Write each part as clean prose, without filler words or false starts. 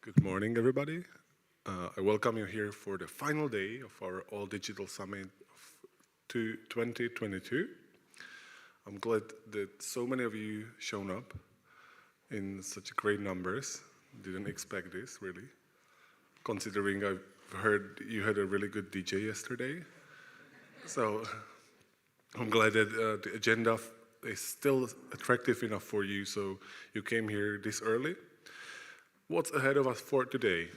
Good morning, everybody. I welcome you here for the final day of our All Digital Summit of 2022. I'm glad that so many of you shown up in such great numbers. Didn't expect this, really. Considering I've heard you had a really good DJ yesterday. So I'm glad that the agenda is still attractive enough for you, so you came here this early. What's ahead of us for today?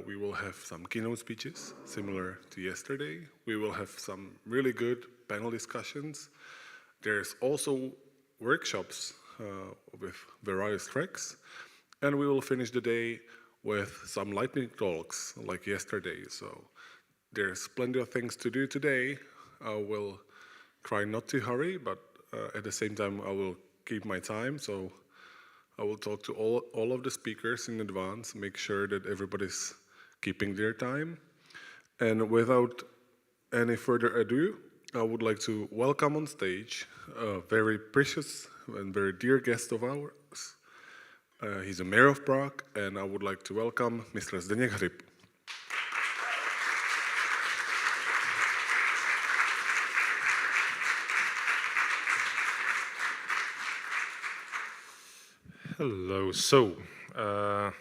We will have some keynote speeches, similar to yesterday. We will have some really good panel discussions. There's also workshops with various tracks. And we will finish the day with some lightning talks, like yesterday. So there's plenty of things to do today. I will try not to hurry, but at the same time, I will keep my time. So I will talk to all of the speakers in advance, make sure that everybody's keeping their time. And without any further ado, I would like to welcome on stage a very precious and very dear guest of ours. He's a mayor of Prague, and I would like to welcome Mr. Zdeněk Hryb. Hello. So, I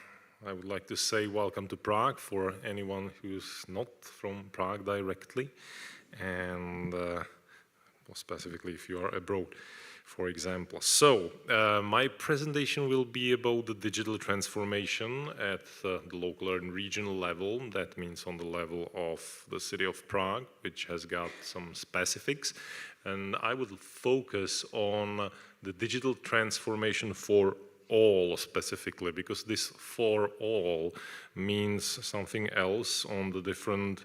would like to say welcome to Prague for anyone who's not from Prague directly, and specifically if you are abroad, for example. So, my presentation will be about the digital transformation at the local and regional level. That means on the level of the city of Prague, which has got some specifics. And I will focus on the digital transformation for all specifically, because this for all means something else on the different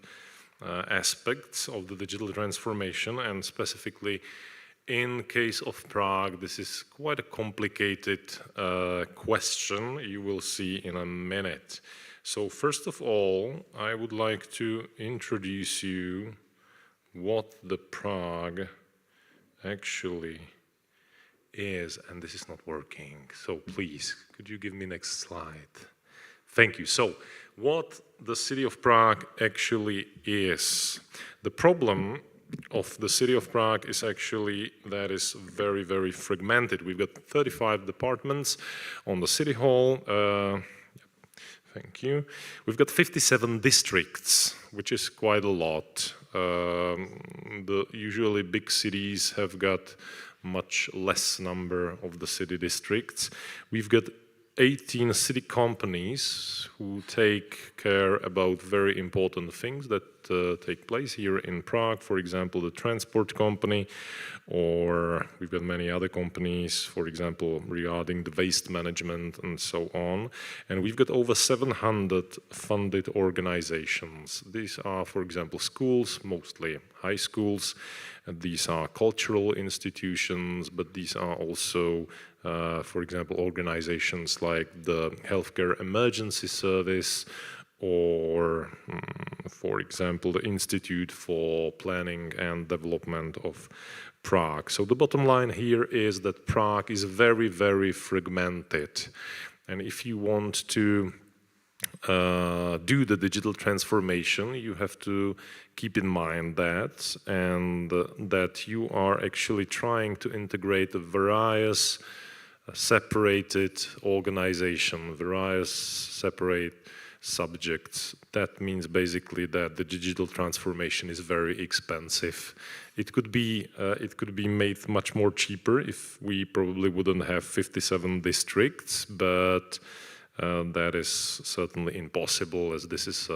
aspects of the digital transformation, and specifically in case of Prague, this is quite a complicated question you will see in a minute. So first of all, I would like to introduce you what the Prague actually is, and this is not working. So please, could you give me next slide? Thank you. So what the city of Prague actually is. The problem of the city of Prague is actually that is very, very fragmented. We've got 35 departments on the city hall. Thank you. We've got 57 districts, which is quite a lot. The usually big cities have got much less number of the city districts. We've got 18 city companies who take care about very important things that take place here in Prague. For example, the transport company, or we've got many other companies, for example, regarding the waste management and so on. And we've got over 700 funded organizations. These are, for example, schools, mostly high schools. And these are cultural institutions, but these are also for example, organizations like the Healthcare Emergency Service, or, for example, the Institute for Planning and Development of Prague. So the bottom line here is that Prague is very, very fragmented. And if you want to do the digital transformation, you have to keep in mind that, and that you are actually trying to integrate the various separated organization, various separate subjects. That means basically that the digital transformation is very expensive. It could be made much more cheaper if we probably wouldn't have 57 districts, but that is certainly impossible, as this is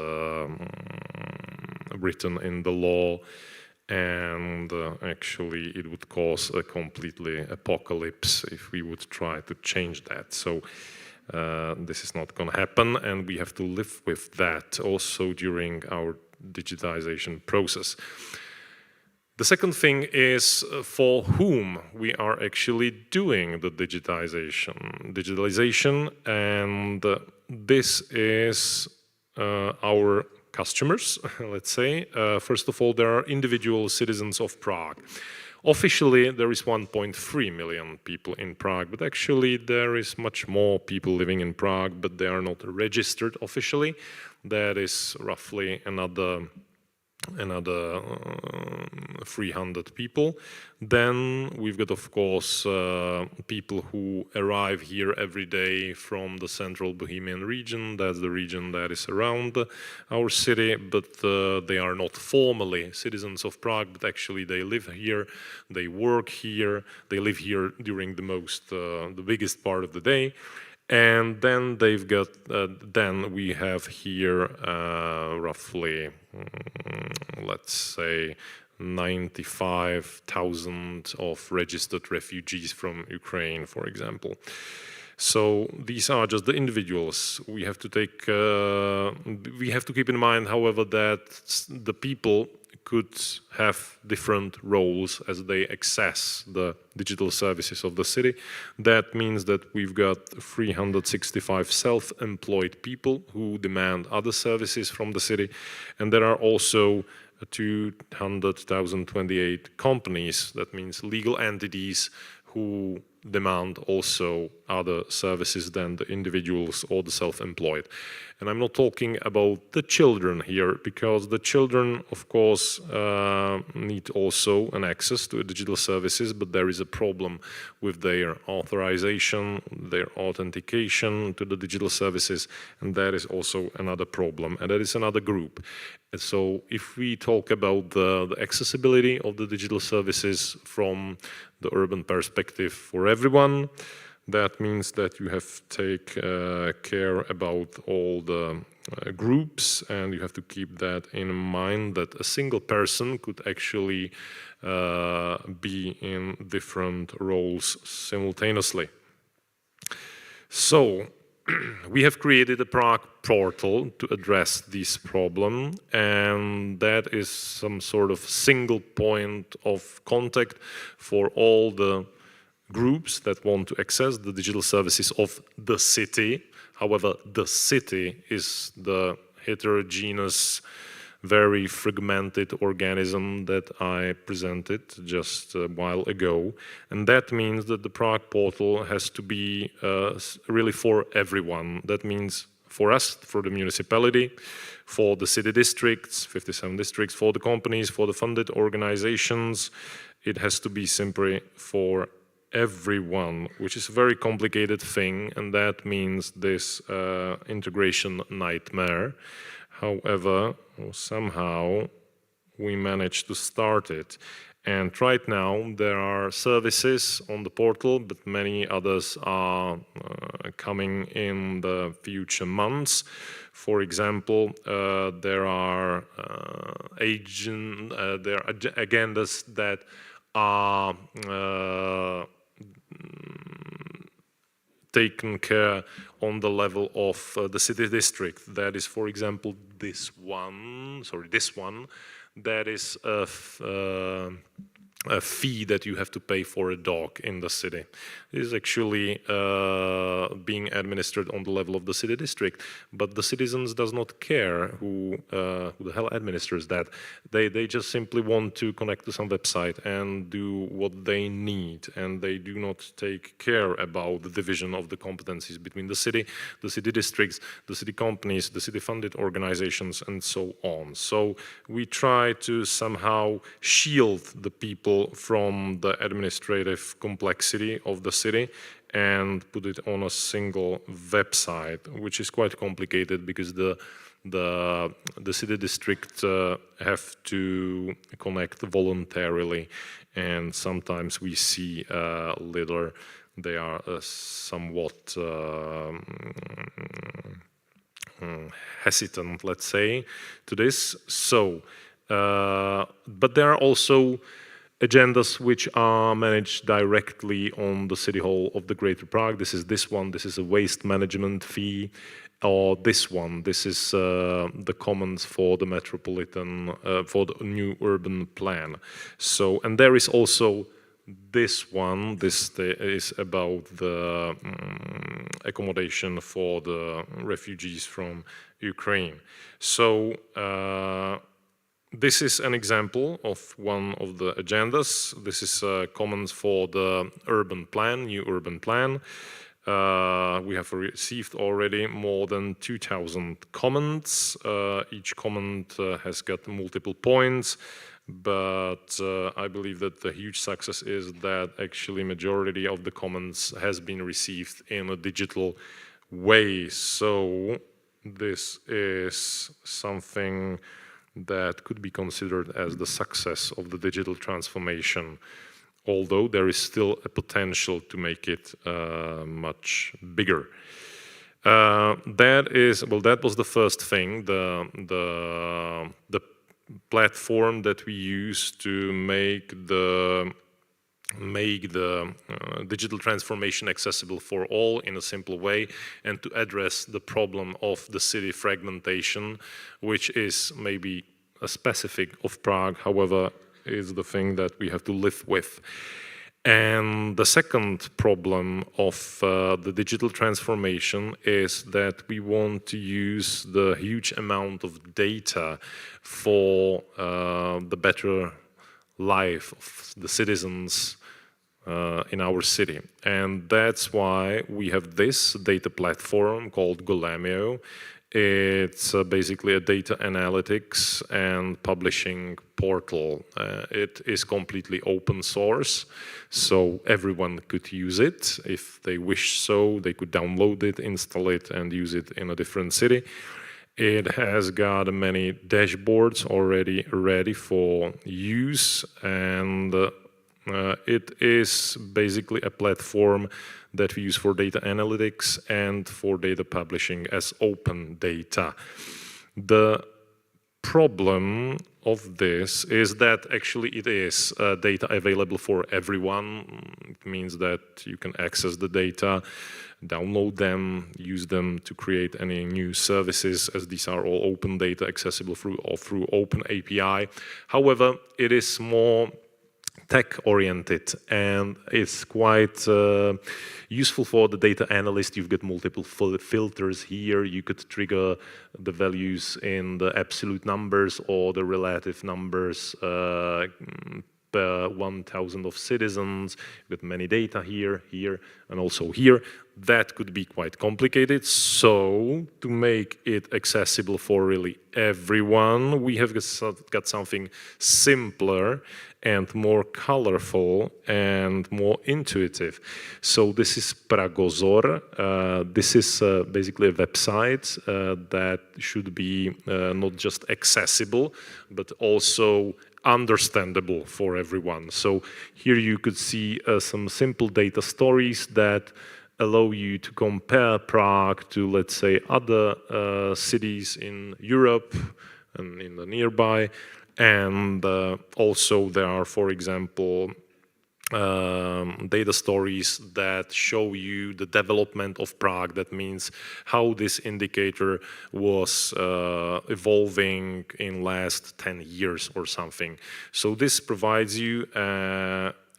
written in the law. And actually it would cause a completely apocalypse if we would try to change that. So this is not going to happen, and we have to live with that also during our digitization process. The second thing is for whom we are actually doing the digitalization, and this is our customers, let's say. First of all, there are individual citizens of Prague Officially, there is 1.3 million people in Prague, but actually there is much more people living in Prague, but they are not registered officially. That is roughly another 300 people. Then we've got, of course, people who arrive here every day from the central Bohemian region. That's the region that is around our city, but they are not formally citizens of Prague, but actually they live here, they work here, they live here during the biggest part of the day. And then they've got, then we have here roughly, let's say, 95,000 of registered refugees from Ukraine, for example. So these are just the individuals. We have to keep in mind, however, that the people could have different roles as they access the digital services of the city. That means that we've got 365 self-employed people who demand other services from the city, and there are also 200,028 companies, that means legal entities, who demand also other services than the individuals or the self-employed. And I'm not talking about the children here, because the children, of course, need also an access to digital services, but there is a problem with their authorization, their authentication to the digital services, and that is also another problem, and that is another group. And so if we talk about the accessibility of the digital services from the urban perspective for everyone, that means that you have to take care about all the groups, and you have to keep that in mind, that a single person could actually be in different roles simultaneously. So we have created a Prague portal to address this problem, and that is some sort of single point of contact for all the groups that want to access the digital services of the city. However, the city is the heterogeneous, very fragmented organism that I presented just a while ago. And that means that the Prague portal has to be really for everyone. That means for us, for the municipality, for the city districts, 57 districts, for the companies, for the funded organizations. It has to be simply for everyone, which is a very complicated thing, and that means this integration nightmare. However, somehow we managed to start it. And right now there are services on the portal, but many others are coming in the future months. For example, there are agendas that are taken care on the level of the city district. That is, for example, this one, that is a fee that you have to pay for a dog in the city. It is actually being administered on the level of the city district, but the citizens does not care who the hell administers that. They just simply want to connect to some website and do what they need, and they do not take care about the division of the competencies between the city districts, the city companies, the city-funded organizations, and so on. So we try to somehow shield the people from the administrative complexity of the city and put it on a single website, which is quite complicated because the city district have to connect voluntarily, and sometimes we see they are somewhat hesitant, let's say, to this. So, but there are also agendas which are managed directly on the City Hall of the Greater Prague. This is a waste management fee, or this is the commons for the metropolitan, for the new urban plan. So, and there is also this is about the accommodation for the refugees from Ukraine. So, This is an example of one of the agendas. This is commons for the urban plan, new urban plan. We have received already more than 2,000 comments. Each comment has got multiple points, but I believe that the huge success is that actually majority of the comments has been received in a digital way. So this is something that could be considered as the success of the digital transformation, although there is still a potential to make it much bigger. That was the first thing, the platform that we use to make the digital transformation accessible for all in a simple way, and to address the problem of the city fragmentation, which is maybe a specific of Prague, however, is the thing that we have to live with. And the second problem of the digital transformation is that we want to use the huge amount of data for the better life of the citizens in our city. And that's why we have this data platform called Golemio. It's basically a data analytics and publishing portal. It is completely open source, so everyone could use it. If they wish so, they could download it, install it, and use it in a different city. It has got many dashboards already ready for use, and it is basically a platform that we use for data analytics and for data publishing as open data. The problem of this is that actually it is data available for everyone. It means that you can access the data, download them, use them to create any new services, as these are all open data accessible through open API. However, it is more tech-oriented, and it's quite useful for the data analyst. You've got multiple filters here. You could trigger the values in the absolute numbers or the relative numbers per 1,000 of citizens. You've got many data here, here, and also here. That could be quite complicated. So to make it accessible for really everyone, we have got something simpler and more colorful and more intuitive. So this is Paragozo. This is basically a website that should be not just accessible, but also understandable for everyone. So here you could see some simple data stories that allow you to compare Prague to, let's say, other cities in Europe and in the nearby. And also there are, for example, data stories that show you the development of Prague. That means how this indicator was evolving in last 10 years or something. So this provides you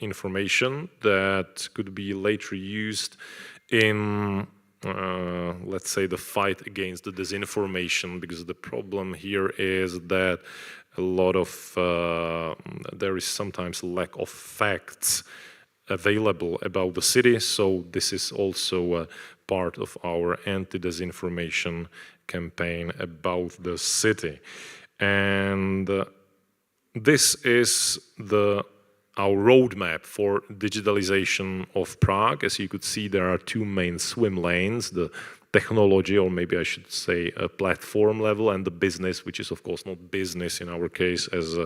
information that could be later used in let's say the fight against the disinformation, because the problem here is that a lot of there is sometimes lack of facts available about the city. So this is also a part of our anti-disinformation campaign about the city. And this is our roadmap for digitalization of Prague. As you could see, there are two main swim lanes: the technology, or maybe I should say a platform level, and the business, which is of course not business in our case as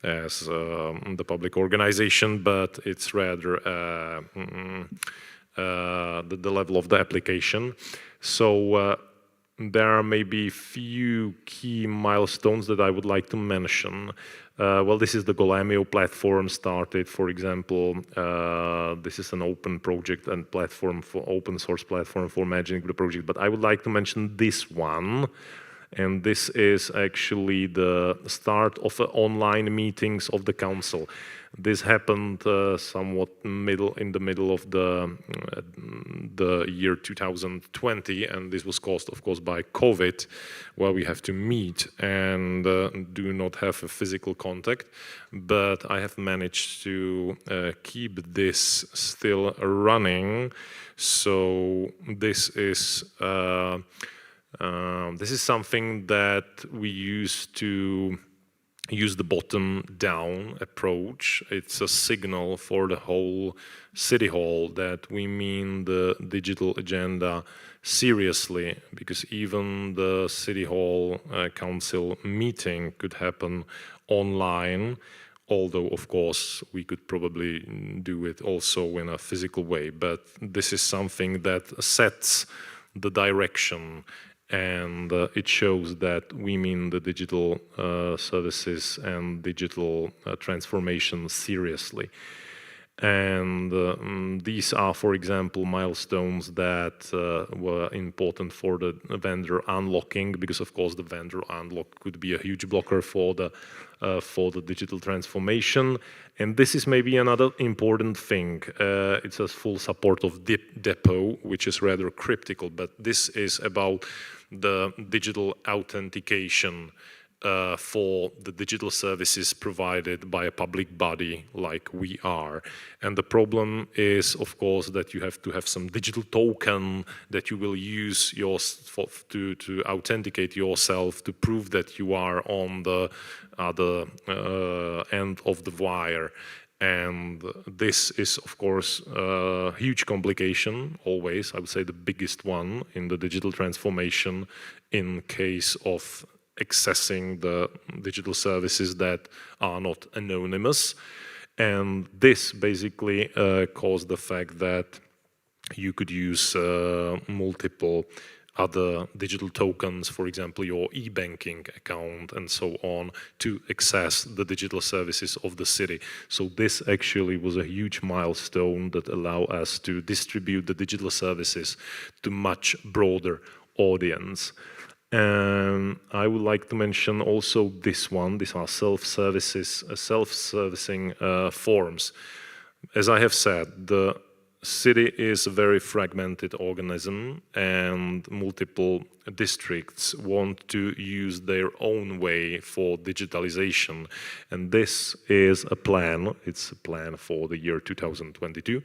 the public organization, but it's rather the level of the application. So there are maybe few key milestones that I would like to mention. Well, this is the Golemio platform started, for example. This is an open project and platform for open source platform for managing the project. But I would like to mention this one and this is actually the start of online meetings of the council. This happened somewhat in the middle of the year 2020, and this was caused, of course, by COVID, where we have to meet and do not have a physical contact. But I have managed to keep this still running. So this is something that we used to use the bottom-down approach. It's a signal for the whole City Hall that we mean the digital agenda seriously, because even the City Hall Council meeting could happen online, although, of course, we could probably do it also in a physical way. But this is something that sets the direction, and it shows that we mean the digital services and digital transformation seriously. And these are, for example, milestones that were important for the vendor unlocking, because of course the vendor unlock could be a huge blocker for the digital transformation. And this is maybe another important thing. It says full support of depot, which is rather cryptical, but this is about the digital authentication for the digital services provided by a public body like we are. And the problem is, of course, that you have to have some digital token that you will use to authenticate yourself, to prove that you are on the other end of the wire. And this is, of course, a huge complication, always, I would say the biggest one in the digital transformation in case of accessing the digital services that are not anonymous. And this basically caused the fact that you could use multiple other digital tokens, for example, your e-banking account and so on, to access the digital services of the city. So this actually was a huge milestone that allowed us to distribute the digital services to much broader audience. And I would like to mention also this one. These are self-servicing forms. As I have said, the city is a very fragmented organism, and multiple districts want to use their own way for digitalization. And this is a plan. It's a plan for the year 2022.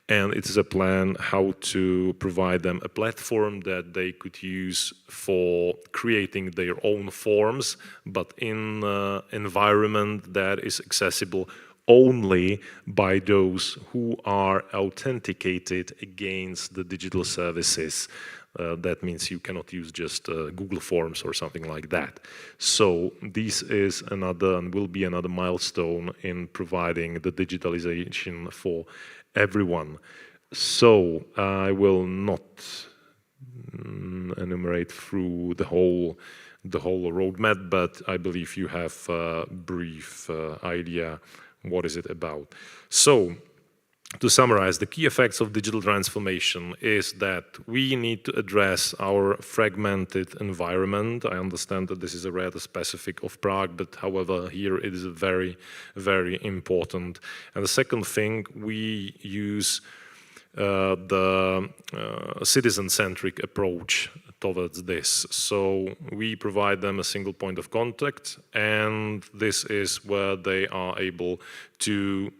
And it is a plan how to provide them a platform that they could use for creating their own forms, but in an environment that is accessible only by those who are authenticated against the digital services. That means you cannot use just Google Forms or something like that. So this is another and will be another milestone in providing the digitalization for everyone. So I will not enumerate through the whole roadmap, but I believe you have a brief idea what is it about. So, to summarize, the key effects of digital transformation is that we need to address our fragmented environment. I understand that this is a rather specific of Prague, but however, here it is very, very important. And the second thing, we use the citizen-centric approach towards this. So we provide them a single point of contact, and this is where they are able to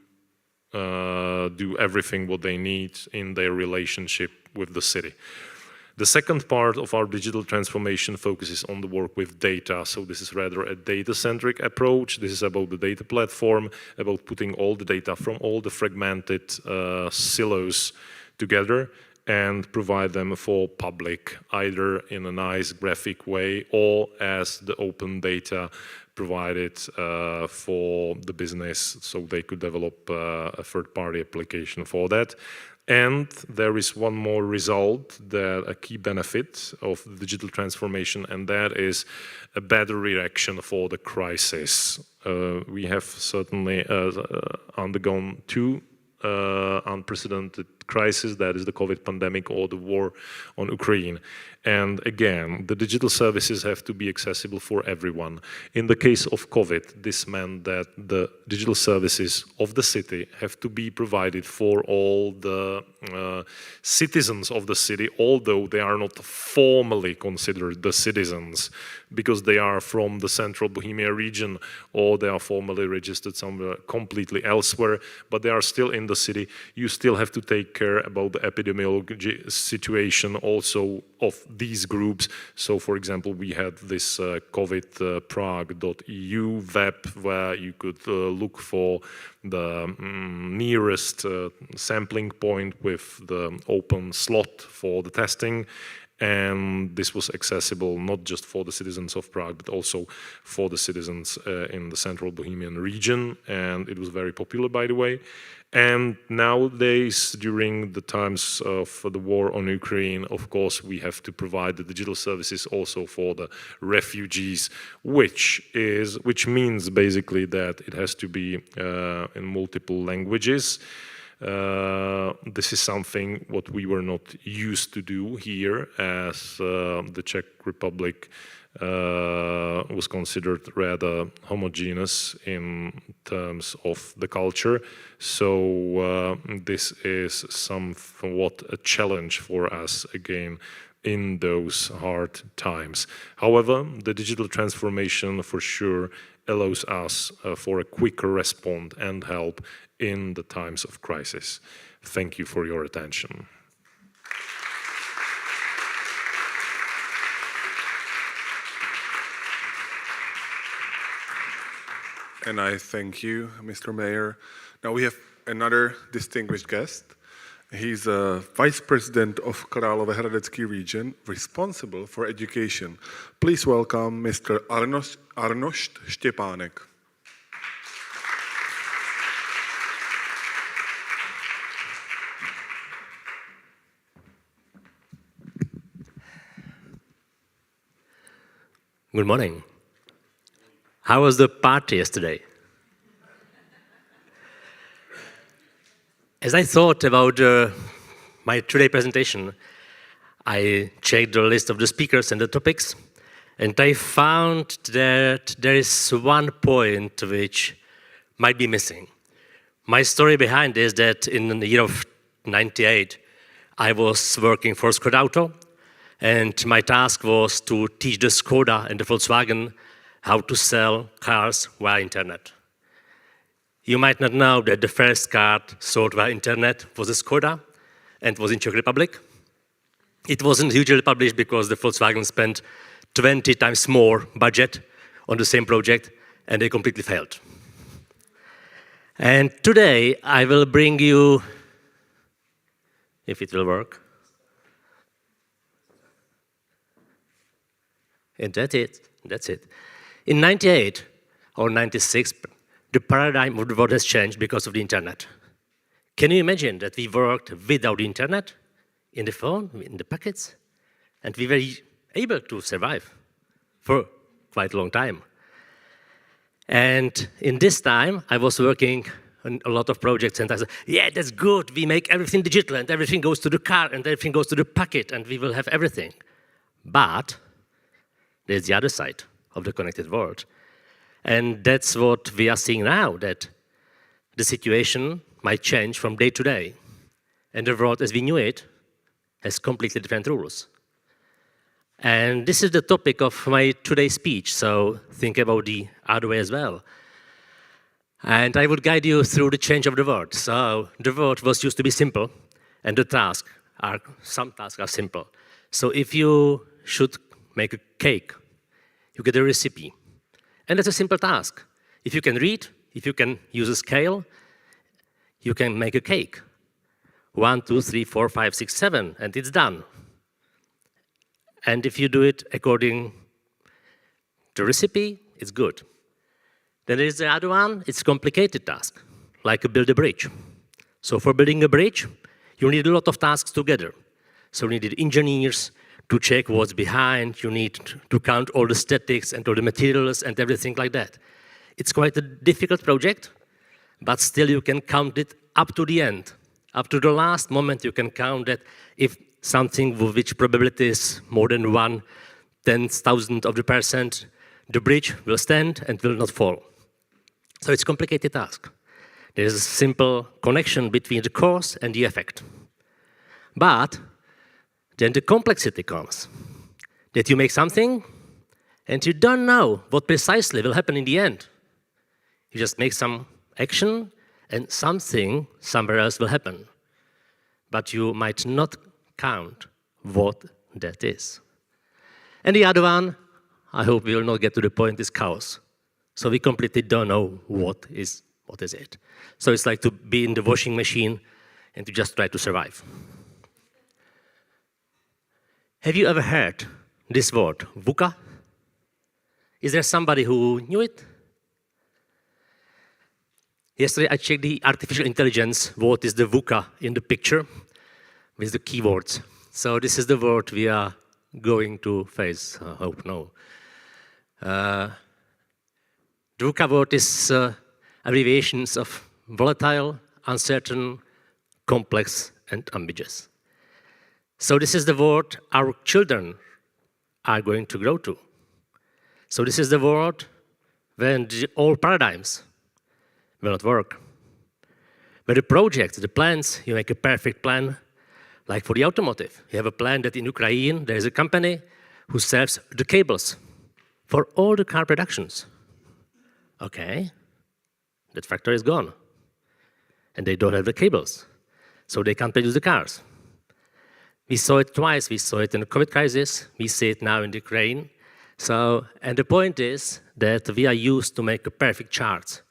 do everything what they need in their relationship with the city. The second part of our digital transformation focuses on the work with data. So this is rather a data-centric approach. This is about the data platform, about putting all the data from all the fragmented silos together and provide them for public, either in a nice graphic way or as the open data provided for the business, so they could develop a third-party application for that. And there is one more result, that a key benefit of the digital transformation, and that is a better reaction for the crisis. We have certainly undergone two unprecedented crises, that is the COVID pandemic or the war on Ukraine. And again, the digital services have to be accessible for everyone. In the case of COVID, this meant that the digital services of the city have to be provided for all the citizens of the city, although they are not formally considered the citizens because they are from the central Bohemia region or they are formally registered somewhere completely elsewhere, but they are still in the city. You still have to take care about the epidemiology situation also of these groups. So, for example, we had this COVID Prague.eu web where you could look for the nearest sampling point with the open slot for the testing. And this was accessible not just for the citizens of Prague, but also for the citizens in the central Bohemian region. And it was very popular, by the way. And nowadays, during the times of the war on Ukraine, of course, we have to provide the digital services also for the refugees, which means basically that it has to be in multiple languages. This is something what we were not used to do here, as the Czech Republic was considered rather homogeneous in terms of the culture. So this is somewhat a challenge for us again in those hard times. However, the digital transformation for sure allows us for a quicker response and help in the times of crisis. Thank you for your attention. And I thank you, Mr. Mayor. Now we have another distinguished guest. He's a Vice President of Královéhradecký region, responsible for education. Please welcome Mr. Arnošt Štěpánek. Good morning. How was the party yesterday? As I thought about my today presentation, I checked the list of the speakers and the topics, and I found that there is one point which might be missing. My story behind is that in the year of '98, I was working for Skoda Auto, and my task was to teach the Skoda and the Volkswagen how to sell cars via internet. You might not know that the first car sold via internet was a Skoda and was in Czech Republic. It wasn't hugely published because the Volkswagen spent 20 times more budget on the same project and they completely failed. And today I will bring you, if it will work, and that's it. In '98 or '96, the paradigm of the world has changed because of the internet. Can you imagine that we worked without the internet, in the phone, in the pockets, and we were able to survive for quite a long time. And in this time, I was working on a lot of projects, and I said, yeah, that's good, we make everything digital, and everything goes to the car, and everything goes to the pocket, and we will have everything. But there's the other side of the connected world. And that's what we are seeing now, that the situation might change from day to day. And the world as we knew it has completely different rules. And this is the topic of my today's speech, so think about the other way as well. And I would guide you through the change of the world. So the world was used to be simple, and some tasks are simple. So if you should make a cake, you get a recipe. And that's a simple task. If you can read, if you can use a scale, you can make a cake. 1, 2, 3, 4, 5, 6, 7, and it's done. And if you do it according to the recipe, it's good. Then there is the other one, it's a complicated task, like build a bridge. So for building a bridge, you need a lot of tasks together. So you need engineers to check what's behind, you need to count all the statics and all the materials and everything like that. It's quite a difficult project, but still you can count it up to the end. Up to the last moment you can count that if something with which probability is more than 1/10,000th of the percent, the bridge will stand and will not fall. So it's a complicated task. There is a simple connection between the cause and the effect. But then the complexity comes, that you make something and you don't know what precisely will happen in the end. You just make some action and something somewhere else will happen. But you might not count what that is. And the other one, I hope we will not get to the point, is chaos. So we completely don't know what is it. So it's like to be in the washing machine and to just try to survive. Have you ever heard this word, VUCA? Is there somebody who knew it? Yesterday I checked the artificial intelligence, what is the VUCA in the picture with the keywords. So this is the word we are going to face, I hope no. The VUCA word is abbreviations of volatile, uncertain, complex, and ambiguous. So this is the word our children are going to grow to. So this is the word when all paradigms will not work. But the projects, the plans, you make a perfect plan, like for the automotive. You have a plan that in Ukraine there is a company who sells the cables for all the car productions. Okay, that factory is gone. And they don't have the cables, so they can't produce the cars. We saw it twice. We saw it in the COVID crisis. We see it now in the Ukraine. So, and the point is that we are used to make a perfect charts,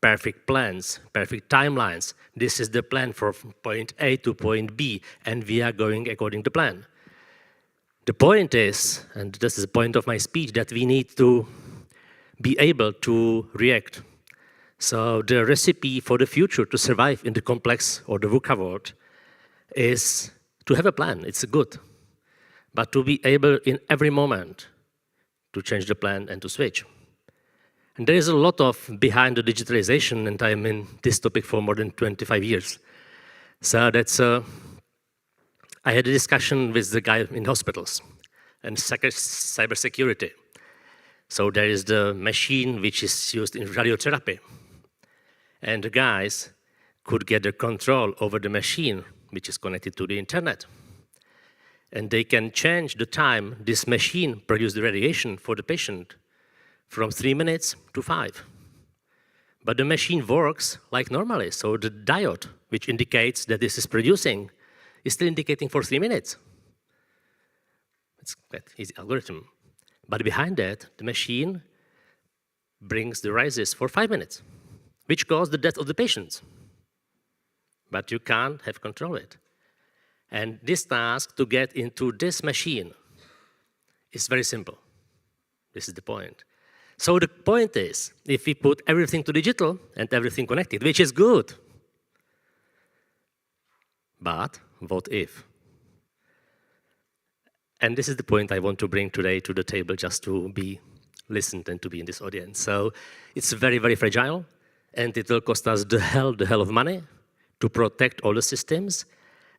perfect plans, perfect timelines. This is the plan from point A to point B, and we are going according to plan. The point is, and this is the point of my speech, that we need to be able to react. So the recipe for the future to survive in the complex or the VUCA world is to have a plan. It's good. But to be able in every moment to change the plan and to switch. And there is a lot of behind the digitalization, and I'm in this topic for more than 25 years. So that's, I had a discussion with the guy in hospitals and cybersecurity. So there is the machine which is used in radiotherapy. And the guys could get the control over the machine which is connected to the internet. And they can change the time this machine produces the radiation for the patient from 3 minutes to 5. But the machine works like normally, so the diode, which indicates that this is producing, is still indicating for 3 minutes. It's quite easy algorithm. But behind that, the machine brings the rises for 5 minutes, which cause the death of the patients. But you can't have control of it. And this task to get into this machine is very simple. This is the point. So the point is, if we put everything to digital and everything connected, which is good, but what if? And this is the point I want to bring today to the table, just to be listened and to be in this audience. So it's very, very fragile, and it will cost us the hell of money to protect all the systems.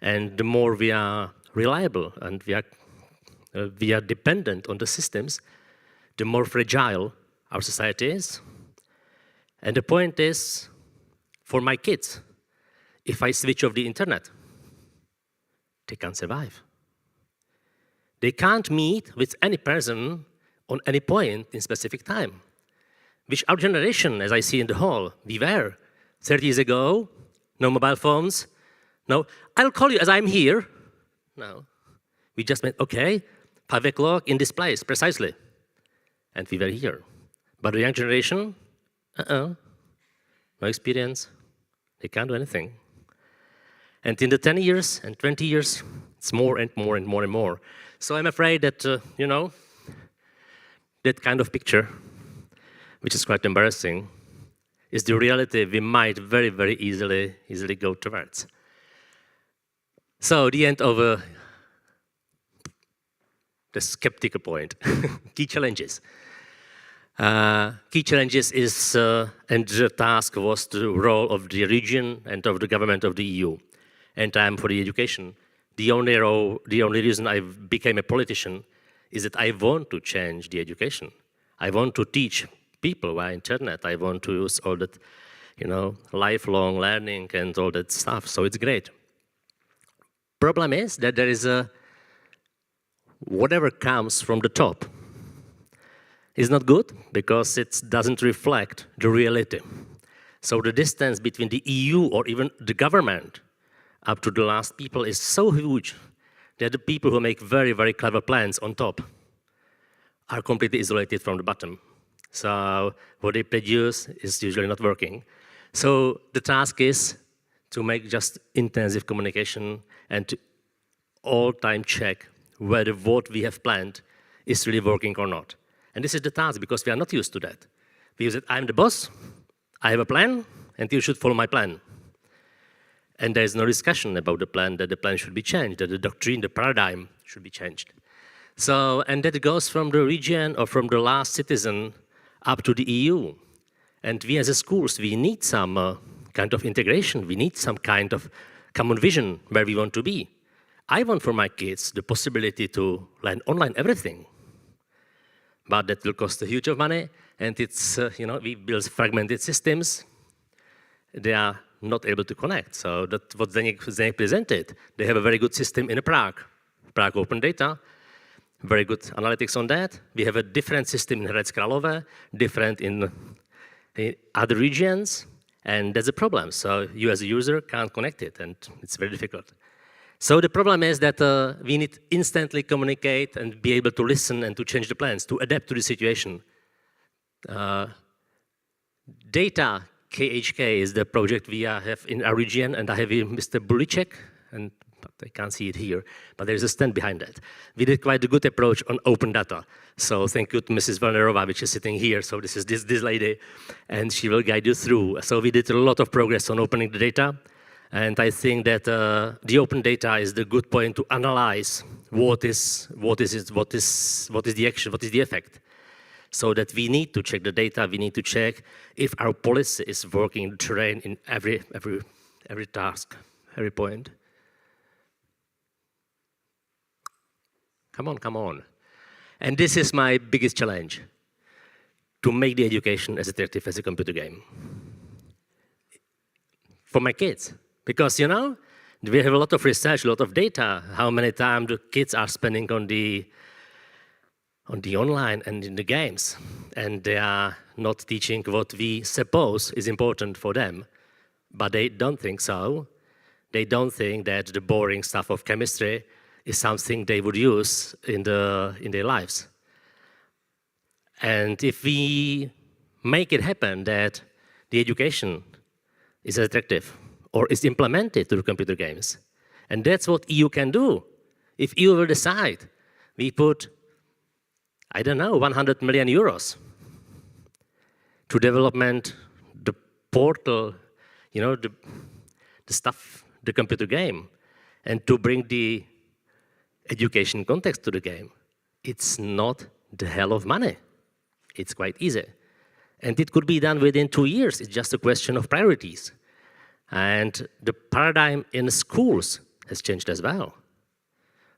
And the more we are reliable and we are dependent on the systems, the more fragile our society is. And the point is, for my kids, if I switch off the internet, they can't survive. They can't meet with any person on any point in specific time, which our generation, as I see in the hall, we were 30 years ago. No mobile phones. No, I'll call you as I'm here. No, we just went, okay, 5 o'clock in this place, precisely. And we were here. But the young generation, no experience. They can't do anything. And in the 10 years and 20 years, it's more and more and more and more. So I'm afraid that, that kind of picture, which is quite embarrassing, is the reality we might very, very easily go towards. So the end of the skeptical point, key challenges. Key challenges is, and the task was the role of the region and of the government of the EU. And I'm for the education. the only reason I became a politician is that I want to change the education. I want to teach people via internet. I want to use all that, lifelong learning and all that stuff. So it's great. Problem is that there is whatever comes from the top is not good because it doesn't reflect the reality. So the distance between the EU or even the government up to the last people is so huge that the people who make very, very clever plans on top are completely isolated from the bottom. So what they produce is usually not working. So the task is to make just intensive communication and to all-time check whether what we have planned is really working or not. And this is the task because we are not used to that. We use it, I'm the boss, I have a plan, and you should follow my plan. And there is no discussion about the plan, that the plan should be changed, that the doctrine, the paradigm should be changed. So, and that goes from the region or from the last citizen up to the EU. And we as a schools, we need some kind of integration. We need some kind of common vision where we want to be. I want for my kids the possibility to learn online everything. But that will cost a huge of money. And it's, we build fragmented systems. They are not able to connect. So that's what Zdeněk presented. They have a very good system in Prague. Prague Open Data. Very good analytics on that. We have a different system in Hradec Králové, different in other regions, and that's a problem. So you as a user can't connect it, and it's very difficult. So the problem is that we need instantly communicate and be able to listen and to change the plans, to adapt to the situation. Data KHK is the project we have in our region, and I have Mr. Bulicek, and I can't see it here, but there's a stand behind that. We did quite a good approach on open data. So thank you to Mrs. Valnerova, which is sitting here. So this is this lady, and she will guide you through. So we did a lot of progress on opening the data. And I think that the open data is the good point to analyze what is the action, what is the effect. So that we need to check the data, we need to check if our policy is working in the terrain in every task, every point. Come on. And this is my biggest challenge, to make the education as attractive as a computer game. For my kids. Because, we have a lot of research, a lot of data, how many time the kids are spending on the online and in the games. And they are not teaching what we suppose is important for them. But they don't think so. They don't think that the boring stuff of chemistry is something they would use in their lives. And if we make it happen that the education is attractive or is implemented through computer games, and that's what EU can do. If EU will decide, we put, 100 million euros to development the portal, the stuff, the computer game, and to bring the education context to the game. It's not the hell of money. It's quite easy. And it could be done within 2 years. It's just a question of priorities. And the paradigm in schools has changed as well.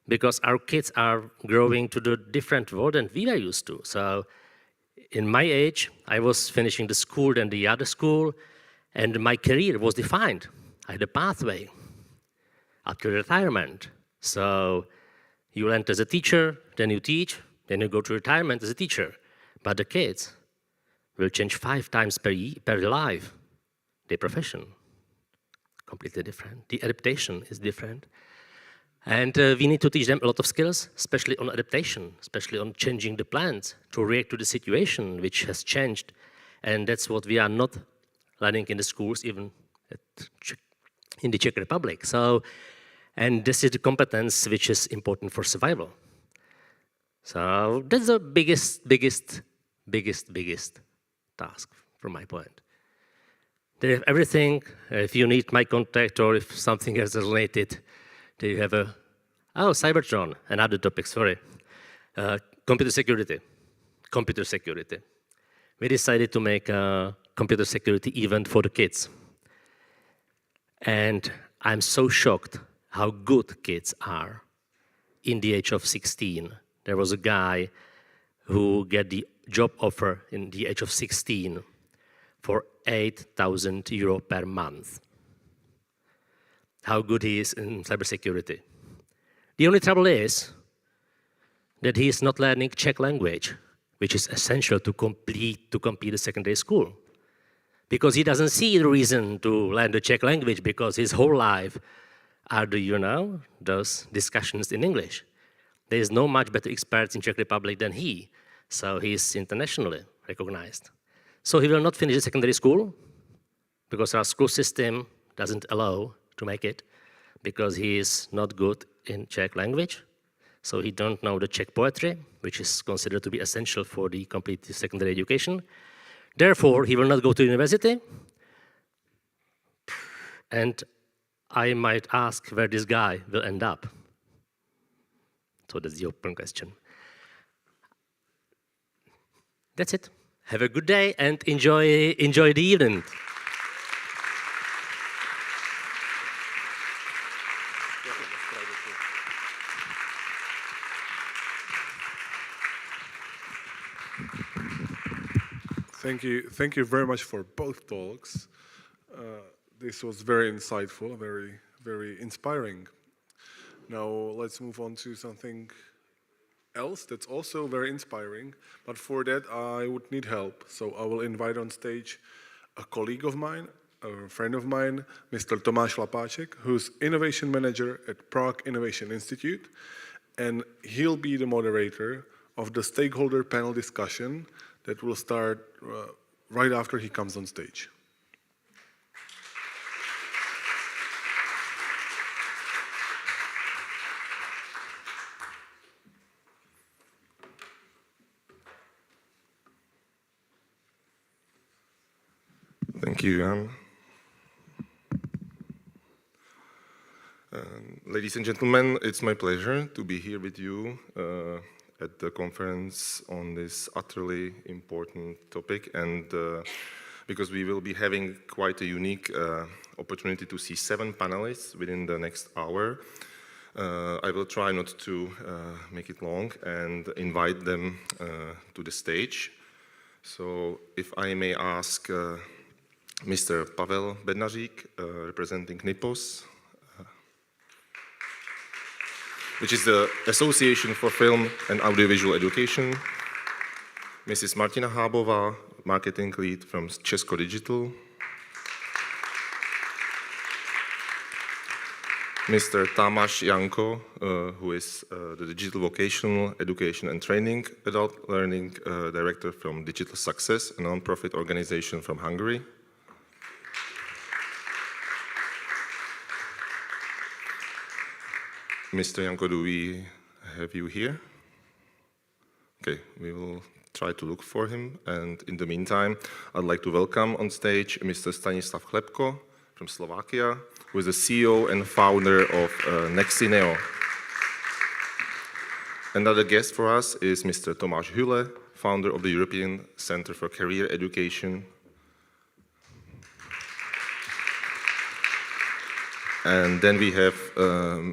Because our kids are growing to the different world than we are used to. So in my age, I was finishing the school and the other school, and my career was defined. I had a pathway up to retirement. So you learn as a teacher, then you teach, then you go to retirement as a teacher. But the kids will change 5 times per life their profession. Completely different. The adaptation is different. And we need to teach them a lot of skills, especially on adaptation, especially on changing the plans to react to the situation which has changed. And that's what we are not learning in the schools, even in the Czech Republic. So, and this is the competence which is important for survival. So that's the biggest task from my point. They have everything. If you need my contact or if something else is related, they have Cybertron, another topic, sorry. Computer security. We decided to make a computer security event for the kids. And I'm so shocked how good kids are. In the age of 16, there was a guy who got the job offer in the age of 16 for 8,000 euro per month. How good he is in cybersecurity. The only trouble is that he is not learning Czech language, which is essential to complete the secondary school. Because he doesn't see the reason to learn the Czech language because his whole life are those discussions in English. There is no much better experts in Czech Republic than he, so he's internationally recognized. So he will not finish the secondary school because our school system doesn't allow to make it because he is not good in Czech language. So he don't know the Czech poetry, which is considered to be essential for the complete secondary education. Therefore, he will not go to university. And I might ask where this guy will end up. So that's the open question. That's it. Have a good day and enjoy the evening. Thank you very much for both talks. This was very insightful, very inspiring. Now let's move on to something else that's also very inspiring, but for that I would need help. So I will invite on stage a colleague of mine, a friend of mine, Mr. Tomáš Lapáček, who's Innovation Manager at Prague Innovation Institute, and he'll be the moderator of the Stakeholder Panel discussion that will start right after he comes on stage. Thank you, Jan. Ladies and gentlemen, it's my pleasure to be here with you at the conference on this utterly important topic, and because we will be having quite a unique opportunity to see 7 panelists within the next hour. I will try not to make it long and invite them to the stage. So if I may ask Mr. Pavel Bednařík, representing NIPOS, which is the Association for Film and Audiovisual Education, Mrs. Martina Habova, marketing lead from Česko Digital, Mr. Tamáš Janko, who is the Digital Vocational Education and Training Adult Learning Director from Digital Success, a non-profit organization from Hungary. Mr. Janko, do we have you here? Okay, we will try to look for him. And in the meantime, I'd like to welcome on stage Mr. Stanislav Chlebko from Slovakia, who is the CEO and founder of Nexineo. Another guest for us is Mr. Tomáš Hüle, founder of the European Center for Career Education. And then we have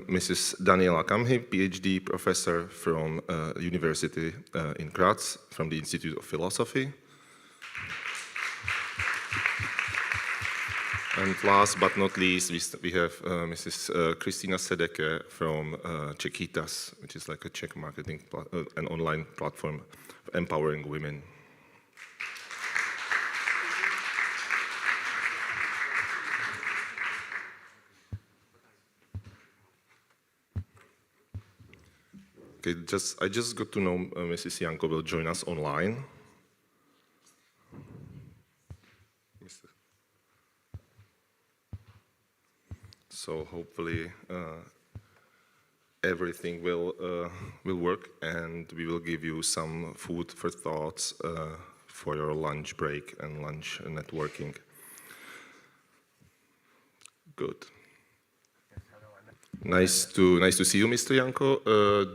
Mrs. Daniela Kamhy, PhD professor from University in Graz, from the Institute of Philosophy. And last but not least, we have Mrs. Kristina Sedeke from Czechitas, which is like a Czech marketing, an online platform empowering women. Okay, I just got to know Mrs. Janko will join us online. So hopefully everything will work, and we will give you some food for thoughts for your lunch break and lunch networking. Good. Nice to see you, Mr. Janko.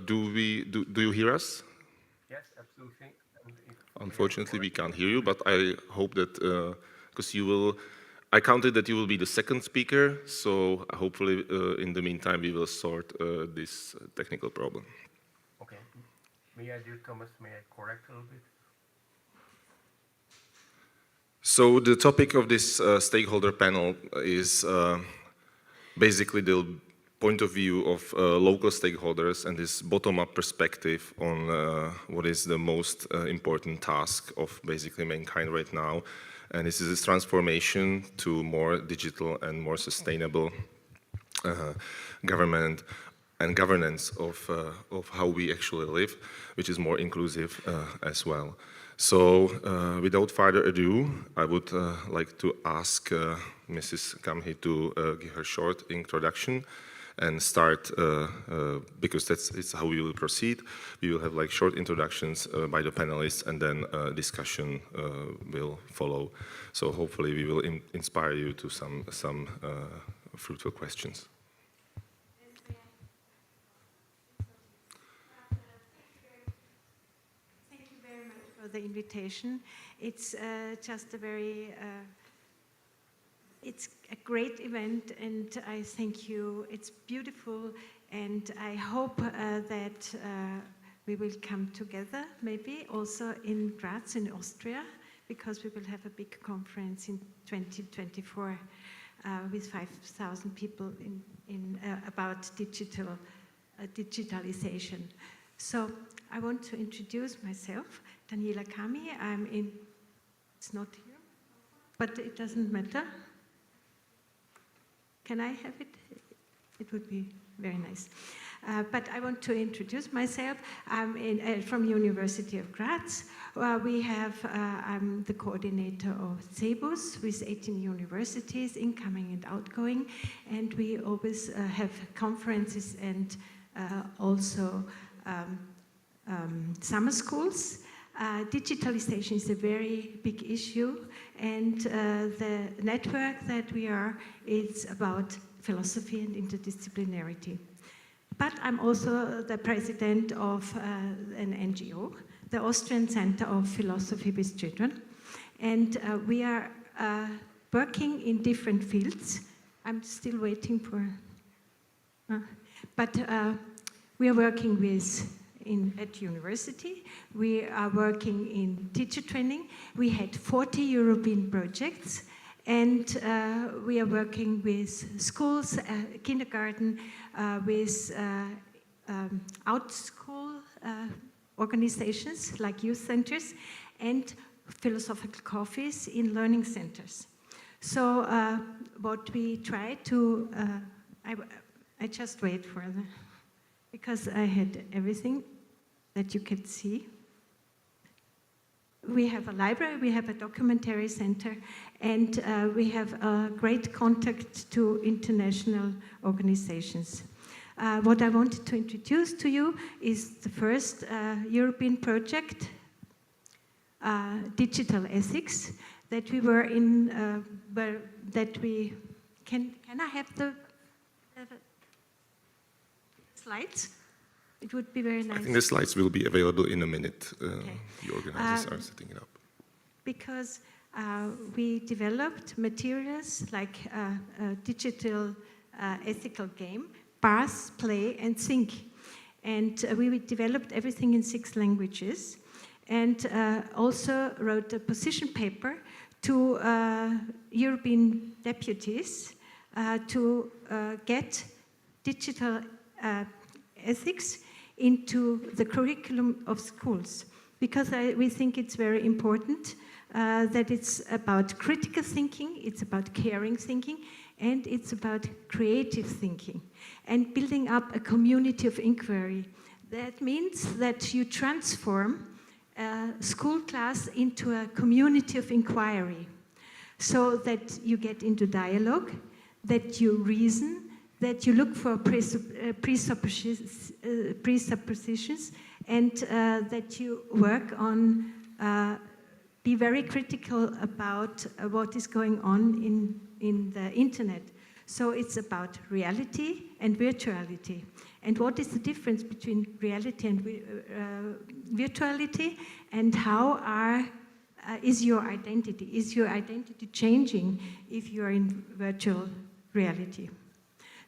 Do you hear us? Yes, absolutely. Unfortunately, we can't hear you, but I hope that because you will I counted that you will be the second speaker, so hopefully in the meantime we will sort this technical problem. Okay. May I do, Thomas, may I correct a little bit? So the topic of this stakeholder panel is basically the point of view of local stakeholders and this bottom-up perspective on what is the most important task of basically mankind right now. And this is this transformation to more digital and more sustainable government and governance of how we actually live, which is more inclusive as well. So without further ado, I would like to ask Mrs. Kamhi to give her short introduction and start, because it's how we will proceed. We will have like short introductions by the panelists, and then discussion will follow. So hopefully we will inspire you to some fruitful questions. Thank you very much for the invitation. It's just a very it's a great event, and I thank you. It's beautiful, and I hope that we will come together, maybe also in Graz, in Austria, because we will have a big conference in 2024 with 5,000 people in about digitalization. So I want to introduce myself, Daniela Kami. It's not here, but it doesn't matter. Can I have it? It would be very nice. But I want to introduce myself. I'm from University of Graz. I'm the coordinator of CEBUS with 18 universities, incoming and outgoing. And we always have conferences and also summer schools. Digitalization is a very big issue, and the network that we are is about philosophy and interdisciplinarity. But I'm also the president of an NGO, the Austrian Center of Philosophy with Children, and we are working in different fields. I'm still waiting for, but we are working at university. We are working in teacher training. We had 40 European projects, and we are working with schools, kindergarten, with out-school organizations like youth centers, and philosophical coffees in learning centers. So what we try to, I just wait for the, because I had everything that you could see. We have a library, we have a documentary center, and we have a great contact to international organizations. What I wanted to introduce to you is the first European project, Digital Ethics, that we were in, can I have the slides? It would be very nice. I think the slides will be available in a minute. Okay. The organizers are setting it up. Because we developed materials like a digital ethical game, Pass, Play, and Think. And we developed everything in 6 languages, and also wrote a position paper to European deputies to get digital ethics into the curriculum of schools, because we think it's very important that it's about critical thinking, it's about caring thinking, and it's about creative thinking, and building up a community of inquiry. That means that you transform a school class into a community of inquiry, so that you get into dialogue, that you reason, that you look for presuppositions, and that you work on, be very critical about what is going on in the internet. So it's about reality and virtuality. And what is the difference between reality and virtuality, and how are is your identity? Is your identity changing if you're in virtual reality?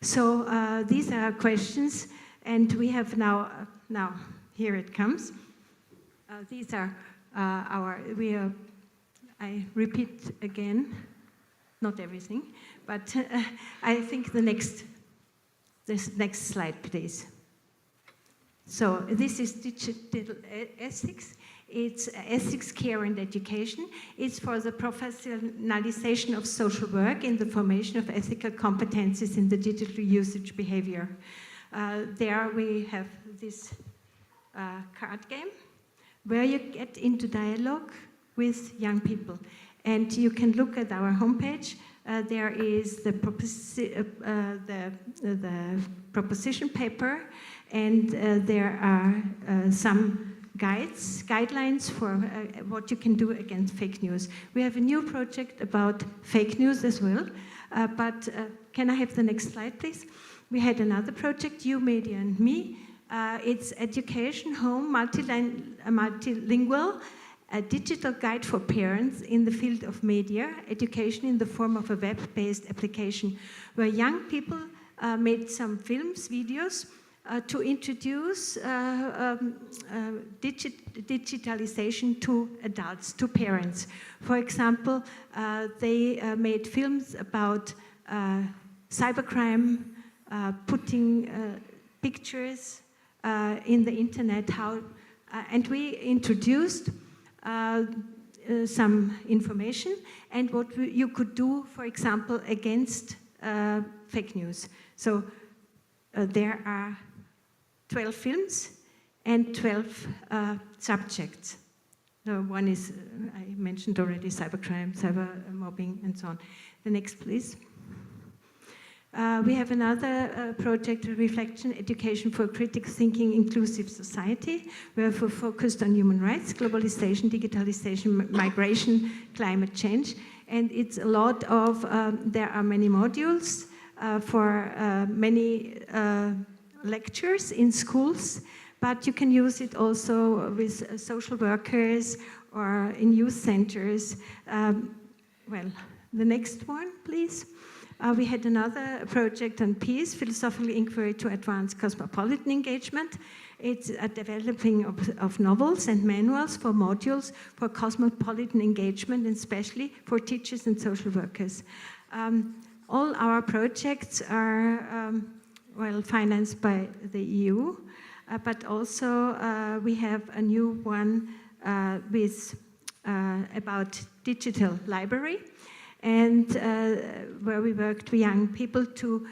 So these are questions, and we have now here it comes. These are I repeat again, not everything, but I think this next slide, please. So this is digital ethics. It's ethics, care, and education. It's for the professionalization of social work in the formation of ethical competencies in the digital usage behavior. There we have this card game where you get into dialogue with young people. And you can look at our homepage. There is the proposition paper, and there are some guidelines for what you can do against fake news. We have a new project about fake news as well, but can I have the next slide, please? We had another project, You, Media and Me. It's education, home, multilingual, a digital guide for parents in the field of media, education in the form of a web-based application, where young people made some films, videos, to introduce digitalization to adults, to parents. For example, they made films about cybercrime, putting pictures in the internet, and we introduced some information and what you could do, for example, against fake news. So there are 12 films and 12 subjects. One is, I mentioned already, cybercrime, cyber mobbing, and so on. The next, please. We have another project, Reflection, Education for Critical Thinking, Inclusive Society, where we're focused on human rights, globalization, digitalization, migration, climate change. And it's a lot of, there are many modules for many lectures in schools, but you can use it also with social workers or in youth centers. Well, the next one, please. We had another project on peace, philosophical inquiry to advance cosmopolitan engagement. It's a developing of novels and manuals for modules for cosmopolitan engagement, and especially for teachers and social workers. All our projects are well financed by the EU, but also we have a new one with about digital library, and where we worked with young people to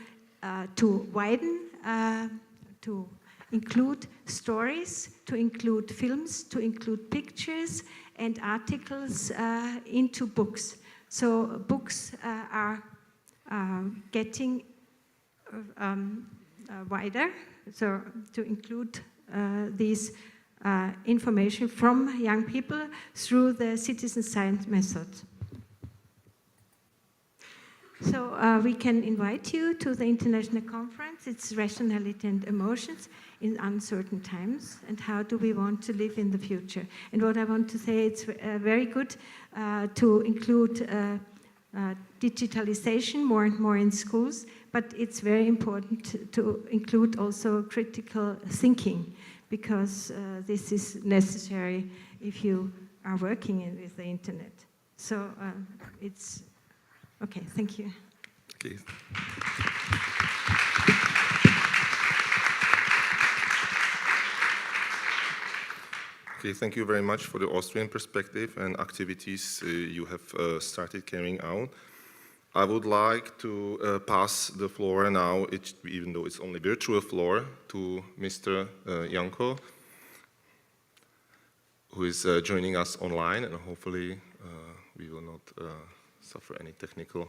widen, to include stories, to include films, to include pictures and articles into books. So books are getting wider, so to include these information from young people through the citizen science method. So we can invite you to the international conference. It's Rationality and Emotions in Uncertain Times, and how do we want to live in the future. And what I want to say, it's very good to include digitalization more and more in schools, but it's very important to include also critical thinking, because this is necessary if you are working with the internet. So it's okay, thank you. Okay. Okay, thank you very much for the Austrian perspective and activities you have started carrying out. I would like to pass the floor now, even though it's only virtual floor, to Mr. Janko, who is joining us online, and hopefully we will not suffer any technical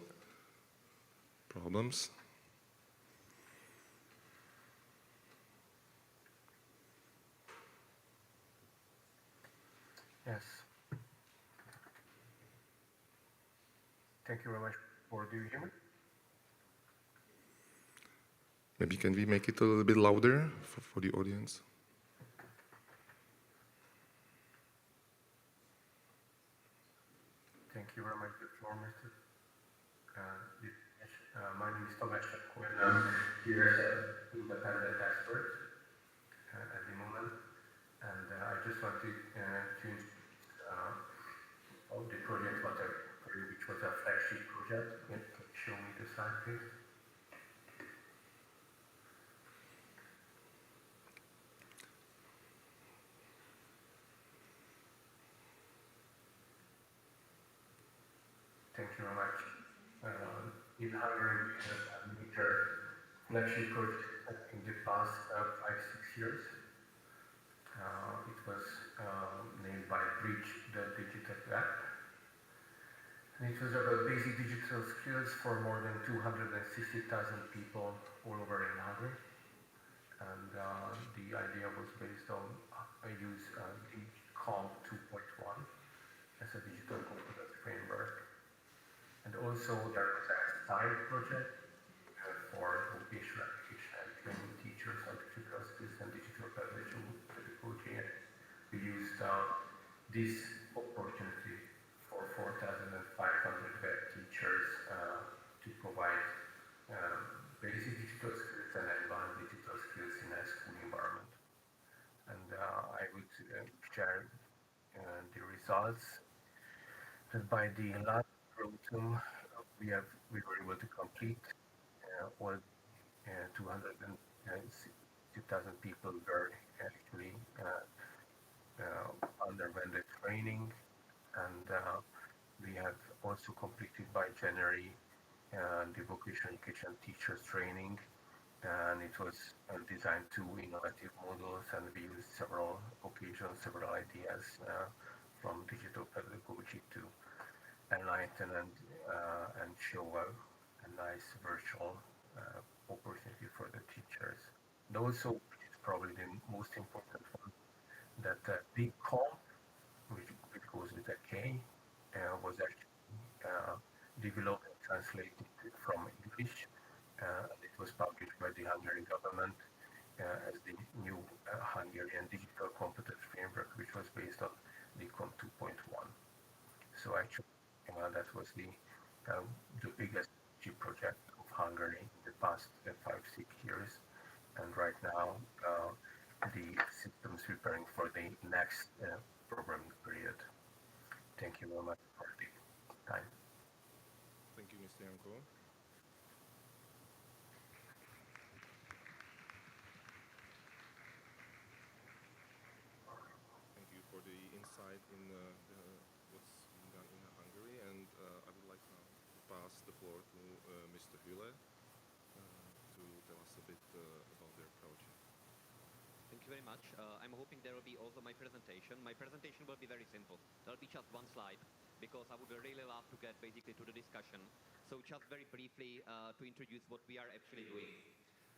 problems. Yes. Thank you very much. Do you hear me? Maybe can we make it a little bit louder for the audience? floor, Mr. My name is Tomáš Čapko, and I'm here as an independent expert at the moment. And I just want to introduce the project which was a flagship project. Can you show me the slide, please? Thank you very much. In Hungary, we have a major flagship project in the past 5-6 years. It was named by Bridge the Digital Gap. And it was about basic digital skills for more than 260,000 people all over in Hungary. And the idea was based on use the COM 2.1 as a digital competence framework. And also there was a style project for vocational education and training teachers on digital skills and digital pedagogy. We used this opportunity for 4,500 web teachers to provide basic digital skills and advanced digital skills in a school environment. And I would share the results that by the last autumn we were able to complete all 260,000 people were actually underwent the training, and we have also completed by January the vocational education teachers training, and it was designed to innovative models, and we used several occasions, several ideas from digital pedagogy to enlighten and show a nice virtual opportunity for the teachers. And also, which is probably the most important one, that big comp, which goes with a K, was actually developed and translated from English. It was published by the Hungarian government as the new Hungarian digital competence framework, which was based on the COM 2.1. So actually, that was the biggest project of Hungary in the past 5-6 years, and right now the system is preparing for the next program period. Thank you very much for the time. Thank you, Mr. Janko. Thank you for the insight in what's being done in Hungary, and I would like now to pass the floor to Mr. Hüle to tell us a bit about their project. Thank you very much. I'm hoping there will be also my presentation. My presentation will be very simple. There'll be just one slide, because I would really love to get basically to the discussion. So just very briefly to introduce what we are actually doing.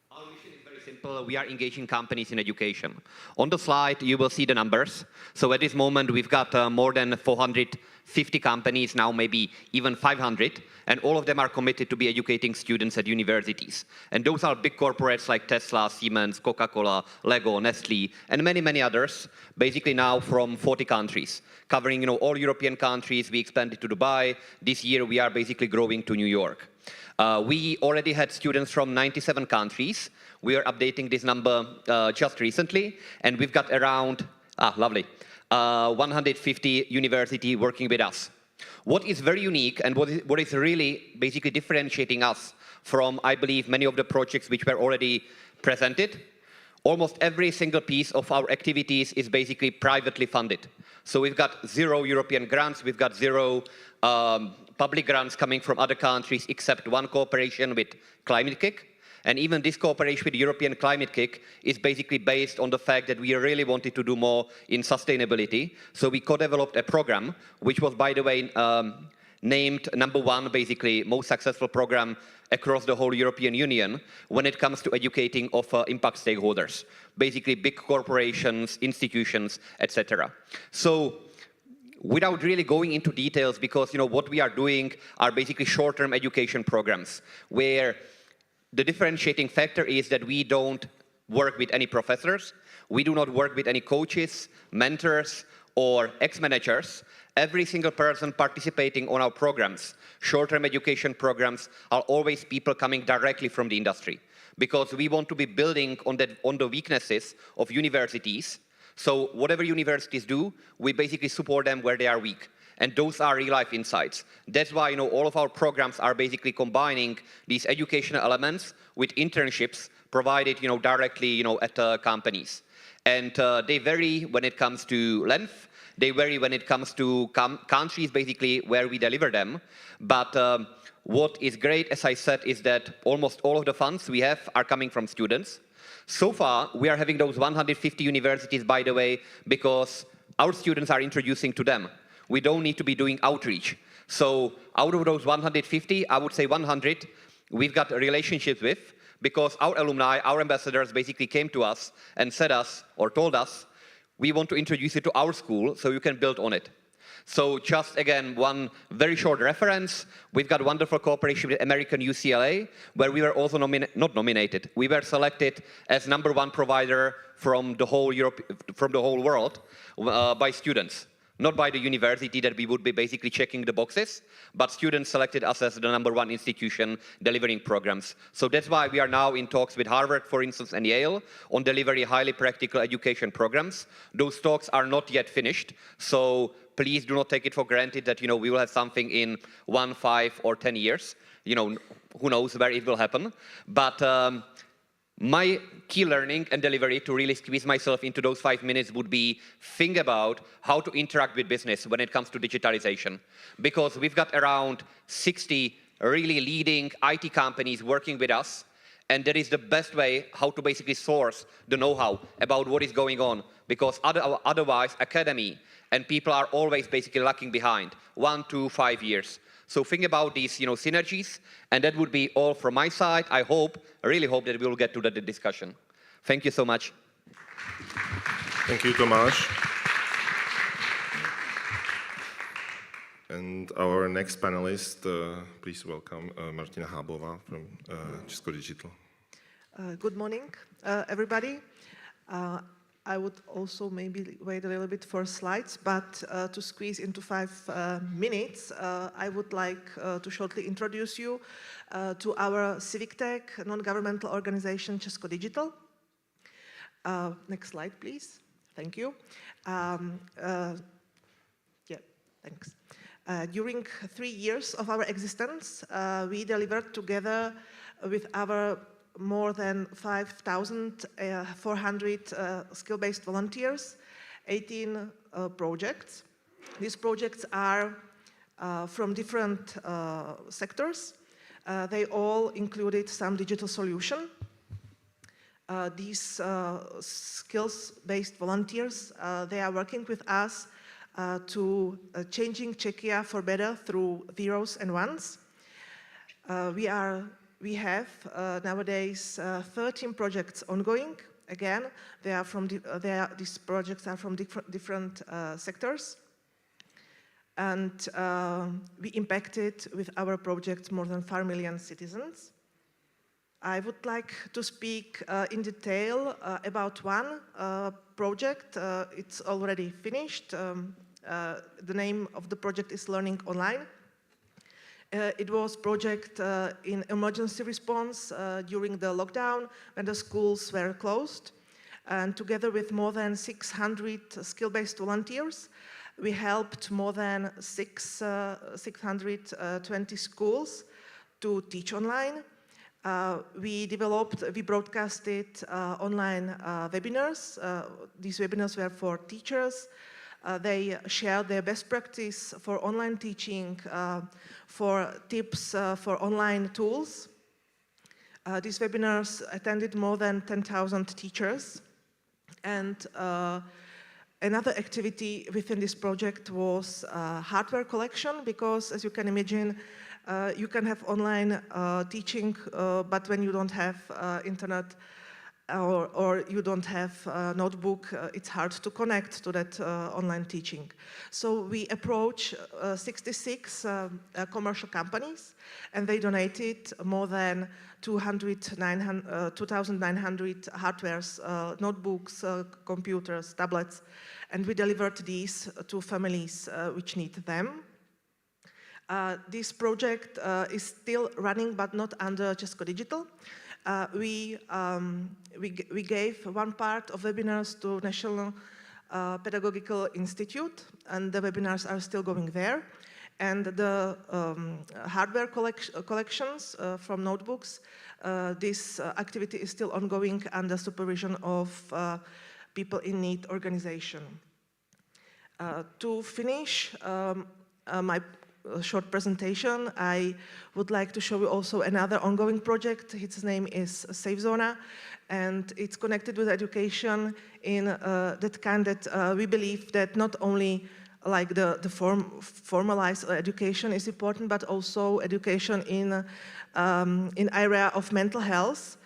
Our mission is very simple. We are engaging companies in education. On the slide, you will see the numbers. So at this moment, we've got more than 450 companies, now maybe even 500, and all of them are committed to be educating students at universities. And those are big corporates like Tesla, Siemens, Coca-Cola, Lego, Nestle, and many, many others, basically now from 40 countries, covering all European countries. We expanded to Dubai. This year, we are basically growing to New York. We already had students from 97 countries. We are updating this number just recently, and we've got around, 150 universities working with us. What is very unique and what is really basically differentiating us from, I believe, many of the projects which were already presented, almost every single piece of our activities is basically privately funded. So we've got 0 European grants, we've got 0 public grants coming from other countries, except one cooperation with Climate Kick. And even this cooperation with European Climate Kick is basically based on the fact that we really wanted to do more in sustainability. So we co-developed a program, which was, by the way, named #1, basically, most successful program across the whole European Union when it comes to educating of impact stakeholders, basically big corporations, institutions, etc. So without really going into details, because what we are doing are basically short-term education programs, where the differentiating factor is that we don't work with any professors, we do not work with any coaches, mentors, or ex-managers, every single person participating on our programs, short-term education programs, are always people coming directly from the industry, because we want to be building on the weaknesses of universities. So whatever universities do, we basically support them where they are weak. And those are real-life insights. That's why all of our programs are basically combining these educational elements with internships provided directly at companies. And they vary when it comes to length. They vary when it comes to countries, basically, where we deliver them. But what is great, as I said, is that almost all of the funds we have are coming from students. So far, we are having those 150 universities, by the way, because our students are introducing to them. We don't need to be doing outreach. So out of those 150, I would say 100, we've got relationships with, because our alumni, our ambassadors basically came to us and said us, or told us, we want to introduce you to our school so you can build on it. So just, again, one very short reference. We've got wonderful cooperation with American UCLA, where we were also not nominated. We were selected as #1 provider from the whole Europe, from the whole world by students. Not by the university that we would be basically checking the boxes, but students selected us as the #1 institution delivering programs. So that's why we are now in talks with Harvard, for instance, and Yale on delivering highly practical education programs. Those talks are not yet finished, so please do not take it for granted that we will have something in 1, 5, or 10 years. Who knows where it will happen. But my key learning and delivery, to really squeeze myself into those 5 minutes, would be think about how to interact with business when it comes to digitalization. Because we've got around 60 really leading IT companies working with us, and that is the best way how to basically source the know-how about what is going on. Because otherwise, academy and people are always basically lagging behind 1 to 5 years. So think about these synergies, and that would be all from my side. I really hope that we will get to the discussion. Thank you so much. Thank you, Tomáš. And our next panelist, please welcome Martina Habova from Česko Digital. Good morning, everybody. I would also maybe wait a little bit for slides, but to squeeze into 5 minutes, I would like to shortly introduce you to our civic tech non-governmental organization, Česko Digital. Next slide, please. Thank you. Yeah, thanks. During 3 years of our existence, we delivered together with our more than 5,400 skill-based volunteers, 18 projects. These projects are from different sectors. They all included some digital solution. These skills-based volunteers, they are working with us to changing Czechia for better through zeros and ones. We have nowadays 13 projects ongoing. Again, these projects are from different sectors. And we impacted with our projects more than 4 million citizens. I would like to speak in detail about one project. It's already finished. The name of the project is Learning Online. It was a project in emergency response during the lockdown when the schools were closed. And together with more than 600 skill-based volunteers, we helped more than 620 schools to teach online. We broadcasted online webinars. These webinars were for teachers. They shared their best practice for online teaching, for tips for online tools. These webinars attended more than 10,000 teachers. And another activity within this project was hardware collection, because as you can imagine, you can have online teaching, but when you don't have internet or you don't have a notebook, it's hard to connect to that online teaching. So we approach 66 commercial companies, and they donated more than 2,900 hardwares, notebooks, computers, tablets, and we delivered these to families which need them. This project is still running, but not under Česko Digital. We gave one part of webinars to National Pedagogical Institute, and the webinars are still going there. And the hardware collections from notebooks, this activity is still ongoing under supervision of People in Need organization. To finish my short presentation, I would like to show you also another ongoing project. Its name is Safe Zona, and it's connected with education in that kind that we believe that not only like the formalized education is important, but also education in area of mental health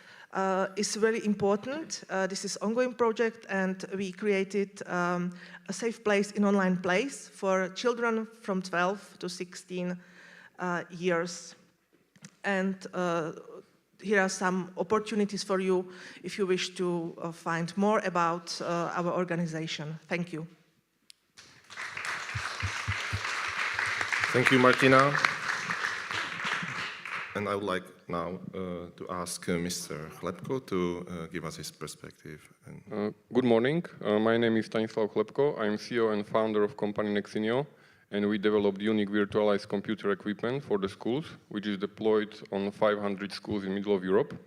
is very important. This is ongoing project, and we created a safe place in online place for children from 12 to 16 years. And here are some opportunities for you if you wish to find more about our organization. Thank you. Thank you, Martina. And I would like now to ask Mr. Chlepko to give us his perspective. Good morning. My name is Stanislav Chlepko. I'm CEO and founder of company Nexinio, and we developed unique virtualized computer equipment for the schools, which is deployed on 500 schools in middle of Europe.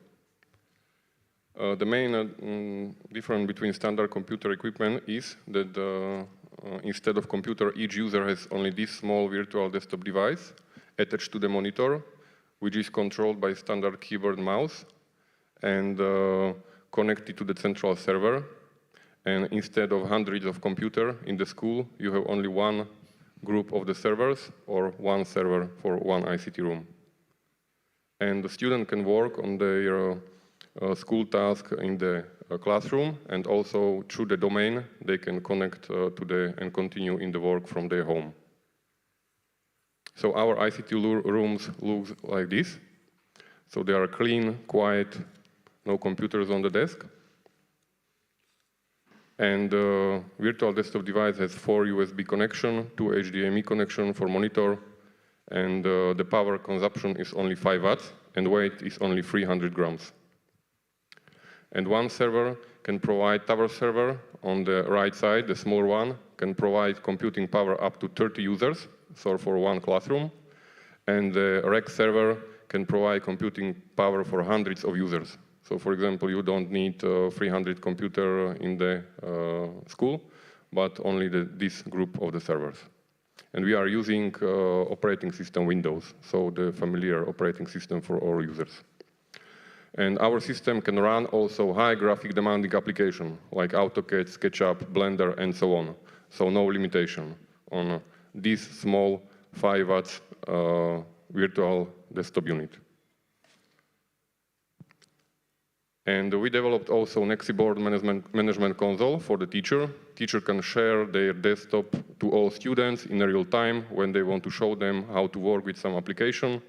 The main difference between standard computer equipment is that instead of computer, each user has only this small virtual desktop device attached to the monitor, which is controlled by standard keyboard and mouse and connected to the central server. And instead of hundreds of computers in the school, you have only one group of the servers or one server for one ICT room. And the student can work on their school task in the classroom, and also through the domain, they can connect and continue in the work from their home. So our ICT rooms look like this. So they are clean, quiet, no computers on the desk. And the virtual desktop device has 4 USB connection, 2 HDMI connection for monitor, and the power consumption is only 5 watts, and weight is only 300 grams. And one server can provide tower server on the right side, the small one, can provide computing power up to 30 users, so for one classroom. And the rack server can provide computing power for hundreds of users. So for example, you don't need 300 computers in the school, but only this group of the servers. And we are using operating system Windows, so the familiar operating system for all users. And our system can run also high graphic demanding application like AutoCAD, SketchUp, Blender, and so on. So no limitation on this small 5 watts virtual desktop unit. And we developed also Nexiboard management console for the teacher. Teacher can share their desktop to all students in real time when they want to show them how to work with some application,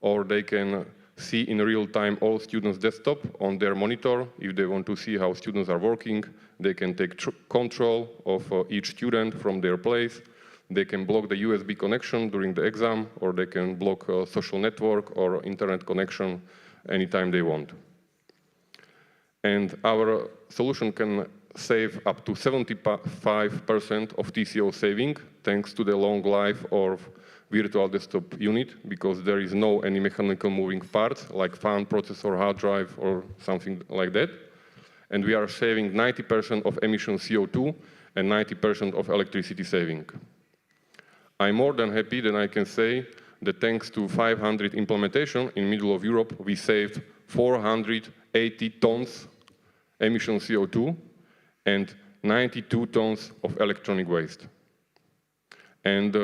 or they can see in real time all students' desktop on their monitor. If they want to see how students are working, they can take control of each student from their place. They can block the USB connection during the exam, or they can block a social network or internet connection anytime they want. And our solution can save up to 75% of TCO saving, thanks to the long life of virtual desktop unit, because there is no any mechanical moving parts like fan, processor, hard drive, or something like that. And we are saving 90% of emission CO2 and 90% of electricity saving. I'm more than happy that I can say that thanks to 500 implementation in middle of Europe, we saved 480 tons emission CO2 and 92 tons of electronic waste. And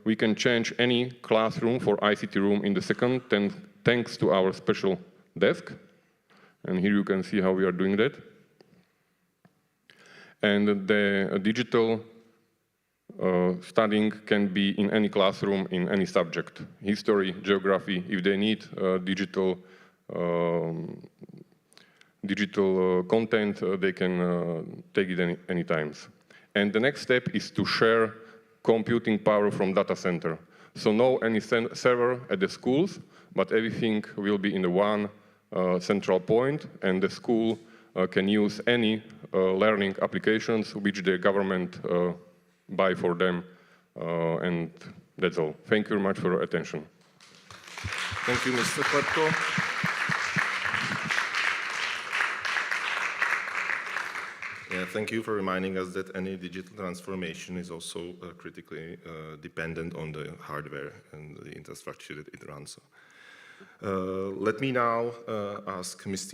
we can change any classroom for ICT room in the second, thanks to our special desk. And here you can see how we are doing that. And the digital studying can be in any classroom, in any subject, history, geography. If they need digital content, they can take it any times. And the next step is to share computing power from data center. So no any server at the schools, but everything will be in the one central point, and the school can use any learning applications which the government buy for them, and that's all. Thank you very much for your attention. Thank you, Mr. Klepko. Yeah, thank you for reminding us that any digital transformation is also critically dependent on the hardware and the infrastructure that it runs. Let me now ask Ms.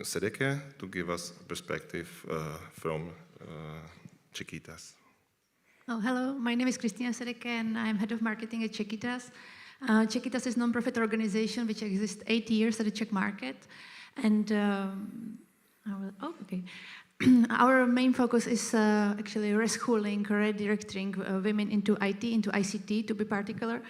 Sedeke to give us a perspective from Čekytas. Oh, hello, my name is Kristina Sedeke and I'm head of marketing at Čekytas. Čekytas is a non-profit organization which exists 8 years at the Czech market. And our main focus is actually reskilling, redirecting women into IT, into ICT to be particular.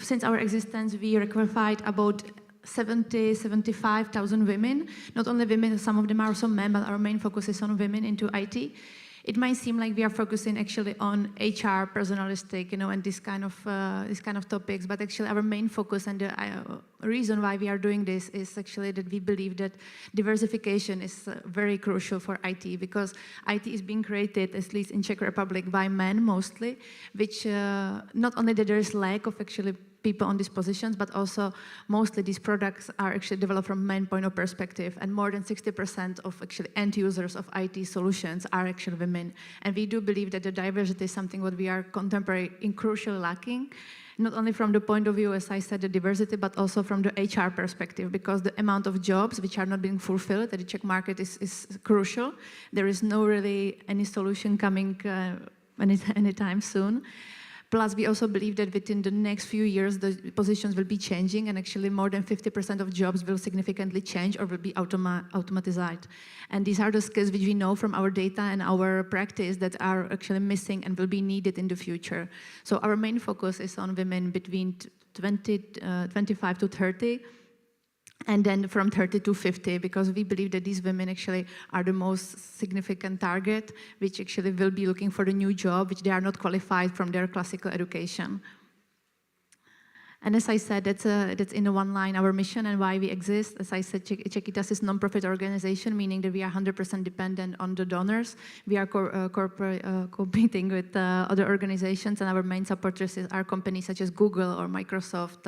Since our existence, we qualified about 75,000 women. Not only women, some of them are also men, but our main focus is on women into IT. It might seem like we are focusing actually on HR, personalistic, and this kind of topics, but actually our main focus and the reason why we are doing this is actually that we believe that diversification is very crucial for IT, because IT is being created, at least in Czech Republic, by men mostly, which not only that there is lack of actually people on these positions, but also mostly these products are actually developed from men point of perspective, and more than 60% of actually end users of IT solutions are actually women. And we do believe that the diversity is something what we are contemporary in crucial lacking, not only from the point of view, as I said, the diversity, but also from the HR perspective, because the amount of jobs which are not being fulfilled at the Czech market is crucial. There is no really any solution coming anytime soon. Plus, we also believe that within the next few years, the positions will be changing, and actually more than 50% of jobs will significantly change or will be automatized. And these are the skills which we know from our data and our practice that are actually missing and will be needed in the future. So our main focus is on women between 25 to 30, and then from 30 to 50, because we believe that these women actually are the most significant target, which actually will be looking for the new job, which they are not qualified from their classical education. And as I said, that's in one line our mission and why we exist. As I said, Čekytas is a non-profit organization, meaning that we are 100% dependent on the donors. We are competing with other organizations, and our main supporters are companies such as Google or Microsoft.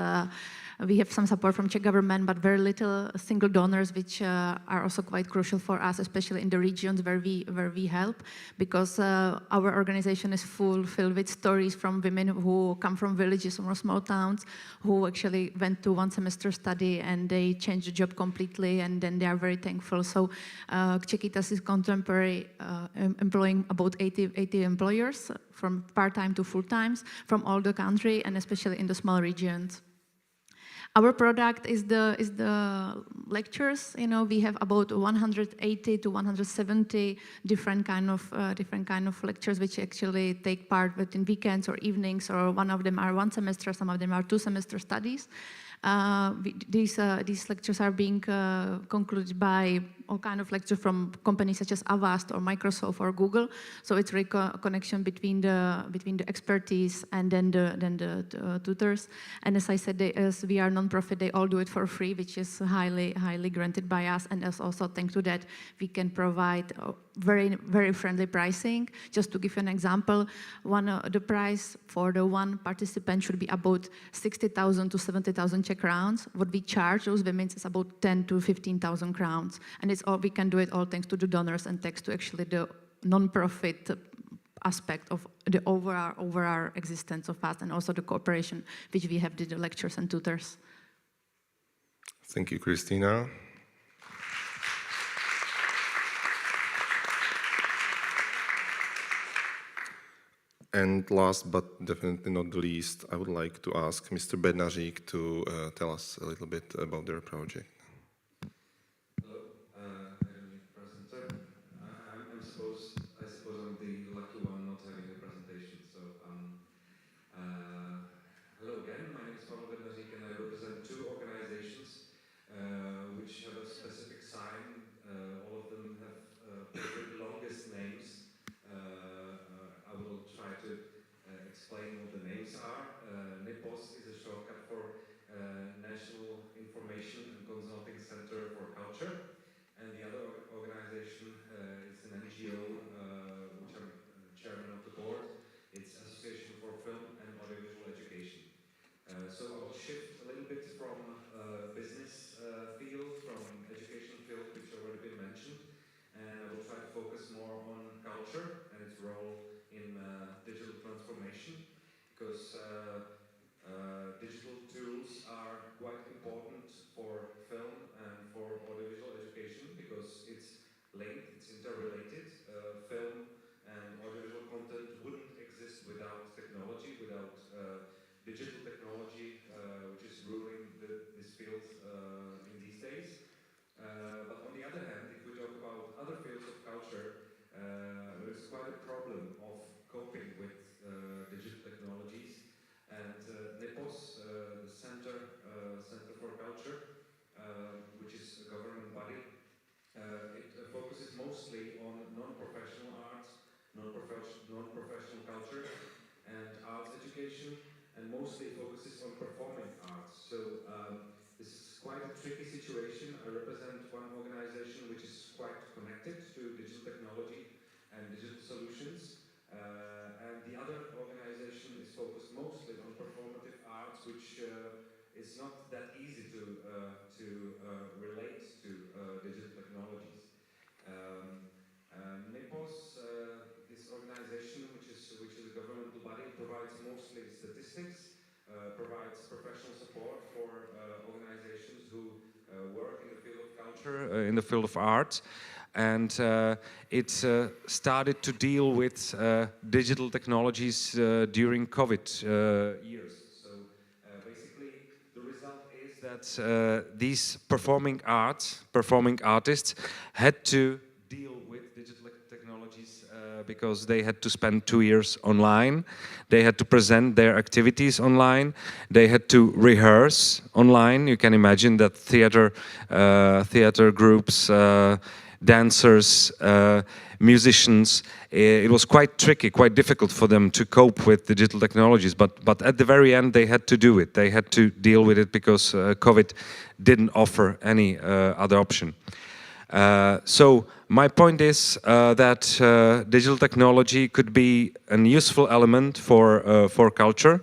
We have some support from Czech government, but very little single donors, which are also quite crucial for us, especially in the regions where we help, because our organization is filled with stories from women who come from villages or small towns, who actually went to one semester study and they changed the job completely, and then they are very thankful. So Čekytas is contemporary, employing about 80 employers, from part-time to full-time, from all the country, and especially in the small regions. Our product is the lectures. We have about 180 to 170 different kind of lectures which actually take part within weekends or evenings, or one of them are 1 semester, some of them are 2 semester studies. These lectures are being concluded by all kind of lectures from companies such as Avast or Microsoft or Google. So it's really a connection between the expertise and then the tutors. And as I said, as we are non-profit, they all do it for free, which is highly granted by us. And as also thanks to that, we can provide very friendly pricing. Just to give you an example, the price for the one participant should be about 60,000 to 70,000 Czech crowns. What we charge those women is about 10 to 15,000 crowns. And it's all, we can do it all thanks to the donors and thanks to actually the non-profit aspect of the overall existence of us, and also the cooperation which we have with the lecturers and tutors. Thank you, Kristina. And last but definitely not the least, I would like to ask Mr. Bednařík to tell us a little bit about their project. from Gymnasium and I represent two organizations which have a specific sign. All of them have the longest names. I will try to explain what the names are. NIPOS is a shortcut for National Information and Consulting Center for Culture. And the other organization is an NGO, which I'm chairman of the board. It's Association for Film and Audiovisual Education. So I will shift a little bit from business field, from education field, which already been mentioned, and I will try to focus more on culture and its role in digital transformation, because digital tools are quite important for film and for audiovisual education, because it's linked, it's interrelated. Film and audiovisual content wouldn't exist without technology, without digital technology, which is ruling this field in these days. But on the other hand, if we talk about other fields of culture, there is quite a problem of coping with digital technologies. And NIPOS, the Center for Culture, which is a government body, it focuses mostly on non-professional arts, non-professional culture, and arts education, and mostly focuses on performing arts. So this is quite a tricky situation. I represent one organization which is quite connected to digital technology and digital solutions, and the other organization is focused mostly on performative arts, which is not that easy to relate to digital technologies. NIPOS, this organization, which is a governmental body, provides mostly statistics, provides professional support for organizations who work in the field of culture, in the field of art, and it started to deal with digital technologies during COVID years. So basically, the result is that these performing artists had to deal with digital technologies because they had to spend 2 years online. They had to present their activities online. They had to rehearse online. You can imagine that theater groups, dancers, musicians, it was quite tricky, quite difficult for them to cope with digital technologies. But at the very end, they had to do it. They had to deal with it because COVID didn't offer any other option. So my point is that digital technology could be a useful element for culture,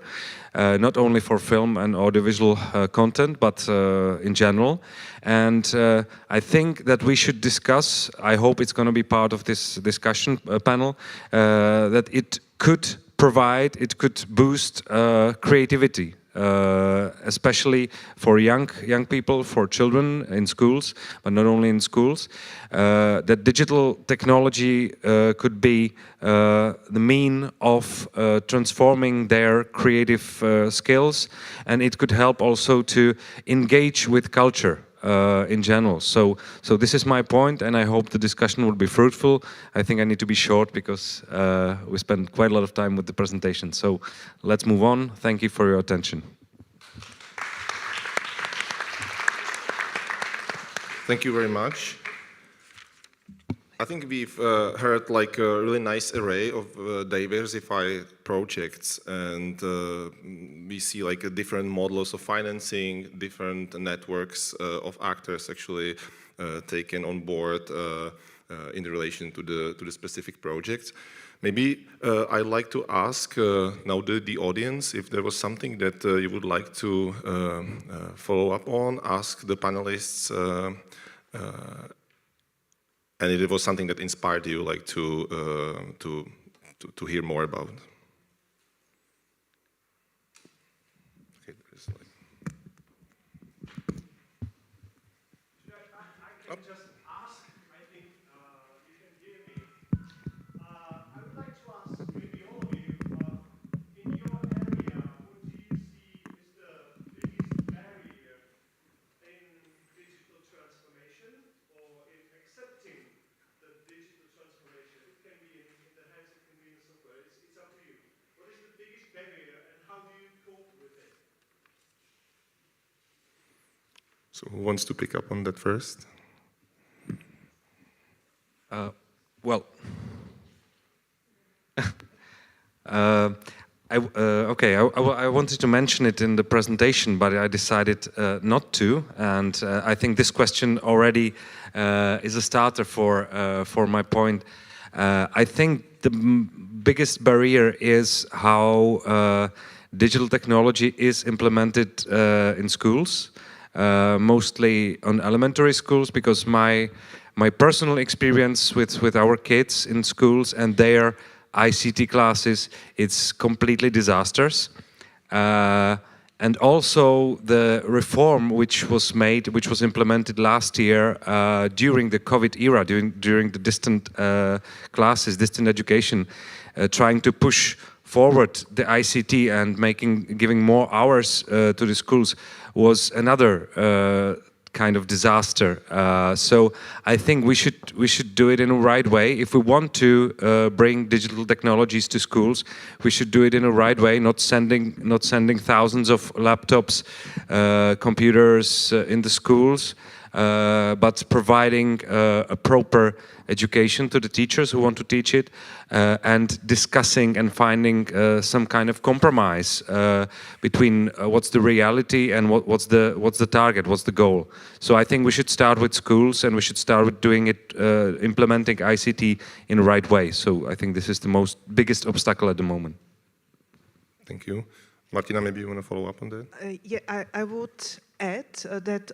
not only for film and audiovisual content, but in general. And I think that we should discuss, I hope it's going to be part of this discussion panel, that it could boost creativity. Especially for young people, for children in schools, but not only in schools, that digital technology could be the mean of transforming their creative skills, and it could help also to engage with culture in general. So this is my point, and I hope the discussion will be fruitful. I think I need to be short because we spent quite a lot of time with the presentation. So let's move on. Thank you for your attention. Thank you very much. I think we've heard like a really nice array of diversified projects, and we see like different models of financing, different networks of actors actually taken on board in relation to the specific projects. Maybe I'd like to ask now the audience if there was something that you would like to follow up on, ask the panelists, and it was something that inspired you, like to hear more about. Okay, there's like... I can just ask. I think you can hear me. I would like to ask maybe all of you, in your area, what do you see is the biggest barrier in digital transformation, or in accepting the digital transformation? It can be in the hands, it can be in the software. It's up to you. What is the biggest barrier, and how do you cope with it? So who wants to pick up on that first? Well, I wanted to mention it in the presentation, but I decided not to. And I think this question already is a starter for my point. I think the biggest barrier is how digital technology is implemented in schools, mostly on elementary schools, because my personal experience with our kids in schools and their ICT classes, it's completely disastrous. And also the reform which was implemented last year during the COVID era, during the distant classes, distant education, trying to push forward the ICT and giving more hours to the schools was another kind of disaster. So I think we should do it in a right way. If we want to bring digital technologies to schools, we should do it in a right way, not sending thousands of laptops, computers in the schools, but providing a proper education to the teachers who want to teach it, and discussing and finding some kind of compromise between what's the reality and what's the target, what's the goal. So I think we should start with schools, and we should start with doing it, implementing ICT in the right way. So I think this is the biggest obstacle at the moment. Thank you. Martina, maybe you want to follow up on that? Yeah, I would add that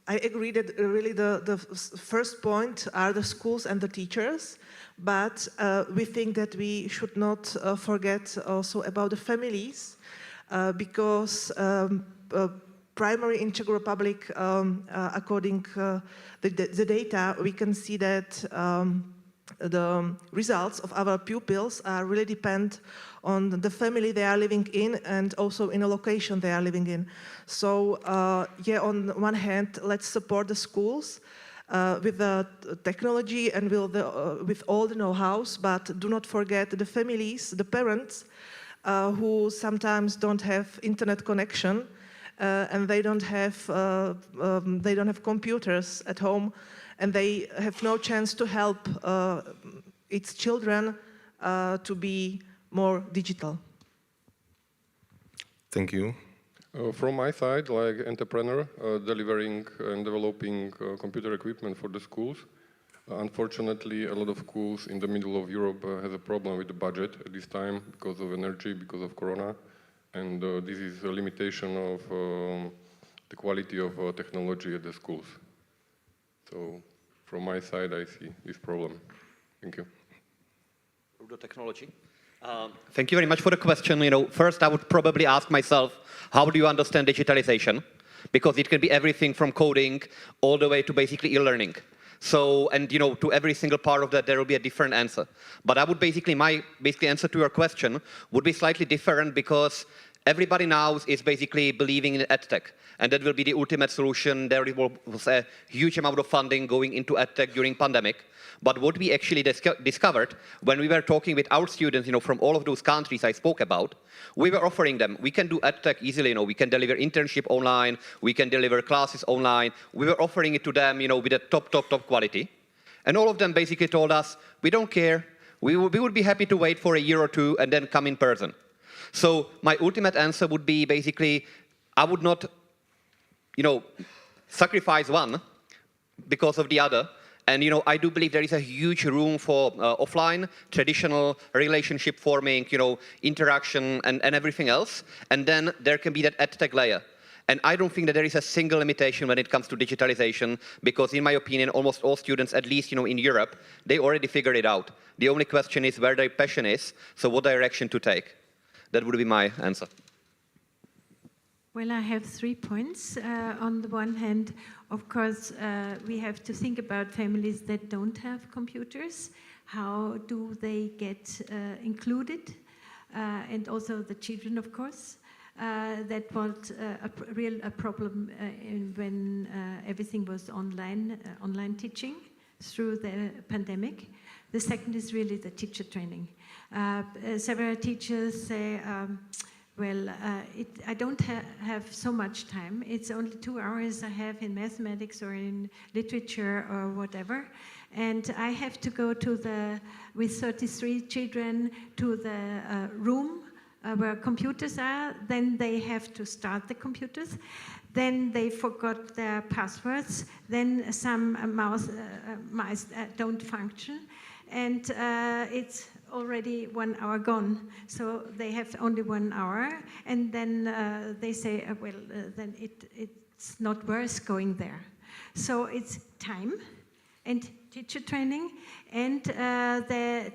I agree that really the first point are the schools and the teachers, but we think that we should not forget also about the families, because primary in Czech Republic, according the data, we can see that the results of our pupils really depend on the family they are living in and also in a location they are living in. So yeah, on one hand, let's support the schools with the technology and with all the know-hows, but do not forget the families, the parents, who sometimes don't have internet connection and they don't have computers at home, and they have no chance to help its children to be more digital. Thank you. From my side, like entrepreneur, delivering and developing computer equipment for the schools. Unfortunately, a lot of schools in the middle of Europe has a problem with the budget at this time because of energy, because of Corona. And this is a limitation of the quality of technology at the schools. So from my side, I see this problem. Thank you. Technology. Thank you very much for the question. First I would probably ask myself, how do you understand digitalization? Because it can be everything from coding all the way to basically e-learning. So, and to every single part of that, there will be a different answer. But I would my answer to your question would be slightly different, because everybody now is basically believing in edtech, and that will be the ultimate solution. There was a huge amount of funding going into edtech during pandemic. But what we actually discovered when we were talking with our students, from all of those countries I spoke about, we were offering them, we can do edtech easily, we can deliver internship online, we can deliver classes online. We were offering it to them, with a top quality. And all of them basically told us, we don't care. We would be happy to wait for a year or two and then come in person. So my ultimate answer would be basically, I would not, sacrifice one because of the other. And I do believe there is a huge room for offline, traditional relationship forming, interaction and everything else. And then there can be that edtech layer. And I don't think that there is a single limitation when it comes to digitalization, because in my opinion, almost all students, at least in Europe, they already figured it out. The only question is where their passion is, so what direction to take. That would be my answer. Well, I have 3 points. On the one hand, of course, we have to think about families that don't have computers. How do they get included? And also the children, of course. That was a problem when everything was online teaching through the pandemic. The second is really the teacher training. Several teachers say, Well, I don't have so much time. It's only 2 hours I have in mathematics or in literature or whatever. And I have to go to with 33 children, to the room where computers are. Then they have to start the computers. Then they forgot their passwords. Then some mice don't function. And it's already 1 hour gone. So they have only 1 hour. And then they say, well, then it's not worth going there. So it's time and teacher training and the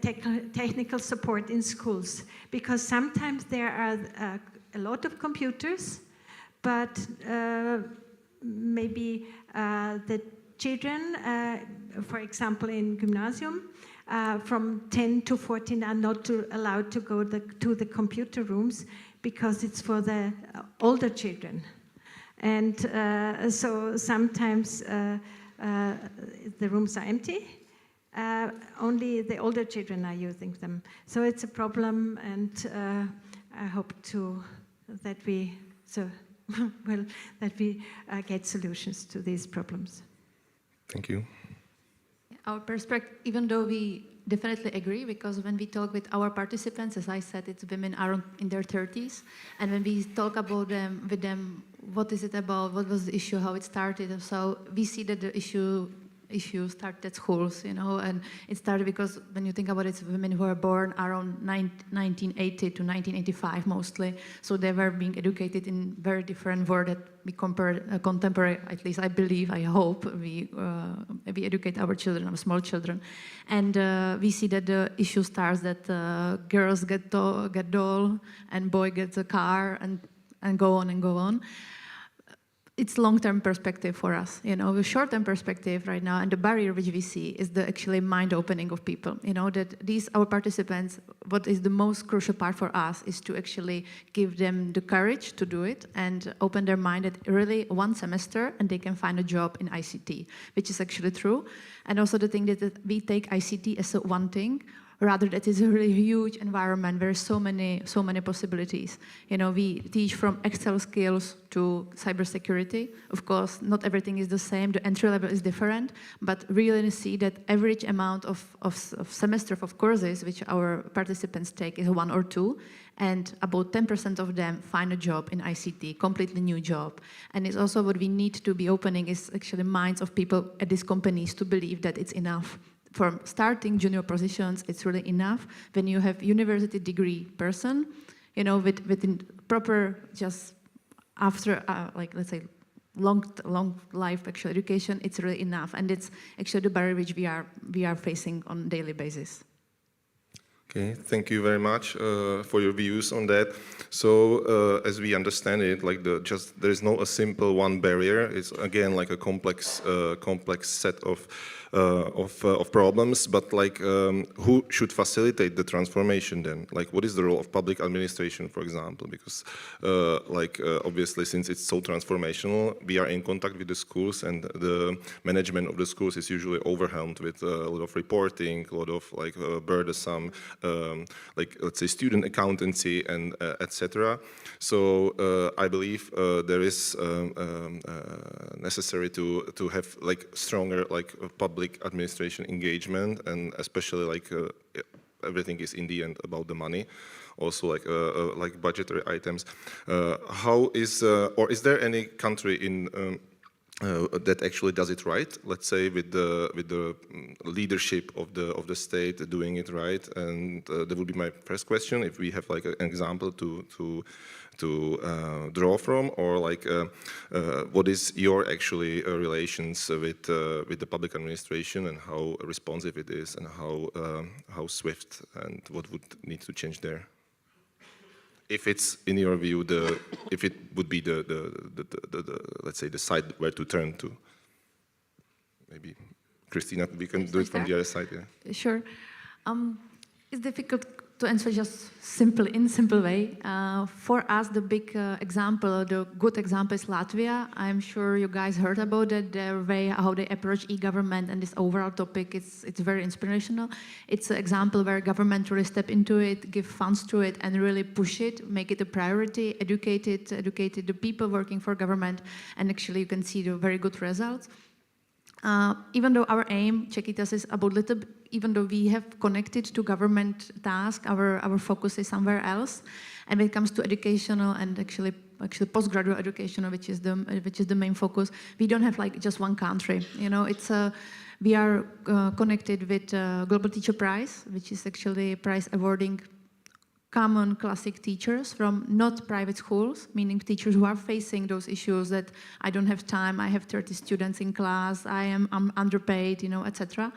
technical support in schools. Because sometimes there are a lot of computers, but maybe the children, for example, in gymnasium, from 10 to 14 are not allowed to go to the computer rooms because it's for the older children. And so sometimes the rooms are empty. Only the older children are using them. So it's a problem, and I hope that we get solutions to these problems. Thank you. Our perspective, even though we definitely agree, because when we talk with our participants, as I said, it's women around in their 30s, and when we talk about them with them, what is it about, what was the issue, how it started, so we see that the issue started at schools, and it started because when you think about it, it's women who were born around 1980 to 1985 mostly, so they were being educated in very different world that we compare contemporary, at least I believe, I hope, we educate our children, our small children, and we see that the issue starts that girls get doll and boy gets a car and go on and go on. It's long-term perspective for us, the short-term perspective right now, and the barrier which we see is the actually mind-opening of people, that our participants, what is the most crucial part for us is to actually give them the courage to do it and open their mind that really 1 semester and they can find a job in ICT, which is actually true. And also the thing that we take ICT as one thing, rather that it's a really huge environment where so many possibilities. We teach from Excel skills to cybersecurity. Of course, not everything is the same. The entry level is different, but really see that average amount of semester of courses which our participants take is 1 or 2, and about 10% of them find a job in ICT, completely new job. And it's also what we need to be opening is actually minds of people at these companies to believe that it's enough. From starting junior positions, it's really enough. When you have university degree person, within proper, just after, let's say, long life actual education, it's really enough. And it's actually the barrier which we are facing on a daily basis. Okay, thank you very much for your views on that. So, as we understand it, there is no a simple one barrier. It's again like a complex set of problems. But who should facilitate the transformation then? What is the role of public administration, for example? Because obviously, since it's so transformational, we are in contact with the schools, and the management of the schools is usually overwhelmed with a lot of reporting, a lot of burdensome. Let's say student accountancy and etc. So I believe there is necessary to have stronger public administration engagement, and especially everything is in the end about the money. Also budgetary items. How is or is there any country in that actually does it right? Let's say with the leadership of the state doing it right, and that would be my first question. If we have an example to draw from, or what is your actually relations with the public administration, and how responsive it is, and how swift, and what would need to change there? If it's, in your view, if it would be the let's say the side where to turn to. Maybe Christina, we can do it from the other side. Yeah. Sure. It's difficult to answer just in simple way, for us the big example, the good example is Latvia. I'm sure you guys heard about it, their way how they approach e-government and this overall topic. It's very inspirational. It's an example where government really step into it, give funds to it, and really push it, make it a priority, educate the people working for government, and actually you can see the very good results. Even though our aim, Czechitas, is about even though we have connected to government tasks, our focus is somewhere else. And when it comes to educational and actually postgraduate education, which is the main focus, we don't have like just one country. You know, we are connected with Global Teacher Prize, which is actually a prize awarding common classic teachers from not private schools, meaning teachers who are facing those issues that I don't have time, I have 30 students in class, I'm underpaid, you know, etc.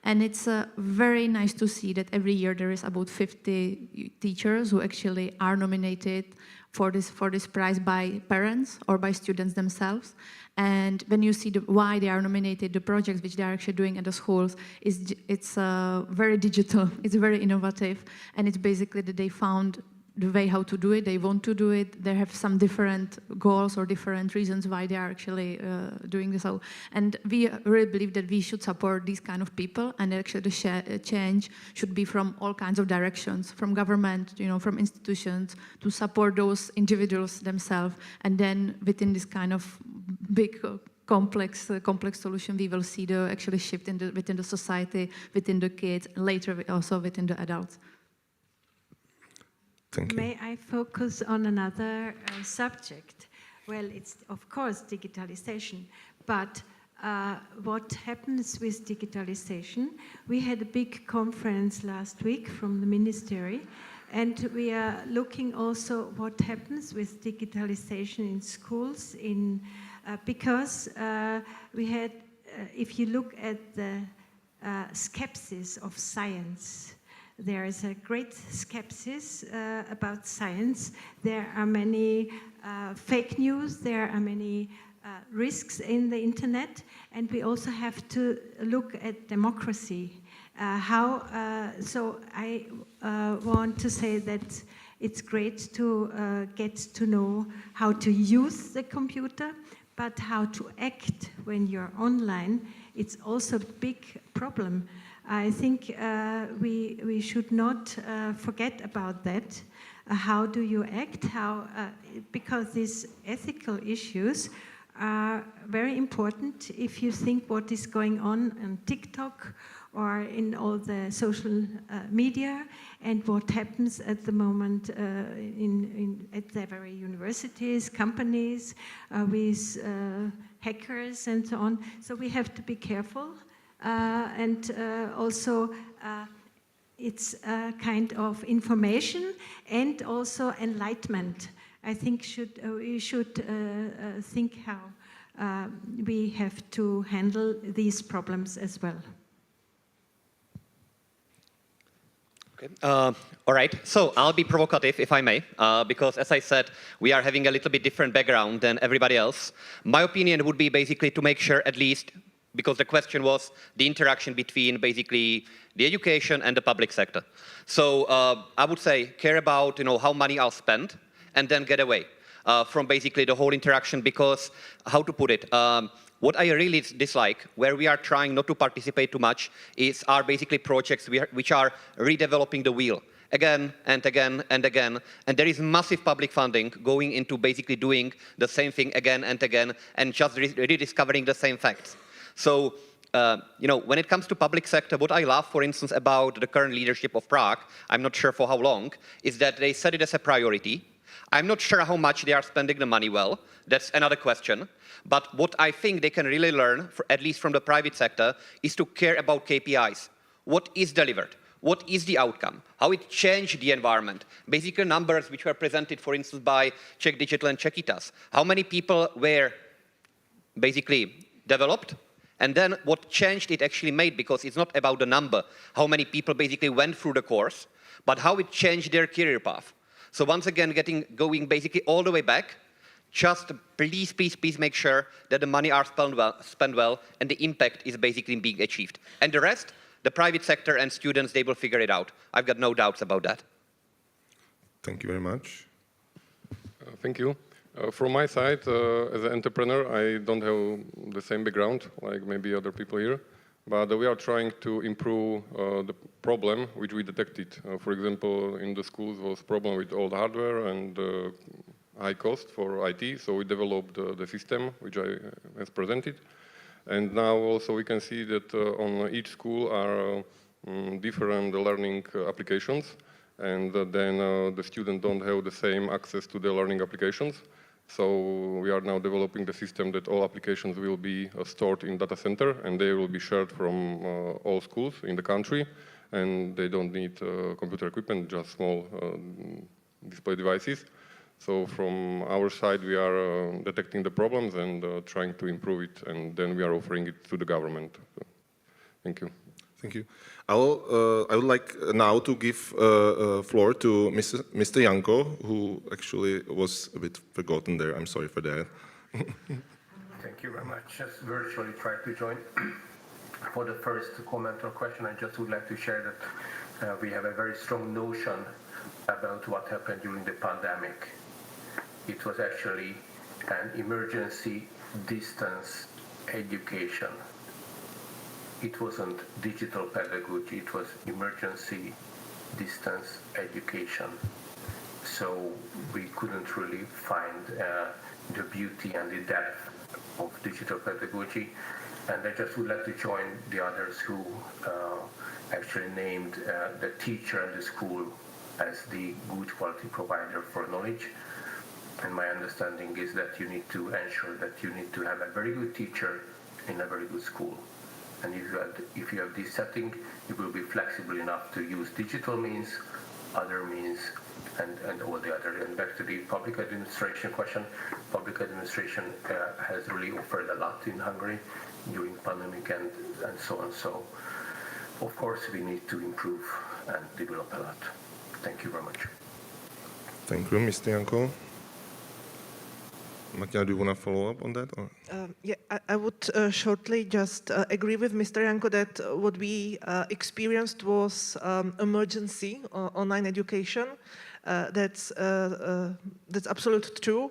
And it's very nice to see that every year there is about 50 teachers who actually are nominated for this prize by parents or by students themselves. And when you see why they are nominated, the projects which they are actually doing at the schools, it's very digital, it's very innovative, and it's basically that they found the way how to do it, they want to do it, they have some different goals or different reasons why they are actually doing this. And we really believe that we should support these kind of people, and actually the change should be from all kinds of directions, from government, you know, from institutions, to support those individuals themselves, and then within this kind of big complex solution, we will see the actually shift within the society, within the kids, later also within the adults. Thank you. May I focus on another subject? Well, it's of course digitalization, but what happens with digitalization? We had a big conference last week from the ministry, and we are looking also what happens with digitalization in schools, because we had, if you look at the skepsis of science, there is a great skepsis about science. There are many fake news, there are many risks in the internet, and we also have to look at democracy. So I want to say that it's great to get to know how to use the computer, but how to act when you're online, it's also a big problem. I think we should not forget about that. How do you act? Because these ethical issues are very important if you think what is going on TikTok or in all the social media, and what happens at the moment at the very universities, companies, with hackers and so on. So we have to be careful. And also it's a kind of information and also enlightenment. I think we should think how we have to handle these problems as well. Okay. All right, so I'll be provocative, if I may, because as I said, we are having a little bit different background than everybody else. My opinion would be basically to make sure at least, because the question was the interaction between basically the education and the public sector. So I would say care about how money are spent, and then get away from basically the whole interaction, because how to put it? What I really dislike, where we are trying not to participate too much, are basically projects which are redeveloping the wheel again and again and again, and there is massive public funding going into basically doing the same thing again and again, and just rediscovering the same facts. So, when it comes to public sector, what I love, for instance, about the current leadership of Prague, I'm not sure for how long, is that they set it as a priority. I'm not sure how much they are spending the money well. That's another question. But what I think they can really learn, at least from the private sector, is to care about KPIs. What is delivered? What is the outcome? How it changed the environment? Basically numbers which were presented, for instance, by Czech Digital and Czechitas. How many people were basically developed? And then what changed it actually made, because it's not about the number, how many people basically went through the course, but how it changed their career path. So once again, going basically all the way back, just please make sure that the money are spent well, and the impact is basically being achieved. And the rest the private sector and students, they will figure it out. I've got no doubts about that. Thank you very much. Thank you. From my side, as an entrepreneur, I don't have the same background like maybe other people here, but we are trying to improve the problem which we detected. For example, in the schools was problem with old hardware and high cost for IT, so we developed the system which I has presented. And now also we can see that on each school are different learning applications, and then the students don't have the same access to the learning applications. So we are now developing the system that all applications will be stored in data center, and they will be shared from all schools in the country, and they don't need computer equipment, just small display devices. So from our side, we are detecting the problems and trying to improve it, and then we are offering it to the government. So, thank you. Thank you. I would like now to give floor to Mr. Janko, who actually was a bit forgotten there. I'm sorry for that. Thank you very much. Just virtually try to join. For the first comment or question, I just would like to share that we have a very strong notion about what happened during the pandemic. It was actually an emergency distance education. It wasn't digital pedagogy, it was emergency distance education. So we couldn't really find the beauty and the depth of digital pedagogy. And I just would like to join the others who actually named the teacher and the school as the good quality provider for knowledge. And my understanding is that you need to ensure that you need to have a very good teacher in a very good school. And if you have this setting, you will be flexible enough to use digital means, other means, and all the other. And back to the public administration question, public administration has really offered a lot in Hungary during pandemic and so on. So, of course, we need to improve and develop a lot. Thank you very much. Thank you, Mr. Janko. Martina, do you want to follow up on that? Or? Yeah, I would shortly just agree with Mr. Janko that what we experienced was emergency online education. That's absolutely true.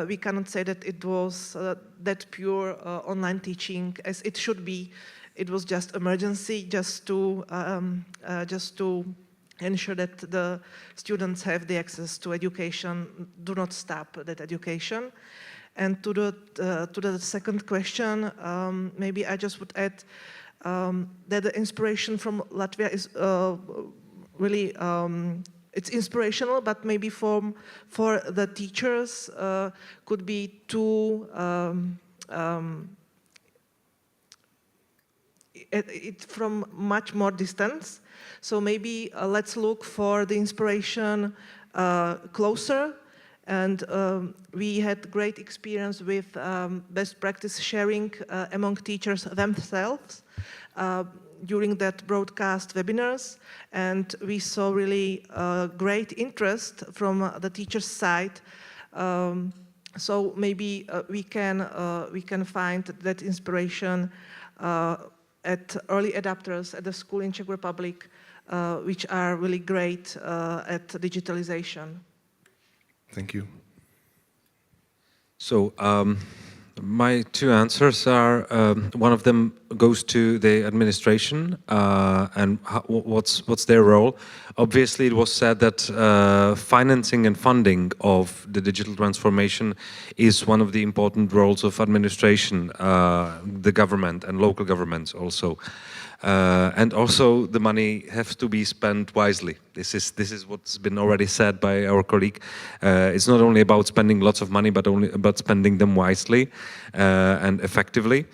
We cannot say that it was that pure online teaching as it should be. It was just emergency, just to ensure that the students have the access to education, do not stop that education. And to the second question, maybe I just would add that the inspiration from Latvia is really, it's inspirational, but maybe for the teachers could be too, it from much more distance. So maybe let's look for the inspiration closer. And we had great experience with best practice sharing among teachers themselves during that broadcast webinars. And we saw really great interest from the teacher's side. So maybe we can find that inspiration at early adapters at the school in Czech Republic, which are really great at digitalization. Thank you. So my two answers are, one of them goes to the administration and what's their role. Obviously, it was said that financing and funding of the digital transformation is one of the important roles of administration, the government and local governments also. And also the money has to be spent wisely. This is what's been already said by our colleague. It's not only about spending lots of money, but only about spending them wisely and effectively.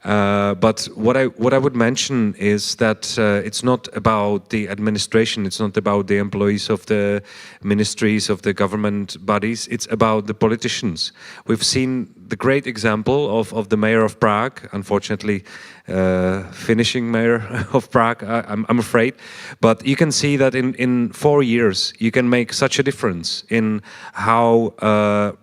But what I would mention is that it's not about the administration, it's not about the employees of the ministries, of the government bodies, it's about the politicians. We've seen the great example of the mayor of Prague, unfortunately finishing mayor of Prague, I'm afraid. But you can see that in 4 years, you can make such a difference in how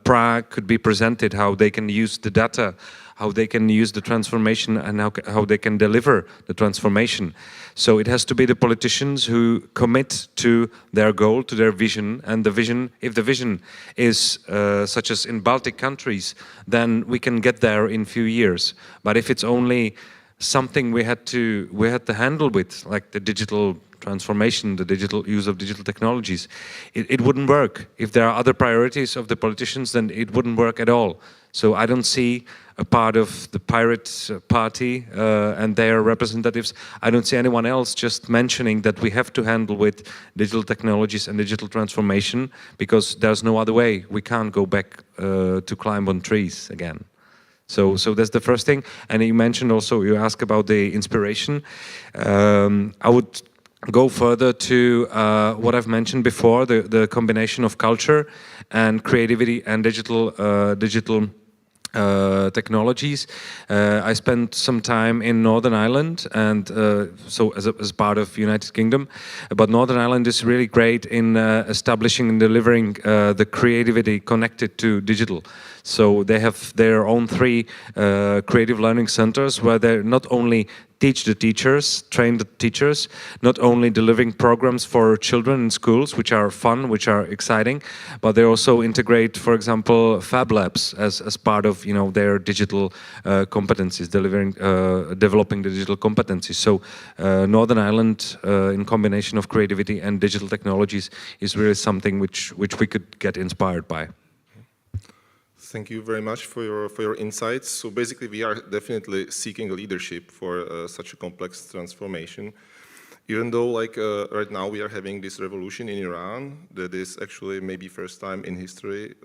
Prague could be presented, how they can use the data, how they can use the transformation, and how they can deliver the transformation. So it has to be the politicians who commit to their goal, to their vision, and the vision, if the vision is such as in Baltic countries, then we can get there in few years. But if it's only something we had to handle with, like the digital transformation, the digital use of digital technologies, it wouldn't work. If there are other priorities of the politicians, then it wouldn't work at all. So I don't see a part of the Pirate Party and their representatives. I don't see anyone else just mentioning that we have to handle with digital technologies and digital transformation because there's no other way. We can't go back to climb on trees again. So that's the first thing. And you mentioned also, you asked about the inspiration. I would go further to what I've mentioned before, the combination of culture and creativity and digital technologies. I spent some time in Northern Ireland, and so as part of United Kingdom. But Northern Ireland is really great in establishing and delivering the creativity connected to digital. So they have their own 3 creative learning centers where they not only teach the teachers, train the teachers, not only delivering programs for children in schools, which are fun, which are exciting, but they also integrate, for example, Fab Labs as part of their digital competencies, developing the digital competencies. So Northern Ireland, in combination of creativity and digital technologies, is really something which we could get inspired by. Thank you very much for your insights. So basically, we are definitely seeking leadership for such a complex transformation. Even though, like right now, we are having this revolution in Iran that is actually maybe first time in history,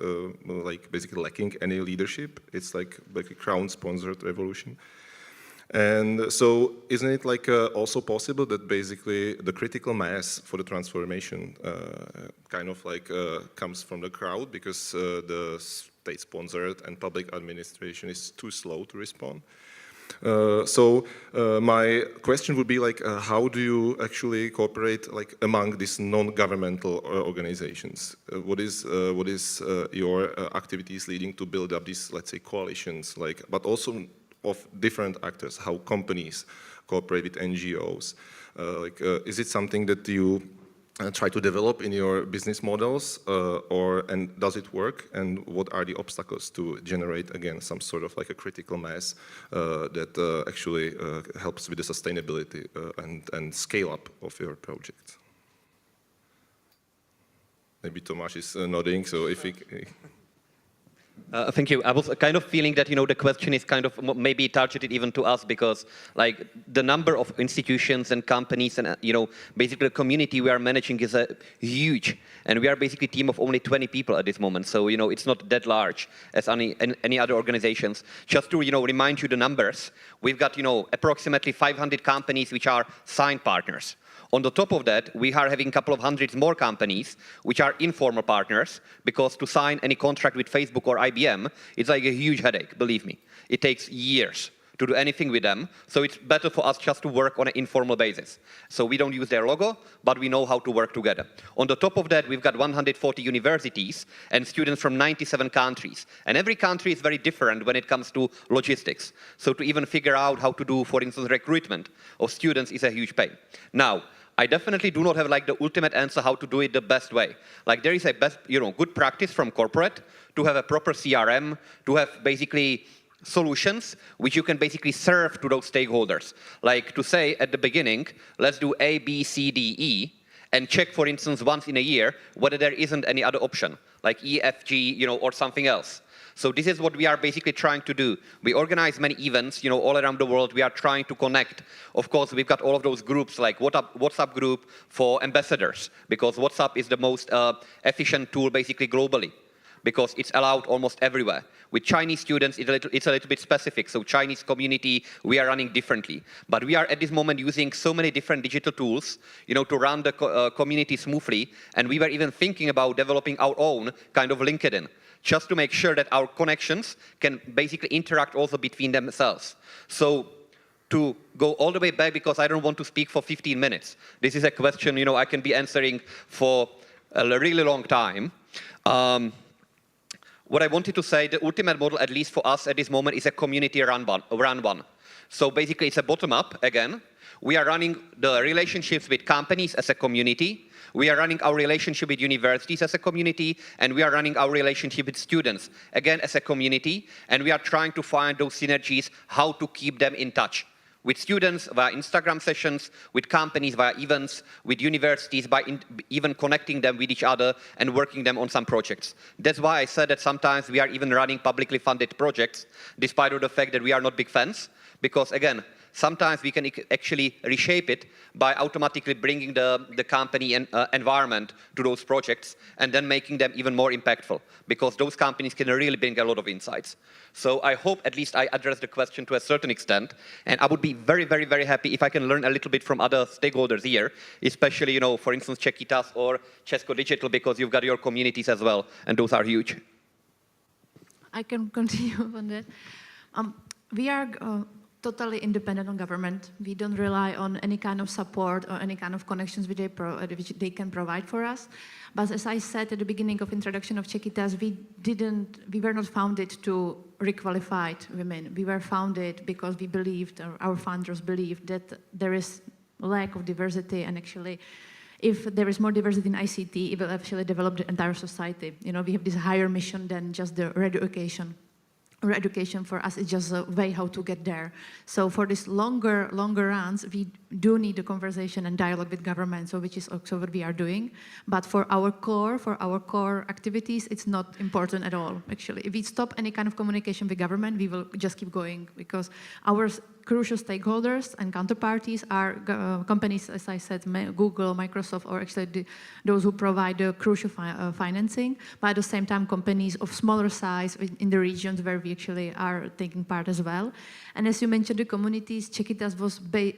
like basically lacking any leadership. It's like a crown-sponsored revolution. And so isn't it like also possible that basically the critical mass for the transformation kind of like comes from the crowd because the state-sponsored and public administration is too slow to respond? So my question would be like, how do you actually cooperate like among these non-governmental organizations? What is your activities leading to build up these, let's say, coalitions, like, but also of different actors, how companies cooperate with NGOs? Is it something that you try to develop in your business models, and does it work? And what are the obstacles to generate, again, some sort of like a critical mass that actually helps with the sustainability and scale up of your project? Maybe Tomáš is nodding, so if he... Thank you. I was kind of feeling that, the question is kind of maybe targeted even to us because, like, the number of institutions and companies and, basically the community we are managing is huge. And we are basically a team of only 20 people at this moment. So, it's not that large as any other organizations. Just to, remind you the numbers, we've got, approximately 500 companies which are signed partners. On the top of that, we are having a couple of hundreds more companies which are informal partners, because to sign any contract with Facebook or IBM, it's like a huge headache, believe me. It takes years to do anything with them, so it's better for us just to work on an informal basis. So we don't use their logo, but we know how to work together. On the top of that, we've got 140 universities and students from 97 countries. And every country is very different when it comes to logistics. So to even figure out how to do, for instance, recruitment of students is a huge pain. Now, I definitely do not have like the ultimate answer how to do it the best way. Like there is a best, good practice from corporate to have a proper CRM, to have basically solutions which you can basically serve to those stakeholders. Like to say at the beginning, let's do A, B, C, D, E, and check, for instance, once in a year whether there isn't any other option, like E, F, G, or something else. So this is what we are basically trying to do. We organize many events, all around the world. We are trying to connect. Of course, we've got all of those groups, like WhatsApp group for ambassadors, because WhatsApp is the most efficient tool basically globally, because it's allowed almost everywhere. With Chinese students, it's a little bit specific. So Chinese community, we are running differently. But we are at this moment using so many different digital tools, to run the community smoothly. And we were even thinking about developing our own kind of LinkedIn. just to make sure that our connections can basically interact also between themselves. So to go all the way back, because I don't want to speak for 15 minutes. This is a question, you know, I can be answering for a really long time. What I wanted to say, the ultimate model, at least for us at this moment, is a community-run one. So basically, it's a bottom-up, again. We are running the relationships with companies as a community. We are running our relationship with universities as a community, and we are running our relationship with students, again, as a community. And we are trying to find those synergies, how to keep them in touch. With students via Instagram sessions, with companies via events, with universities by even connecting them with each other and working them on some projects. That's why I said that sometimes we are even running publicly funded projects, despite of the fact that we are not big fans, because again, sometimes we can actually reshape it by automatically bringing the company and environment to those projects and then making them even more impactful, because those companies can really bring a lot of insights. So I hope at least I addressed the question to a certain extent, and I would be very, very, very happy if I can learn a little bit from other stakeholders here, especially, you know, for instance, Czechitas or Česko Digital, because you've got your communities as well, and those are huge. I can continue on that. We are totally independent on government. We don't rely on any kind of support or any kind of connections which they can provide for us. But as I said at the beginning of introduction of Czechitas, we were not founded to requalify women. We were founded because we believed, or our founders believed, that there is lack of diversity, and actually, if there is more diversity in ICT, it will actually develop the entire society. You know, we have this higher mission than just the education. Or education for us is just a way how to get there. So for these longer runs, we do need a conversation and dialogue with government, so which is also what we are doing. But for our core activities, it's not important at all, actually. If we stop any kind of communication with government, we will just keep going, because our crucial stakeholders and counterparties are companies, as I said, Google, Microsoft, or actually those who provide the crucial financing, but at the same time companies of smaller size in the regions where we actually are taking part as well. And as you mentioned, the communities, Czechitas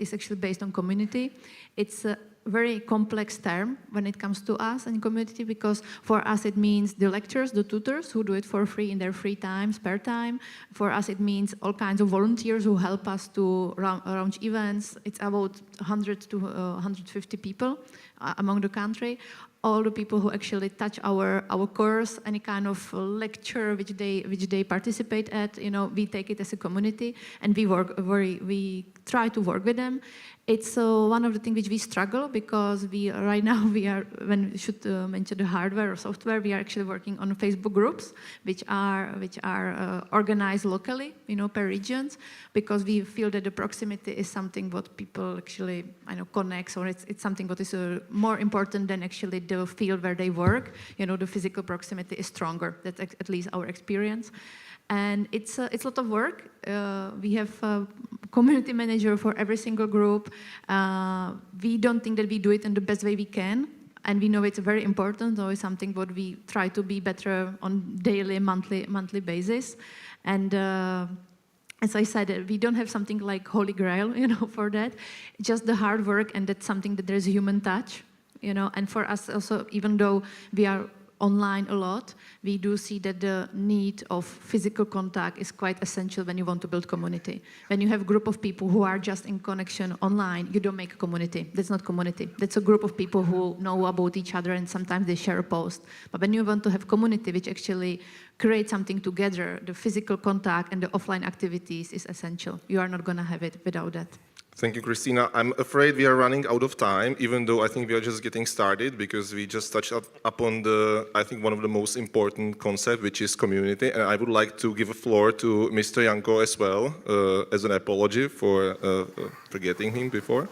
is actually based on community. It's a very complex term when it comes to us and community, because for us it means the lecturers, the tutors who do it for free in their free time, spare time. For us it means all kinds of volunteers who help us to arrange events. It's about 100 to 150 people among the country. All the people who actually touch our course, any kind of lecture which they participate at, you know, we take it as a community, and we try to work with them. It's one of the things which we struggle, because right now when we should mention the hardware or software, we are actually working on Facebook groups which are organized locally, you know, per regions, because we feel that the proximity is something what people actually, I know, connects, or it's something what is more important than actually the field where they work. You know, the physical proximity is stronger. That's at least our experience. And it's a lot of work. We have a community manager for every single group. We don't think that we do it in the best way we can. And we know it's very important, so it's something what we try to be better on daily, monthly basis. And as I said, we don't have something like Holy Grail, you know, for that. Just the hard work, and that's something that there's a human touch, you know. And for us also, even though we are online a lot, we do see that the need of physical contact is quite essential when you want to build community. When you have a group of people who are just in connection online, you don't make a community. That's not community. That's a group of people who know about each other, and sometimes they share a post. But when you want to have community which actually create something together, the physical contact and the offline activities is essential. You are not going to have it without that. Thank you, Christina. I'm afraid we are running out of time, even though I think we are just getting started, because we just touched upon I think one of the most important concepts, which is community. And I would like to give a floor to Mr. Janko as well, as an apology for forgetting him before.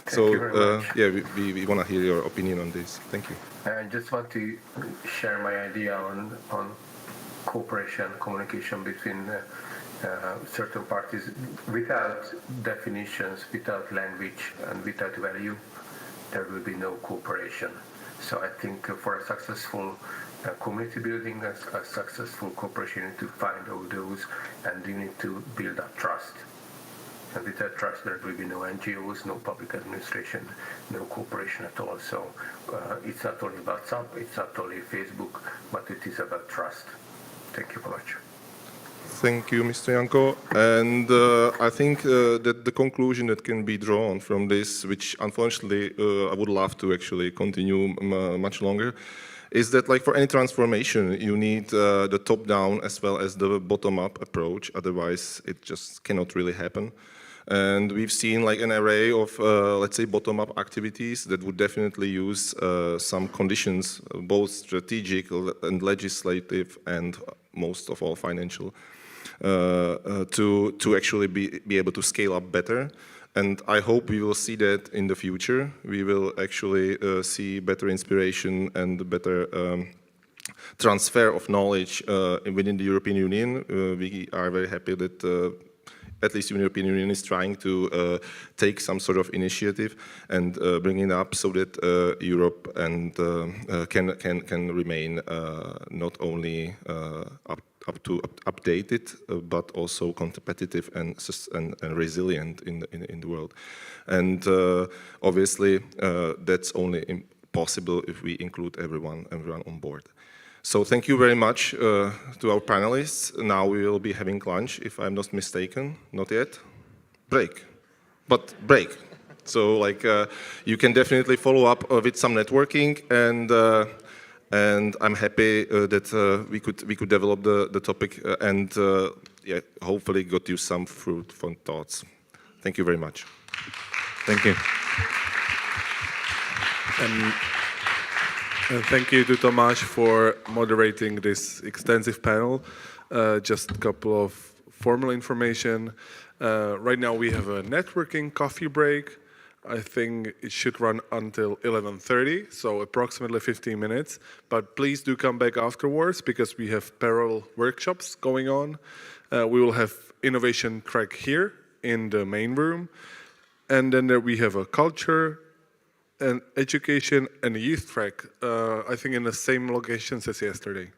Thank you very much. Yeah, we want to hear your opinion on this. Thank you. I just want to share my idea on cooperation, communication between certain parties. Without definitions, without language, and without value, there will be no cooperation. So I think for a successful community building, a successful cooperation, you need to find all those, and you need to build up trust. And with that trust, there will be no NGOs, no public administration, no cooperation at all. So it's not only WhatsApp, it's not only Facebook, but it is about trust. Thank you very much. Thank you, Mr. Janko. And I think that the conclusion that can be drawn from this, which unfortunately I would love to actually continue much longer, is that like for any transformation, you need the top-down as well as the bottom-up approach. Otherwise, it just cannot really happen. And we've seen like an array of, let's say, bottom-up activities that would definitely use some conditions, both strategic and legislative, and most of all financial, to actually be able to scale up better. And I hope we will see that in the future. We will actually see better inspiration and better transfer of knowledge within the European Union. We are very happy that at least the European Union is trying to take some sort of initiative and bring it up so that Europe and can remain not only updated, but also competitive and resilient in the world. And obviously, that's only possible if we include everyone on board. So thank you very much to our panelists. Now we will be having lunch, if I'm not mistaken. Not yet? Break. But break. So like you can definitely follow up with some networking, and I'm happy that we could develop the topic and yeah, hopefully got you some fruitful thoughts. Thank you very much. Thank you. And thank you to Tomáš for moderating this extensive panel. Just a couple of formal information. Right now we have a networking coffee break. I think it should run until 11:30, so approximately 15 minutes. But please do come back afterwards because we have parallel workshops going on. We will have innovation track here in the main room. And then there we have a culture and education and youth track, I think in the same locations as yesterday.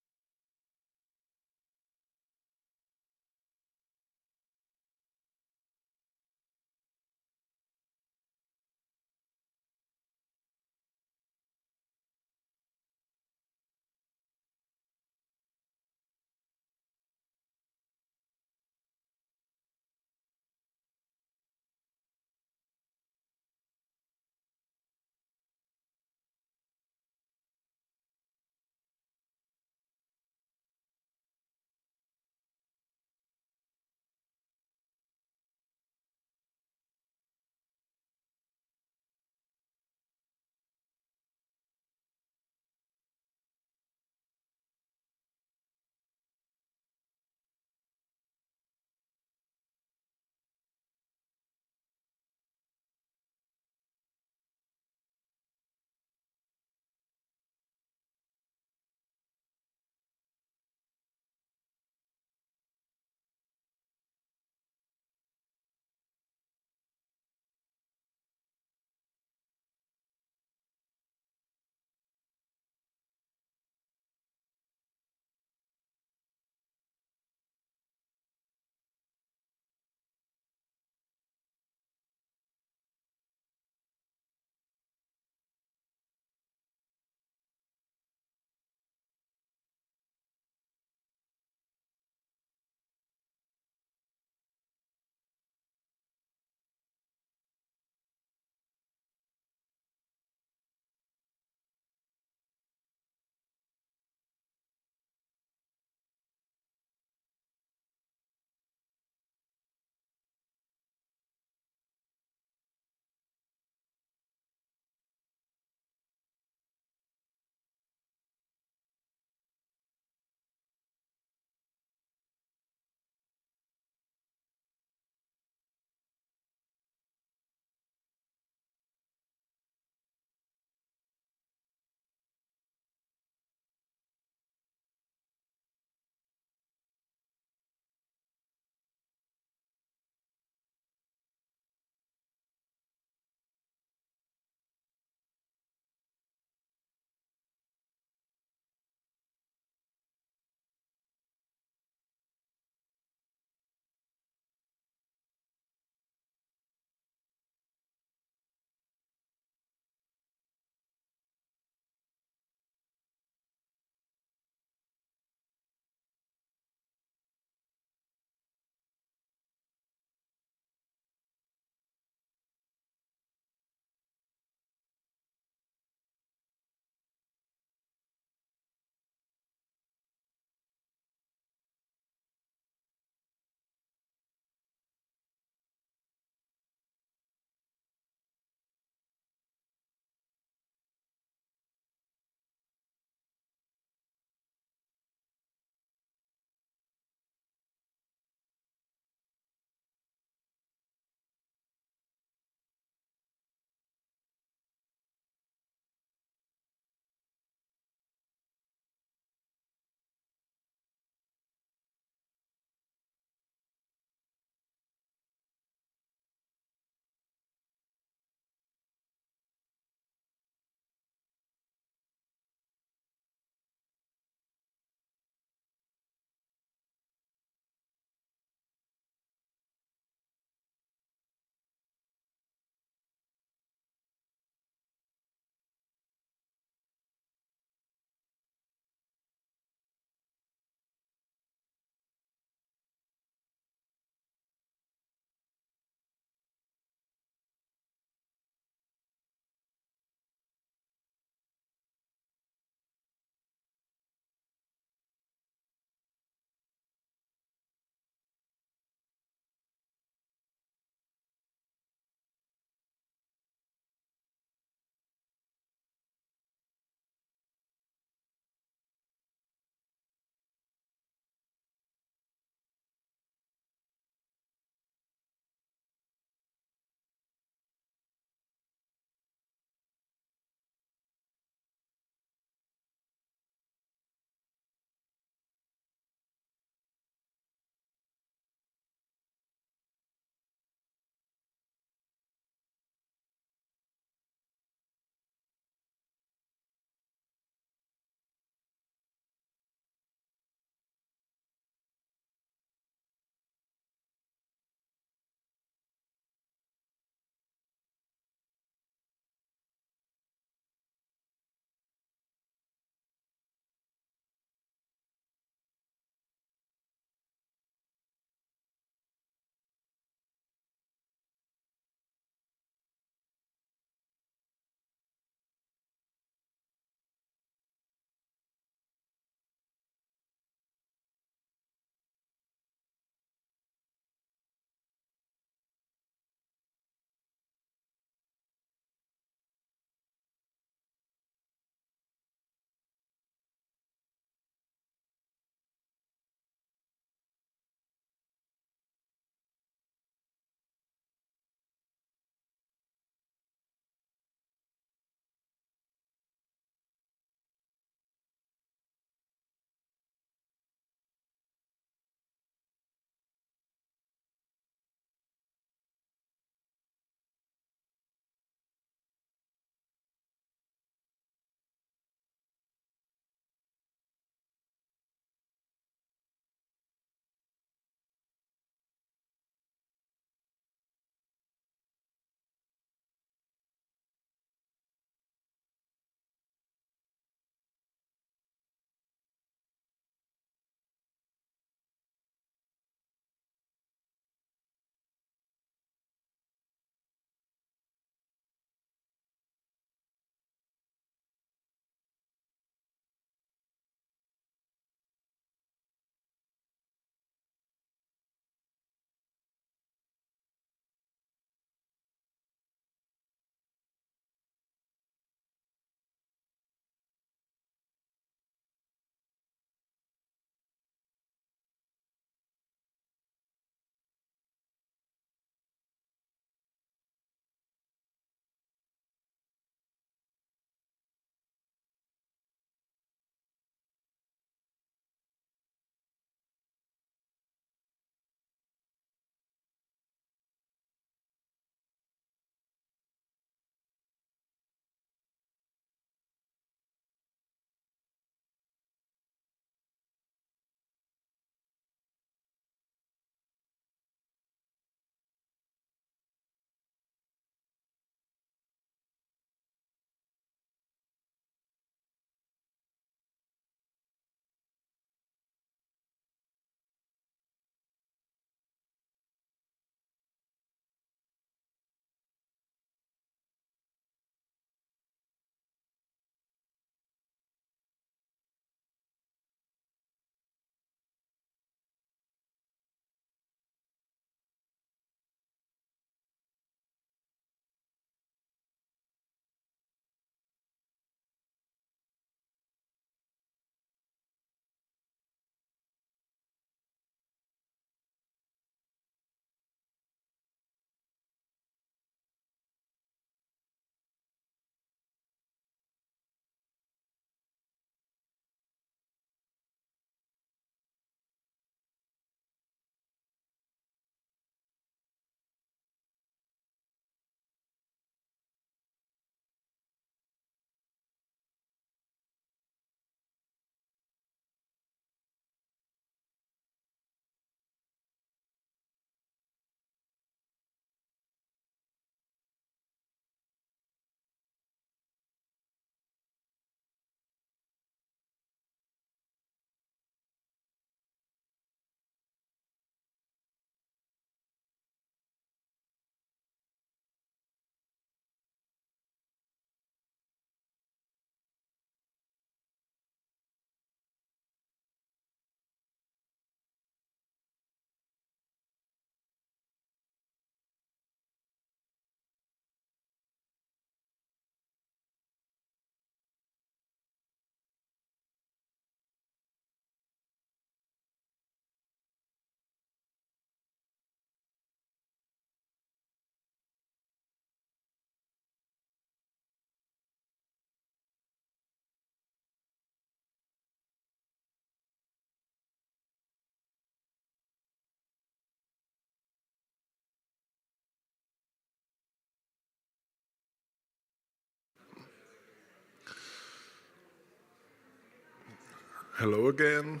Hello again.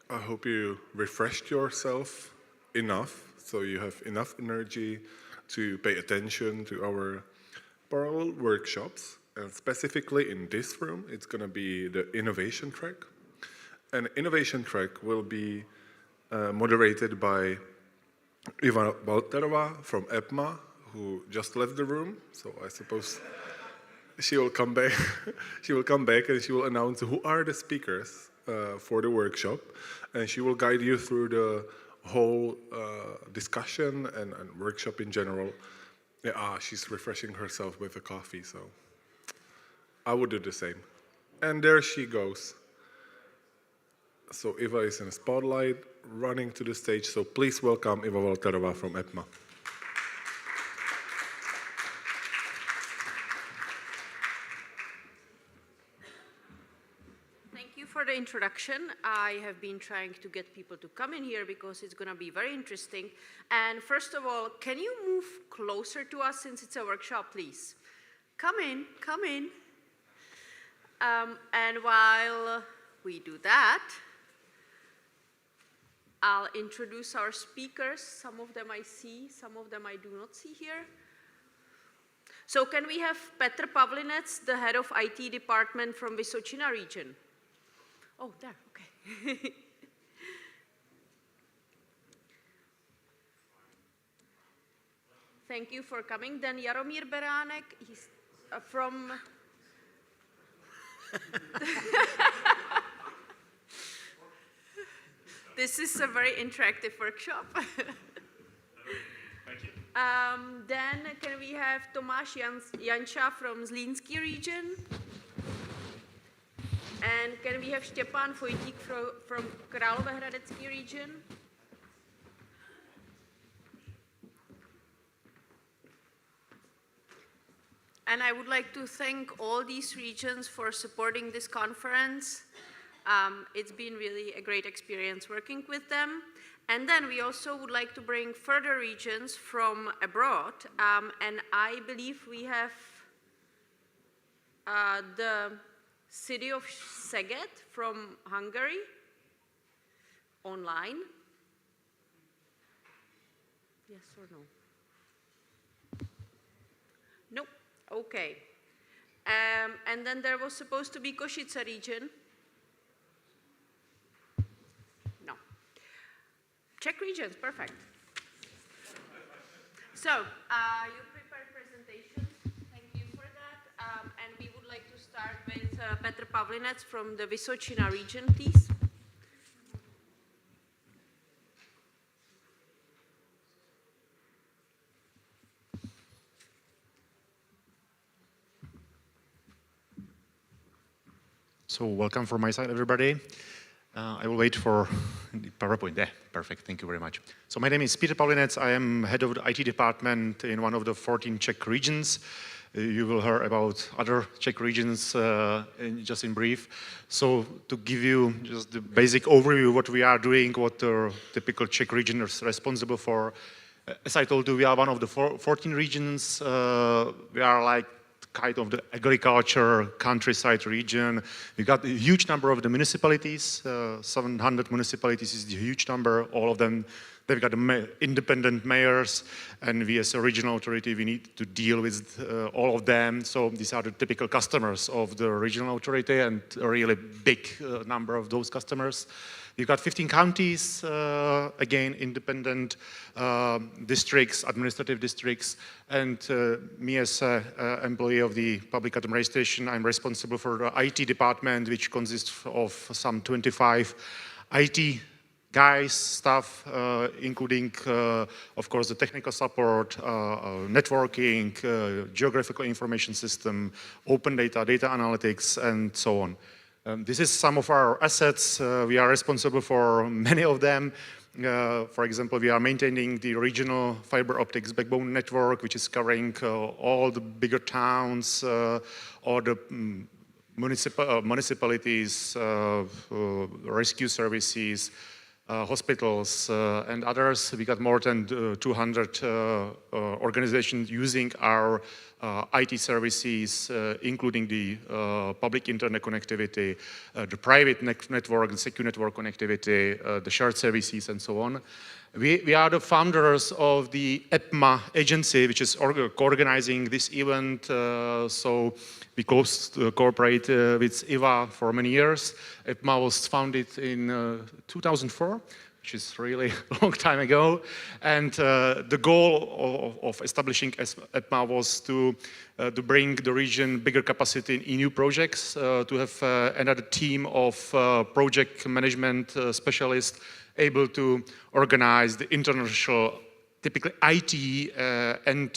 I hope you refreshed yourself enough, so you have enough energy to pay attention to our parallel workshops. And specifically in this room, it's going to be the innovation track. And innovation track will be moderated by Iva Balterova from EPMA, who just left the room, so I suppose she will come back. She will come back and she will announce who are the speakers for the workshop, and she will guide you through the whole discussion and workshop in general. Yeah, she's refreshing herself with a coffee, so I would do the same. And there she goes. So Iva is in the spotlight, running to the stage, so please welcome Iva Valterova from EPMA. Thank you for the introduction. I have been trying to get people to come in here because it's going to be very interesting. And first of all, can you move closer to us since it's a workshop, please? Come in, come in. And while we do that, I'll introduce our speakers. Some of them I see, some of them I do not see here. So can we have Petr Pavlinec, the head of IT department from Vysočina region? Oh, there, okay. Thank you for coming. Then Jaromír Beránek, he's from... This is a very interactive workshop. Thank you. Then can we have Tomáš Janča from Zlínský region? And can we have Štěpán Vojtík from Královéhradecký region? And I would like to thank all these regions for supporting this conference. It's been really a great experience working with them. And then we also would like to bring further regions from abroad. And I believe we have the city of Szeged from Hungary online. Yes or no? Nope. Okay. And then there was supposed to be Košice region. No. Czech regions, perfect. So, you prepared presentations. Thank you for that. And we would like to start with Petr Pavlinec from the Vysočina region, please. So welcome from my side, everybody. I will wait for the PowerPoint. Yeah, perfect. Thank you very much. So my name is Petr Pavlinec. I am head of the IT department in one of the 14 Czech regions. You will hear about other Czech regions just in brief. So to give you just the basic overview of what we are doing, what the typical Czech region is responsible for. As I told you, we are one of the 14 regions. We are like kind of the agriculture countryside region. We got a huge number of the municipalities, 700 municipalities is a huge number, all of them, they've got independent mayors, and we as a regional authority, we need to deal with all of them. So these are the typical customers of the regional authority and a really big number of those customers. We've got 15 counties, again, independent districts, administrative districts, and me as an employee of the public administration, I'm responsible for the IT department, which consists of some 25 IT guys, staff, including, of course, the technical support, networking, geographical information system, open data, data analytics, and so on. This is some of our assets. We are responsible for many of them. For example, we are maintaining the regional fiber optics backbone network, which is covering all the bigger towns, all the municipalities, rescue services, hospitals, and others. We got more than 200 organizations using our IT services, including the public internet connectivity, the private network, the secure network connectivity, the shared services, and so on. We are the founders of the EPMA agency, which is organizing this event. So we cooperate with IVA for many years. EPMA was founded in 2004, which is really a long time ago. And the goal of establishing EPMA was to bring the region bigger capacity in new projects, to have another team of project management specialists able to organize the international, typically IT and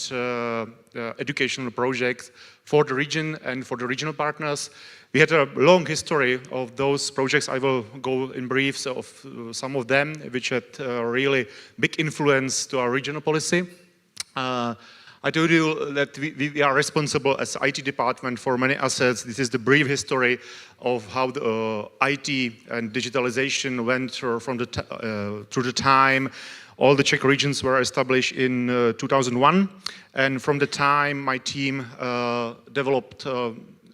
educational projects for the region and for the regional partners. We had a long history of those projects. I will go in briefs of some of them, which had really big influence to our regional policy. I told you that we are responsible as IT department for many assets. This is the brief history of how the IT and digitalization went through the time. All the Czech regions were established in 2001. And from the time, my team developed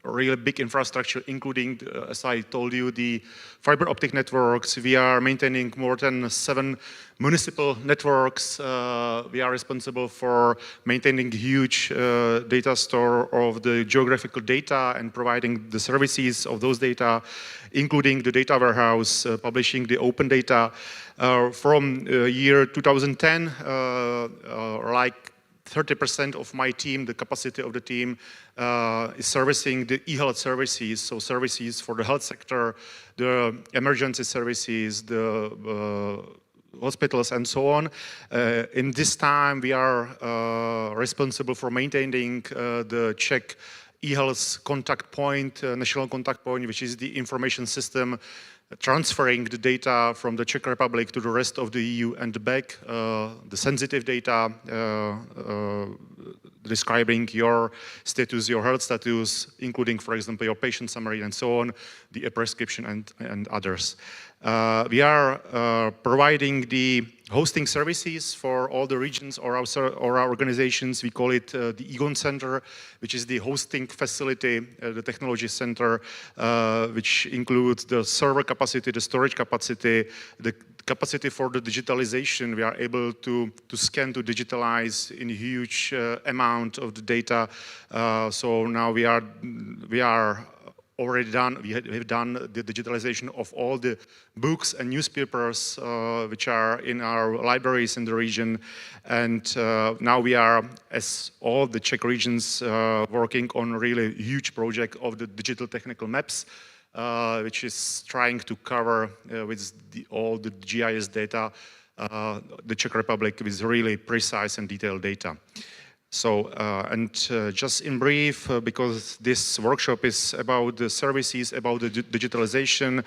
really big infrastructure, including, as I told you, the fiber optic networks. We are maintaining more than 7 municipal networks. We are responsible for maintaining huge data store of the geographical data and providing the services of those data, including the data warehouse, publishing the open data. From year 2010, like 30% of my team, the capacity of the team, is servicing the e-health services, so services for the health sector, the emergency services, the hospitals, and so on. In this time, we are responsible for maintaining the Czech e-health contact point, national contact point, which is the information system transferring the data from the Czech Republic to the rest of the EU and back, the sensitive data describing your status, your health status, including, for example, your patient summary and so on, the prescription and others. We are providing the hosting services for all the regions or our organizations. We call it the Egon Center, which is the hosting facility, the technology center, which includes the server capacity, the storage capacity, the capacity for the digitalization. We are able to scan, to digitalize in a huge amount of the data. So now we are already done. We have done the digitalization of all the books and newspapers which are in our libraries in the region. And now we are, as all the Czech regions, working on a really huge project of the digital technical maps, which is trying to cover with all the GIS data, the Czech Republic with really precise and detailed data. So, just in brief, because this workshop is about the services, about the digitalization,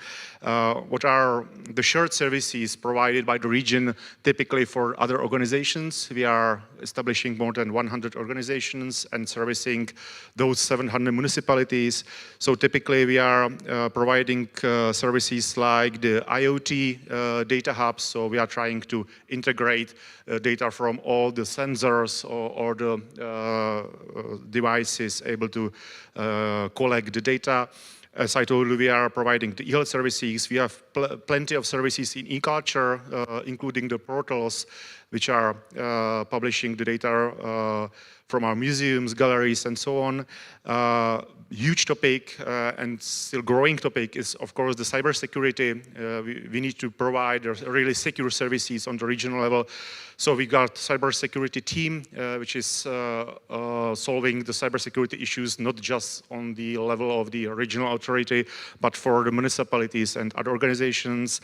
what are the shared services provided by the region typically for other organizations? We are establishing more than 100 organizations and servicing those 700 municipalities. So typically we are providing services like the IoT data hubs. So we are trying to integrate data from all the sensors or the devices able to collect the data. As I told you, we are providing the e-health services. We have plenty of services in e-culture, including the portals, which are publishing the data from our museums, galleries, and so on. Huge topic and still growing topic is, of course, the cybersecurity. We need to provide really secure services on the regional level. So we got cybersecurity team, which is solving the cybersecurity issues, not just on the level of the regional authority, but for the municipalities and other organizations.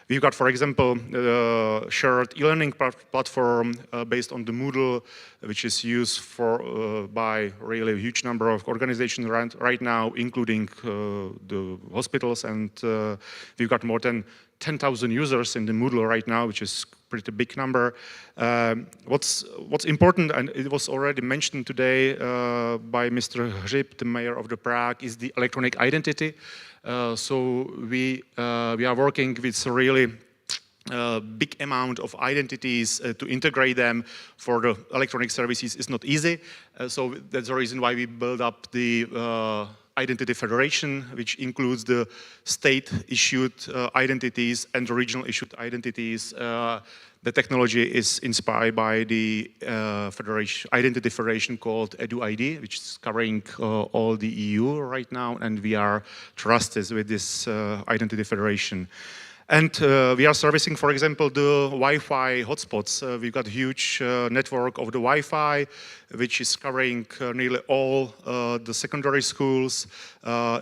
We've got, for example, shared e-learning platform based on the Moodle, which is used by really a huge number of organizations right now, including the hospitals. And we've got more than 10,000 users in the Moodle right now, which is a pretty big number. What's important, and it was already mentioned today by Mr. Hřib, the mayor of Prague, is the electronic identity. So we are working with really big amount of identities to integrate them for the electronic services is not easy. So that's the reason why we build up the Identity Federation, which includes the state-issued identities and regional issued identities. The technology is inspired by the Identity Federation called EduID, which is covering all the EU right now, and we are trusted with this Identity Federation. And we are servicing, for example, the Wi-Fi hotspots. We've got a huge network of the Wi-Fi, which is covering nearly all the secondary schools,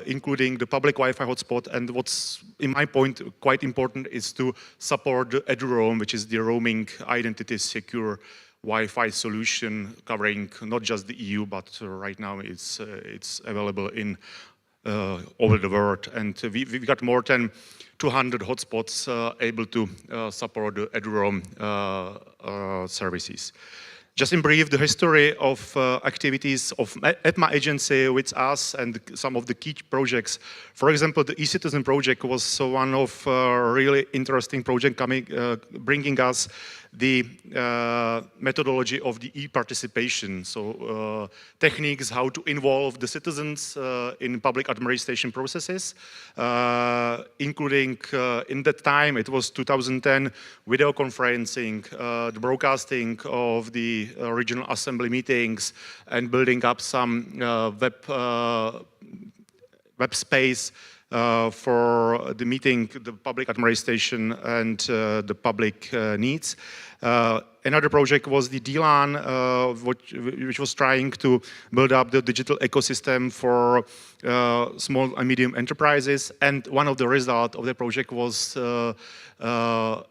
including the public Wi-Fi hotspot. And what's, in my point, quite important is to support the Ict Rooms, which is the roaming identity secure Wi-Fi solution covering not just the EU, but right now it's available in over the world. And we've got more than 200 hotspots able to support the Ict Rooms services. Just in brief, the history of activities of EPMA agency with us and some of the key projects. For example, the eCitizen project was one of really interesting project bringing us the methodology of the e-participation. So techniques how to involve the citizens in public administration processes, including in that time, it was 2010, video conferencing, the broadcasting of the regional assembly meetings and building up some web space for the meeting, the public administration and the public needs. Another project was the DLAN, which was trying to build up the digital ecosystem for small and medium enterprises. And one of the results of the project was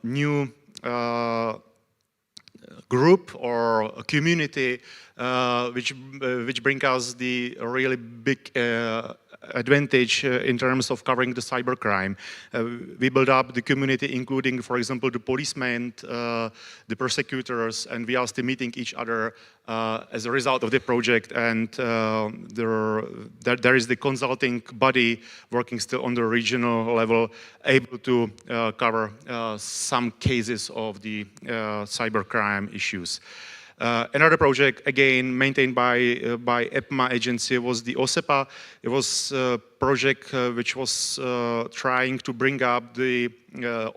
new group or a community which bring us the really big advantage in terms of covering the cybercrime. We build up the community, including, for example, the policemen, the prosecutors, and we are still meeting each other as a result of the project. And there is the consulting body working still on the regional level, able to cover some cases of the cybercrime issues. Another project, again, maintained by EPMA agency was the OSEPA. It was a project which was trying to bring up the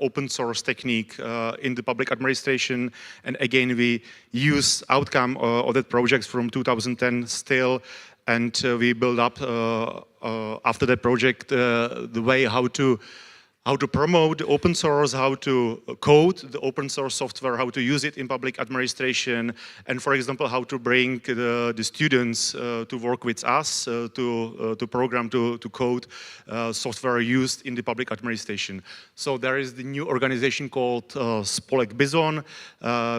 open source technique in the public administration. And again, we use outcome of that project from 2010 still. And we build up, after that project, the way how to promote open source, how to code the open source software, how to use it in public administration, and for example, how to bring the students to work with us, to program, to code software used in the public administration. So there is the new organization called Spolek Bizon,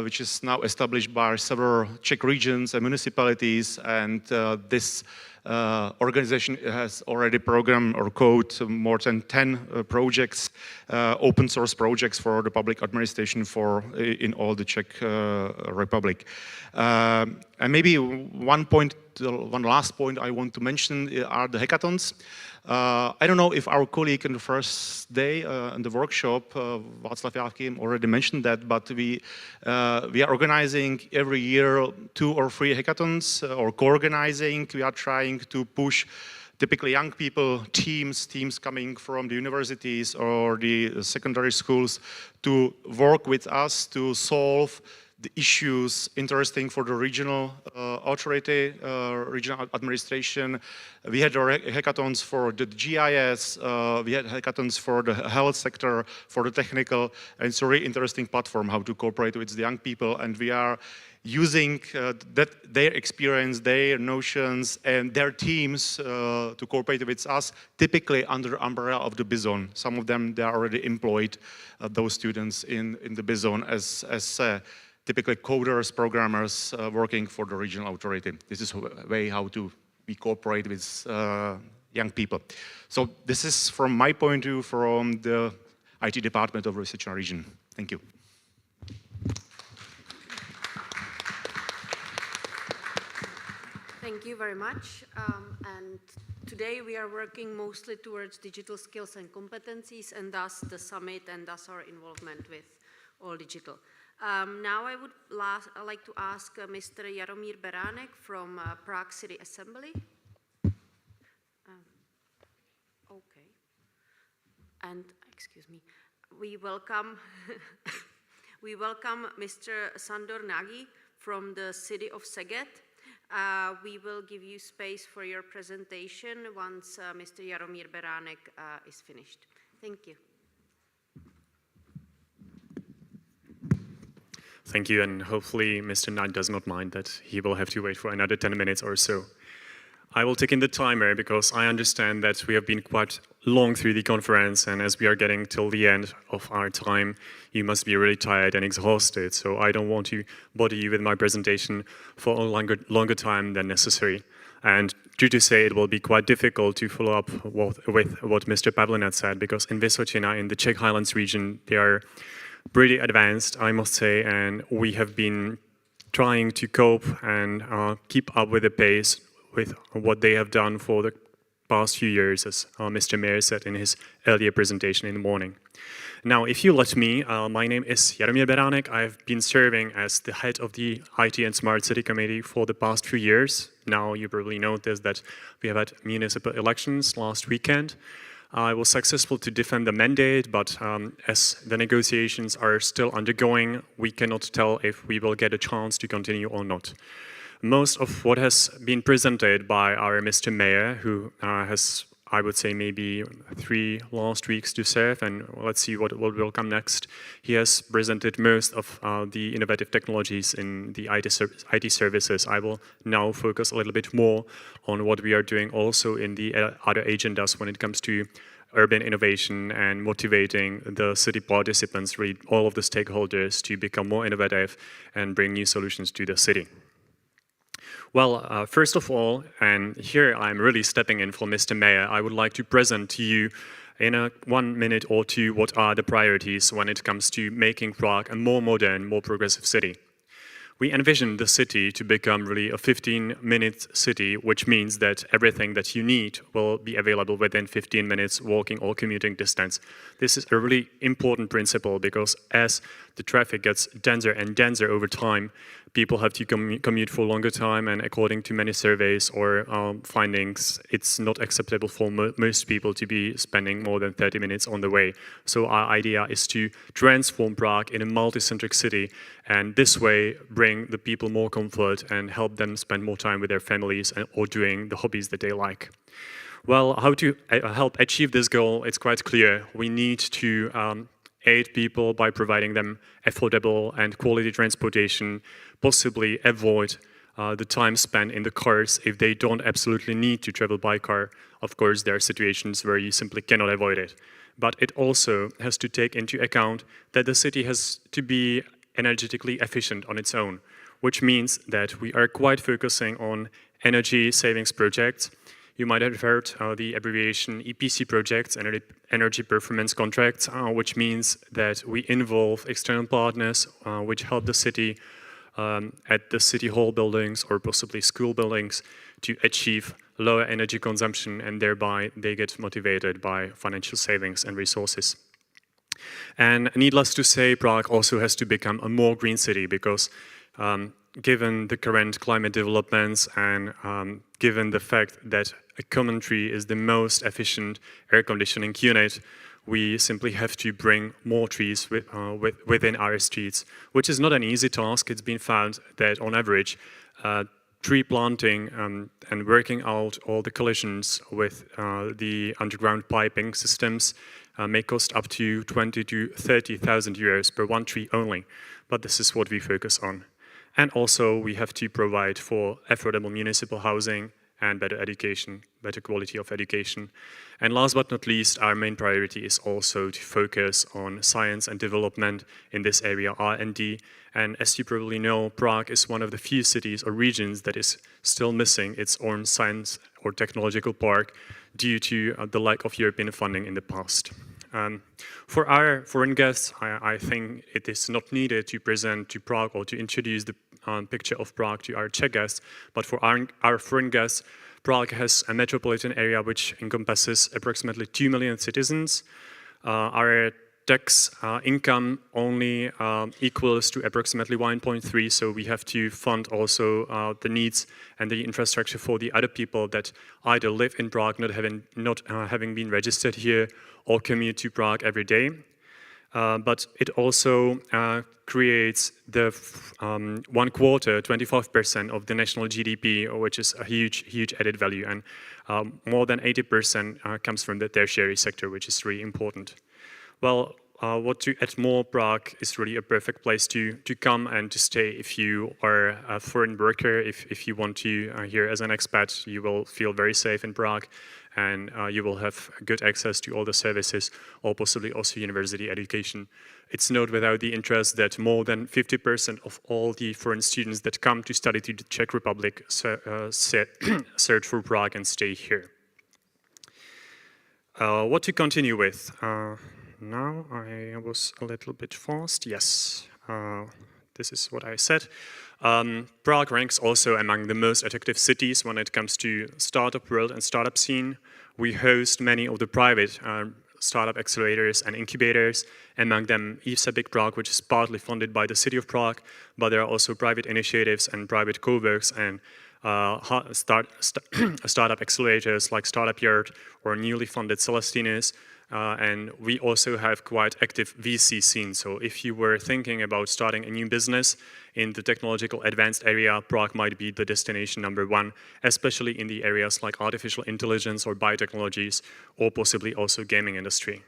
which is now established by several Czech regions and municipalities, and this organization has already programmed or coded more than 10 projects, open source projects for the public administration in all the Czech Republic. And maybe one last point I want to mention are the hackathons. I don't know if our colleague in the first day in the workshop, Václav Jáchym, already mentioned that, but we are organizing every year 2 or 3 hackathons or co-organizing. We are trying to push typically young people, teams coming from the universities or the secondary schools to work with us to solve the issues interesting for the regional authority, regional administration. We had hackathons for the GIS, we had hackathons for the health sector, for the technical, and it's a really interesting platform how to cooperate with the young people, and we are using their experience, their notions, and their teams to cooperate with us, typically under the umbrella of the Bizon. Some of them, they are already employed, those students in the Bizon as typically coders, programmers working for the regional authority. This is a way how to cooperate with young people. So this is from my point of view from the IT department of Research and Region. Thank you. Thank you very much. And today we are working mostly towards digital skills and competencies, and thus the summit and thus our involvement with all digital. Now I would like to ask Mr. Jaromír Beránek from Prague City Assembly. Okay. And, excuse me, we welcome, we welcome Mr. Sandor Nagy from the city of Szeged. We will give you space for your presentation once Mr. Jaromír Beránek is finished. Thank you. Thank you, and hopefully Mr. Knight does not mind that he will have to wait for another 10 minutes or so. I will take in the timer because I understand that we have been quite long through the conference, and as we are getting till the end of our time, you must be really tired and exhausted, so I don't want to bother you with my presentation for a longer time than necessary. And due to say, it will be quite difficult to follow up with what Mr. Pavlinec said, because in Vysočina, in the Czech Highlands region, they are pretty advanced, I must say, and we have been trying to cope and keep up with the pace with what they have done for the past few years, as Mr. Mayor said in his earlier presentation in the morning. Now, if you let me, my name is Jaromír Beránek. I've been serving as the head of the IT and Smart City Committee for the past few years. Now, you probably noticed that we have had municipal elections last weekend. I was successful to defend the mandate, but as the negotiations are still undergoing, we cannot tell if we will get a chance to continue or not. Most of what has been presented by our Mr. Mayor, who has, I would say, maybe 3 last weeks to serve, and let's see what will come next. He has presented most of the innovative technologies in the IT services. I will now focus a little bit more on what we are doing also in the other agendas when it comes to urban innovation and motivating the city participants, really all of the stakeholders, to become more innovative and bring new solutions to the city. Well, first of all, and here I'm really stepping in for Mr. Mayor, I would like to present to you in 1 minute or two what are the priorities when it comes to making Prague a more modern, more progressive city. We envision the city to become really a 15-minute city, which means that everything that you need will be available within 15 minutes walking or commuting distance. This is a really important principle because as the traffic gets denser and denser over time, people have to commute for a longer time, and according to many surveys or findings, it's not acceptable for most people to be spending more than 30 minutes on the way. So our idea is to transform Prague in a multi-centric city, and this way bring the people more comfort and help them spend more time with their families or doing the hobbies that they like. Well, how to help achieve this goal, it's quite clear. We need to aid people by providing them affordable and quality transportation, possibly avoid the time spent in the cars if they don't absolutely need to travel by car. Of course, there are situations where you simply cannot avoid it. But it also has to take into account that the city has to be energetically efficient on its own, which means that we are quite focusing on energy savings projects. You might have heard the abbreviation EPC projects, energy performance contracts, which means that we involve external partners which help the city at the city hall buildings or possibly school buildings to achieve lower energy consumption, and thereby they get motivated by financial savings and resources. And needless to say, Prague also has to become a more green city because given the current climate developments and given the fact that a common tree is the most efficient air conditioning unit, we simply have to bring more trees within our streets, which is not an easy task. It's been found that on average, tree planting and working out all the collisions with the underground piping systems may cost up to 20,000 to 30,000 euros per one tree only, but this is what we focus on. And also we have to provide for affordable municipal housing and better education, better quality of education. And last but not least, our main priority is also to focus on science and development in this area, R&D. And as you probably know, Prague is one of the few cities or regions that is still missing its own science or technological park due to the lack of European funding in the past. For our foreign guests, I think it is not needed to present to Prague or to introduce the picture of Prague to our Czech guests, but for our foreign guests, Prague has a metropolitan area which encompasses approximately 2 million citizens. Our tax income only equals to approximately 1.3, so we have to fund also the needs and the infrastructure for the other people that either live in Prague, not having been registered here, or commute to Prague every day. But it also creates the 1/4, 25% of the national GDP, which is a huge added value, and more than 80% comes from the tertiary sector, which is really important. Well, what to add more, Prague is really a perfect place to come and to stay if you are a foreign worker. If you want to here as an expat, you will feel very safe in Prague, and you will have good access to all the services, or possibly also university education. It's not without the interest that more than 50% of all the foreign students that come to study to the Czech Republic search for Prague and stay here. What to continue with? Now I was a little bit fast. Yes, this is what I said. Prague ranks also among the most attractive cities when it comes to startup world and startup scene. We host many of the private startup accelerators and incubators, among them civic Prague, which is partly funded by the city of Prague, but there are also private initiatives and private co-works and startup accelerators like Startup Yard or newly funded Celestinus. And we also have quite active VC scene. So if you were thinking about starting a new business in the technological advanced area, Prague might be the destination #1, especially in the areas like artificial intelligence or biotechnologies, or possibly also gaming industry.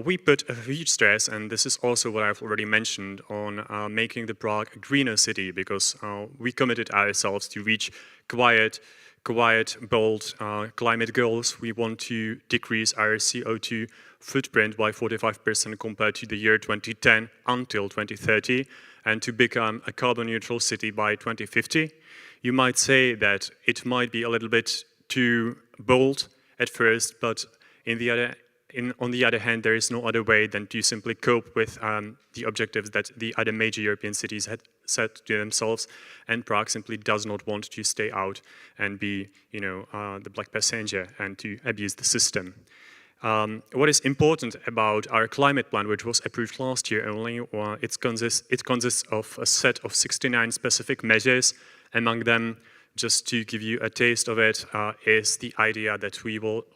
We put a huge stress, and this is also what I've already mentioned, on making the Prague a greener city, because we committed ourselves to reach quiet, bold climate goals. We want to decrease our CO2 footprint by 45% compared to the year 2010 until 2030, and to become a carbon neutral city by 2050. You might say that it might be a little bit too bold at first, but on the other hand, there is no other way than to simply cope with the objectives that the other major European cities had set to themselves, and Prague simply does not want to stay out and be, the black passenger and to abuse the system. What is important about our climate plan, which was approved last year only, it consists of a set of 69 specific measures. Among them, just to give you a taste of it, is the idea that we will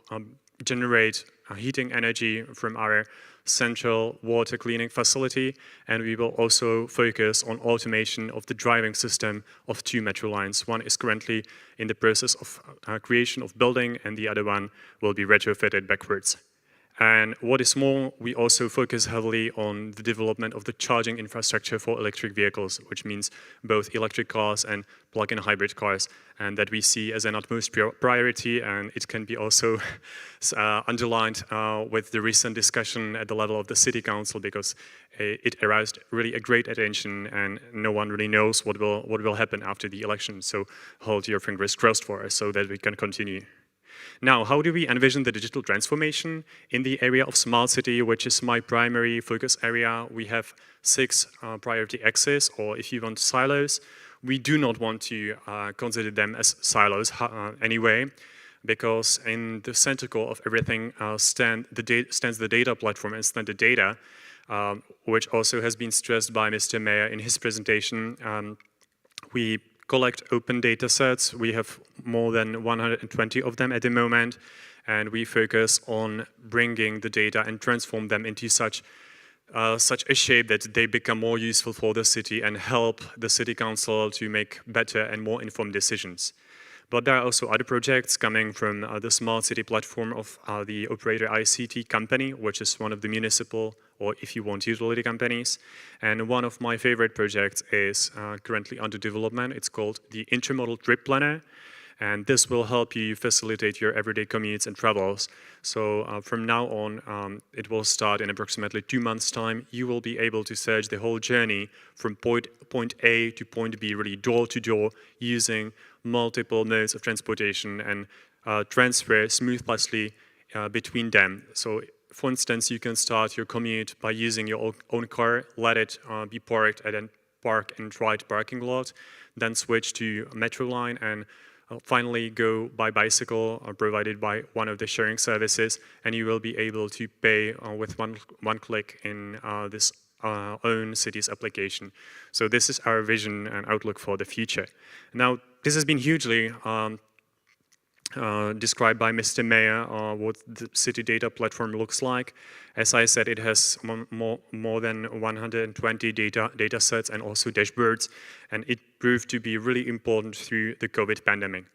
generate heating energy from our central water cleaning facility, and we will also focus on automation of the driving system of 2 metro lines. One is currently in the process of creation of building, and the other one will be retrofitted backwards. And what is more, we also focus heavily on the development of the charging infrastructure for electric vehicles, which means both electric cars and plug-in hybrid cars, and that we see as an utmost priority, and it can be also underlined with the recent discussion at the level of the city council, because it aroused really a great attention, and no one really knows what will happen after the election. So hold your fingers crossed for us so that we can continue. Now, how do we envision the digital transformation in the area of smart city, which is my primary focus area? We have 6 priority axes, or if you want, silos. We do not want to consider them as silos anyway, because in the center core of everything stands the data platform and standard data, which also has been stressed by Mr. Mayor in his presentation. We collect open data sets. We have more than 120 of them at the moment, and we focus on bringing the data and transform them into such a shape that they become more useful for the city and help the city council to make better and more informed decisions. But there are also other projects coming from the smart city platform of the operator ICT company, which is one of the municipal, or if you want, utility companies. And one of my favorite projects is currently under development. It's called the Intermodal Trip Planner. And this will help you facilitate your everyday commutes and travels. So from now on, it will start in approximately 2 months' time. You will be able to search the whole journey from point A to point B, really door to door, using multiple modes of transportation, and transfer smoothly between them. So, for instance, you can start your commute by using your own car, let it be parked at a park and ride parking lot, then switch to a metro line and finally go by bicycle provided by one of the sharing services, and you will be able to pay with one click in this own city's application. So this is our vision and outlook for the future. Now, this has been hugely described by Mr. Mayor what the city data platform looks like. As I said, it has more than 120 data sets and also dashboards, and it proved to be really important through the COVID pandemic.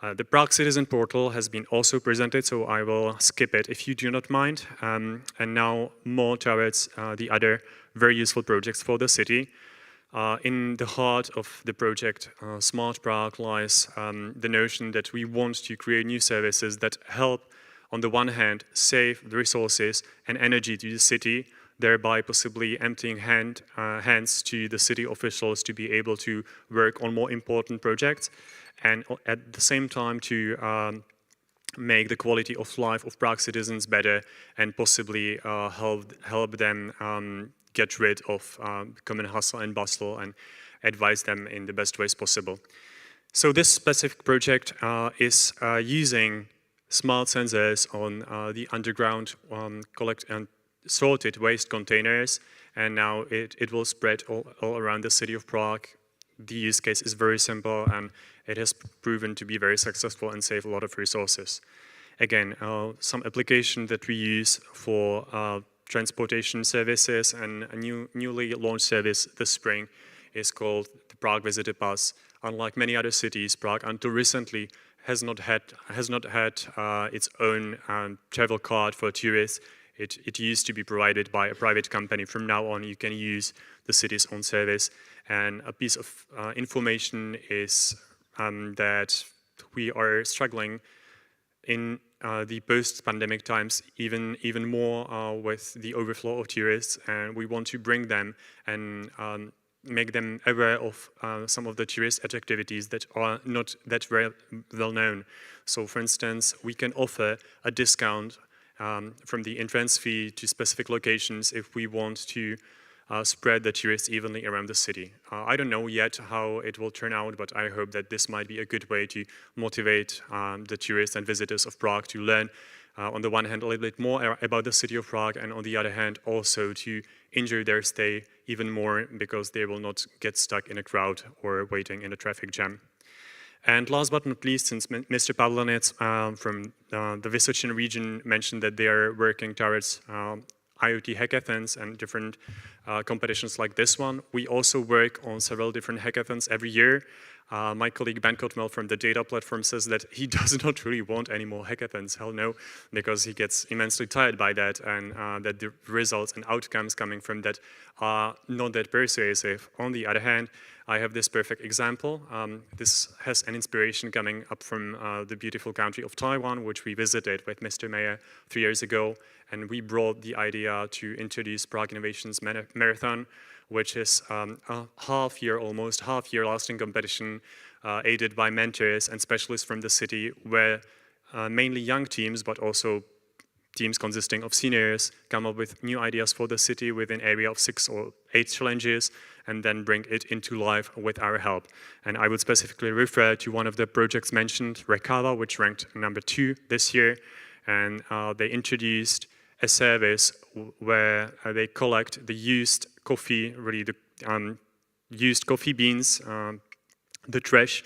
The Prague Citizen Portal has been also presented, so I will skip it if you do not mind. And now more towards the other very useful projects for the city. In the heart of the project Smart Prague lies the notion that we want to create new services that help, on the one hand, save the resources and energy to the city, thereby possibly emptying hands to the city officials to be able to work on more important projects, and at the same time to make the quality of life of Prague citizens better and possibly help them get rid of common hustle and bustle and advise them in the best ways possible. So this specific project is using smart sensors on the underground collect and sorted waste containers, and now it will spread all around the city of Prague. The use case is very simple, and it has proven to be very successful and save a lot of resources. Again, some application that we use for transportation services, and a newly launched service this spring is called the Prague Visitor Pass. Unlike many other cities, Prague until recently has not had its own travel card for tourists. It used to be provided by a private company. From now on, you can use the city's own service. And a piece of information is that we are struggling in the post-pandemic times even more with the overflow of tourists, and we want to bring them and make them aware of some of the tourist activities that are not that well known. So for instance, we can offer a discount from the entrance fee to specific locations if we want to spread the tourists evenly around the city. I don't know yet how it will turn out, but I hope that this might be a good way to motivate the tourists and visitors of Prague to learn, on the one hand, a little bit more about the city of Prague, and on the other hand, also to enjoy their stay even more because they will not get stuck in a crowd or waiting in a traffic jam. And last but not least, since Mr. Pavlenec from the Vysočina region mentioned that they are working towards IoT hackathons and different competitions like this one, we also work on several different hackathons every year. My colleague Ben Kotmel from the data platform says that he does not really want any more hackathons, hell no, because he gets immensely tired by that, and that the results and outcomes coming from that are not that persuasive. On the other hand, I have this perfect example. This has an inspiration coming up from the beautiful country of Taiwan, which we visited with Mr. Mayor 3 years ago, and we brought the idea to introduce Prague Innovations Marathon, which is almost half-year lasting competition aided by mentors and specialists from the city, where mainly young teams, but also teams consisting of seniors, come up with new ideas for the city within an area of 6 or 8 challenges, and then bring it into life with our help. And I would specifically refer to one of the projects mentioned, Rekava, which ranked number 2 this year, and they introduced a service where they collect the used coffee, really the used coffee beans, the trash,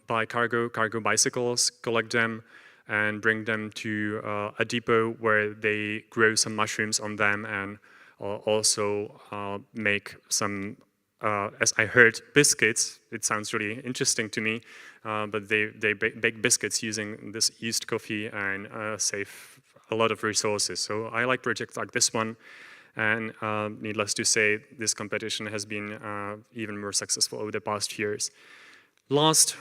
by cargo bicycles, collect them and bring them to a depot where they grow some mushrooms on them, and also make some, as I heard, biscuits. It sounds really interesting to me, but they bake biscuits using this used coffee and save a lot of resources. So I like projects like this one, and needless to say, this competition has been even more successful over the past years. Last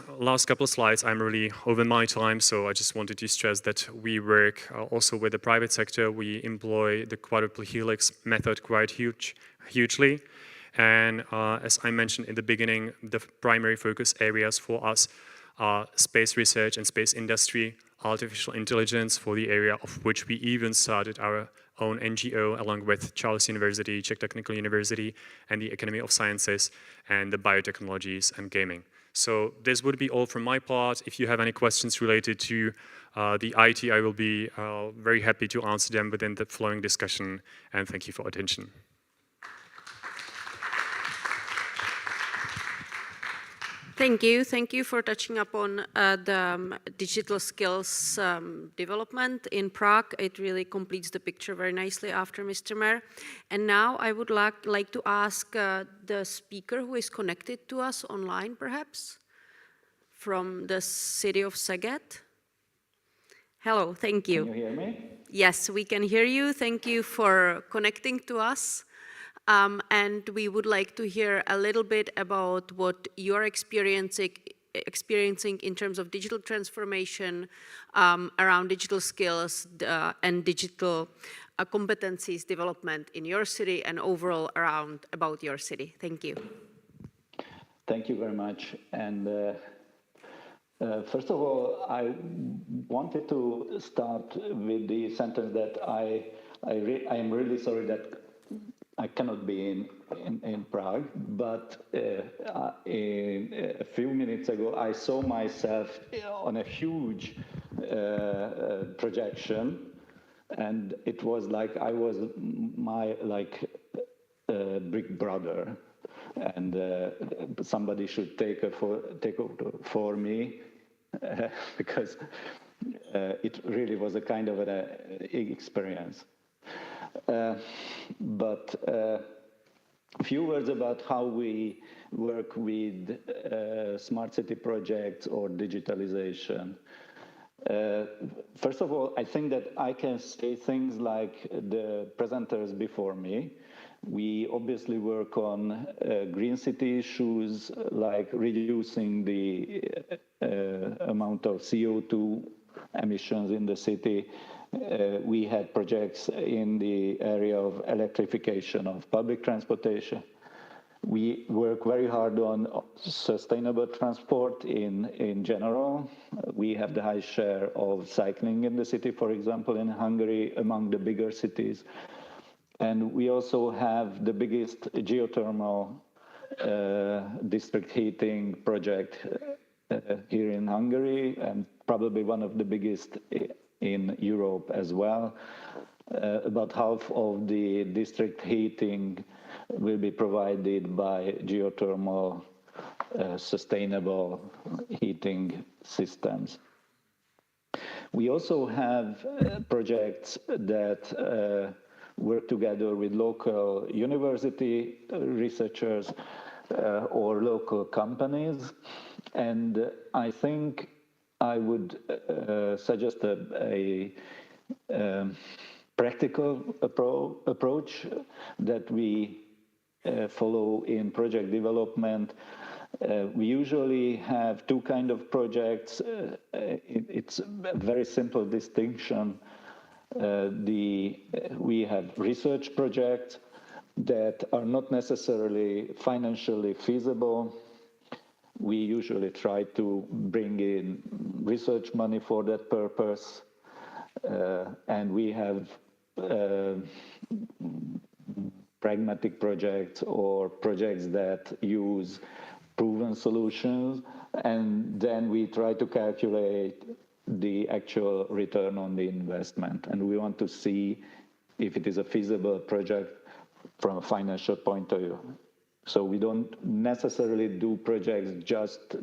couple of slides, I'm really over my time, so I just wanted to stress that we work also with the private sector. We employ the quadruple helix method quite hugely. And as I mentioned in the beginning, the primary focus areas for us are space research and space industry, artificial intelligence, for the area of which we even started our own NGO along with Charles University, Czech Technical University, and the Academy of Sciences, and the biotechnologies and gaming. So this would be all from my part. If you have any questions related to the IT, I will be very happy to answer them within the following discussion, and thank you for attention. Thank you. Thank you for touching upon the digital skills development in Prague. It really completes the picture very nicely after Mr. Mayor. And now I would like to ask the speaker who is connected to us online, perhaps, from the city of Szeged. Hello, thank you. Can you hear me? Yes, we can hear you. Thank you for connecting to us. And we would like to hear a little bit about what you're experiencing in terms of digital transformation around digital skills and digital competencies development in your city and overall about your city. Thank you. Thank you very much. And first of all, I wanted to start with the sentence that I am really sorry that I cannot be in Prague, but a few minutes ago I saw myself on a huge projection, and it was like I was my big brother, and somebody should take over for me because it really was a kind of an experience. But a few words about how we work with smart city projects or digitalization. First of all, I think that I can say things like the presenters before me. We obviously work on green city issues like reducing the amount of CO2 emissions in the city. We had projects in the area of electrification of public transportation. We work very hard on sustainable transport in general. We have the high share of cycling in the city, for example, in Hungary, among the bigger cities. And we also have the biggest geothermal district heating project here in Hungary, and probably one of the biggest in Europe as well. About half of the district heating will be provided by geothermal sustainable heating systems. We also have projects that work together with local university researchers or local companies, and I think I would suggest a practical approach that we follow in project development. We usually have two kinds of projects. It's a very simple distinction. We have research projects that are not necessarily financially feasible. We usually try to bring in research money for that purpose. And we have pragmatic projects or projects that use proven solutions. And then we try to calculate the actual return on the investment. And we want to see if it is a feasible project from a financial point of view. So we don't necessarily do projects just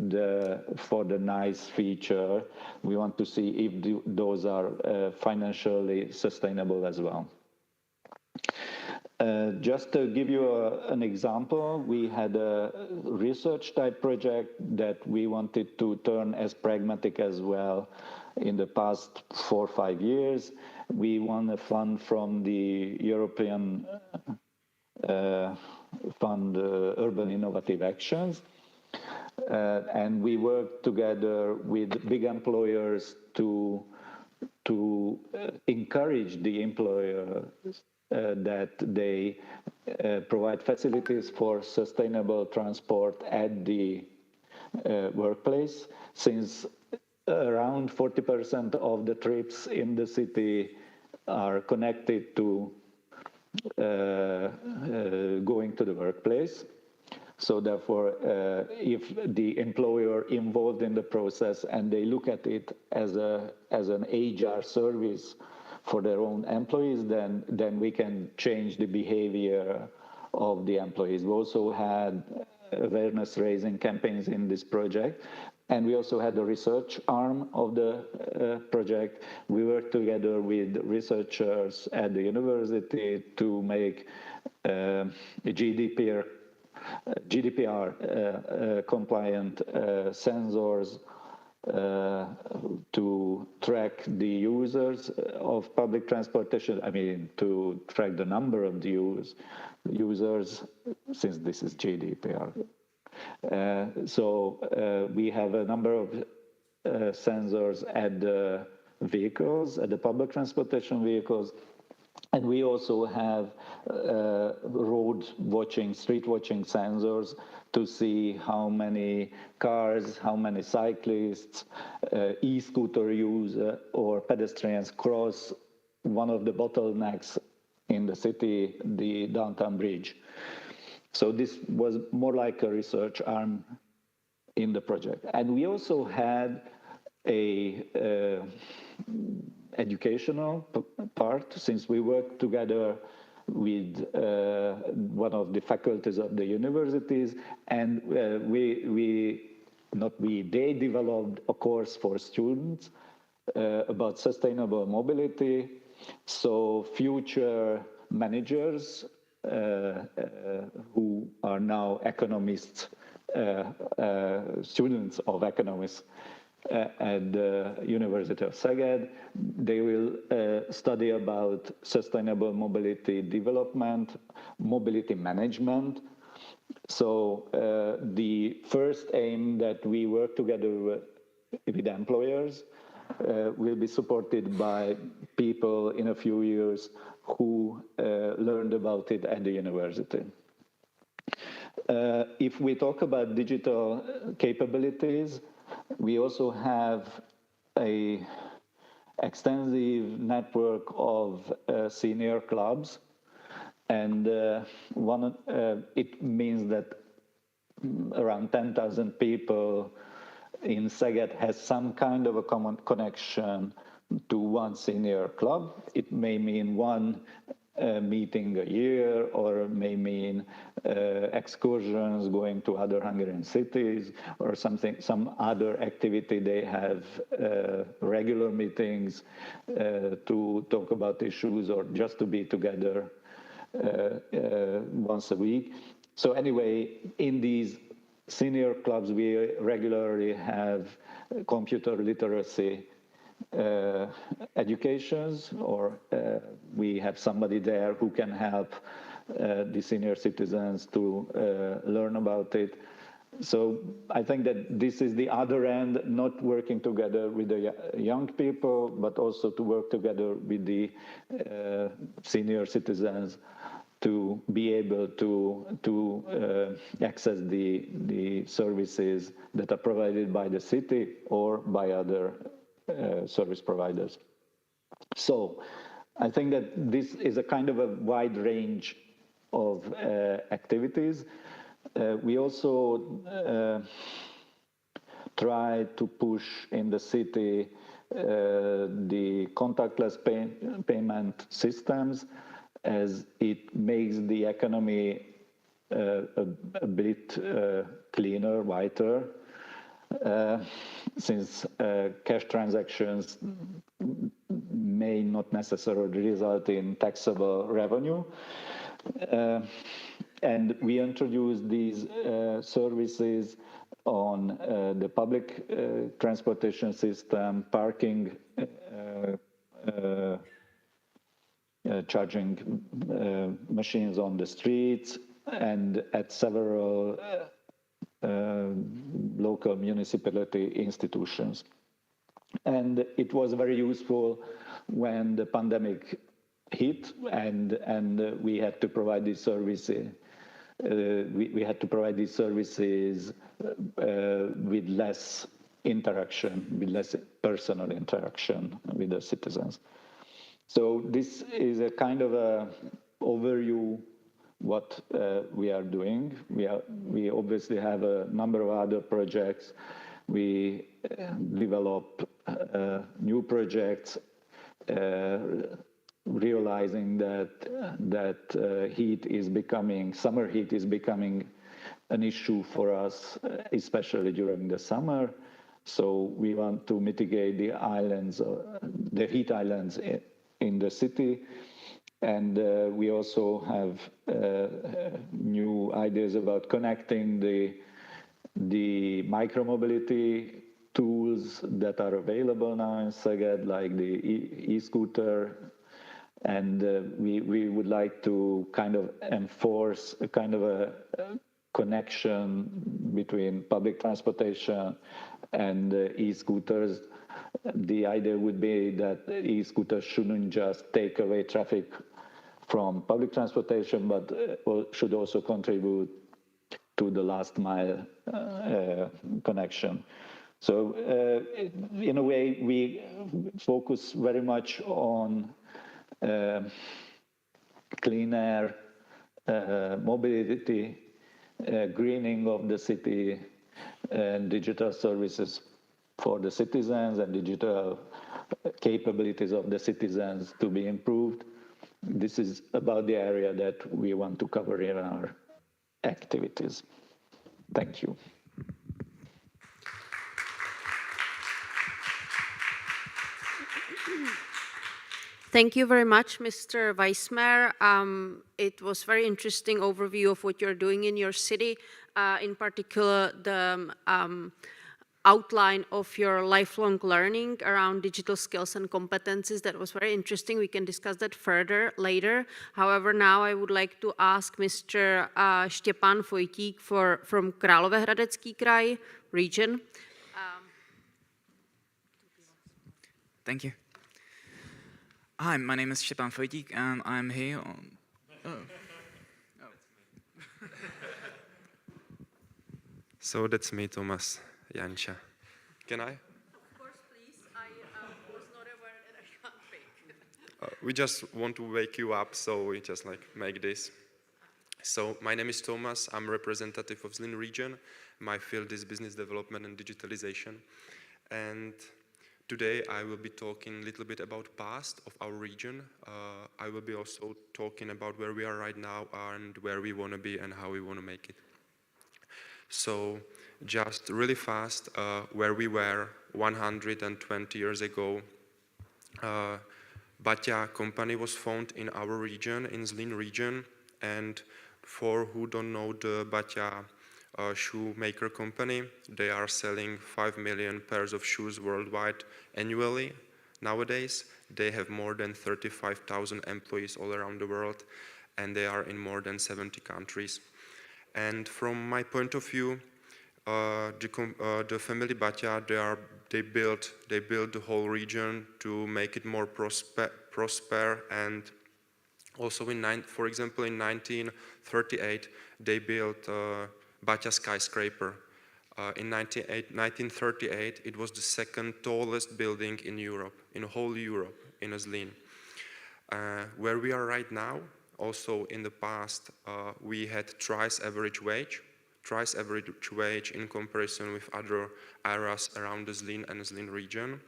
for the nice feature. We want to see if those are financially sustainable as well. Just to give you an example, we had a research type project that we wanted to turn as pragmatic as well in the past 4 or 5 years. We won a fund from the European Fund Urban Innovative Actions, and we worked together with big employers to encourage the employers that they provide facilities for sustainable transport at the workplace, since around 40% of the trips in the city are connected to going to the workplace. So therefore, if the employer involved in the process and they look at it as an HR service for their own employees, then we can change the behavior of the employees. We also had awareness raising campaigns in this project. And we also had the research arm of the project. We worked together with researchers at the university to make GDPR compliant sensors to track the users of public transportation. I mean, to track the number of the users, since this is GDPR. So we have a number of sensors at the vehicles, at the public transportation vehicles, and we also have road watching, street watching sensors to see how many cars, how many cyclists, e-scooter use or pedestrians cross one of the bottlenecks in the city, the downtown bridge. So this was more like a research arm in the project. And we also had a educational part, since we worked together with one of the faculties of the universities, and they developed a course for students about sustainable mobility. So future managers who are now economists, students of economists at the University of Szeged, they will study about sustainable mobility development, mobility management. So the first aim that we work together with employers will be supported by people in a few years who learned about it at the university. If we talk about digital capabilities, we also have an extensive network of senior clubs, and it means that around 10,000 people in Szeged has some kind of a common connection to one senior club. It may mean one meeting a year, or may mean excursions, going to other Hungarian cities, or some other activity. They have regular meetings to talk about issues, or just to be together once a week. So anyway, in these senior clubs, we regularly have computer literacy educations, or we have somebody there who can help the senior citizens to learn about it. So I think that this is the other end, not working together with the young people, but also to work together with the senior citizens to be able to access the services that are provided by the city or by other service providers. So I think that this is a kind of a wide range of activities. We also try to push in the city the contactless payment systems, as it makes the economy a bit cleaner, whiter, since cash transactions may not necessarily result in taxable revenue. And we introduced these services on the public transportation system, parking, charging machines on the streets, and at several local municipality institutions. And it was very useful when the pandemic hit, and we had to provide these services. We had to provide these services with less interaction, with less personal interaction with the citizens. So this is a kind of a overview what we are doing. We obviously have a number of other projects. We develop new projects, realizing that summer heat is becoming an issue for us, especially during the summer. So we want to mitigate the heat islands in the city. And we also have new ideas about connecting the micromobility tools that are available now in Szeged, like the e-scooter. And we would like to kind of enforce a kind of a connection between public transportation and e-scooters. The idea would be that e-scooters shouldn't just take away traffic from public transportation, but should also contribute to the last mile connection. So in a way, we focus very much on clean air, mobility, greening of the city, and digital services for the citizens and digital capabilities of the citizens to be improved. This is about the area that we want to cover in our activities. Thank you. Thank you very much, Mr. Vice Mayor. It was a very interesting overview of what you're doing in your city, in particular the outline of your lifelong learning around digital skills and competencies. That was very interesting. We can discuss that further later. However, now I would like to ask Mr. Štěpán Vojtík from Královéhradecký kraj region. Thank you. Hi, my name is Štěpán Vojtík, and I'm here on... So that's me, Thomas Janča. Can I? Of course, please. I was not aware that I can't make. We just want to wake you up, so we just make this. So my name is Thomas. I'm representative of Zlín region. My field is business development and digitalization. And today I will be talking a little bit about past of our region. I will be also talking about where we are right now and where we want to be and how we want to make it. So just really fast, where we were 120 years ago, Baťa company was founded in our region, in Zlín region, and for who don't know the Baťa shoemaker company, they are selling 5 million pairs of shoes worldwide annually. Nowadays, they have more than 35,000 employees all around the world, and they are in more than 70 countries. And from my point of view, the family Baťa, they built the whole region to make it more prosper. And also, for example, in 1938, they built Baťa skyscraper. In 1938, it was the second tallest building in Europe, in whole Europe, in Zlín. Where we are right now, also in the past, we had thrice average wage in comparison with other areas around the Zlín and Zlín region.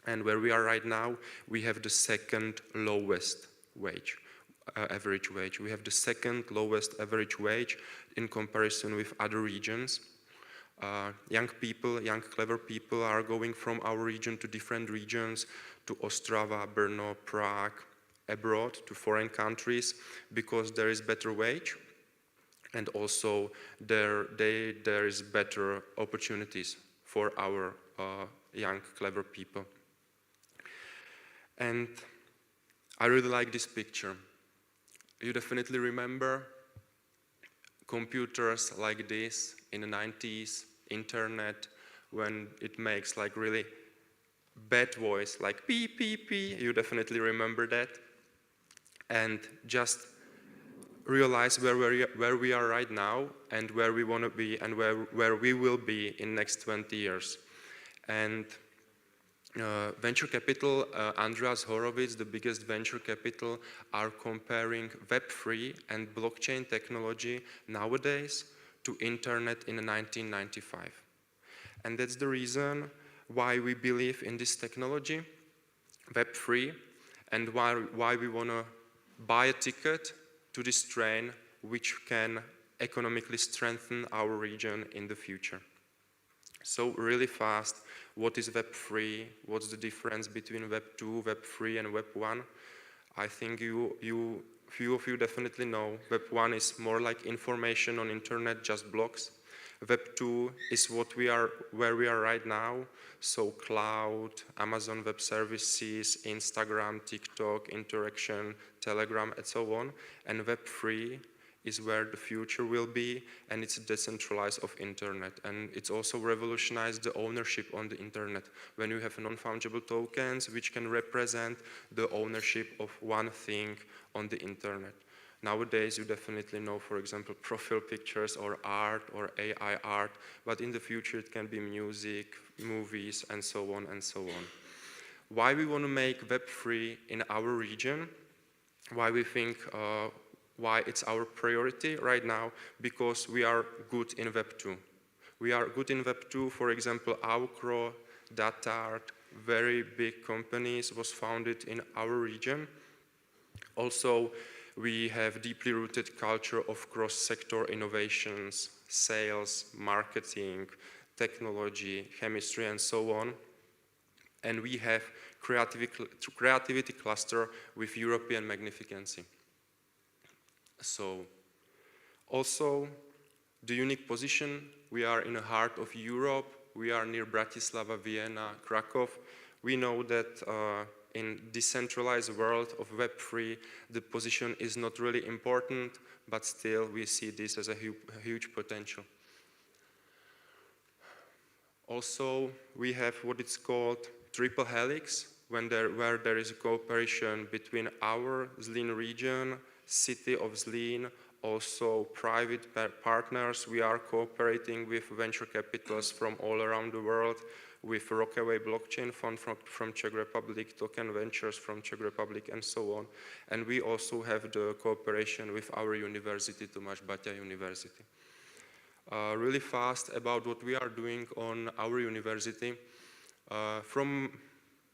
And where we are right now, we have the second lowest wage, average wage. We have the second lowest average wage in comparison with other regions. Young clever people are going from our region to different regions, to Ostrava, Brno, Prague, abroad, to foreign countries, because there is better wage, and also there is better opportunities for our young clever people. And I really like this picture. You definitely remember computers like this in the 90s, internet, when it makes really bad voice, like beep, beep, beep. You definitely remember that. And just realize where we are right now and where we want to be and where we will be in next 20 years. And venture capital, Andreas Horowitz, the biggest venture capital, are comparing Web3 and blockchain technology nowadays to internet in 1995. And that's the reason why we believe in this technology, Web3, and why we want to buy a ticket to this train which can economically strengthen our region in the future. So really fast, what is Web3? What's the difference between Web2, Web3 and Web1? I think few of you definitely know. Web1 is more like information on internet, just blocks. Web2 is where we are right now. So cloud, Amazon Web Services, Instagram, TikTok, interaction, Telegram, and so on. And Web3 is where the future will be, and it's decentralized of internet. And it's also revolutionized the ownership on the internet when you have non-fungible tokens which can represent the ownership of one thing on the internet. Nowadays, you definitely know, for example, profile pictures or art or AI art, but in the future it can be music, movies, and so on and so on. Why we want to make Web3 in our region? Why we think why it's our priority right now? Because we are good in Web2. We are good in Web2, for example, Aukro, Datart, very big companies was founded in our region. Also, we have deeply rooted culture of cross-sector innovations, sales, marketing, technology, chemistry, and so on. And we have creativity cluster with European magnificency. So, also, the unique position, we are in the heart of Europe, we are near Bratislava, Vienna, Krakow. We know that in decentralized world of Web3, the position is not really important, but still we see this as a huge potential. Also, we have what it's called triple helix, where there is a cooperation between our Zlín region, city of Zlín, also private partners. We are cooperating with venture capitals from all around the world, with Rockaway Blockchain Fund from Czech Republic, Token Ventures from Czech Republic, and so on. And we also have the cooperation with our university, Tomáš Baťa University. Really fast about what we are doing on our university. From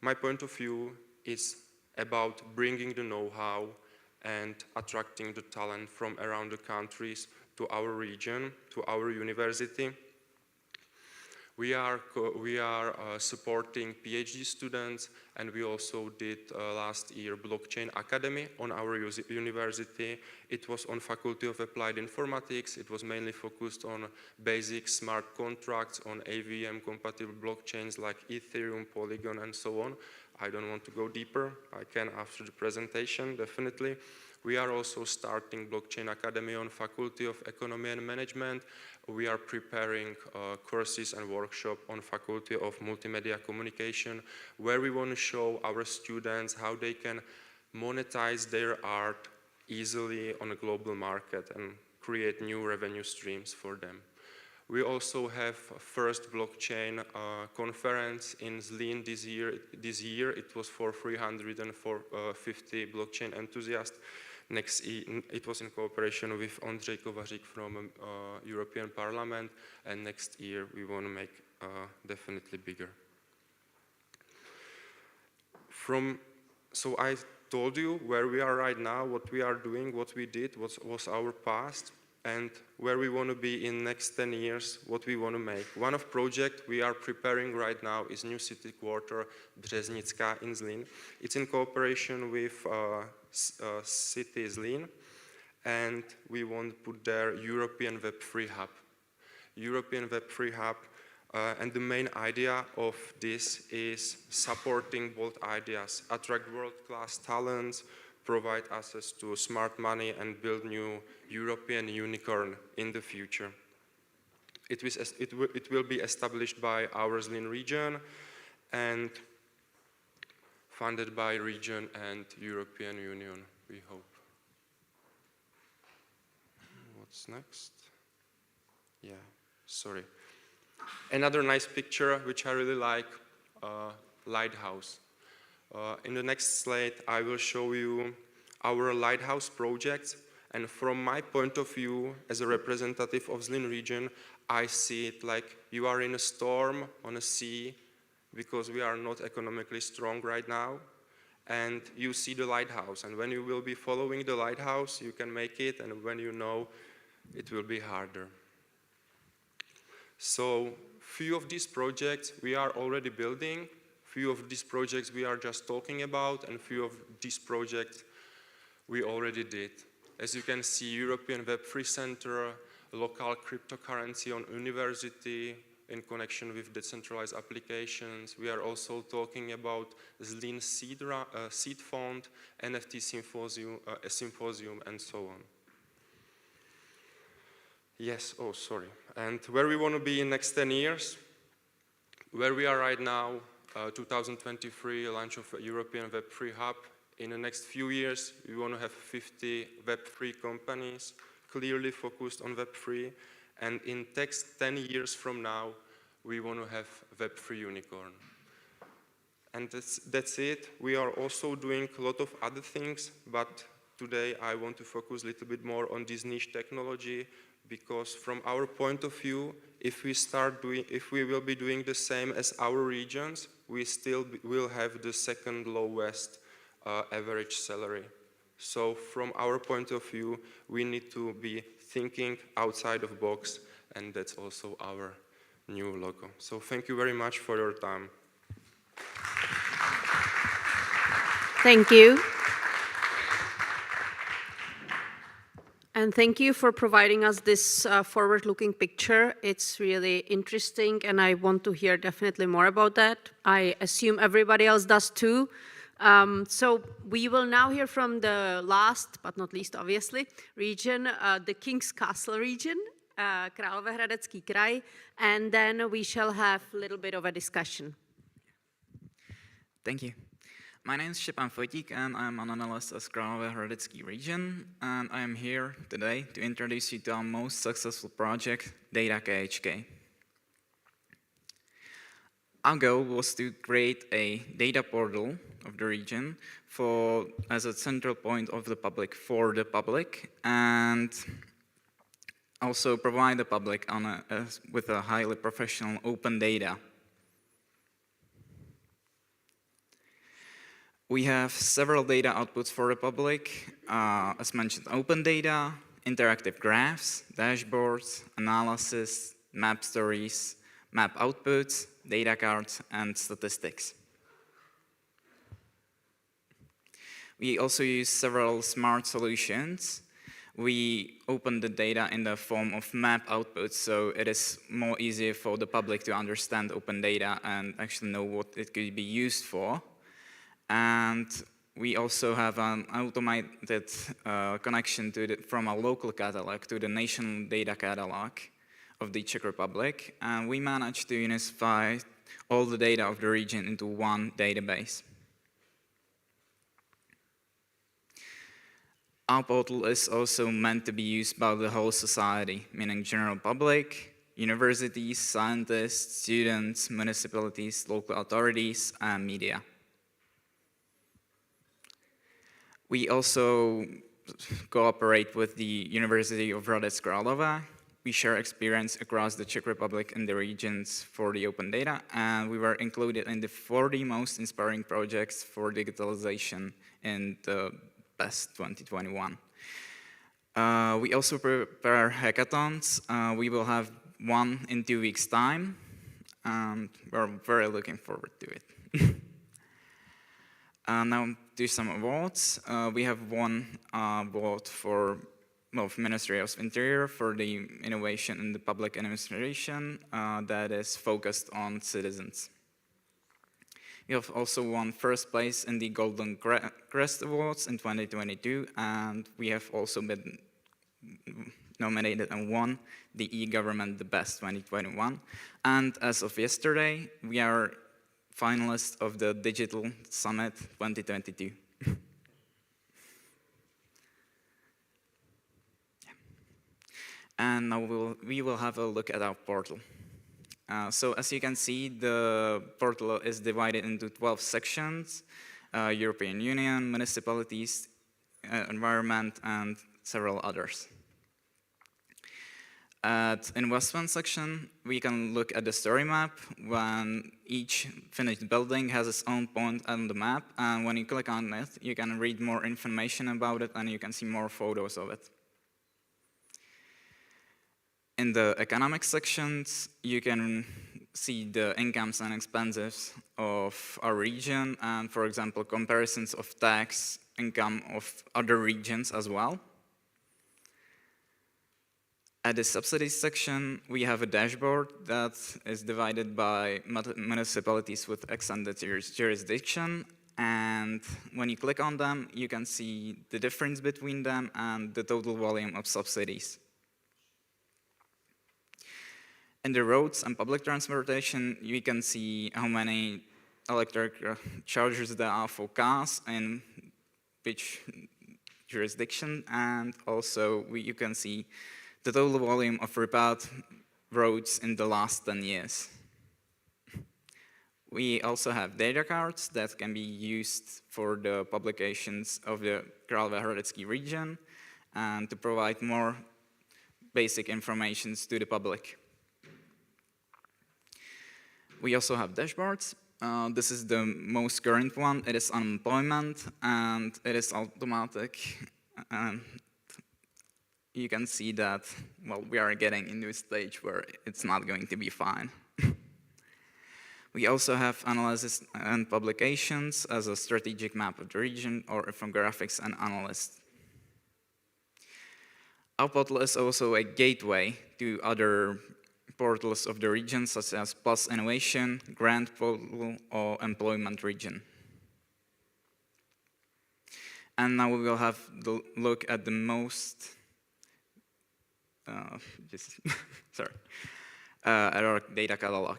my point of view, it's about bringing the know-how and attracting the talent from around the countries to our region, to our university. We are supporting PhD students, and we also did last year Blockchain Academy on our university. It was on Faculty of Applied Informatics. It was mainly focused on basic smart contracts, on AVM-compatible blockchains like Ethereum, Polygon, and so on. I don't want to go deeper. I can after the presentation, definitely. We are also starting Blockchain Academy on Faculty of Economy and Management. We are preparing courses and workshops on Faculty of Multimedia Communication, where we want to show our students how they can monetize their art easily on a global market and create new revenue streams for them. We also have a first blockchain conference in Zlín this year. It was for 350 blockchain enthusiasts. It was in cooperation with Ondřej Kovařík from European Parliament, and next year we want to make definitely bigger. So I told you where we are right now, what we are doing, what we did, what was our past, and where we want to be in next 10 years, what we want to make. One of project we are preparing right now is new city quarter Březnická in Zlín. It's in cooperation with city Zlín, and we want to put there European Web3 Hub. European Web3 Hub, and the main idea of this is supporting both ideas, attract world-class talents, provide access to smart money, and build new European unicorn in the future. It will be established by our Zlín region and funded by region and European Union, we hope. What's next? Yeah, sorry. Another nice picture, which I really like lighthouse. In the next slide, I will show you our lighthouse projects. And from my point of view, as a representative of Zlín region, I see it like you are in a storm on a sea because we are not economically strong right now. And you see the lighthouse. And when you will be following the lighthouse, you can make it. And when you know, it will be harder. So few of these projects we are already building. Few of these projects we are just talking about. And few of these projects we already did. As you can see, European Web3 Center, local cryptocurrency on university in connection with decentralized applications. We are also talking about Zlín seed fund, NFT symposium, and so on. Yes, oh, sorry. And where we want to be in next 10 years, where we are right now, 2023, launch of a European Web3 hub. In the next few years, we want to have 50 Web3 companies clearly focused on Web3. And in next 10 years from now, we want to have Web3 unicorn. And that's it. We are also doing a lot of other things, but today I want to focus a little bit more on this niche technology, because from our point of view, if we will be doing the same as our regions, we still will have the second lowest average salary. So from our point of view, we need to be thinking outside of the box, and that's also our new logo. So thank you very much for your time. Thank you. And thank you for providing us this forward-looking picture. It's really interesting, and I want to hear definitely more about that. I assume everybody else does too. So we will now hear from the last, but not least, obviously, region, the King's Castle region, Královéhradecký kraj, and then we shall have a little bit of a discussion. Thank you. My name is Štěpán Fojtík, and I'm an analyst at Královéhradecký region, and I am here today to introduce you to our most successful project, Data KHK. Our goal was to create a data portal of the region as a central point of the public for the public, and also provide the public with a highly professional open data. We have several data outputs for the public, as mentioned, open data, interactive graphs, dashboards, analysis, map stories, map outputs, data cards, and statistics. We also use several smart solutions. We open the data in the form of map outputs, so it is more easier for the public to understand open data and actually know what it could be used for. And we also have an automated connection from a local catalog to the national data catalog of the Czech Republic, and we managed to unify all the data of the region into one database. Our portal is also meant to be used by the whole society, meaning general public, universities, scientists, students, municipalities, local authorities, and media. We also cooperate with the University of Hradec Králové. We share experience across the Czech Republic and the regions for the open data, and we were included in the 40 most inspiring projects for digitalization in the BEST 2021. We also prepare hackathons. We will have one in 2 weeks' time, and we're very looking forward to it. Now to some awards. We have one award for Ministry of Interior for the innovation in the public administration that is focused on citizens. We have also won first place in the Golden Crest Awards in 2022, and we have also been nominated and won the e-Government the Best 2021. And as of yesterday, we are finalists of the Digital Summit 2022. And now we will have a look at our portal. So as you can see, the portal is divided into 12 sections: European Union, municipalities, environment, and several others. At investment section, we can look at the story map when each finished building has its own point on the map, and when you click on it, you can read more information about it and you can see more photos of it. In the economic sections, you can see the incomes and expenses of our region and, for example, comparisons of tax income of other regions as well. At the subsidies section, we have a dashboard that is divided by municipalities with extended jurisdiction, and when you click on them, you can see the difference between them and the total volume of subsidies. In the roads and public transportation, you can see how many electric chargers there are for cars in which jurisdiction, and also you can see the total volume of repaired roads in the last 10 years. We also have data cards that can be used for the publications of the Královéhradecký region and to provide more basic information to the public. We also have dashboards. This is the most current one. It is unemployment and it is automatic. And you can see that, well, we are getting into a stage where it's not going to be fine. We also have analysis and publications as a strategic map of the region or infographics and analysts. Our portal is also a gateway to other portals of the region, such as Plus Innovation, Grant Portal, or Employment Region. And now we will have the look at the most, at our data catalog.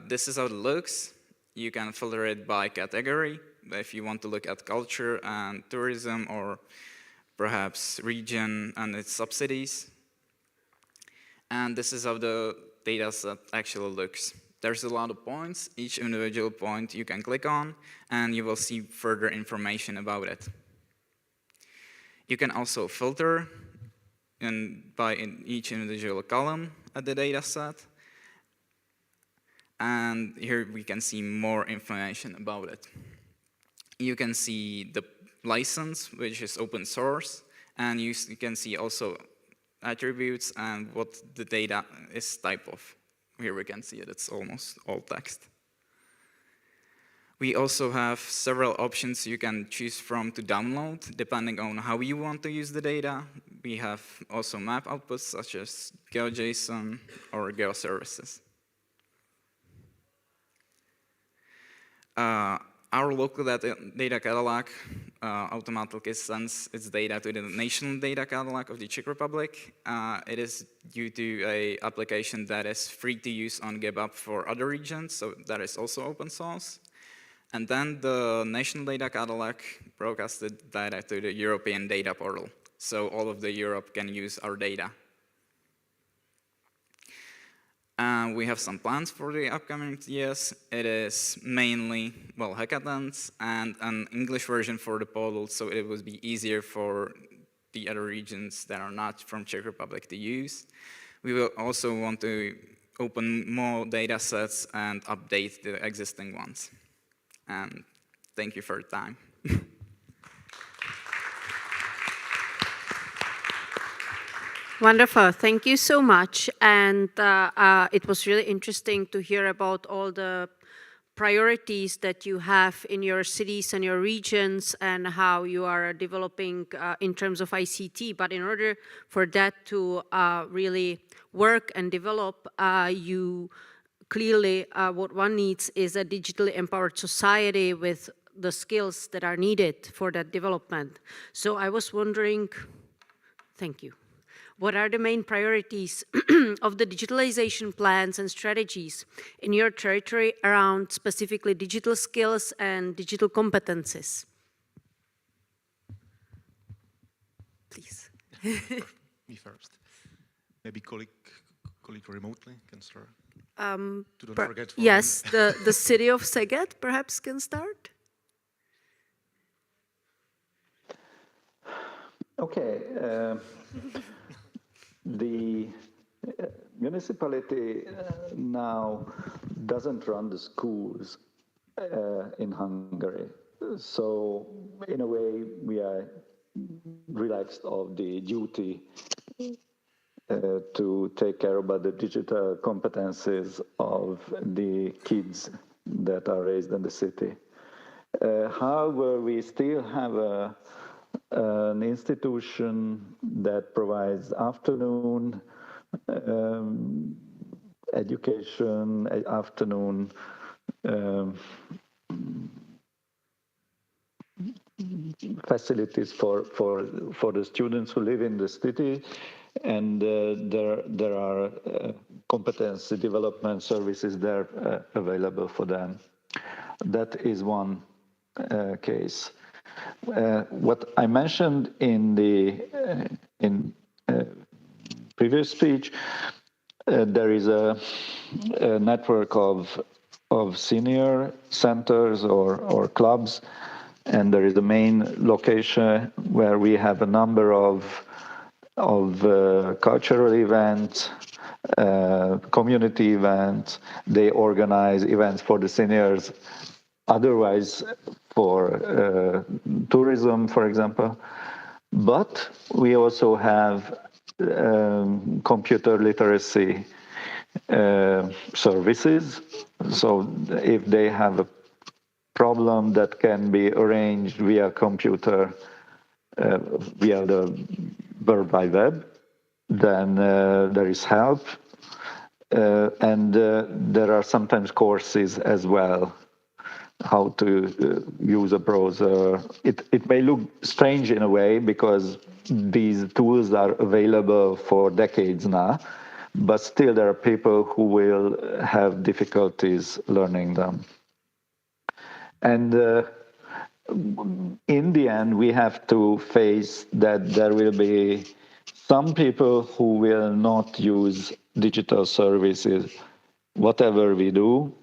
This is how it looks. You can filter it by category, if you want to look at culture and tourism, or perhaps region and its subsidies. And this is how the data set actually looks. There's a lot of points. Each individual point you can click on, and you will see further information about it. You can also filter by each individual column at the data set. And here we can see more information about it. You can see the license, which is open source, and you can see also attributes and what the data is type of. Here we can see it, it's almost all text. We also have several options you can choose from to download, depending on how you want to use the data. We have also map outputs such as GeoJSON or GeoServices. Our local data catalog automatically sends its data to the national data catalog of the Czech Republic. It is due to an application that is free to use on GitHub for other regions, so that is also open source. And then the national data catalog broadcasted data to the European data portal, so all of the Europe can use our data. We have some plans for the upcoming years. It is mainly, well, hackathons and an English version for the portal, so it would be easier for the other regions that are not from Czech Republic to use. We will also want to open more data sets and update the existing ones. And thank you for your time. Wonderful, thank you so much. And it was really interesting to hear about all the priorities that you have in your cities and your regions and how you are developing in terms of ICT. But in order for that to really work and develop, you clearly, what one needs is a digitally empowered society with the skills that are needed for that development. So I was wondering, thank you. What are the main priorities of the digitalization plans and strategies in your territory around specifically digital skills and digital competences? Please. Me first. Maybe colleague remotely can start. don't forget. Yes, the city of Szeged perhaps can start. Okay. The municipality now doesn't run the schools in Hungary. So in a way, we are relaxed of the duty to take care about the digital competencies of the kids that are raised in the city. However, we still have an institution that provides afternoon education, afternoon facilities for the students who live in the city, and there are competency development services there available for them. That is one case. What I mentioned in the previous speech, there is a network of senior centers or clubs, and there is a main location where we have a number of cultural events, community events. They organize events for the seniors, otherwise for tourism, for example. But we also have computer literacy services. So if they have a problem that can be arranged via computer, via the World Wide Web, then there is help. And there are sometimes courses as well, how to use a browser. It may look strange in a way because these tools are available for decades now, but still there are people who will have difficulties learning them. And in the end, we have to face that there will be some people who will not use digital services, whatever we do.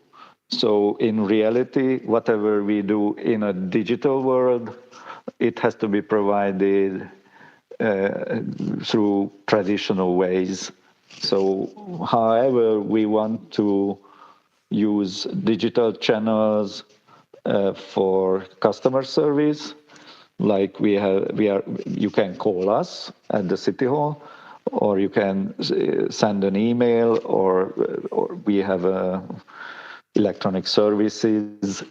So in reality, whatever we do in a digital world, it has to be provided through traditional ways. So however we want to use digital channels for customer service, like you can call us at the City Hall, or you can send an email, or we have electronic services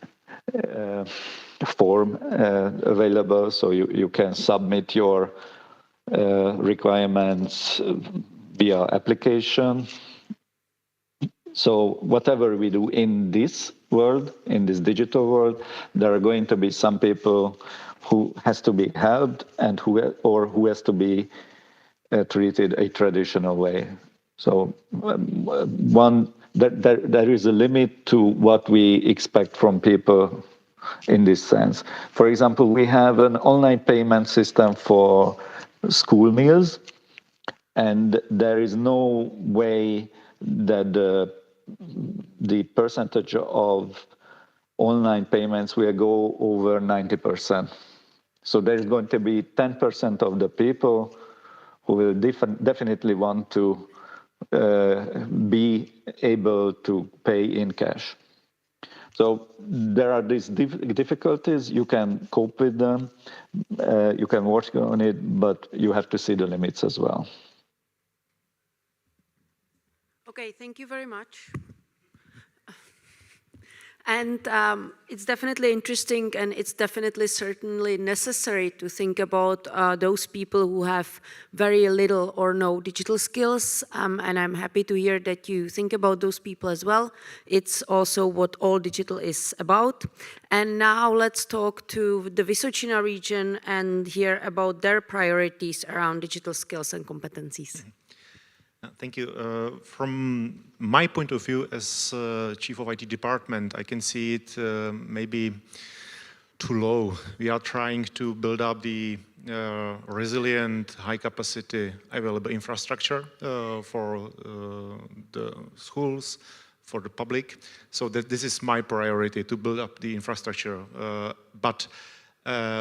form available, so you can submit your requirements via application. So whatever we do in this world, in this digital world, there are going to be some people who has to be helped and who has to be treated a traditional way. So there is a limit to what we expect from people in this sense. For example, we have an online payment system for school meals, and there is no way that the percentage of online payments will go over 90%. So there's going to be 10% of the people who will definitely want to be able to pay in cash. So there are these difficulties. You can cope with them, you can work on it, but you have to see the limits as well. Okay, thank you very much. And it's definitely interesting, and it's definitely certainly necessary to think about those people who have very little or no digital skills. And I'm happy to hear that you think about those people as well. It's also what all digital is about. And now let's talk to the Vysočina region and hear about their priorities around digital skills and competencies. Thank you. From my point of view as Chief of IT Department, I can see it maybe too low. We are trying to build up the resilient, high-capacity, available infrastructure for the schools, for the public. So that this is my priority, to build up the infrastructure. But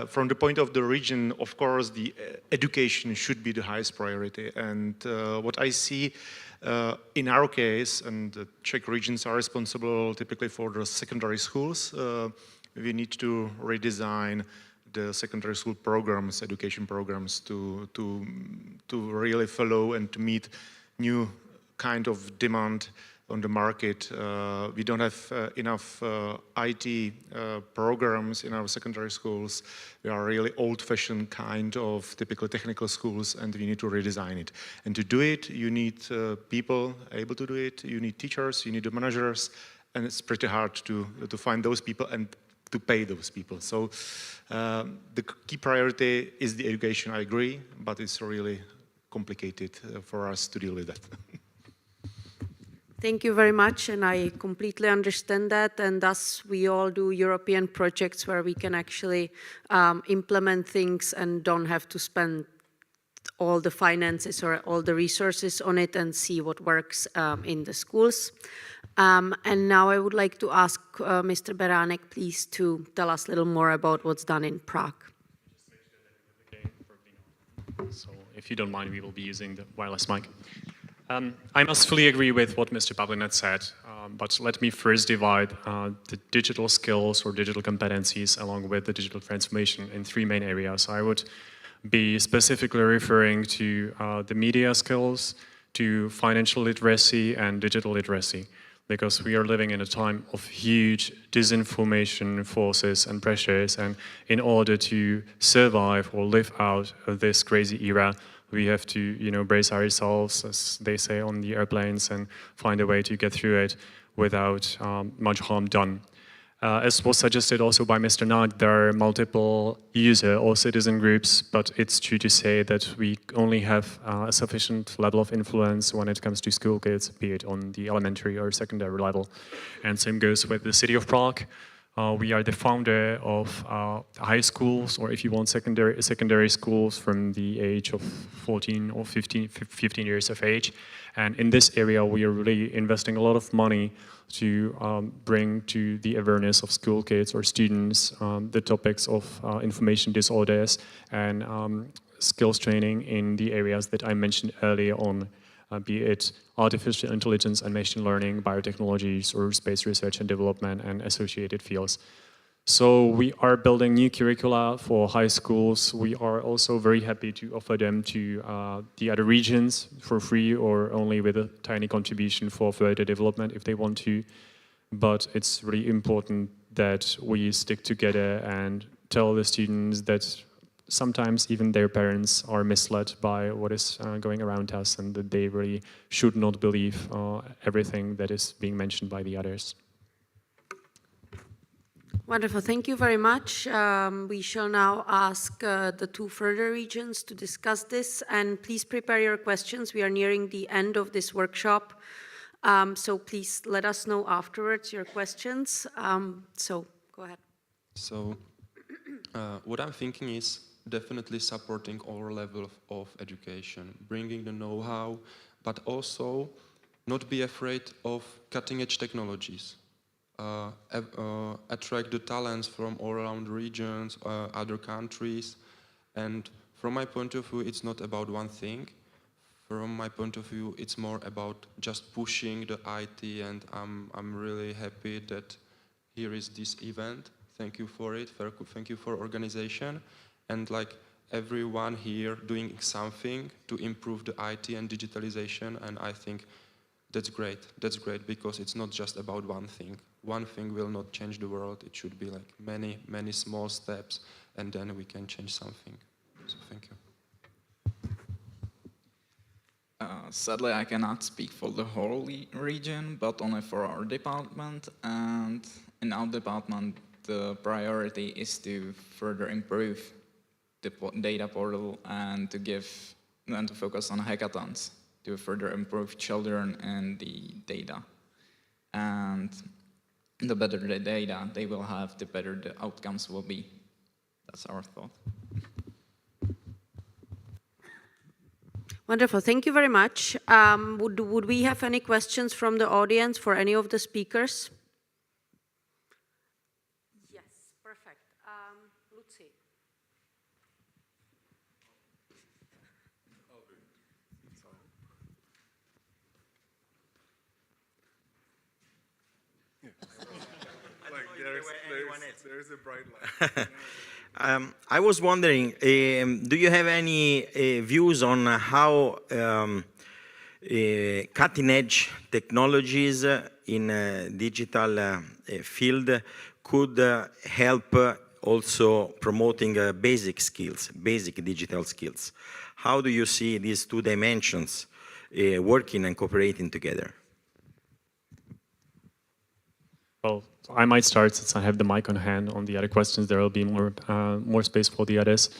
from the point of the region, of course, the education should be the highest priority. And what I see in our case, and the Czech regions are responsible typically for the secondary schools, we need to redesign the secondary school programs, education programs, to really follow and to meet new kind of demand on the market. We don't have enough IT programs in our secondary schools. We are really old-fashioned kind of typical technical schools, and we need to redesign it. And to do it, you need people able to do it. You need teachers, you need the managers, and it's pretty hard to find those people and to pay those people. So the key priority is the education, I agree, but it's really complicated for us to deal with that. Thank you very much, and I completely understand that, and thus we all do European projects where we can actually implement things and don't have to spend all the finances or all the resources on it and see what works in the schools. And now I would like to ask Mr. Beránek, please, to tell us a little more about what's done in Prague. So if you don't mind, we will be using the wireless mic. I must fully agree with what Mr. Pavlinec said, but let me first divide the digital skills or digital competencies along with the digital transformation in three main areas. I would be specifically referring to the media skills, to financial literacy and digital literacy, because we are living in a time of huge disinformation forces and pressures, and in order to survive or live out of this crazy era, we have to, brace ourselves, as they say on the airplanes, and find a way to get through it without much harm done. As was suggested also by Mr. Knight, there are multiple user or citizen groups, but it's true to say that we only have a sufficient level of influence when it comes to school kids, be it on the elementary or secondary level. And same goes with the city of Prague. We are the founder of high schools, or if you want, secondary schools from the age of 14 or 15 years of age. And in this area, we are really investing a lot of money to bring to the awareness of school kids or students the topics of information disorders and skills training in the areas that I mentioned earlier on, be it artificial intelligence and machine learning, biotechnologies, or space research and development and associated fields. So we are building new curricula for high schools. We are also very happy to offer them to the other regions for free or only with a tiny contribution for further development if they want to. But it's really important that we stick together and tell the students that sometimes even their parents are misled by what is going around us, and that they really should not believe everything that is being mentioned by the others. Wonderful, thank you very much. We shall now ask the two further regions to discuss this, and please prepare your questions. We are nearing the end of this workshop, so please let us know afterwards your questions. So go ahead. So what I'm thinking is definitely supporting all levels of education, bringing the know-how, but also not be afraid of cutting-edge technologies. Attract the talents from all around regions, other countries, and from my point of view, it's not about one thing. From my point of view, it's more about just pushing the IT, and I'm really happy that here is this event. Thank you for it. Thank you for organization. And like everyone here doing something to improve the IT and digitalization, and I think that's great. That's great because it's not just about one thing. One thing will not change the world. It should be like many, many small steps, and then we can change something. So thank you. Sadly, I cannot speak for the whole region, but only for our department. And in our department, the priority is to further improve the data portal and to focus on hackathons to further improve children and the data. And the better the data they will have, the better the outcomes will be. That's our thought. Wonderful. Thank you very much. Would we have any questions from the audience for any of the speakers? Yes, perfect. Lucy. There's a bright light. I was wondering, do you have any views on how cutting-edge technologies in digital field could help also promoting basic skills, basic digital skills? How do you see these two dimensions working and cooperating together? Well, I might start since I have the mic on hand. On the other questions, there will be more space for the others.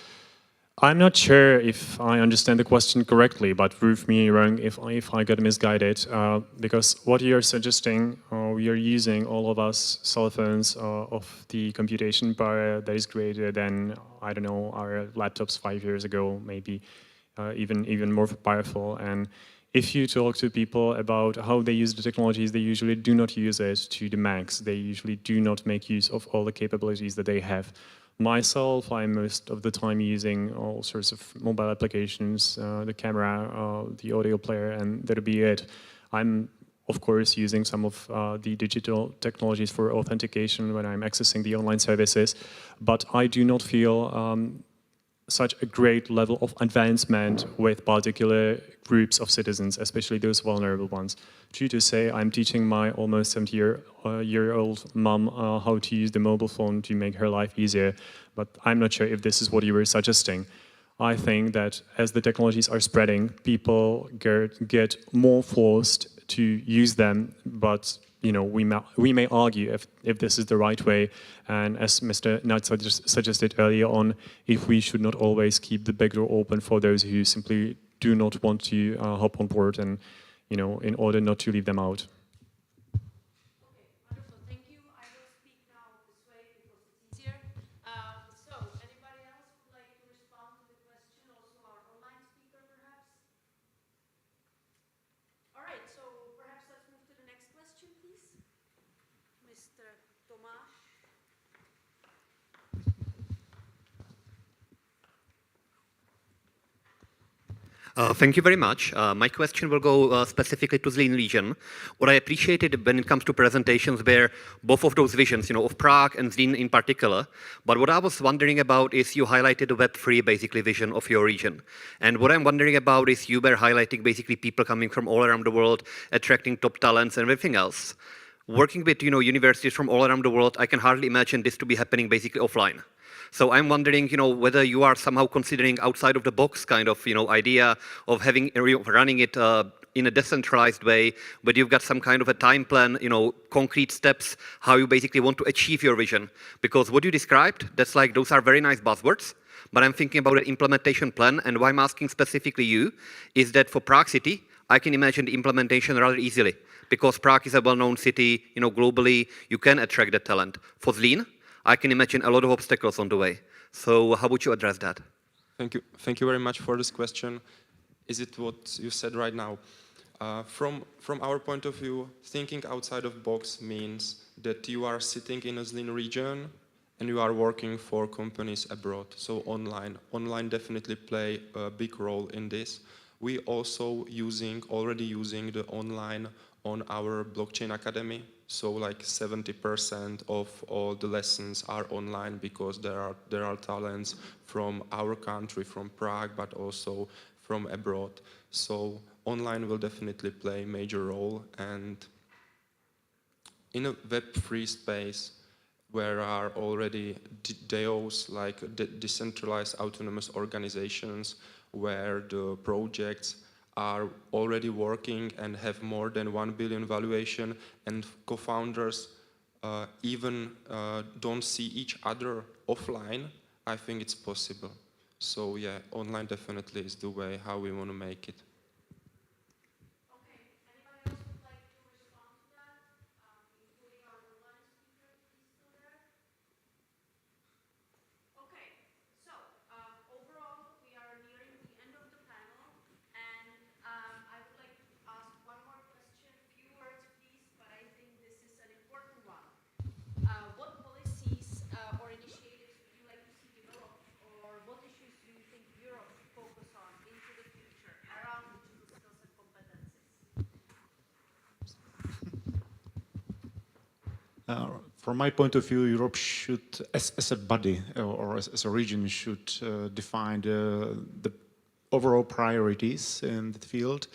I'm not sure if I understand the question correctly, but prove me wrong if I got misguided. Because what you're suggesting, we are using, all of us, cell phones of the computation power that is greater than, I don't know, our laptops 5 years ago, maybe even more powerful. And if you talk to people about how they use the technologies, they usually do not use it to the max. They usually do not make use of all the capabilities that they have. Myself, I'm most of the time using all sorts of mobile applications, the camera, the audio player, and that'll be it. I'm, of course, using some of the digital technologies for authentication when I'm accessing the online services, but I do not feel such a great level of advancement with particular groups of citizens, especially those vulnerable ones. True to say, I'm teaching my almost 70-year-old mom how to use the mobile phone to make her life easier, but I'm not sure if this is what you were suggesting. I think that as the technologies are spreading, people get more forced to use them, but we may argue if this is the right way, and as Mr. Knight suggested earlier on, if we should not always keep the back door open for those who simply do not want to hop on board, and in order not to leave them out. Thank you very much. My question will go specifically to the region. What I appreciated when it comes to presentations were both of those visions, of Prague and Zlín in particular. But what I was wondering about is you highlighted the Web3 basically vision of your region. And what I'm wondering about is you were highlighting basically people coming from all around the world, attracting top talents and everything else. Working with universities from all around the world, I can hardly imagine this to be happening basically offline. So I'm wondering, whether you are somehow considering outside of the box kind of, idea of running it in a decentralized way, but you've got some kind of a time plan, concrete steps, how you basically want to achieve your vision. Because what you described, that's like, those are very nice buzzwords, but I'm thinking about an implementation plan, and why I'm asking specifically you is that for Prague City, I can imagine the implementation rather easily, because Prague is a well-known city, globally, you can attract the talent. For Zlín, I can imagine a lot of obstacles on the way. So how would you address that? Thank you. Thank you very much for this question. Is it what you said right now? From our point of view, thinking outside of box means that you are sitting in a Zlín region and you are working for companies abroad. So online definitely play a big role in this. We also already using the online on our blockchain academy. So like 70% of all the lessons are online because there are talents from our country, from Prague, but also from abroad. So online will definitely play a major role, and in a Web3 space where are already DAOs, like decentralized autonomous organizations, where the projects are already working and have more than 1 billion valuation, and co-founders even don't see each other offline, I think it's possible. So yeah, online definitely is the way how we want to make it. From my point of view, Europe should, as a body or as a region, should define the overall priorities in the field.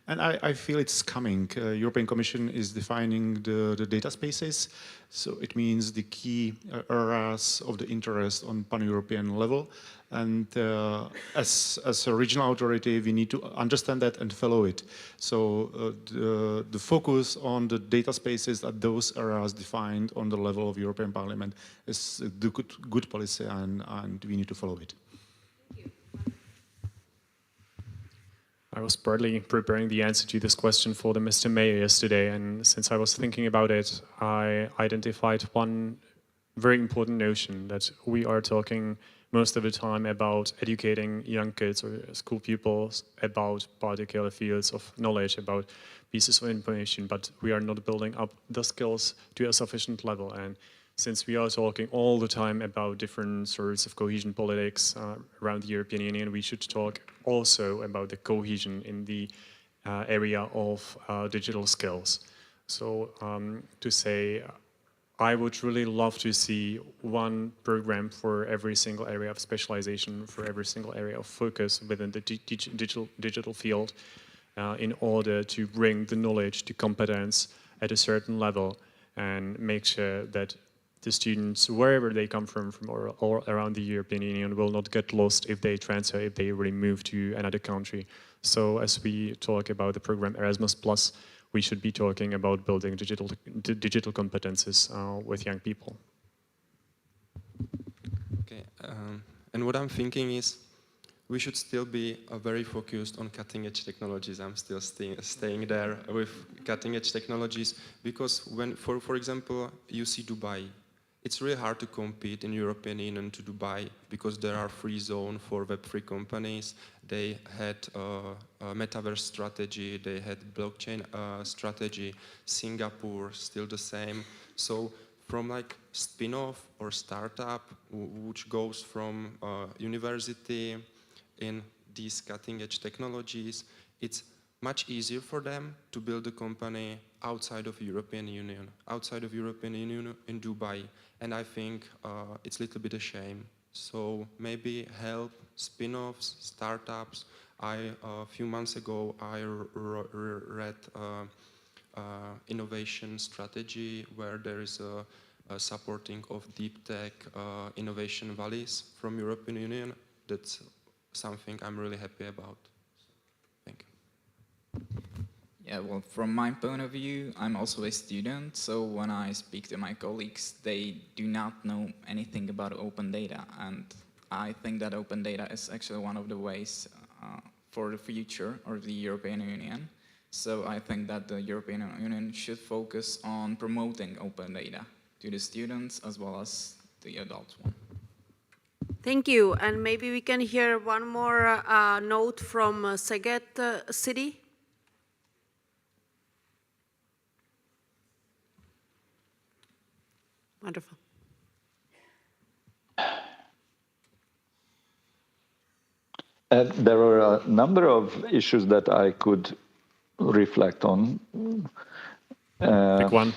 And I feel it's coming. European Commission is defining the data spaces. So it means the key areas of the interest on pan-European level. And as a regional authority, we need to understand that and follow it. So the focus on the data spaces at those areas defined on the level of European Parliament is the good policy, and we need to follow it. I was partly preparing the answer to this question for the Mr. Mayor yesterday, and since I was thinking about it, I identified one very important notion that we are talking most of the time about educating young kids or school pupils about particular fields of knowledge, about pieces of information, but we are not building up the skills to a sufficient level. And since we are talking all the time about different sorts of cohesion politics around the European Union, we should talk also about the cohesion in the area of digital skills. So to say, I would really love to see one program for every single area of specialization, for every single area of focus within the digital field in order to bring the knowledge to competence at a certain level and make sure that the students, wherever they come from all around the European Union, will not get lost if they transfer, if they really move to another country. So as we talk about the program Erasmus+, we should be talking about building digital competences with young people. Okay, and what I'm thinking is we should still be very focused on cutting-edge technologies. I'm still staying there with cutting-edge technologies because when, for example, you see Dubai, it's really hard to compete in European Union to Dubai because there are free zone for Web3 companies. They had a metaverse strategy, they had blockchain strategy. Singapore, still the same. So from like spin-off or startup, which goes from university in these cutting-edge technologies, it's much easier for them to build a company outside of European Union, in Dubai. And I think it's a little bit a shame. So maybe help spin-offs, startups. A few months ago, I read innovation strategy where there is a supporting of deep tech innovation valleys from European Union. That's something I'm really happy about. Thank you. Yeah, well, from my point of view, I'm also a student, so when I speak to my colleagues, they do not know anything about open data, and I think that open data is actually one of the ways for the future of the European Union. So I think that the European Union should focus on promoting open data to the students as well as the adults one. Thank you, and maybe we can hear one more note from Szeged city. Wonderful. There are a number of issues that I could reflect on. Pick one.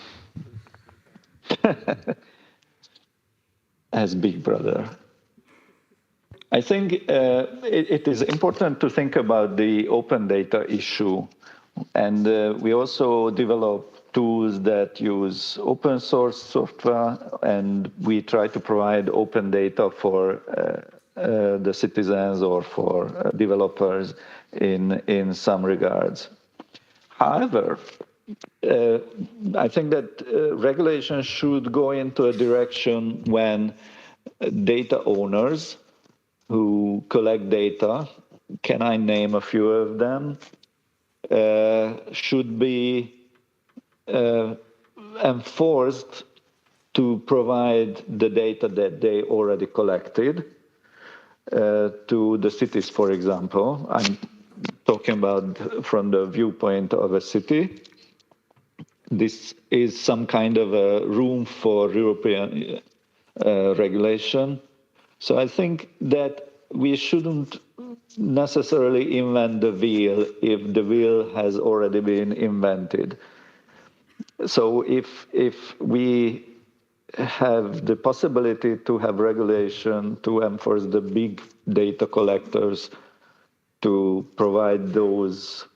As big brother. I think it is important to think about the open data issue. And we also develop tools that use open source software, and we try to provide open data for the citizens or for developers in some regards. However, I think that regulation should go into a direction when data owners who collect data, can I name a few of them, should be enforced to provide the data that they already collected to the cities, for example. I'm talking about from the viewpoint of a city. This is some kind of a room for European regulation. So I think that we shouldn't necessarily invent the wheel if the wheel has already been invented. So if we have the possibility to have regulation to enforce the big data collectors to provide those,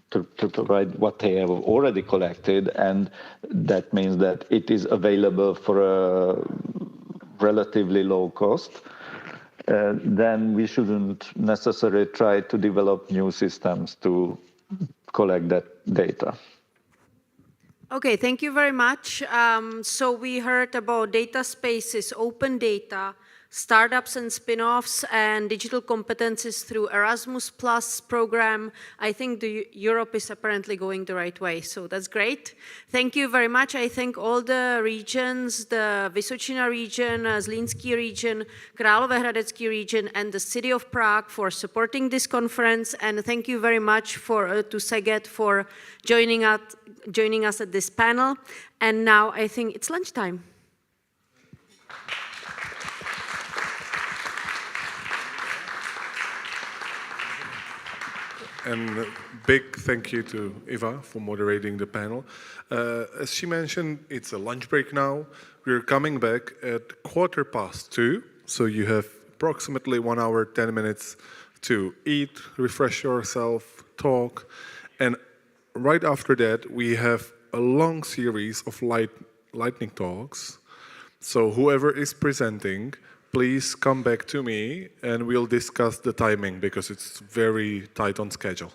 to provide what they have already collected, and that means that it is available for a relatively low cost, then we shouldn't necessarily try to develop new systems to collect that data. Okay, thank you very much. So we heard about data spaces, open data, startups and spin-offs, and digital competencies through Erasmus Plus program. I think Europe is apparently going the right way, so that's great. Thank you very much. I thank all the regions, the Vysočina region, Zlínský region, Královéhradecký region, and the city of Prague for supporting this conference. And thank you very much to Szeged for joining us at this panel. And now I think it's lunchtime. And a big thank you to Eva for moderating the panel. As she mentioned, it's a lunch break now. We're coming back at 2:15, so you have approximately 1 hour, 10 minutes to eat, refresh yourself, talk, and right after that, we have a long series of lightning talks. So whoever is presenting, please come back to me and we'll discuss the timing because it's very tight on schedule.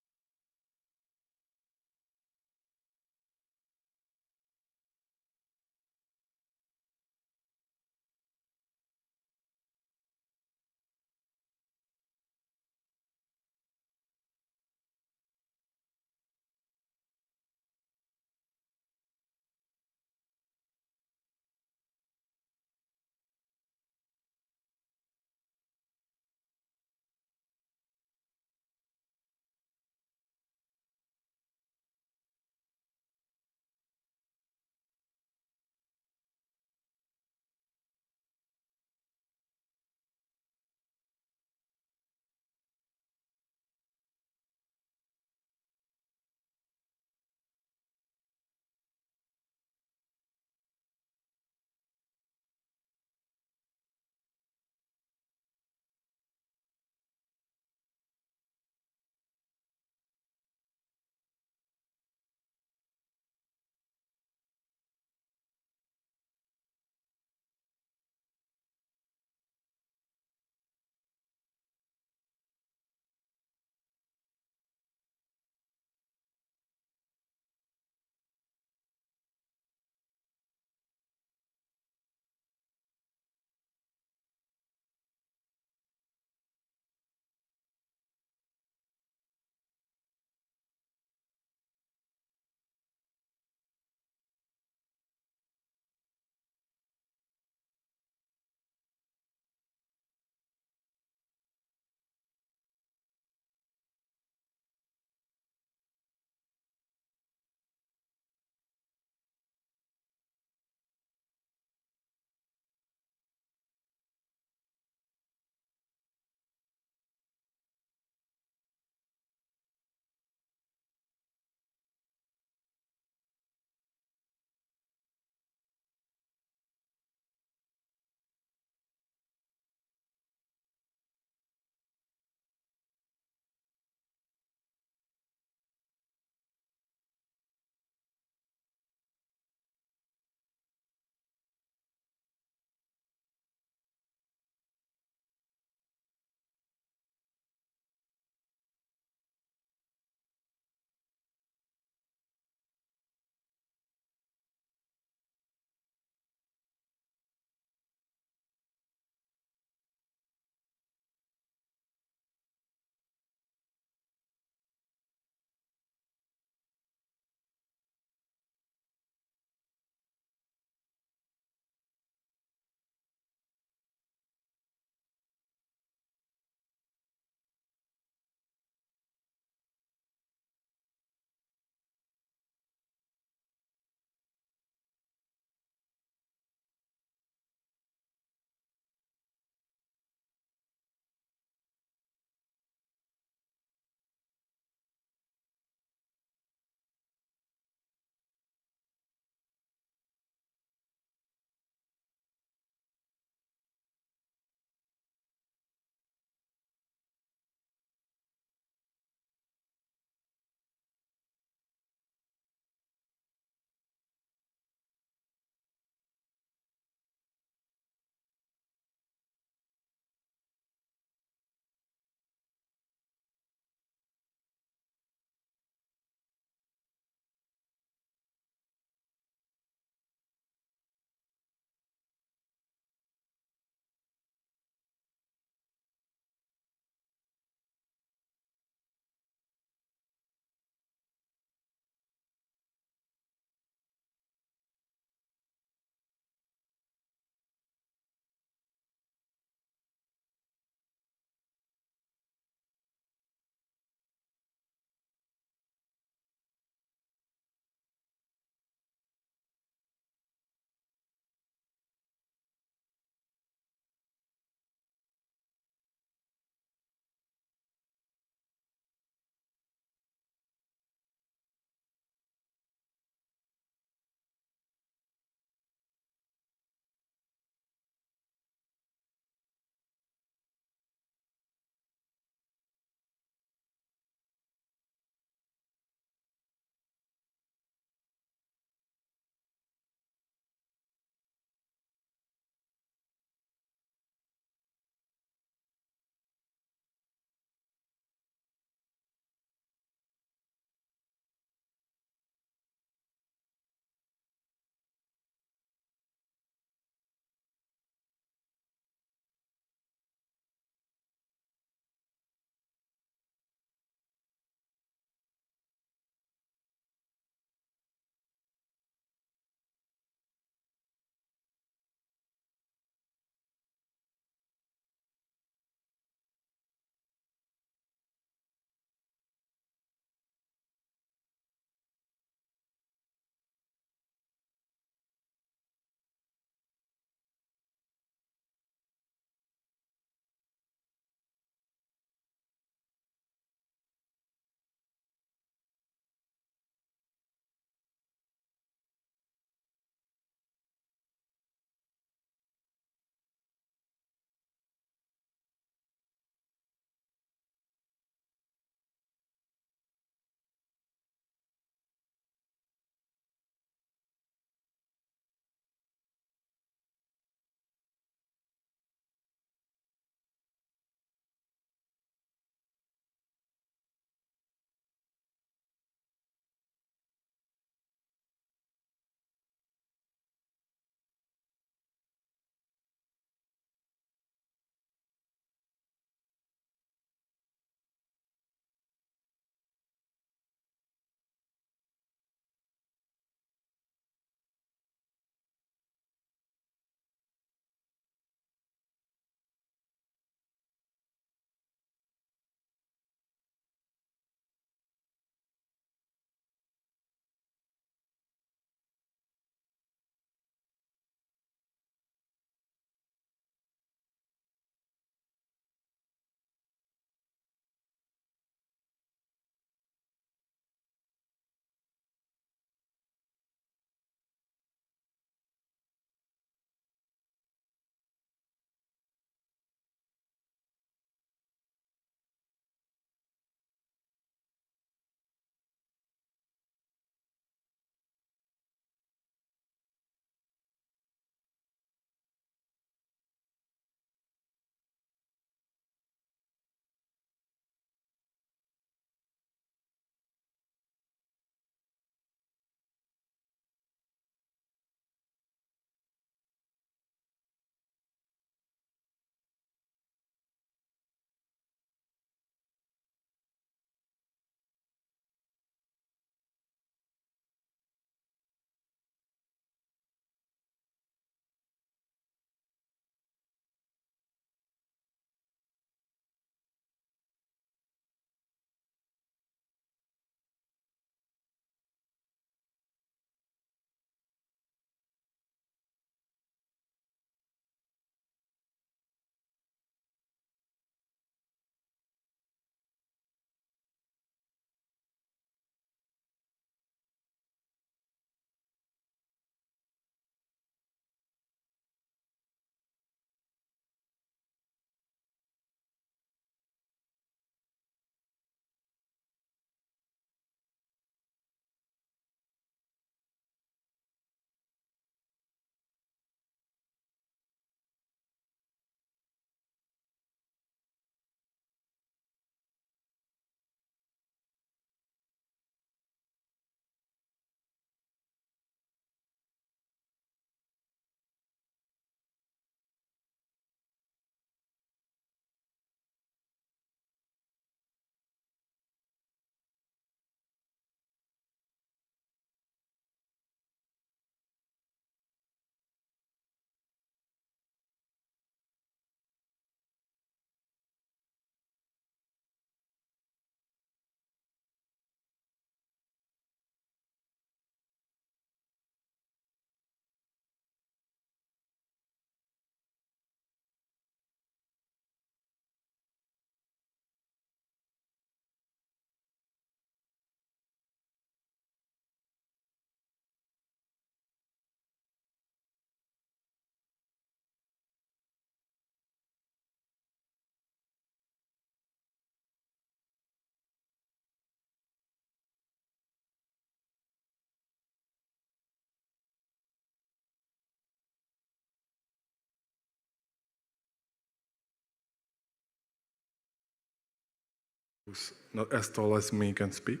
Who's not as tall as me can speak.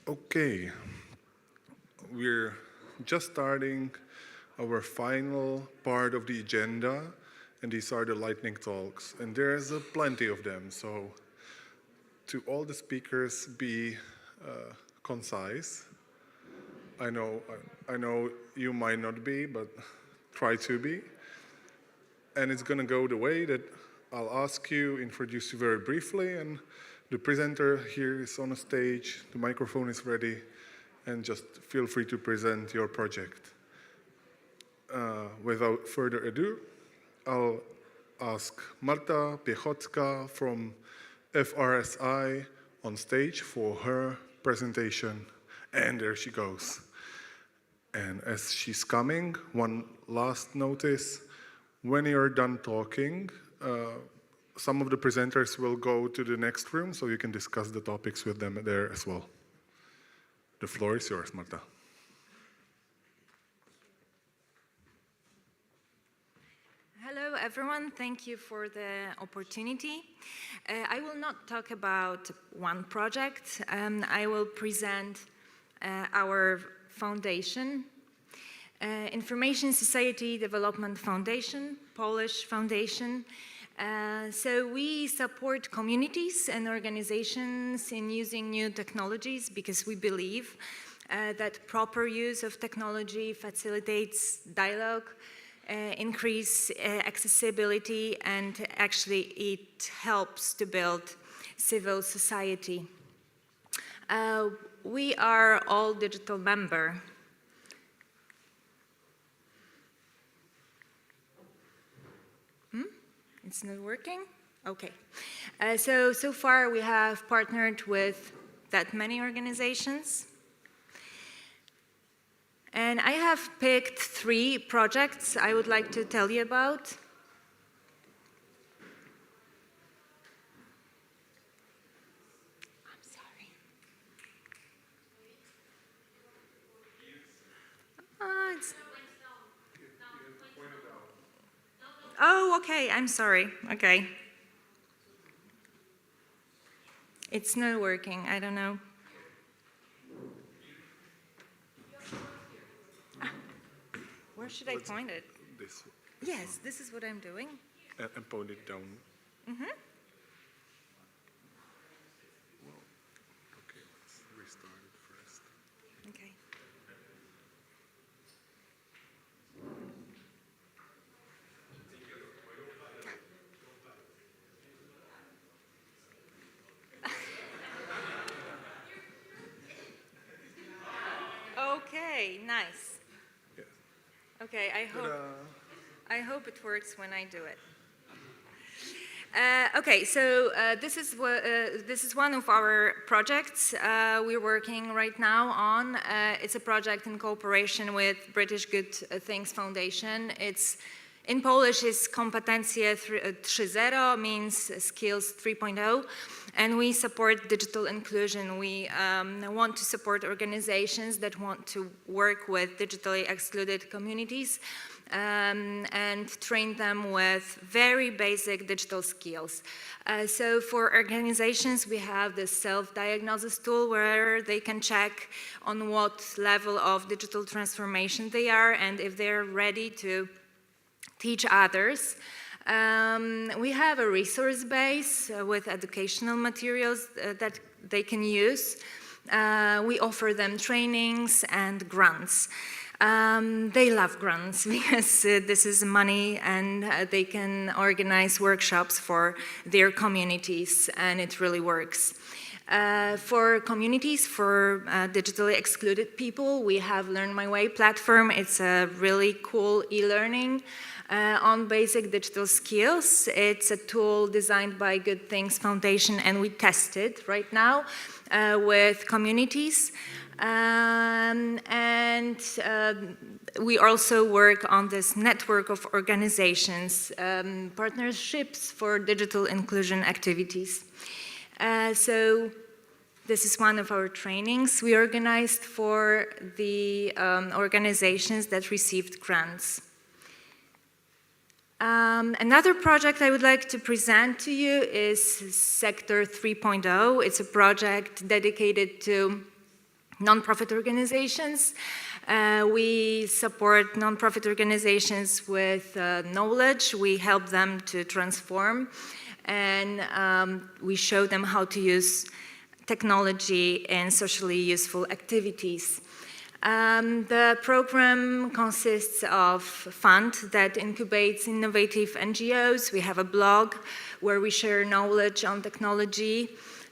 Okay, we're just starting our final part of the agenda, and these are the lightning talks, and there's plenty of them. So to all the speakers, be concise. I know you might not be, but try to be. And it's going to go the way that I'll ask you, introduce you very briefly, and the presenter here is on the stage, the microphone is ready, and just feel free to present your project. Without further ado, I'll ask Marta Piechocka from FRSI on stage for her presentation. And there she goes. And as she's coming, one last notice. When you're done talking, some of the presenters will go to the next room so you can discuss the topics with them there as well. The floor is yours, Marta. Hello, everyone. Thank you for the opportunity. I will not talk about one project. I will present our foundation, Information Society Development Foundation, Polish foundation. So we support communities and organizations in using new technologies because we believe that proper use of technology facilitates dialogue, increase accessibility, and actually it helps to build civil society. We are all digital member. It's not working? Okay. So far we have partnered with that many organizations. And I have picked 3 projects I would like to tell you about. I'm sorry. Oh, okay, I'm sorry. Okay. It's not working, I don't know. Where should I point it? This. Yes, this is what I'm doing. And point it down. Mm-hmm. Well, okay, let's restart it first. Okay. Okay, nice. Yes. Okay, I hope it works when I do it. Okay, so this is one of our projects we're working right now on. It's a project in cooperation with British Good Things Foundation. It's in Polish is Kompetencje 3.0, means skills 3.0, and we support digital inclusion. We want to support organizations that want to work with digitally excluded communities and train them with very basic digital skills. So for organizations, we have this self-diagnosis tool where they can check on what level of digital transformation they are and if they're ready to teach others. We have a resource base with educational materials that they can use. We offer them trainings and grants. They love grants because this is money and they can organize workshops for their communities, and it really works. For communities, for digitally excluded people, we have Learn My Way platform. It's a really cool e-learning on basic digital skills. It's a tool designed by Good Things Foundation, and we test it right now with communities. We also work on this network of organizations, partnerships for digital inclusion activities. So this is one of our trainings we organized for the organizations that received grants. Another project I would like to present to you is Sector 3.0. It's a project dedicated to nonprofit organizations. We support nonprofit organizations with knowledge. We help them to transform, and we show them how to use technology in socially useful activities. The program consists of a fund that incubates innovative NGOs. We have a blog where we share knowledge on technology.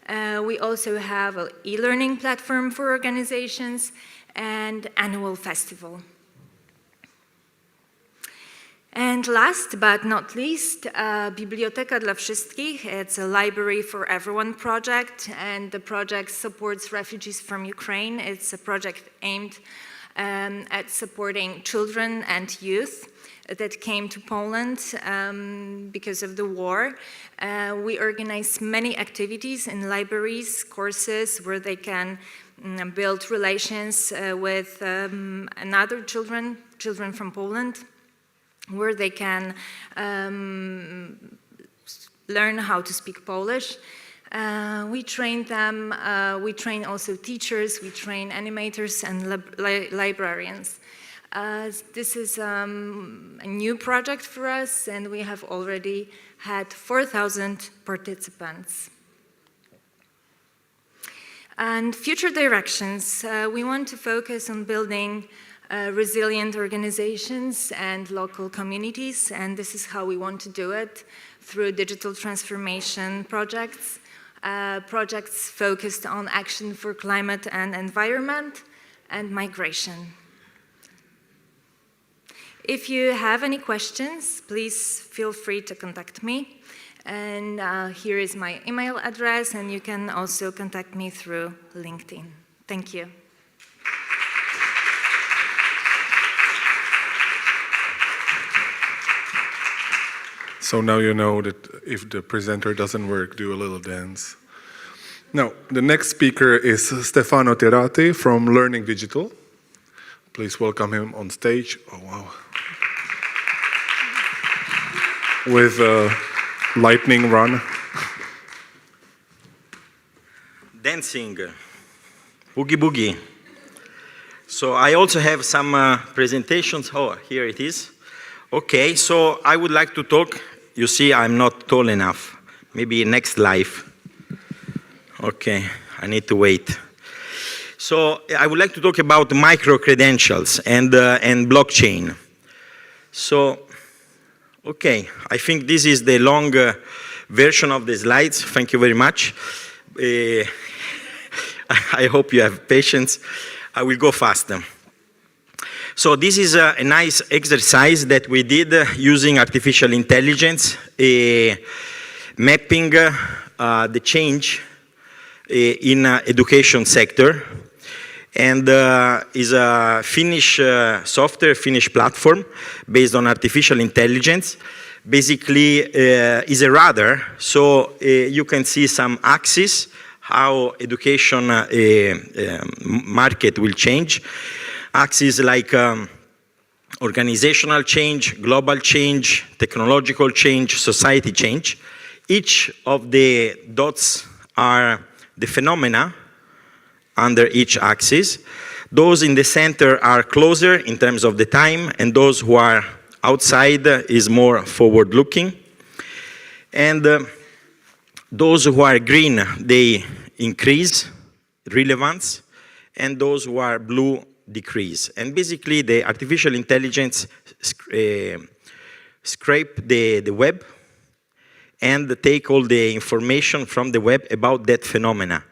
We also have an e-learning platform for organizations and annual festival. And last but not least, Biblioteka dla Wszystkich. It's a library for everyone project, and the project supports refugees from Ukraine. It's a project aimed at supporting children and youth that came to Poland because of the war. We organize many activities in libraries, courses where they can build relations with another children from Poland, where they can learn how to speak Polish. We train them, we train also teachers, we train animators and librarians. This is a new project for us, and we have already had 4,000 participants. And future directions, we want to focus on building resilient organizations and local communities, and this is how we want to do it, through digital transformation projects, projects focused on action for climate and environment, and migration. If you have any questions, please feel free to contact me. And here is my email address, and you can also contact me through LinkedIn. Thank you. So now you know that if the presenter doesn't work, do a little dance. Now, the next speaker is Stefano Terati from Learning Digital. Please welcome him on stage. Oh, wow. With a lightning run. Dancing, boogie boogie. So I also have some presentations. Oh, here it is. Okay, so I would like to talk. You see, I'm not tall enough. Maybe next life. Okay, I need to wait. So I would like to talk about micro-credentials and blockchain. So, okay, I think this is the long version of the slides. Thank you very much. I hope you have patience. I will go faster. So this is a nice exercise that we did using artificial intelligence, mapping the change in education sector, and is a Finnish software, Finnish platform based on artificial intelligence. Basically, is a radar, so you can see some axes, how education market will change. Axes like organizational change, global change, technological change, society change. Each of the dots are the phenomena under each axis. Those in the center are closer in terms of the time, and those who are outside is more forward-looking. And those who are green, they increase relevance, and those who are blue decrease. And basically, the artificial intelligence scrape the web and take all the information from the web about that phenomena.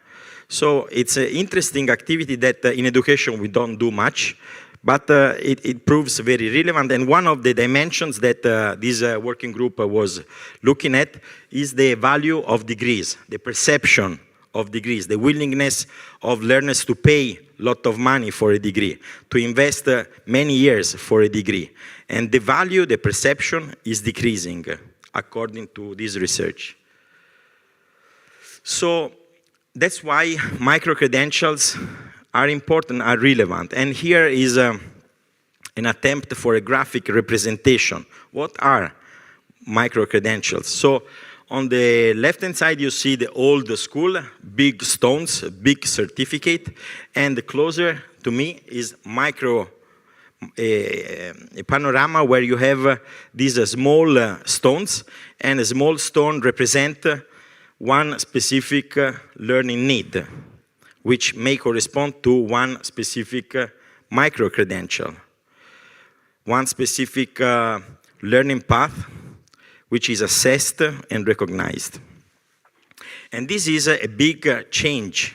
So it's an interesting activity that in education we don't do much, but it proves very relevant. And one of the dimensions that this working group was looking at is the value of degrees, the perception of degrees, the willingness of learners to pay a lot of money for a degree, to invest many years for a degree. And the value, the perception is decreasing, according to this research. So that's why micro-credentials are important, are relevant. And here is an attempt for a graphic representation. What are micro-credentials. So on the left-hand side, you see the old school, big stones, big certificate, and closer to me is a panorama where you have these small stones, and a small stone represent one specific learning need, which may correspond to one specific micro-credential, one specific learning path, which is assessed and recognized. And this is a big change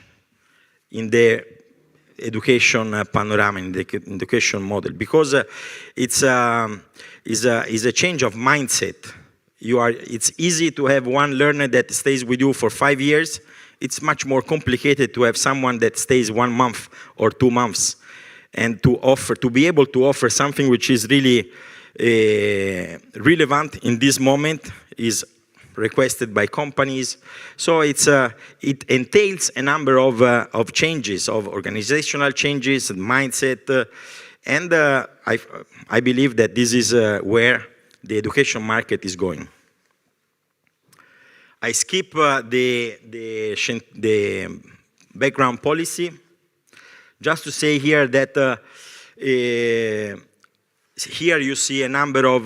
in the education panorama, in the education model, because it's a change of mindset. It's easy to have one learner that stays with you for 5 years. It's much more complicated to have someone that stays 1 month or 2 months, and to be able to offer something which is really relevant in this moment is requested by companies. So it entails a number of changes, of organizational changes, mindset, and I believe that this is where the education market is going. I skip the background policy, just to say here that here you see a number of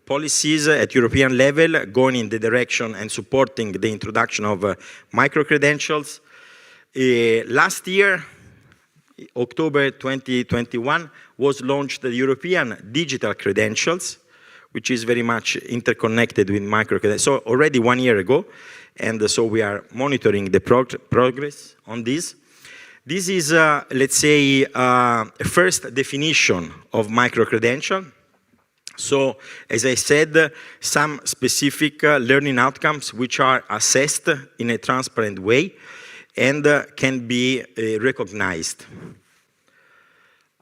policies at European level going in the direction and supporting the introduction of micro-credentials. Last year, October 2021, was launched the European Digital Credentials, which is very much interconnected with micro-credentials. So already 1 year ago, and so we are monitoring the progress on this. This is, let's say, a first definition of micro-credential. So, as I said, some specific learning outcomes which are assessed in a transparent way and can be recognized.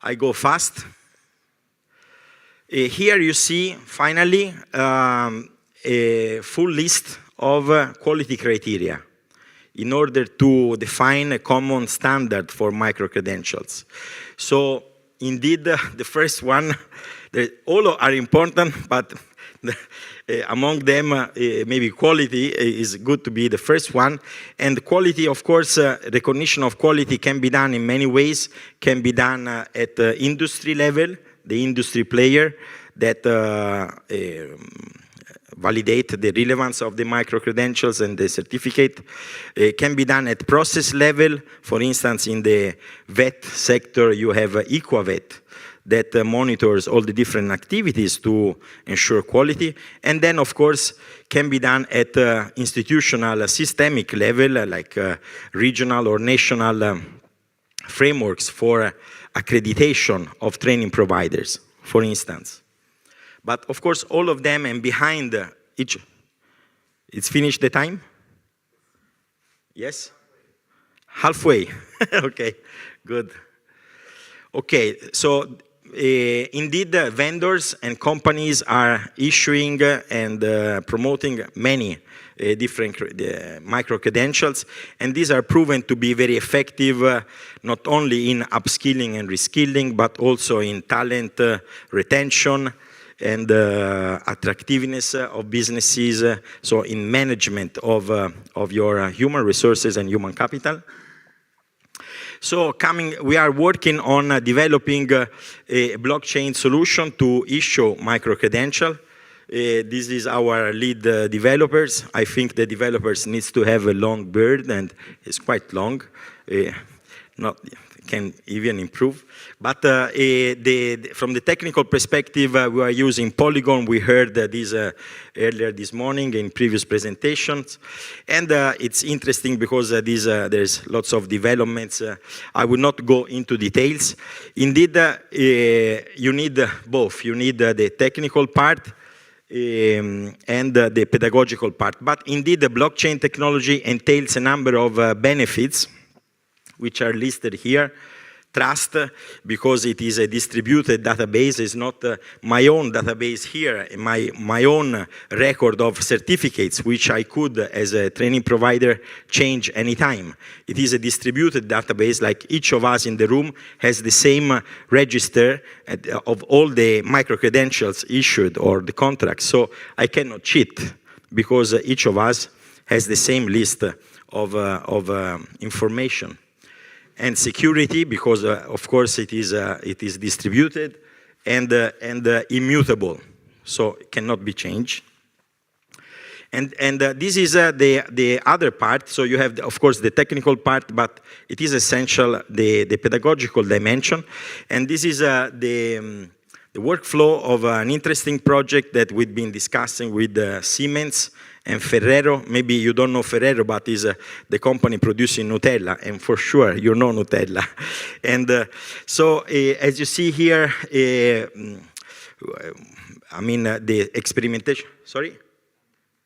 I go fast. Here you see, finally, a full list of quality criteria in order to define a common standard for micro-credentials. So, indeed, the first one, all are important, but among them, maybe quality is good to be the first one. And quality, of course, recognition of quality can be done in many ways. Can be done at the industry level, the industry player that validate the relevance of the micro-credentials and the certificate. It can be done at process level. For instance, in the vet sector, you have EquaVet that monitors all the different activities to ensure quality. And then, of course, can be done at institutional, systemic level, like regional or national frameworks for accreditation of training providers, for instance. But of course, all of them, and behind each, it's finished the time? Yes? Halfway. Okay, good. Okay, so indeed, vendors and companies are issuing and promoting many different micro-credentials, and these are proven to be very effective, not only in upskilling and reskilling, but also in talent retention and attractiveness of businesses, so in management of your human resources and human capital. So we are working on developing a blockchain solution to issue micro-credential. This is our lead developers. I think the developers needs to have a long beard, and it's quite long. Can even improve. But from the technical perspective, we are using Polygon. We heard this earlier this morning in previous presentations. And it's interesting because there's lots of developments. I will not go into details. Indeed, you need both. You need the technical part and the pedagogical part. But indeed, the blockchain technology entails a number of benefits which are listed here. trust, because it is a distributed database. It's not my own database here, my own record of certificates, which I could, as a training provider, change anytime. It is a distributed database, like each of us in the room has the same register of all the micro-credentials issued or the contracts. So I cannot cheat, because each of us has the same list of information. And security, because of course it is distributed and immutable, so it cannot be changed. And this is the other part. So you have, of course, the technical part, but it is essential, the pedagogical dimension. And this is the workflow of an interesting project that we've been discussing with Siemens and Ferrero. Maybe you don't know Ferrero, but is the company producing Nutella, and for sure you know Nutella. And so as you see here, I mean the experimentation, sorry?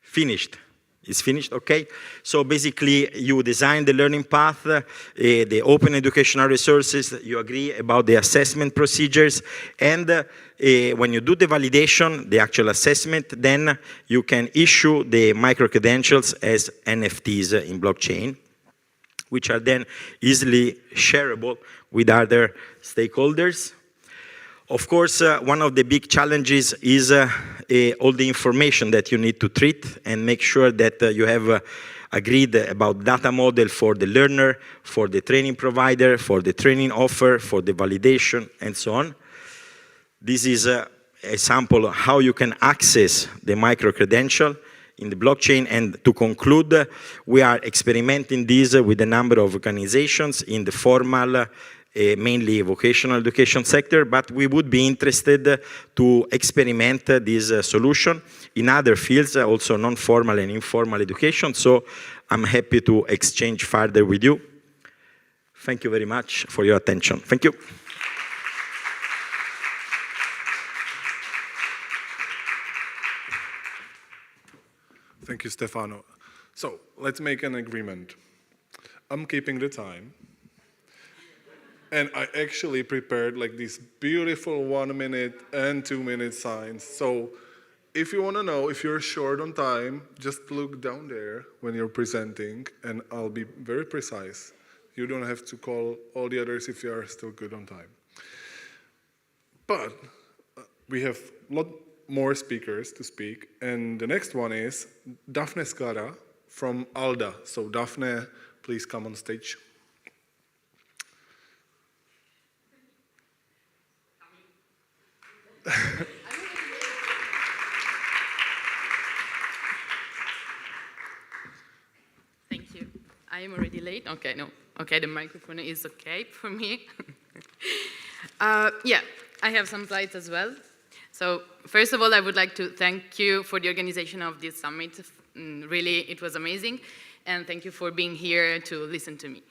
Finished. It's finished, okay? So basically, you design the learning path, the open educational resources, you agree about the assessment procedures, and when you do the validation, the actual assessment, then you can issue the micro-credentials as NFTs in blockchain, which are then easily shareable with other stakeholders. Of course, one of the big challenges is all the information that you need to treat and make sure that you have agreed about data model for the learner, for the training provider, for the training offer, for the validation, and so on. This is a sample of how you can access the micro-credential in the blockchain. And to conclude, we are experimenting this with a number of organizations in the formal, mainly vocational education sector, but we would be interested to experiment this solution in other fields, also non-formal and informal education. So I'm happy to exchange further with you. Thank you very much for your attention. Thank you. Thank you, Stefano. So let's make an agreement. I'm keeping the time. And I actually prepared like these beautiful 1 minute and 2 minute signs. So if you want to know if you're short on time, just look down there when you're presenting, and I'll be very precise. You don't have to call all the others if you are still good on time. But we have a lot more speakers to speak, and the next one is Daphne Skara from ALDA. So Daphne, please come on stage. Thank you. I am already late. Okay, no. Okay, the microphone is okay for me. Yeah, I have some slides as well. So first of all, I would like to thank you for the organization of this summit. Really, it was amazing. And thank you for being here to listen to me.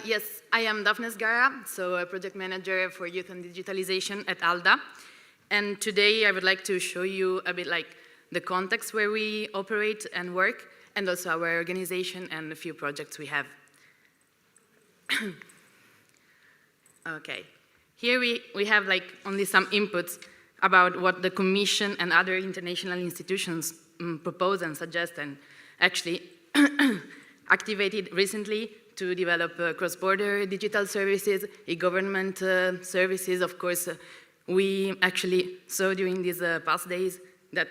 Yes, I am Daphne Sgara, so a project manager for youth and digitalization at ALDA. And today I would like to show you a bit like the context where we operate and work, and also our organization and a few projects we have. Okay, here we have like only some inputs about what the Commission and other international institutions propose and suggest, and actually activated recently to develop cross-border digital services, e-government services. Of course, we actually saw during these past days that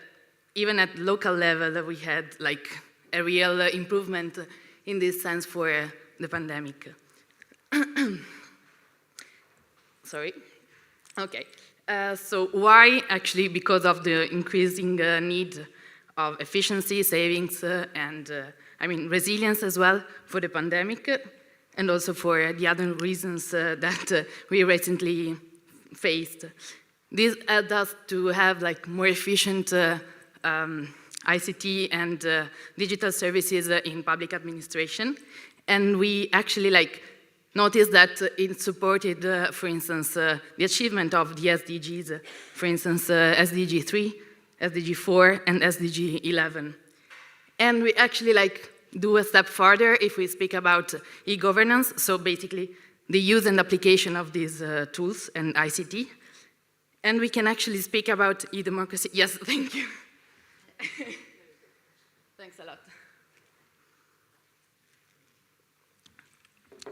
even at local level, we had like a real improvement in this sense for the pandemic. Sorry. Okay. So why? Actually, because of the increasing need of efficiency, savings, and I mean resilience as well for the pandemic, and also for the other reasons that we recently faced. This helped us to have like more efficient ICT and digital services in public administration, and we actually like noticed that it supported, for instance, the achievement of the SDGs, for instance, SDG 3, SDG 4, and SDG 11. And we actually like do a step further if we speak about e-governance. So basically, the use and application of these tools and ICT. And we can actually speak about e-democracy. Yes, thank you. Thanks a lot.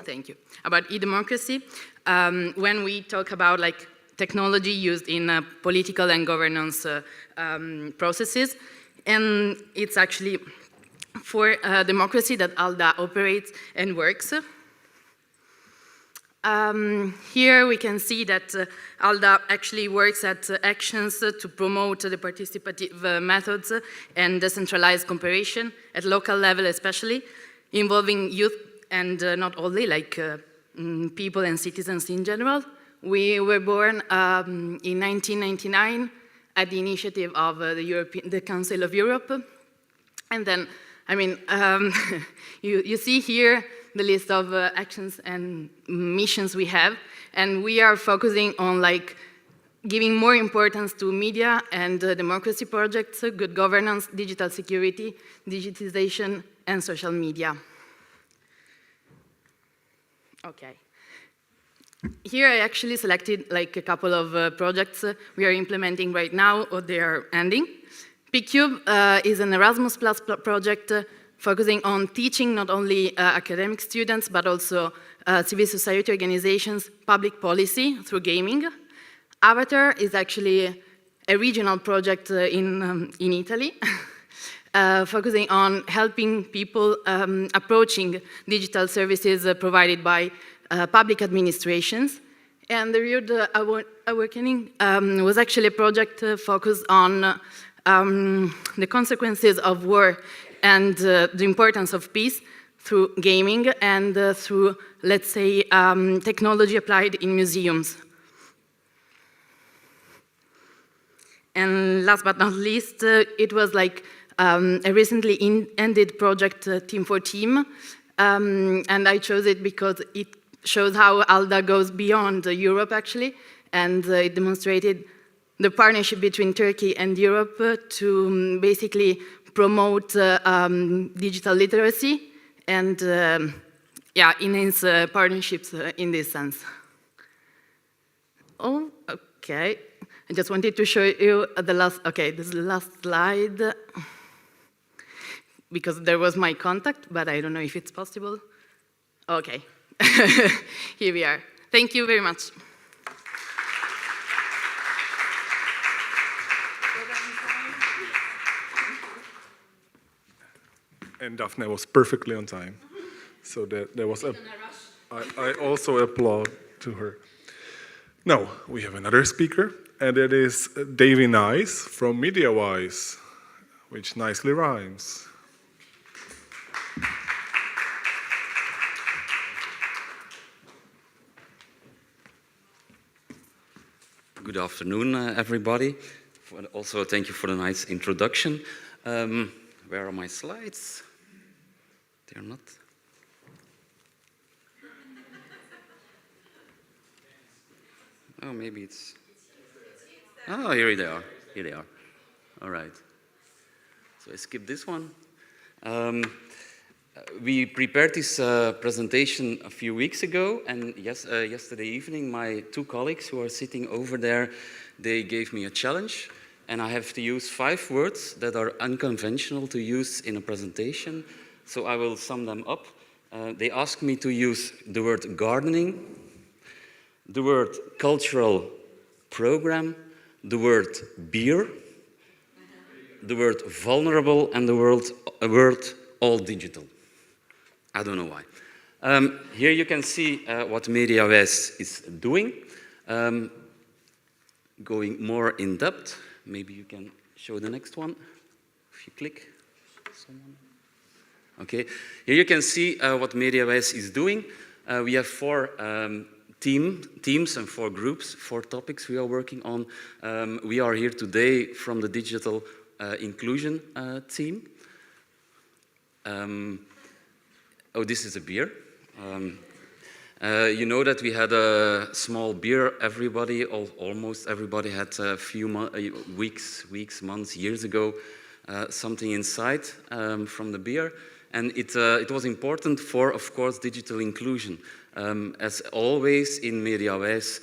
Thank you. About e-democracy, when we talk about like technology used in political and governance processes, and it's actually for democracy that ALDA operates and works. Here we can see that ALDA actually works at actions to promote the participative methods and decentralized cooperation at local level especially, involving youth and not only, like people and citizens in general. We were born in 1999 at the initiative of the Council of Europe. And then, I mean, you see here the list of actions and missions we have, and we are focusing on like giving more importance to media and democracy projects, good governance, digital security, digitization, and social media. Okay. Here I actually selected like a couple of projects we are implementing right now, or they are ending. PCube is an Erasmus Plus project focusing on teaching not only academic students, but also civil society organizations, public policy through gaming. Avatar is actually a regional project in Italy, focusing on helping people approaching digital services provided by public administrations. And the Weird Awakening was actually a project focused on the consequences of war and the importance of peace through gaming and through, let's say, technology applied in museums. And last but not least, it was like a recently ended project, Team for Team. And I chose it because it shows how ALDA goes beyond Europe, actually. And it demonstrated the partnership between Turkey and Europe to basically promote digital literacy and yeah, enhance partnerships in this sense. Oh, okay. I just wanted to show you the last, okay, this is the last slide, because there was my contact, but I don't know if it's possible. Okay, here we are. Thank you very much. And Daphne was perfectly on time. So there was a, I also applaud to her. Now, we have another speaker, and it is Davy Nice from MediaWise, which nicely rhymes. Good afternoon, everybody. Also, thank you for the nice introduction. Where are my slides? They're not. Oh, maybe it's. Oh, here they are. Here they are. All right. So I skip this one. We prepared this presentation a few weeks ago, and yesterday evening, my two colleagues who are sitting over there, they gave me a challenge, and I have to use 5 words that are unconventional to use in a presentation. So I will sum them up. They asked me to use the word gardening, the word cultural program, the word beer, the word vulnerable, and the word all digital. I don't know why. Here you can see what MediaWise is doing. Going more in depth, maybe you can show the next one. If you click. Someone. Okay, here you can see what MediaWise is doing. We have 4 teams and 4 groups, 4 topics we are working on. We are here today from the digital inclusion team. Oh, this is a beer. You know that we had a small beer, everybody, almost everybody had a few weeks, months, years ago, something inside from the beer. And it was important for, of course, digital inclusion. As always in MediaWise,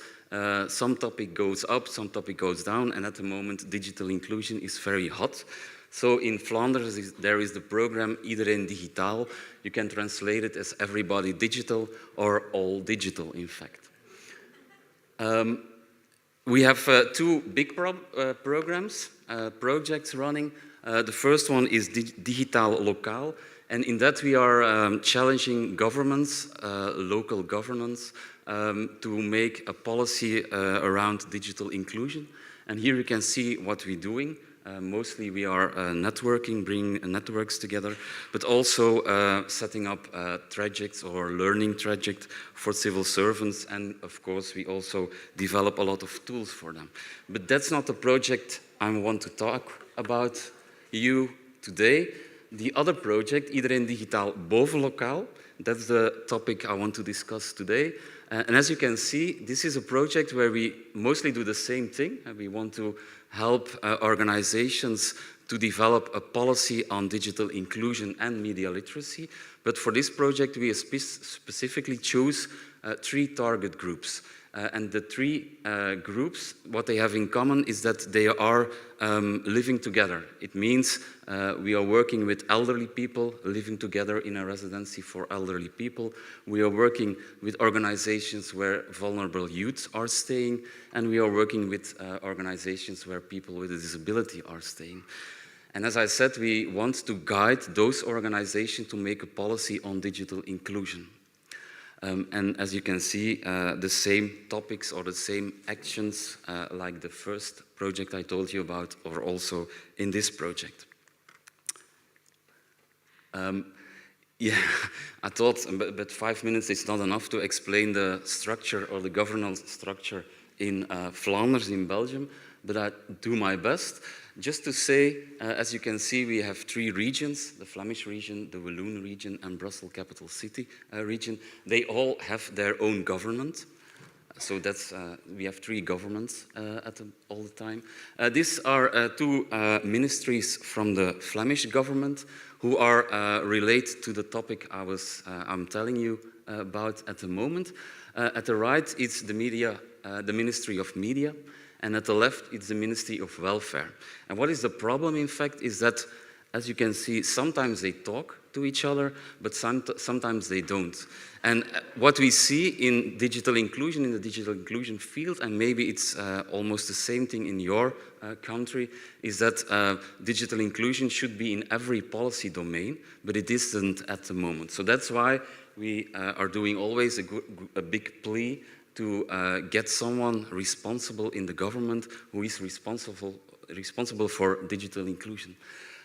some topic goes up, some topic goes down, and at the moment digital inclusion is very hot. So in Flanders there is the program Iedereen Digitaal. You can translate it as everybody digital or all digital, in fact. We have two big programs, projects running. The first one is Digitaal Lokaal, and in that we are challenging governments, local governance, to make a policy around digital inclusion. And here you can see what we're doing. Mostly we are networking, bringing networks together, but also setting up trajects or learning trajects for civil servants, and of course we also develop a lot of tools for them. But that's not the project I want to talk about you today. The other project, Iedereen Digitaal boven lokaal, that's the topic I want to discuss today. And as you can see, this is a project where we mostly do the same thing. We want to help organizations to develop a policy on digital inclusion and media literacy. But for this project, we specifically choose 3 target groups. And the 3 groups, what they have in common is that they are living together. It means we are working with elderly people living together in a residency for elderly people. We are working with organizations where vulnerable youths are staying, and we are working with organizations where people with a disability are staying. And as I said, we want to guide those organizations to make a policy on digital inclusion. And as you can see, the same topics or the same actions like the first project I told you about are also in this project. Yeah, I thought, but 5 minutes is not enough to explain the structure or the governance structure in Flanders, in Belgium, but I do my best. Just to say, as you can see, we have 3 regions, the Flemish region, the Walloon region, and Brussels Capital City region. They all have their own government. So that's, we have 3 governments all the time. These are 2 ministries from the Flemish government who are related to the topic I'm telling you about at the moment. At the right, it's the Ministry of Media. And at the left, it's the Ministry of Welfare. And what is the problem, in fact, is that, as you can see, sometimes they talk to each other, but sometimes they don't. And what we see in digital inclusion, in the digital inclusion field, and maybe it's almost the same thing in your country, is that digital inclusion should be in every policy domain, but it isn't at the moment. So that's why we are doing always a big plea to get someone responsible in the government who is responsible for digital inclusion.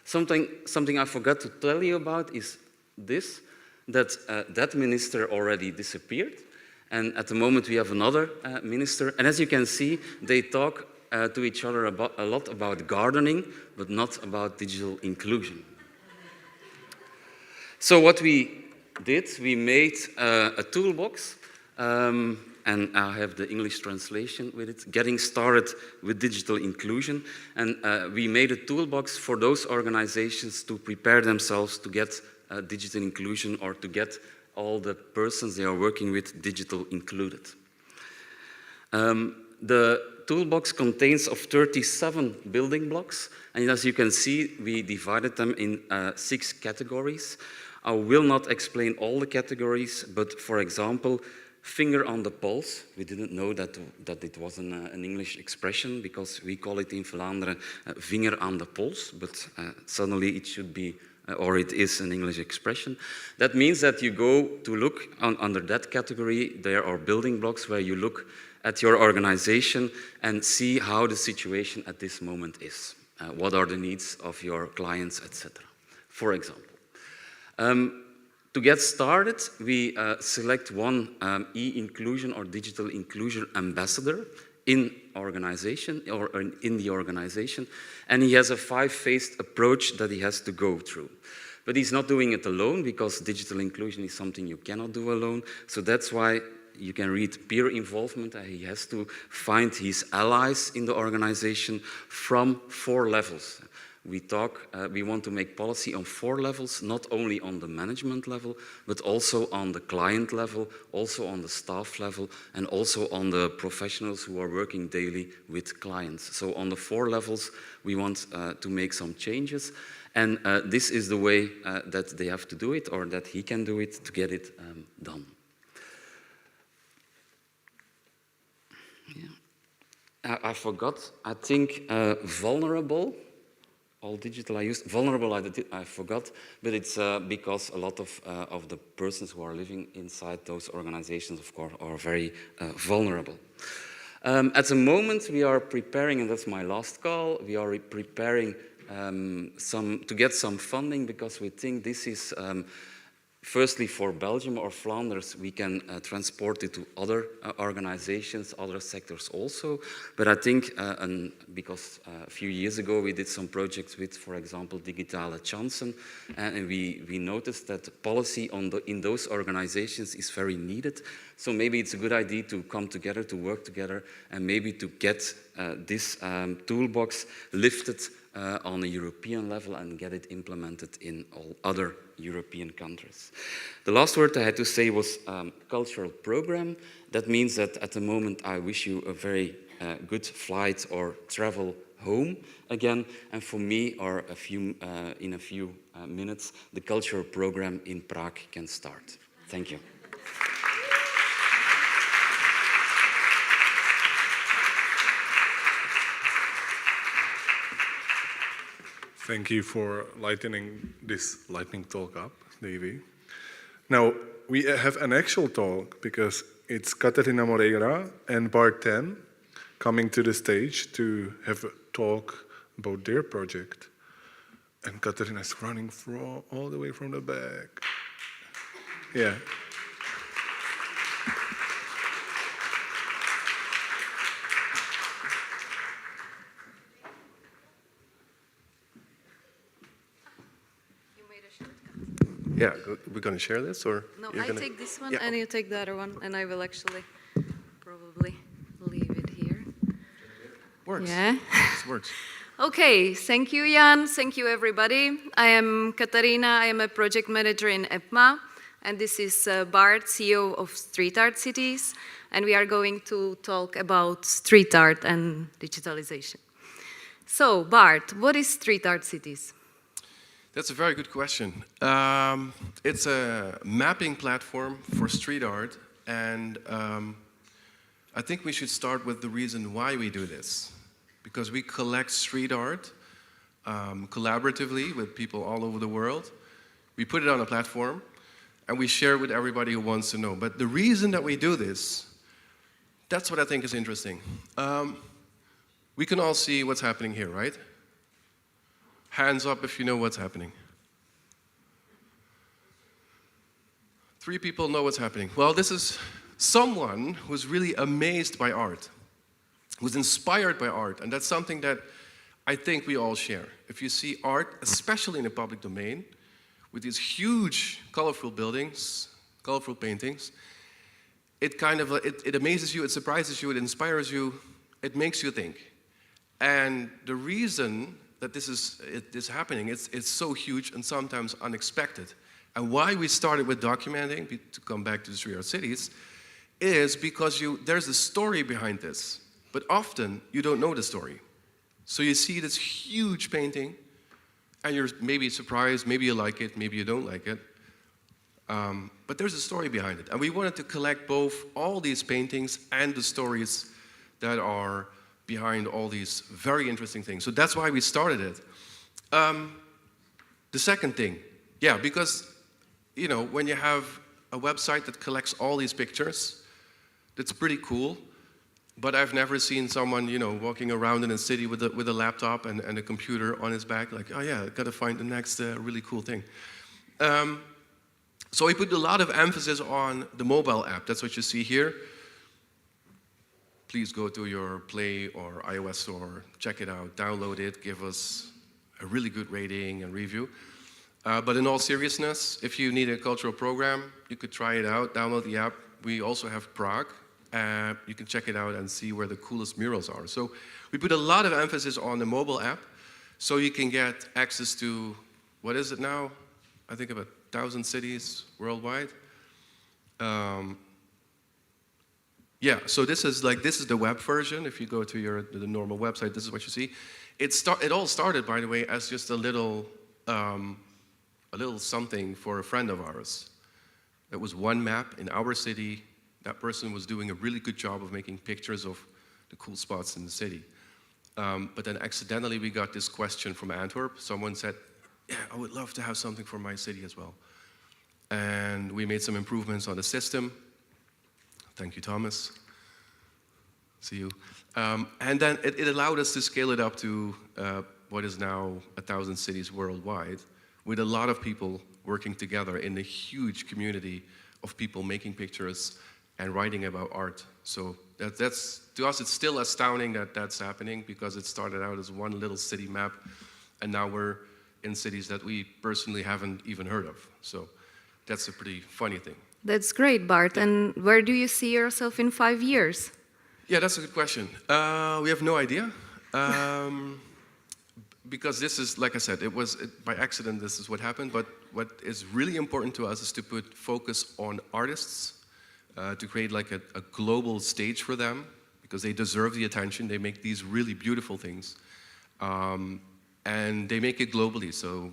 Something I forgot to tell you about is this, that that minister already disappeared, and at the moment we have another minister, and as you can see, they talk to each other a lot about gardening, but not about digital inclusion. So what we did, we made a toolbox, and I have the English translation with it, Getting Started with Digital Inclusion. And we made a toolbox for those organizations to prepare themselves to get digital inclusion or to get all the persons they are working with digital included. The toolbox contains of 37 building blocks. And as you can see, we divided them in 6 categories. I will not explain all the categories, but for example, finger on the pulse. We didn't know that it was an English expression because we call it in Vlaanderen vinger aan de pols, but suddenly it should be, or it is an English expression. That means that you go to look under that category. There are building blocks where you look at your organization and see how the situation at this moment is. What are the needs of your clients, etc. For example. To get started, we select one e-inclusion or digital inclusion ambassador in organization or in the organization, and he has a 5-phased approach that he has to go through. But he's not doing it alone because digital inclusion is something you cannot do alone. So that's why you can read peer involvement, and he has to find his allies in the organization from 4 levels. we want to make policy on 4 levels, not only on the management level, but also on the client level, also on the staff level, and also on the professionals who are working daily with clients. So on the 4 levels, we want to make some changes. And this is the way that they have to do it, or that he can do it, to get it done. Yeah. I forgot, I think vulnerable, all digital I used, vulnerable I forgot, but it's because a lot of the persons who are living inside those organizations, of course, are very vulnerable. At the moment we are preparing, and that's my last call, we are preparing to get some funding, because we think this is firstly for Belgium or Flanders, we can transport it to other organizations, other sectors also. But I think, because a few years ago we did some projects with, for example, Digitale Chancen, and we noticed that policy in those organizations is very needed. So maybe it's a good idea to come together, to work together, and maybe to get this toolbox lifted on a European level and get it implemented in all other European countries. The last word I had to say was cultural program. That means that at the moment I wish you a very good flight or travel home again. And for me, or in a few minutes, the cultural program in Prague can start. Thank you. Thank you for lightening this lightning talk up, Davy. Now, we have an actual talk because it's Caterina Moreira and Bart 10 coming to the stage to have a talk about their project. And Caterina is running all the way from the back. Yeah. Yeah, we're going to share this, or? No, I take this one, and you take the other one, and I will actually probably leave it here. Works. Yeah. This works. Okay, thank you, Jan. Thank you, everybody. I am Katarina. I am a project manager in EPMA, and this is Bart, CEO of Street Art Cities, and we are going to talk about street art and digitalization. So, Bart, what is Street Art Cities? That's a very good question. It's a mapping platform for street art, and I think we should start with the reason why we do this. Because we collect street art collaboratively with people all over the world. We put it on a platform, and we share it with everybody who wants to know. But the reason that we do this, that's what I think is interesting. We can all see what's happening here, right? Hands up if you know what's happening. 3 people know what's happening. Well, this is someone who's really amazed by art, who's inspired by art, and that's something that I think we all share. If you see art, especially in the public domain, with these huge, colorful buildings, colorful paintings, it kind of, it amazes you, it surprises you, it inspires you, it makes you think. And the reason that this is happening, it's so huge and sometimes unexpected. And why we started with documenting, to come back to the Street Art Cities, is because there's a story behind this, but often you don't know the story. So you see this huge painting, and you're maybe surprised, maybe you like it, maybe you don't like it, but there's a story behind it. And we wanted to collect both all these paintings and the stories that are behind all these very interesting things. So that's why we started it. The second thing, yeah, because, you know, when you have a website that collects all these pictures, that's pretty cool, but I've never seen someone, you know, walking around in a city with a laptop and a computer on his back, like, oh yeah, I gotta find the next really cool thing. So we put a lot of emphasis on the mobile app. That's what you see here. Please go to your Play or iOS store, check it out, download it, give us a really good rating and review. But in all seriousness, if you need a cultural program, you could try it out, download the app. We also have Prague. You can check it out and see where the coolest murals are. So we put a lot of emphasis on the mobile app, So you can get access to, what is it now? I think about 1,000 cities worldwide. Yeah, so this is the web version. If you go to the normal website, this is what you see. It all started, by the way, as just a little something for a friend of ours. It was one map in our city. That person was doing a really good job of making pictures of the cool spots in the city. But then accidentally we got this question from Antwerp. Someone said, yeah, I would love to have something for my city as well. And we made some improvements on the system. Thank you, Thomas. See you. And then it allowed us to scale it up to what is now 1,000 cities worldwide, with a lot of people working together in a huge community of people making pictures and writing about art. So that's to us, it's still astounding that that's happening, because it started out as one little city map, and now we're in cities that we personally haven't even heard of. So that's a pretty funny thing. That's great, Bart. And where do you see yourself in 5 years? Yeah, that's a good question. We have no idea. Because this is, like I said, by accident this is what happened, but what is really important to us is to put focus on artists, to create like a global stage for them, because they deserve the attention. They make these really beautiful things. And they make it globally, so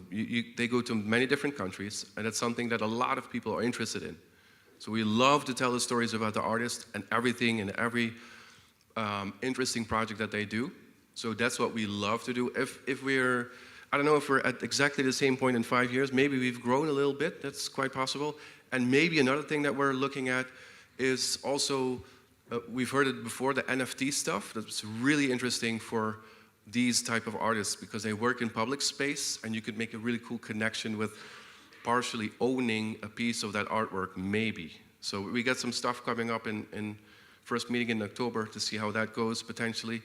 they go to many different countries, and it's something that a lot of people are interested in. So we love to tell the stories about the artist and everything and every interesting project that they do. So that's what we love to do. If we're, I don't know if we're at exactly the same point in 5 years, maybe we've grown a little bit, that's quite possible. And maybe another thing that we're looking at is also, we've heard it before, the NFT stuff. That's really interesting for these type of artists, because they work in public space, and you could make a really cool connection with partially owning a piece of that artwork, maybe. So we got some stuff coming up in first meeting in October to see how that goes potentially,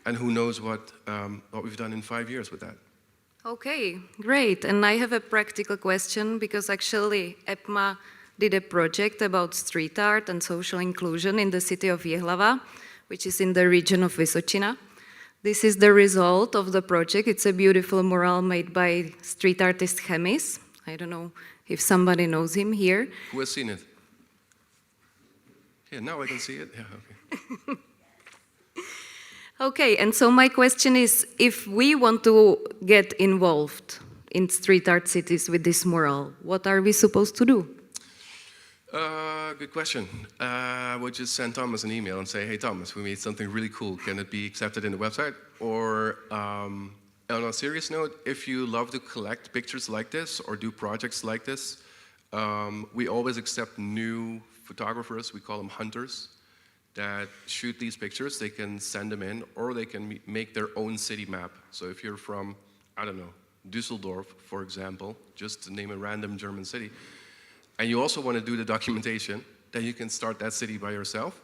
and who knows what we've done in 5 years with that. Okay, great. And I have a practical question, because actually EPMA did a project about street art and social inclusion in the city of Jihlava, which is in the region of Vysočina. This is the result of the project. It's a beautiful mural made by street artist Chemis. I don't know if somebody knows him here. Who has seen it? Yeah, now I can see it. Yeah, okay. Okay, and so my question is, if we want to get involved in street art cities with this mural, what are we supposed to do? Good question. I would just send Thomas an email and say, hey Thomas, we made something really cool. Can it be accepted in the website? Or on a serious note, if you love to collect pictures like this or do projects like this, we always accept new photographers, we call them hunters, that shoot these pictures. They can send them in, or they can make their own city map. So if you're from, I don't know, Düsseldorf, for example, just to name a random German city, and you also want to do the documentation, then you can start that city by yourself.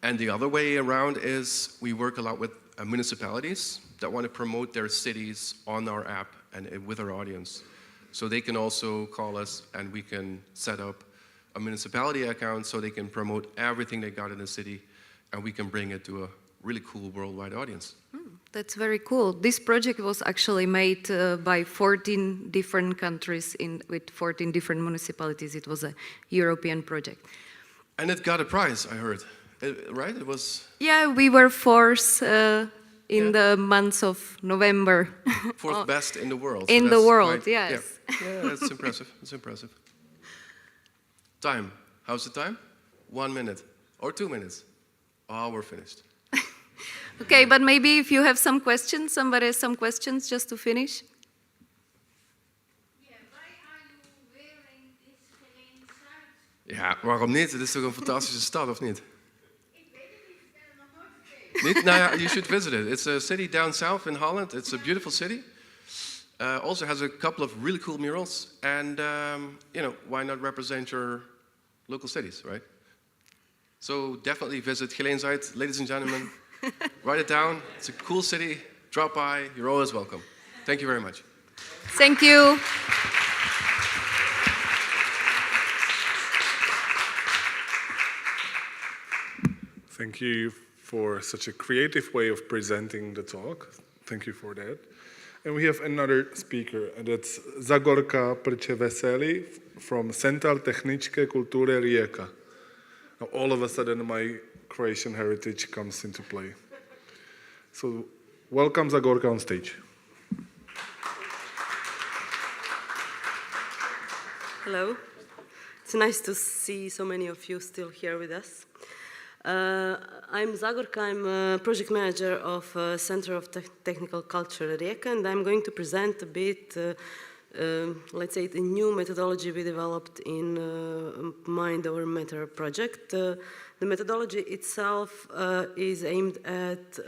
And the other way around is we work a lot with municipalities that want to promote their cities on our app and with our audience. So they can also call us, and we can set up a municipality account so they can promote everything they got in the city, and we can bring it to a really cool worldwide audience. That's very cool. This project was actually made by 14 different countries with 14 different municipalities. It was a European project. And it got a prize, I heard, right? It was... Yeah, we were fourth in the month of November. Fourth best in the world. In the world, yes. Yeah, that's impressive. It's impressive. Time. How's the time? 1 minute or 2 minutes. Oh, we're finished. Okay, but maybe if you have some questions, somebody has some questions just to finish. Ja, waarom niet? Het is toch een fantastische stad, of niet? Niet? Nou ja, you should visit it. It's a city down south in Holland. It's a beautiful city. Also has a couple of really cool murals. And, you know, why not represent your local cities, right? So definitely visit Geleen-Zuid, ladies and gentlemen. Write it down. It's a cool city. Drop by. You're always welcome. Thank you very much. Thank you. Thank you for such a creative way of presenting the talk. Thank you for that. And we have another speaker, and that's Zagorka Prčeveseli from Centar Technické kultury Rijeka. Now, all of a sudden, my Croatian heritage comes into play. So, welcome Zagorka on stage. Hello. It's nice to see so many of you still here with us. I'm Zagorka, I'm a project manager of Center of Technical Culture Rijeka, and I'm going to present a bit, let's say, the new methodology we developed in Mind Over Matter project. The methodology itself is aimed at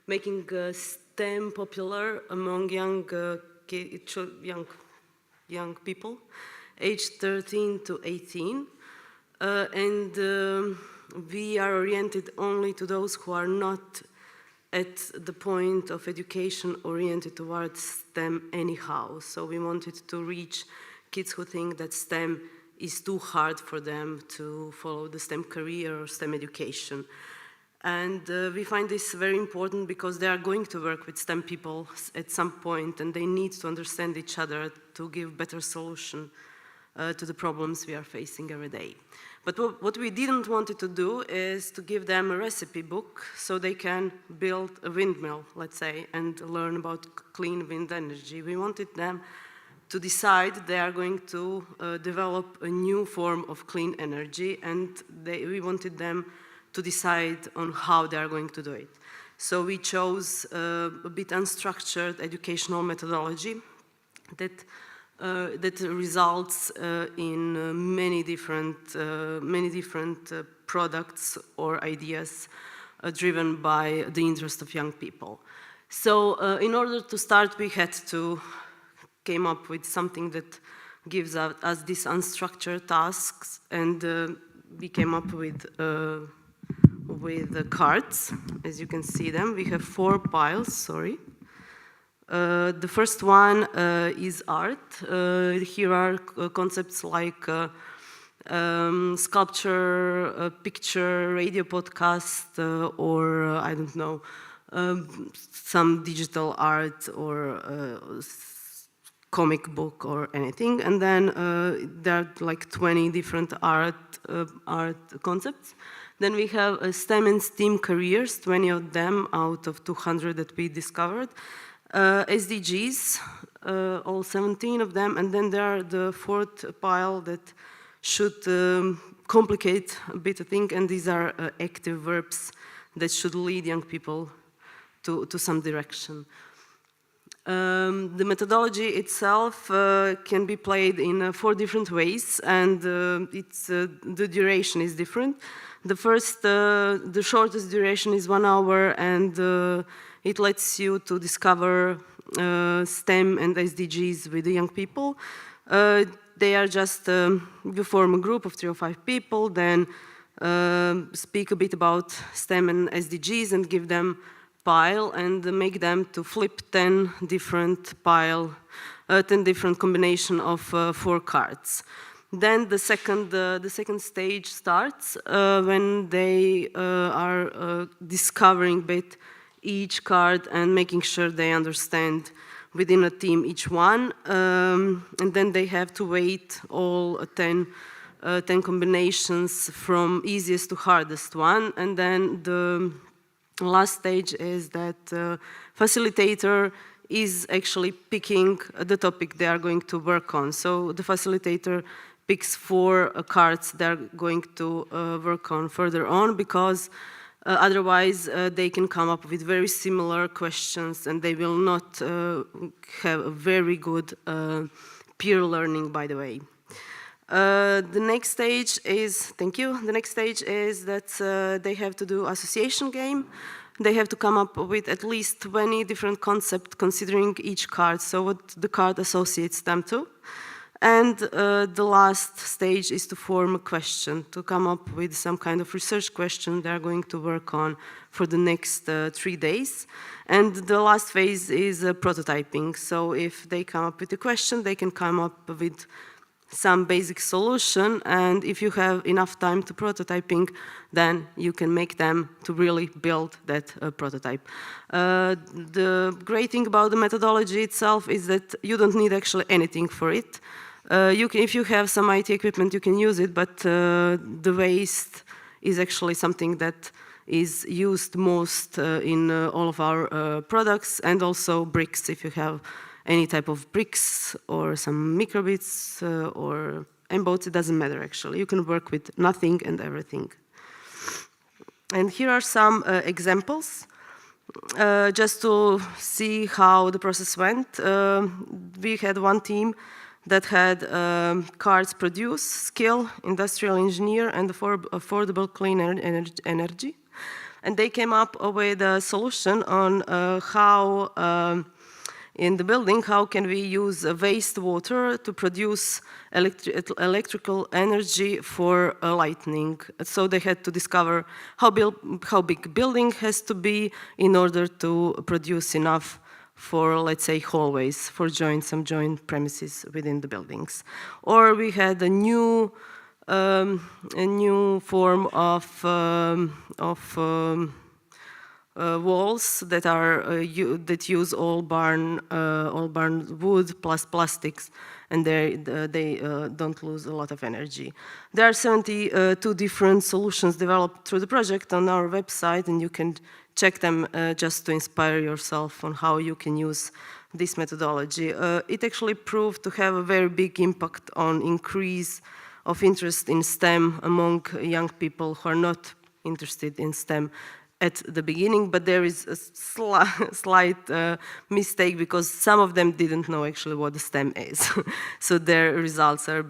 making STEM popular among young people, aged 13 to 18, and we are oriented only to those who are not at the point of education oriented towards STEM anyhow. So we wanted to reach kids who think that STEM is too hard for them to follow the STEM career or STEM education. And we find this very important because they are going to work with STEM people at some point, and they need to understand each other to give better solution to the problems we are facing every day. But what we didn't want to do is to give them a recipe book so they can build a windmill, let's say, and learn about clean wind energy. We wanted them to decide they are going to develop a new form of clean energy, and we wanted them to decide on how they are going to do it. So we chose a bit unstructured educational methodology that results in many different products or ideas driven by the interest of young people. So in order to start, we had to came up with something that gives us these unstructured tasks, and we came up with the cards. As you can see them, we have 4 piles, sorry. The first one is art. Here are concepts like sculpture, picture, radio podcast, or I don't know, some digital art or comic book or anything. And then there are like 20 different art concepts. Then we have STEM and STEAM careers, 20 of them out of 200 that we discovered. SDGs, all 17 of them, and then there are the 4th pile that should complicate a bit, I think, and these are active verbs that should lead young people to some direction. The methodology itself can be played in 4 different ways, and the duration is different. The shortest duration is 1 hour, and it lets you to discover STEM and SDGs with the young people. They are just, you form a group of 3 or 5 people, then speak a bit about STEM and SDGs and give them pile and make them to flip 10 different combination of 4 cards. Then the second stage starts when they are discovering a bit each card and making sure they understand within a team each one, and then they have to weight all 10 combinations from easiest to hardest one, and then the last stage is that facilitator is actually picking the topic they are going to work on. So the facilitator picks 4 cards they're going to work on further on, because otherwise they can come up with very similar questions and they will not have a very good peer learning, by the way. The next stage is, thank you, the next stage is that they have to do association game. They have to come up with at least 20 different concepts considering each card, so what the card associates them to. And the last stage is to form a question, to come up with some kind of research question they're going to work on for the next 3 days. And the last phase is prototyping. So if they come up with a question, they can come up with some basic solution, and if you have enough time to prototyping, then you can make them to really build that prototype. The great thing about the methodology itself is that you don't need actually anything for it. If you have some IT equipment, you can use it, but the waste is actually something that is used most in all of our products, and also bricks. If you have any type of bricks or some microbits or embots, it doesn't matter actually. You can work with nothing and everything. And here are some examples, just to see how the process went. We had one team that had cards produce, skill, industrial engineer, and affordable clean energy. And they came up with a solution on how in the building, how can we use wastewater to produce electrical energy for lighting. So they had to discover how big building has to be in order to produce enough for, let's say, hallways, for some joint premises within the buildings. Or we had a new form of walls that use all barn wood plus plastics, and they don't lose a lot of energy. There are 72 different solutions developed through the project on our website, and you can check them just to inspire yourself on how you can use this methodology. It actually proved to have a very big impact on increase of interest in STEM among young people who are not interested in STEM at the beginning, but there is a slight mistake because some of them didn't know actually what the STEM is. So the results are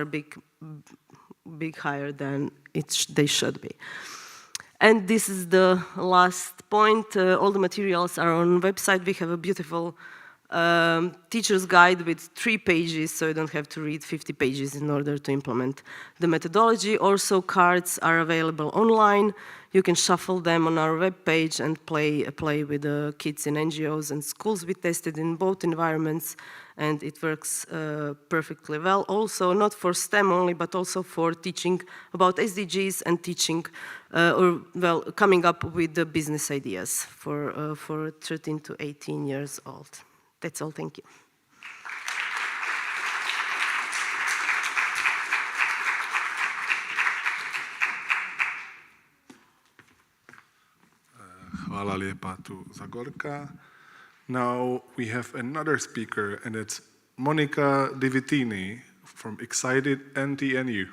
big higher than they should be. And this is the last point. All the materials are on the website. We have a beautiful teacher's guide with 3 pages, so you don't have to read 50 pages in order to implement the methodology. Also, cards are available online. You can shuffle them on our webpage and play with the kids in NGOs and schools. We tested in both environments, and it works perfectly well. Also, not for STEM only, but also for teaching about SDGs and teaching, coming up with the business ideas for 13 to 18 years old. That's all, thank you. Hvala lijepa tu Zagorka. Now we have another speaker, and it's Monica Divitini from Excited NTNU.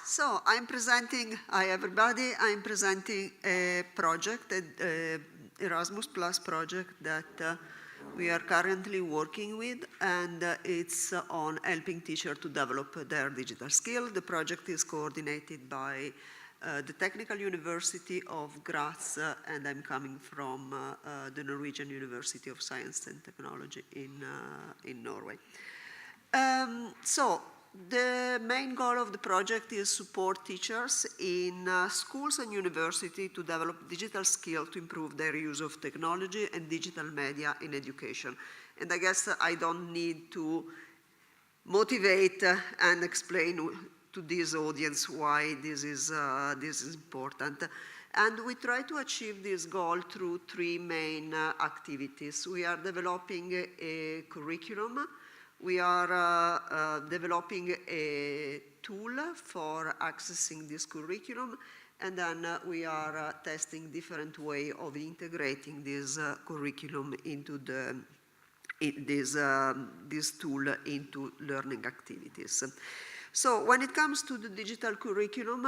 So I'm presenting, hi everybody, I'm presenting a project, an Erasmus Plus project that we are currently working with, and it's on helping teachers to develop their digital skill. The project is coordinated by the Technical University of Graz, and I'm coming from the Norwegian University of Science and Technology in Norway. So the main goal of the project is support teachers in schools and universities to develop digital skills to improve their use of technology and digital media in education. And I guess I don't need to motivate and explain to this audience why this is important. And we try to achieve this goal through 3 main activities. We are developing a curriculum. We are developing a tool for accessing this curriculum, and then we are testing different ways of integrating this curriculum into this tool into learning activities. So when it comes to the digital curriculum,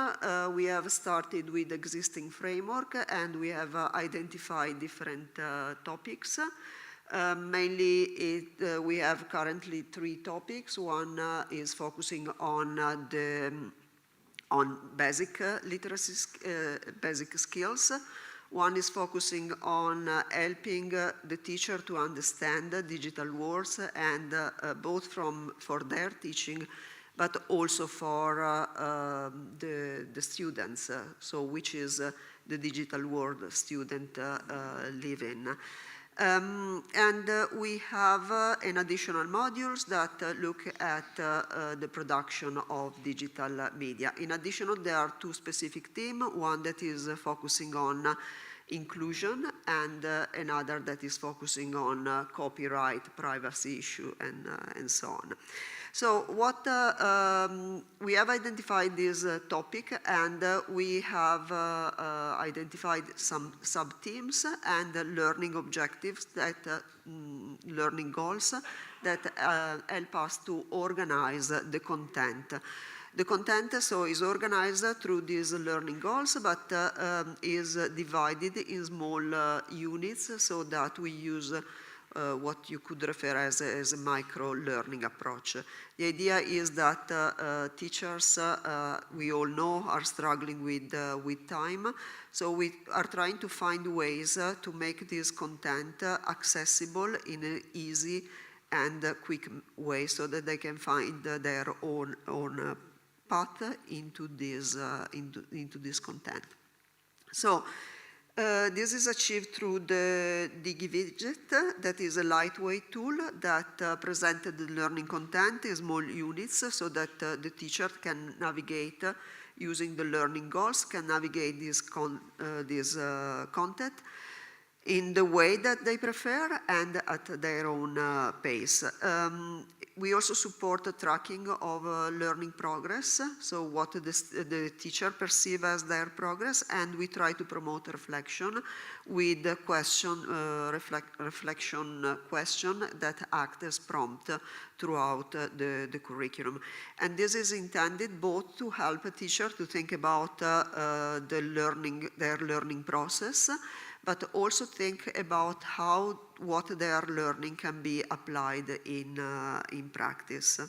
we have started with existing framework, and we have identified different topics. Mainly, we have currently 3 topics. One is focusing on basic literacy, basic skills. One is focusing on helping the teacher to understand digital words, and both for their teaching but also for the students, so which is the digital world student live in. We have an additional modules that look at the production of digital media. In addition, there are two specific themes, one that is focusing on inclusion and another that is focusing on copyright, privacy issue, and so on. So what we have identified this topic, and we have identified some sub-themes and learning objectives that, learning goals that help us to organize the content. The content so is organized through these learning goals, but is divided in small units so that we use what you could refer as a micro-learning approach. The idea is that teachers, we all know, are struggling with time, so we are trying to find ways to make this content accessible in an easy and quick way so that they can find their own path into this content. So this is achieved through the DigiWidget, that is a lightweight tool that presented the learning content in small units so that the teacher can navigate using the learning goals, can navigate this content in the way that they prefer and at their own pace. We also support the tracking of learning progress, so what the teacher perceives as their progress, and we try to promote reflection with reflection question that act as prompt throughout the curriculum. And this is intended both to help a teacher to think about their learning process, but also think about how what they are learning can be applied in practice.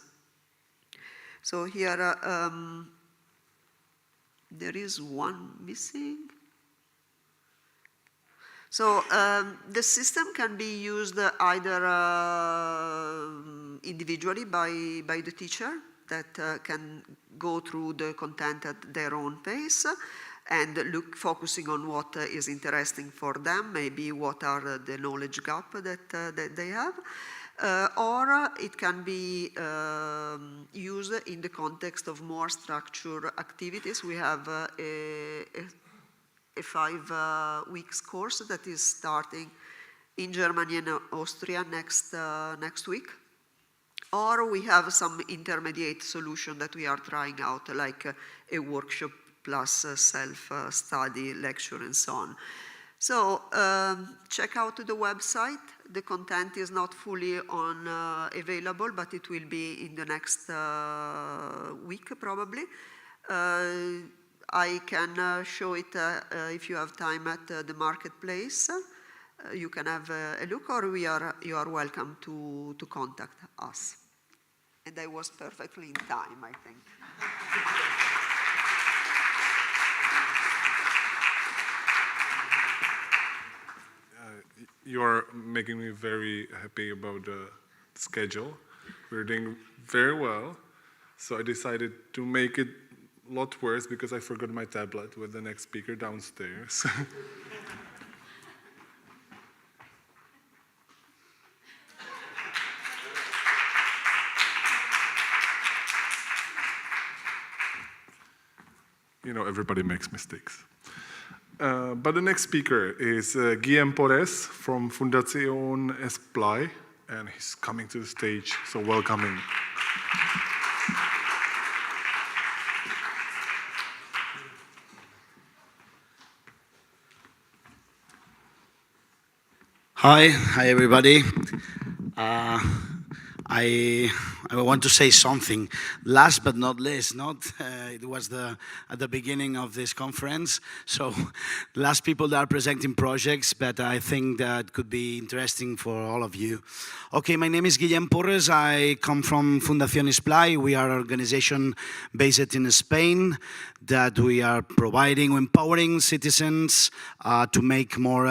So here there is one missing. So the system can be used either individually by the teacher that can go through the content at their own pace and focusing on what is interesting for them, maybe what are the knowledge gap that they have, or it can be used in the context of more structured activities. We have a 5 weeks course that is starting in Germany and Austria next week. Or we have some intermediate solution that we are trying out, like a workshop plus self-study, lecture, and so on. So check out the website. The content is not fully available, but it will be in the next week probably. I can show it if you have time at the marketplace. You can have a look, or you are welcome to contact us. And I was perfectly in time, I think. You are making me very happy about the schedule. We're doing very well. So I decided to make it a lot worse because I forgot my tablet with the next speaker downstairs. You know, everybody makes mistakes. But the next speaker is Guillem Porres from Fundación Esplai, and he's coming to the stage, so welcome him. Hi everybody. I want to say something. Last but not least, it was at the beginning of this conference. So last people that are presenting projects, but I think that could be interesting for all of you. Okay, my name is Guillem Porres. I come from Fundación Esplai. We are an organization based in Spain that we are providing, empowering citizens to make more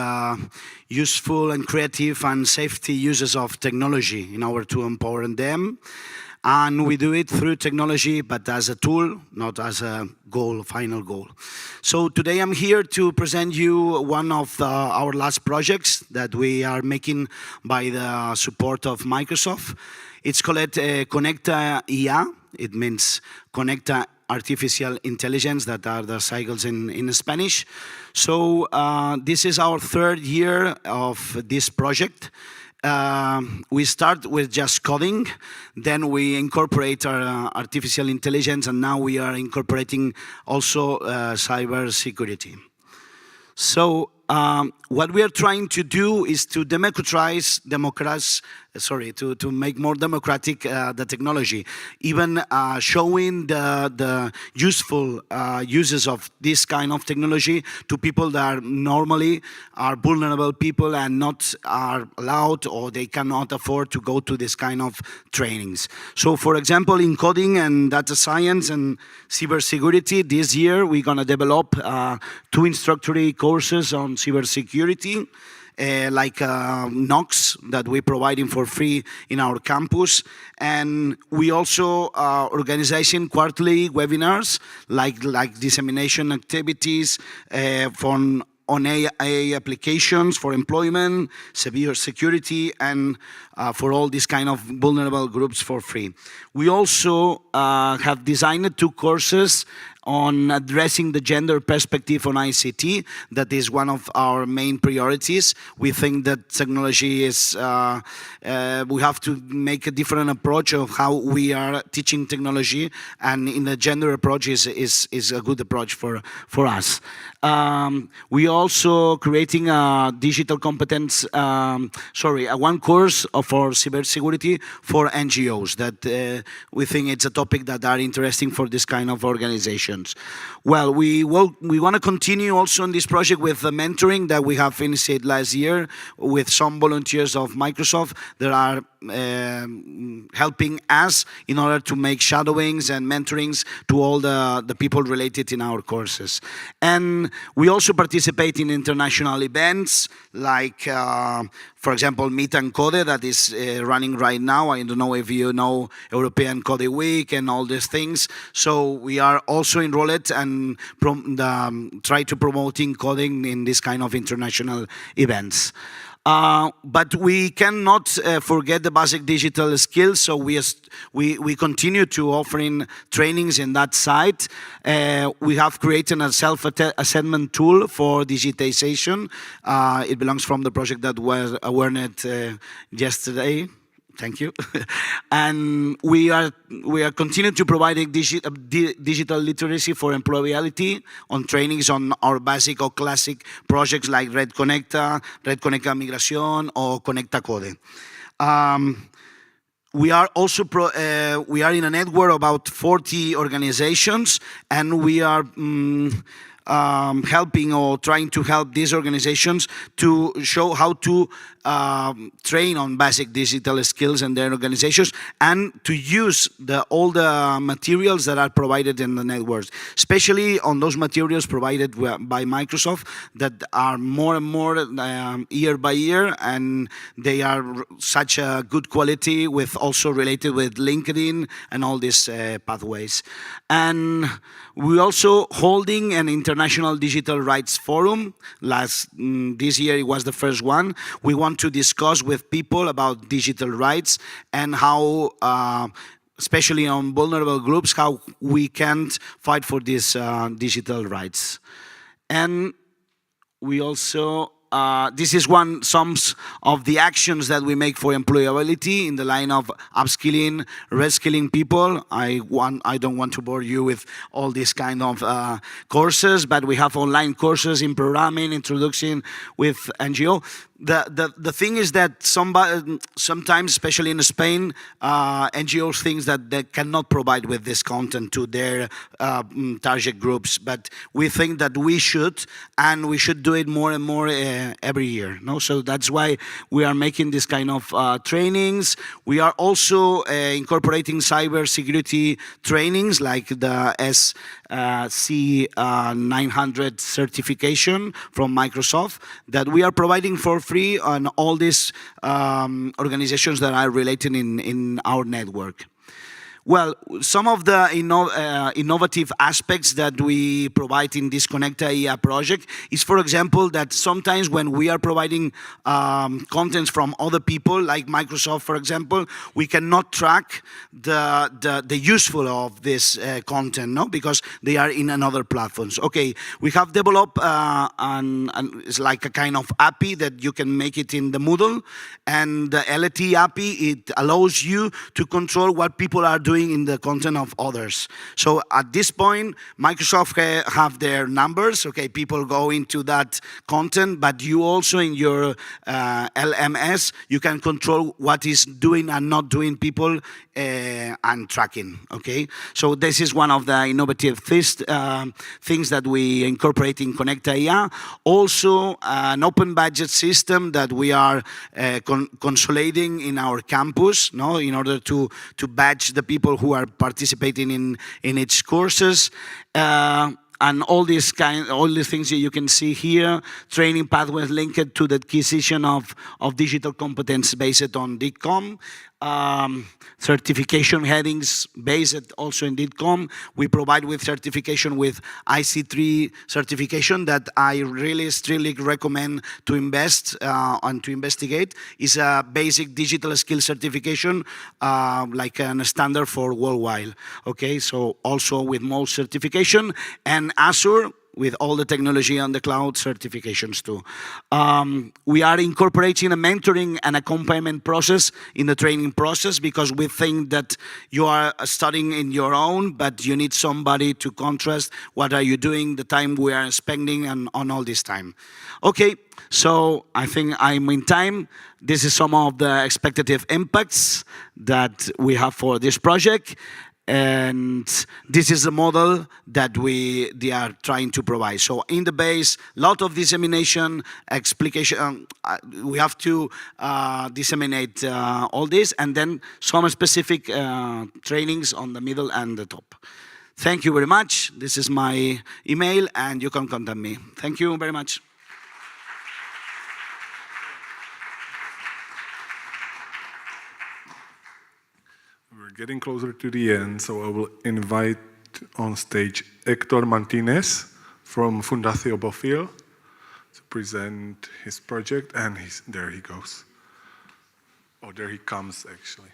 useful and creative and safety uses of technology in order to empower them. And we do it through technology, but as a tool, not as a goal, final goal. So today I'm here to present you one of our last projects that we are making by the support of Microsoft. It's called Conecta IA. It means Conecta Artificial Intelligence, that are the cycles in Spanish. So this is our third year of this project. We start with just coding, then we incorporate our artificial intelligence, and now we are incorporating also cyber security. So what we are trying to do is to to make more democratic the technology, even showing the useful uses of this kind of technology to people that normally are vulnerable people and not are allowed, or they cannot afford to go to this kind of trainings. So for example, in coding and data science and cybersecurity, this year we're going to develop 2 introductory courses on cybersecurity, like NOCs that we're providing for free in our campus. And we also are organizing quarterly webinars, like dissemination activities on AI applications for employment, severe security, and for all these kind of vulnerable groups for free. We also have designed 2 courses on addressing the gender perspective on ICT. That is one of our main priorities. We think that technology is, we have to make a different approach of how we are teaching technology, and in the gender approach is a good approach for us. We also creating a digital competence, one course for cybersecurity for NGOs that we think it's a topic that are interesting for this kind of organization. Well, we want to continue also on this project with the mentoring that we have initiated last year with some volunteers of Microsoft that are helping us in order to make shadowings and mentorings to all the people related in our courses. And we also participate in international events like, for example, Meet and Code that is running right now. I don't know if you know European Code Week and all these things. So we are also enrolled and try to promoting coding in this kind of international events. But we cannot forget the basic digital skills, so we continue to offering trainings in that side. We have created a self-assessment tool for digitization. It belongs from the project that was awarded yesterday. Thank you. And we are continuing to provide digital literacy for employability on trainings on our basic or classic projects like Red Conecta Migración, or Conecta Code. We are also we are in a network of about 40 organizations, and we are helping or trying to help these organizations to show how to train on basic digital skills in their organizations, and to use all the materials that are provided in the networks, especially on those materials provided by Microsoft that are more and more year by year, and they are such a good quality, with also related with LinkedIn and all these pathways. And we're also holding an International Digital Rights Forum. This year it was the first one. We want to discuss with people about digital rights and how, especially on vulnerable groups, how we can fight for these digital rights. And we also, this is some of the actions that we make for employability in the line of upskilling, reskilling people. I don't want to bore you with all these kind of courses, but we have online courses in programming, introduction with NGO. The thing is that sometimes, especially in Spain, NGOs think that they cannot provide with this content to their target groups, but we think that we should, and we should do it more and more every year. No? So that's why we are making this kind of trainings. We are also incorporating cyber security trainings like the SC900 certification from Microsoft that we are providing for free on all these organizations that are related in our network. Well, some of the innovative aspects that we provide in this Connect IA project is, for example, that sometimes when we are providing contents from other people, like Microsoft, for example, we cannot track the useful of this content, no, because they are in another platforms. Okay, we have developed it's like a kind of API that you can make it in the Moodle, and the LT API, it allows you to control what people are doing in the content of others. So at this point, Microsoft have their numbers. Okay, people go into that content, but you also in your LMS, you can control what is doing and not doing people and tracking. Okay, so this is one of the innovative things that we incorporate in Connect IA. Also, an open budget system that we are consolidating in our campus, no, in order to badge the people who are participating in its courses. And all these things that you can see here, training pathways linked to the acquisition of digital competence based on DITCOM, certification headings based also in DITCOM. We provide with certification with IC3 certification that I really strongly recommend to invest and to investigate. Is a basic digital skill certification, like a standard for worldwide. Okay, so also with most certification, and Azure with all the technology on the cloud certifications too. We are incorporating a mentoring and accompaniment process in the training process, because we think that you are studying in your own, but you need somebody to contrast what are you doing, the time we are spending and on all this time. Okay, so I think I'm in time. This is some of the expected impacts that we have for this project. And this is the model that they are trying to provide. So in the base, lot of dissemination, explication, we have to disseminate all this, and then some specific trainings on the middle and the top. Thank you very much. This is my email, and you can contact me. Thank you very much. We're getting closer to the end, so I will invite on stage Héctor Martínez from Fundación Bofill to present his project, and there he goes. Oh, there he comes, actually.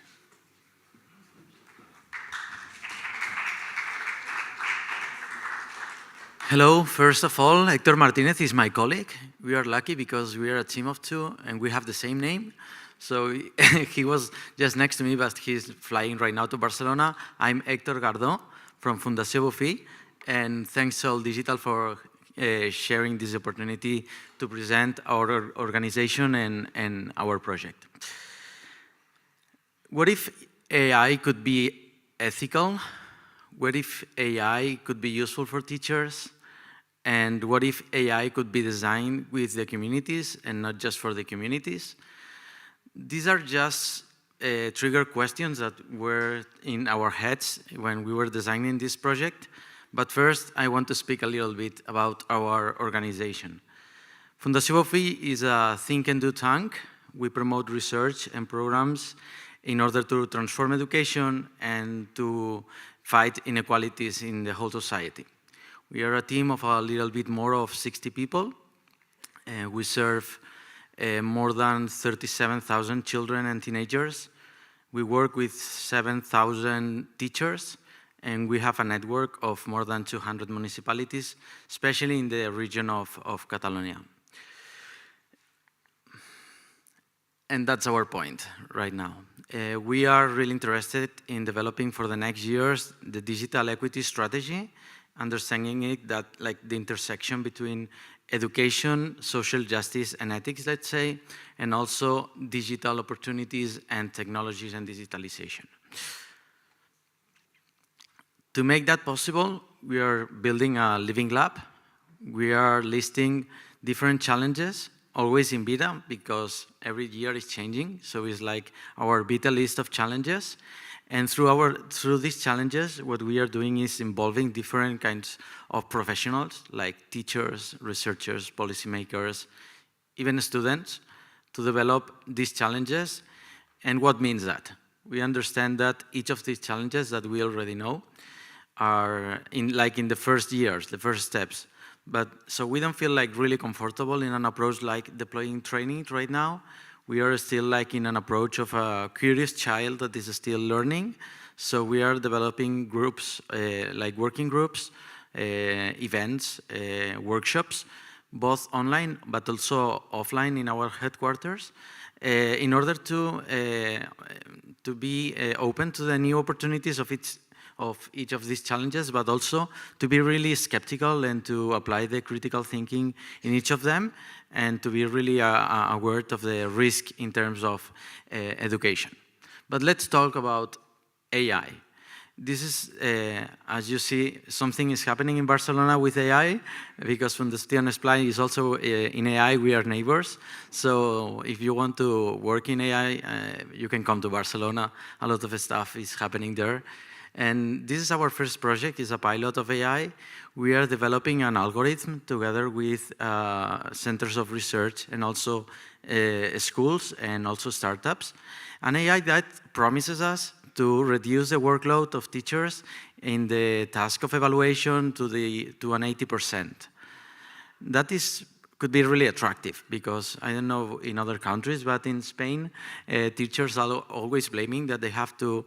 Hello, first of all, Héctor Martínez is my colleague. We are lucky because we are a team of two and we have the same name. So he was just next to me, but he's flying right now to Barcelona. I'm Héctor Gardó from Fundación Bofill, and thanks All Digital for sharing this opportunity to present our organization and our project. What if AI could be ethical? What if AI could be useful for teachers? And what if AI could be designed with the communities and not just for the communities? These are just trigger questions that were in our heads when we were designing this project. But first, I want to speak a little bit about our organization. Fundación Bofill is a think and do tank. We promote research and programs in order to transform education and to fight inequalities in the whole society. We are a team of a little bit more of 60 people. We serve more than 37,000 children and teenagers. We work with 7,000 teachers, and we have a network of more than 200 municipalities, especially in the region of Catalonia. And that's our point right now. We are really interested in developing for the next years the digital equity strategy, understanding it that like the intersection between education, social justice, and ethics, let's say, and also digital opportunities and technologies and digitalization. To make that possible, we are building a living lab. We are listing different challenges, always in beta, because every year is changing. So it's like our beta list of challenges. And through these challenges, what we are doing is involving different kinds of professionals, like teachers, researchers, policymakers, even students, to develop these challenges. And what means that? We understand that each of these challenges that we already know are in the first years, the first steps. But so we don't feel like really comfortable in an approach like deploying training right now. We are still like in an approach of a curious child that is still learning. So we are developing groups, like working groups, events, workshops, both online but also offline in our headquarters, in order to be open to the new opportunities of each of these challenges, but also to be really skeptical and to apply the critical thinking in each of them, and to be really aware of the risk in terms of education. But let's talk about AI. This is, as you see, something is happening in Barcelona with AI, because Fundación Esplai is also in AI, we are neighbors. So if you want to work in AI, you can come to Barcelona. A lot of stuff is happening there. And this is our first project, it's a pilot of AI. We are developing an algorithm together with centers of research and also schools and also startups. An AI that promises us to reduce the workload of teachers in the task of evaluation to an 80%. That could be really attractive, because I don't know in other countries, but in Spain, teachers are always blaming that they have to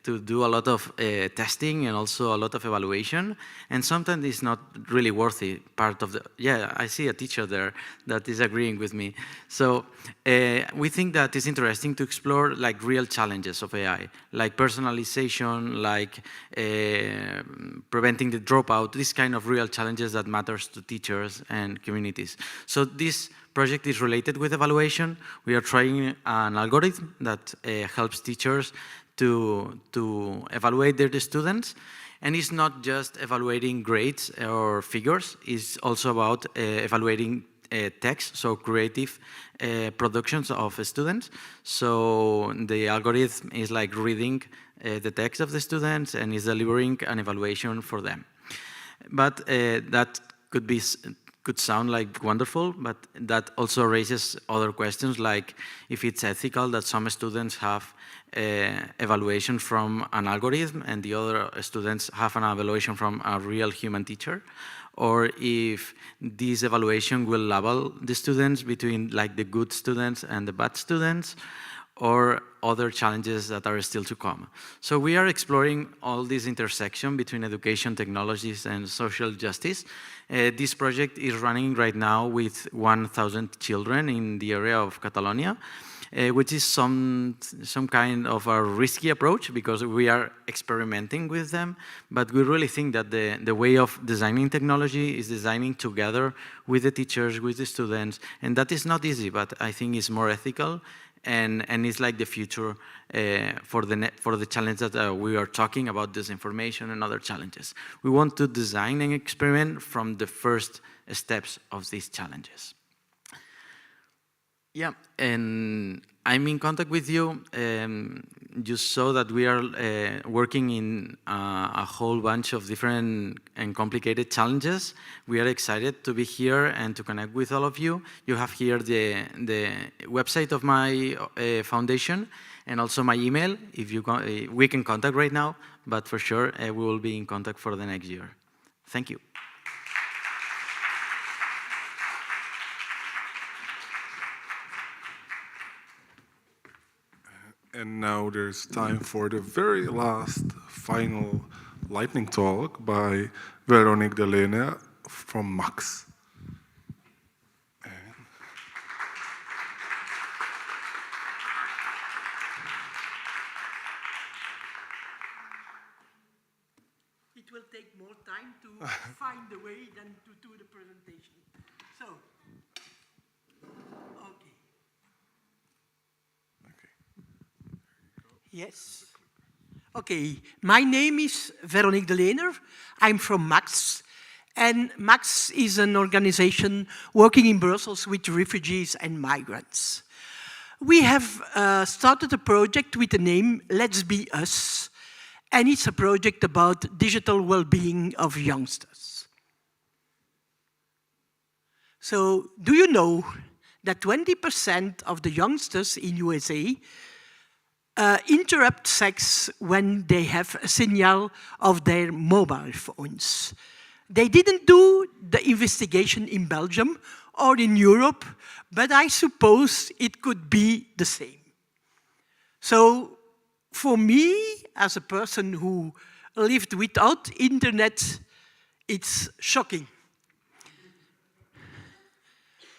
do a lot of testing and also a lot of evaluation, and sometimes it's not really worthy part of the, yeah, I see a teacher there that is agreeing with me. So we think that it's interesting to explore like real challenges of AI, like personalization, like preventing the dropout, this kind of real challenges that matters to teachers and communities. So this project is related with evaluation. We are trying an algorithm that helps teachers to evaluate their students. And it's not just evaluating grades or figures, it's also about evaluating text, so creative productions of students. So the algorithm is like reading the text of the students and is delivering an evaluation for them. But that could sound like wonderful, but that also raises other questions, like if it's ethical that some students have evaluation from an algorithm and the other students have an evaluation from a real human teacher, or if this evaluation will label the students between like the good students and the bad students, or other challenges that are still to come. So we are exploring all this intersection between education, technologies, and social justice. This project is running right now with 1,000 children in the area of Catalonia, which is some kind of a risky approach, because we are experimenting with them, but we really think that the way of designing technology is designing together with the teachers, with the students, and that is not easy, but I think it's more ethical, and it's like the future for the challenge that we are talking about, disinformation and other challenges. We want to design and experiment from the first steps of these challenges. Yeah, and I'm in contact with you. You saw that we are working in a whole bunch of different and complicated challenges. We are excited to be here and to connect with all of you. You have here the website of my foundation and also my email. If you we can contact right now, but for sure we will be in contact for the next year. Thank you. And now there's time for the very last final lightning talk by Veronique Delena from Max. It will take more time to find the way than to do the presentation. So, okay. Yes. Okay, my name is Veronique Delena. I'm from Max. And Max is an organization working in Brussels with refugees and migrants. We have started a project with the name Let's Be Us. And it's a project about digital well-being of youngsters. So, do you know that 20% of the youngsters in USA interrupt sex when they have a signal of their mobile phones. They didn't do the investigation in Belgium or in Europe, but I suppose it could be the same. So for me, as a person who lived without internet, it's shocking.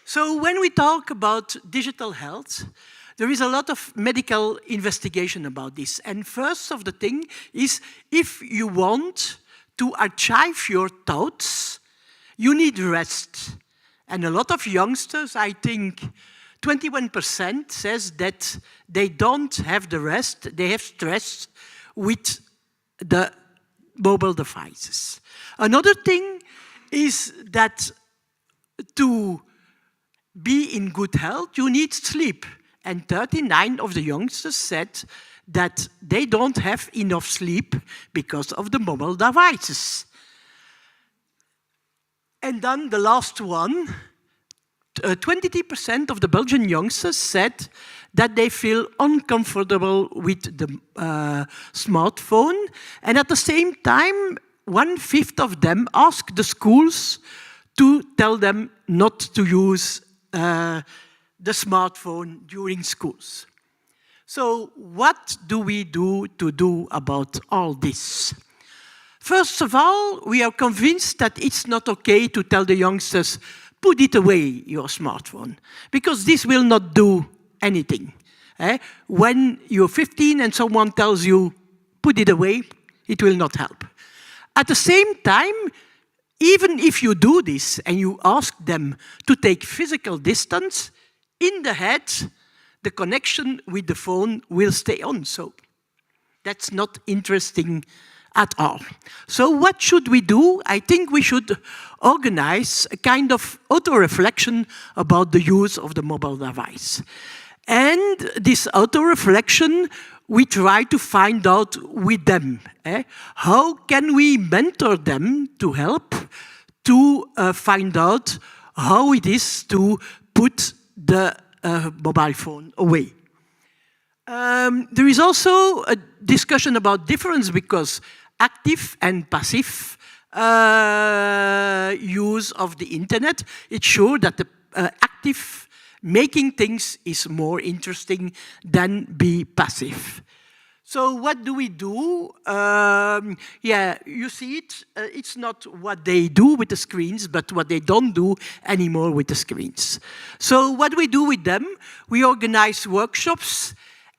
So when we talk about digital health, there is a lot of medical investigation about this. And first of the thing is, if you want to archive your thoughts, you need rest. And a lot of youngsters, I think 21% says that they don't have the rest, they have stress with the mobile devices. Another thing is that to be in good health, you need sleep. And 39 of the youngsters said that they don't have enough sleep because of the mobile devices. And then the last one, 23% of the Belgian youngsters said that they feel uncomfortable with the smartphone. And at the same time, 1/5 of them asked the schools to tell them not to use the smartphone during schools. So what do we do about all this? First of all, we are convinced that it's not okay to tell the youngsters, put it away, your smartphone, because this will not do anything. When you're 15 and someone tells you, put it away, it will not help. At the same time, even if you do this and you ask them to take physical distance, in the head, the connection with the phone will stay on. So that's not interesting at all. So what should we do? I think we should organize a kind of auto-reflection about the use of the mobile device. And this auto-reflection, we try to find out with them. How can we mentor them to help to find out how it is to put the mobile phone away? There is also a discussion about difference because active and passive use of the internet, it's sure that the active making things is more interesting than be passive. So what do we do? Yeah, you see it. It's not what they do with the screens, but what they don't do anymore with the screens. So what we do with them, we organize workshops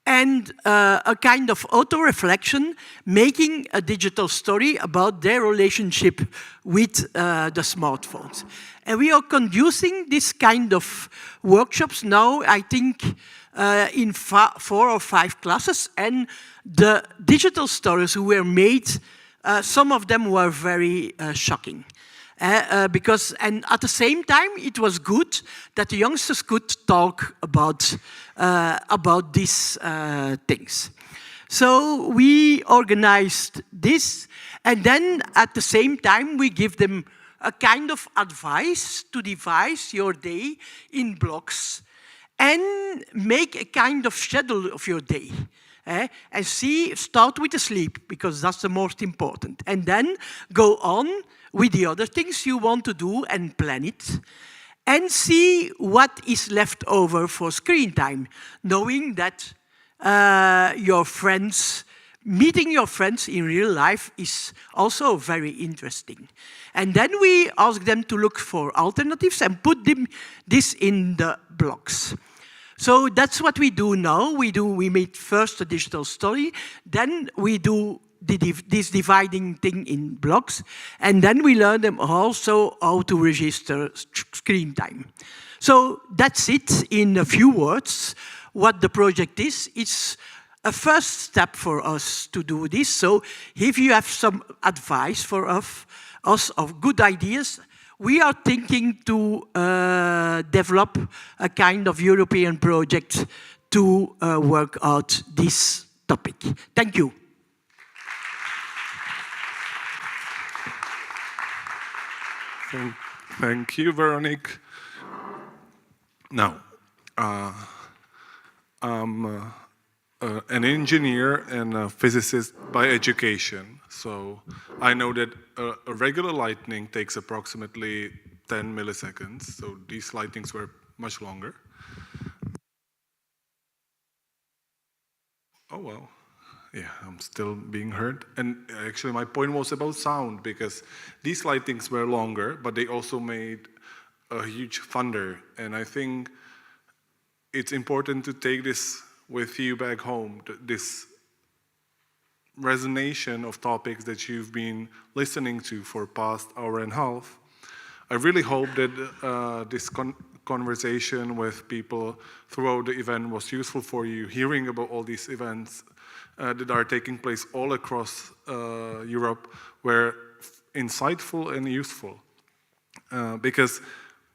and a kind of auto-reflection, making a digital story about their relationship with the smartphones. And we are conducting this kind of workshops now, I think, in 4 or 5 classes, and the digital stories who were made, some of them were very shocking. Because, and at the same time, it was good that the youngsters could talk about these things. So we organized this, and then at the same time, we give them a kind of advice to divide your day in blocks and make a kind of schedule of your day. And start with the sleep, because that's the most important. And then go on with the other things you want to do and plan it. And see what is left over for screen time, knowing that your friends, meeting your friends in real life is also very interesting. And then we ask them to look for alternatives and put this in the blocks. So that's what we do now. We made first a digital story, then we do this dividing thing in blocks, and then we learn them also how to register screen time. So that's it in a few words, what the project is. It's a first step for us to do this. So if you have some advice for us of good ideas, we are thinking to develop a kind of European project to work out this topic. Thank you. Thank you, Veronique. Now, I'm an engineer and a physicist by education. So I know that a regular lightning takes approximately 10 milliseconds. So these lightnings were much longer. Oh, well. Yeah, I'm still being heard. And actually my point was about sound, because these lightnings were longer, but they also made a huge thunder. And I think it's important to take this with you back home, this resonation of topics that you've been listening to for past hour and a half. I really hope that this conversation with people throughout the event was useful for you, hearing about all these events that are taking place all across Europe were insightful and useful, because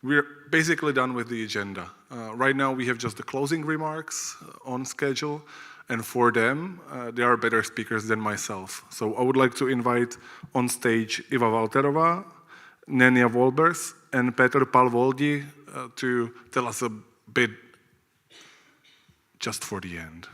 we're basically done with the agenda. Right now we have just the closing remarks on schedule, and for them, they are better speakers than myself. So I would like to invite on stage Iva Walterová, Nenia Wolbers, and Petr Palvoldi to tell us a bit just for the end.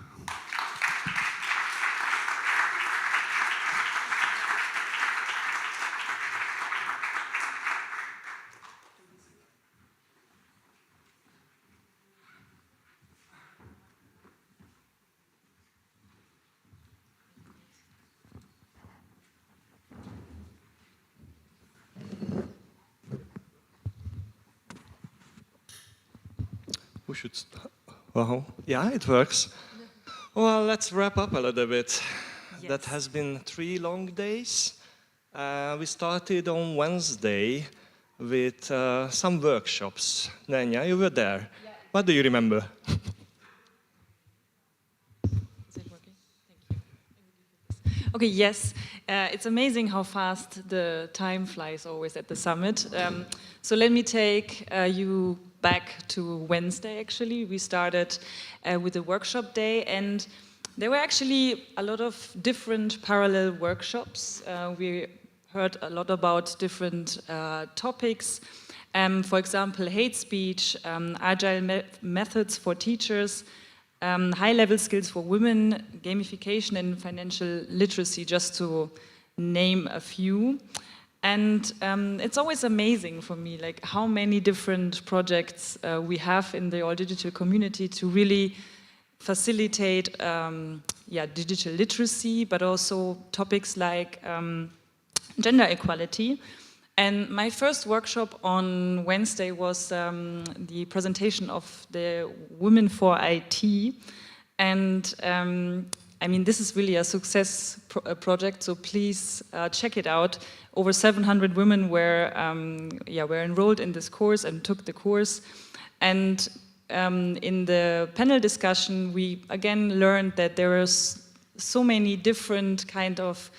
Who should start? Well, yeah, it works. Well, let's wrap up a little bit. Yes. That has been 3 long days. We started on Wednesday with some workshops. Nenia, you were there. Yeah. What do you remember? Is it working? Thank you. Okay, yes. It's amazing how fast the time flies always at the summit. So let me take you back to Wednesday, actually. We started with a workshop day, and there were actually a lot of different parallel workshops. We heard a lot about different topics. For example, hate speech, agile methods for teachers, high-level skills for women, gamification and financial literacy, just to name a few. And it's always amazing for me, like how many different projects we have in the all digital community to really facilitate digital literacy, but also topics like gender equality. And my first workshop on Wednesday was the presentation of the Women for IT. And I mean, this is really a success project, so please check it out. Over 700 women were enrolled in this course and took the course. And in the panel discussion, we again learned that there are so many different kind of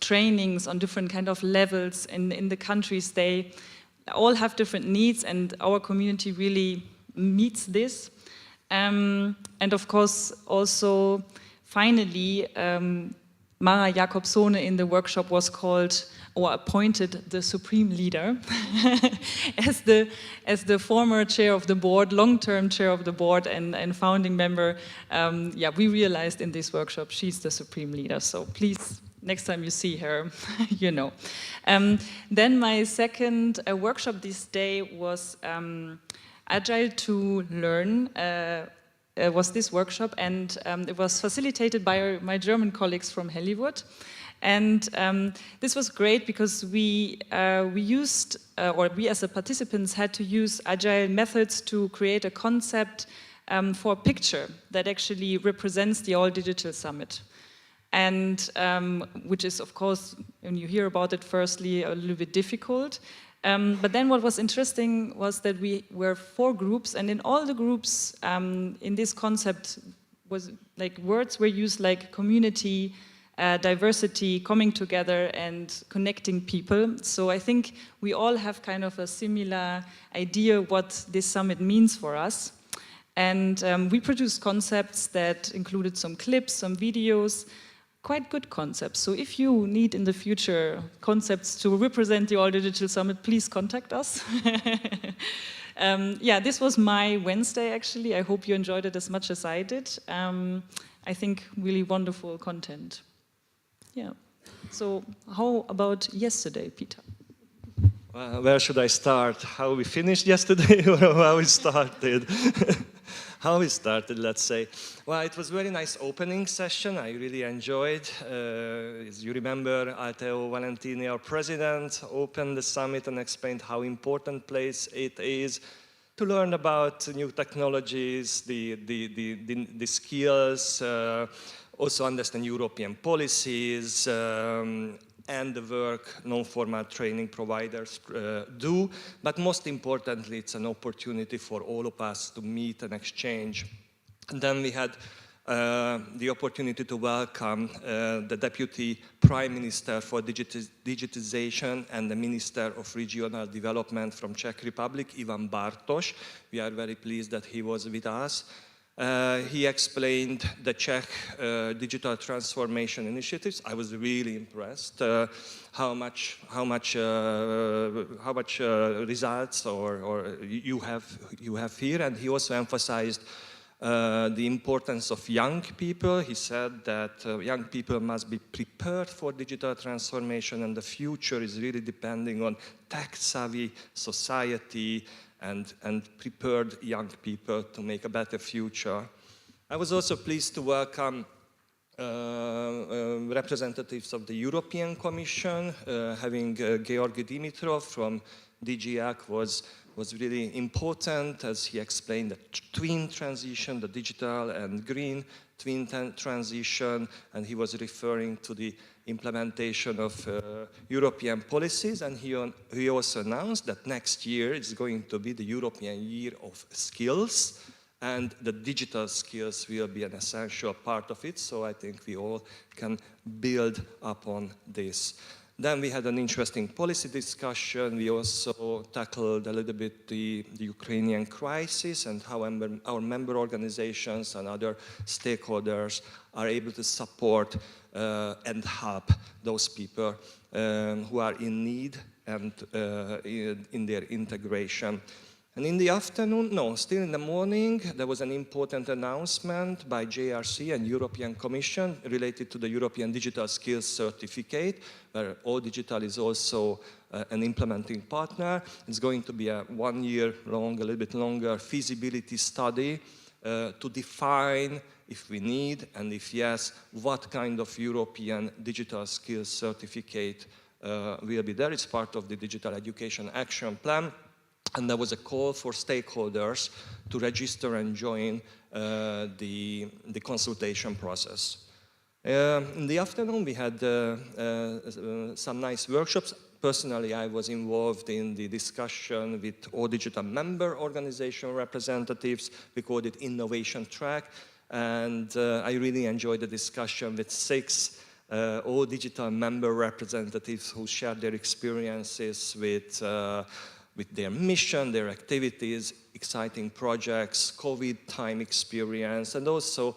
trainings on different kind of levels in the countries. They all have different needs, and our community really meets this. And of course, also, finally, Mara Jakobsone in the workshop was called or appointed the supreme leader as the former chair of the board, long-term chair of the board and founding member. We realized in this workshop she's the supreme leader. So please, next time you see her, you know. Then my second workshop this day was Agile to Learn. Was this workshop, and it was facilitated by my German colleagues from Hollywood. And this was great because we used, or we as the participants had to use agile methods to create a concept for a picture that actually represents the All Digital Summit. And which is, of course, when you hear about it, firstly, a little bit difficult. But then what was interesting was that we were 4 groups, and in all the groups in this concept was like words were used like community, diversity, coming together and connecting people. So I think we all have kind of a similar idea what this summit means for us. And we produced concepts that included some clips, some videos, quite good concepts. So if you need in the future concepts to represent the All Digital Summit, please contact us. Yeah, this was my Wednesday, actually. I hope you enjoyed it as much as I did. I think really wonderful content. Yeah. So how about yesterday, Peter? Where should I start? How we finished yesterday or how we started? How we started, let's say. Well, it was a very nice opening session. I really enjoyed. As you remember, Alteo Valentini, our president, opened the summit and explained how important place it is to learn about new technologies, the skills, also understand European policies, and the work non-formal training providers do. But most importantly, it's an opportunity for all of us to meet and exchange. And then we had the opportunity to welcome the Deputy Prime Minister for Digitization and the Minister of Regional Development from Czech Republic, Ivan Bartoš. We are very pleased that he was with us. He explained the Czech digital transformation initiatives. I was really impressed how much results or you have here, and he also emphasized the importance of young people. He said that young people must be prepared for digital transformation, and the future is really depending on tech-savvy society and prepared young people to make a better future. I was also pleased to welcome representatives of the European Commission. Having Georgi Dimitrov from DG Act was really important, as he explained the twin transition, the digital and green twin transition, and he was referring to the implementation of European policies, and he also announced that next year is going to be the European Year of Skills, and the digital skills will be an essential part of it, so I think we all can build upon this. Then we had an interesting policy discussion. We also tackled a little bit the Ukrainian crisis and how our member organizations and other stakeholders are able to support and help those people who are in need and in their integration. And in the afternoon, no, still in the morning, there was an important announcement by JRC and European Commission related to the European Digital Skills Certificate, where All Digital is also an implementing partner. It's going to be a 1 year long, a little bit longer feasibility study to define if we need, and if yes, what kind of European Digital Skills Certificate will be there. It's part of the Digital Education Action Plan. And there was a call for stakeholders to register and join the consultation process. In the afternoon, we had some nice workshops. Personally, I was involved in the discussion with all digital member organization representatives. We called it Innovation Track. And I really enjoyed the discussion with 6 all digital member representatives who shared their experiences with their mission, their activities, exciting projects, COVID time experience, and also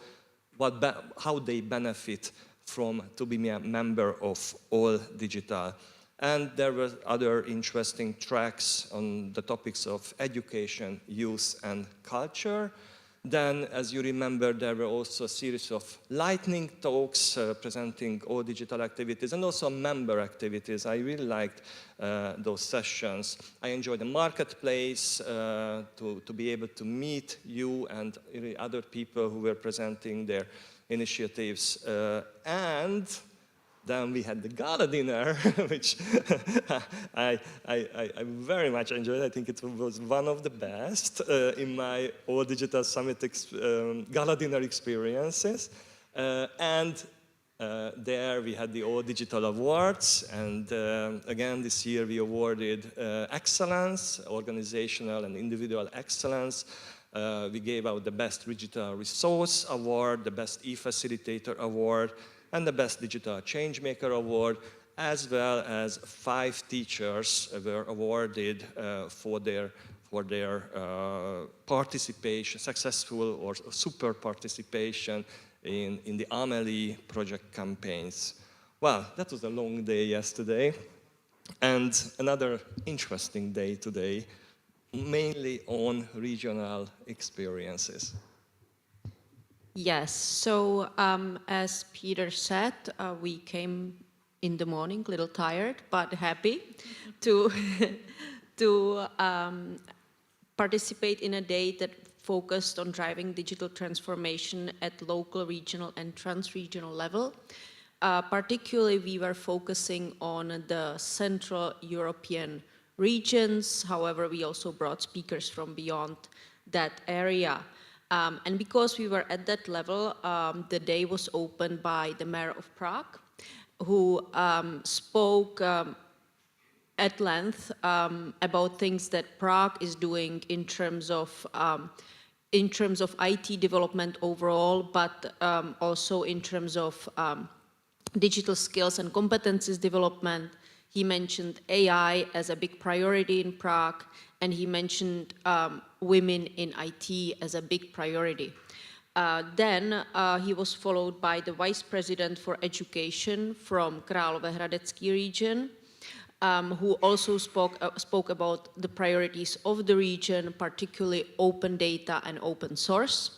how they benefit from to be a member of All Digital. And there were other interesting tracks on the topics of education, youth, and culture. Then, as you remember, there were also a series of lightning talks presenting all digital activities and also member activities. I really liked those sessions. I enjoyed the marketplace, to be able to meet you and other people who were presenting their initiatives. And then we had the gala dinner, which I very much enjoyed. I think it was one of the best in my All Digital Summit gala dinner experiences. And there we had the All Digital Awards. And again, this year we awarded excellence, organizational and individual excellence. We gave out the Best Digital Resource Award, the Best E-Facilitator Award, and the Best Digital Changemaker Award, as well as 5 teachers were awarded for their participation, successful or super participation in the Amelie project campaigns. Well, that was a long day yesterday, and another interesting day today. mainly on regional experiences. Yes, so as Peter said, we came in the morning, a little tired, but happy to, to participate in a day that focused on driving digital transformation at local, regional, and trans-regional level. Particularly, we were focusing on the Central European regions. However, we also brought speakers from beyond that area. And because we were at that level, the day was opened by the mayor of Prague, who spoke at length about things that Prague is doing in terms of IT development overall, but also in terms of digital skills and competencies development. He mentioned AI as a big priority in Prague, and he mentioned women in IT as a big priority. Then he was followed by the Vice President for Education from Královéhradecký region, who also spoke about the priorities of the region, particularly open data and open source.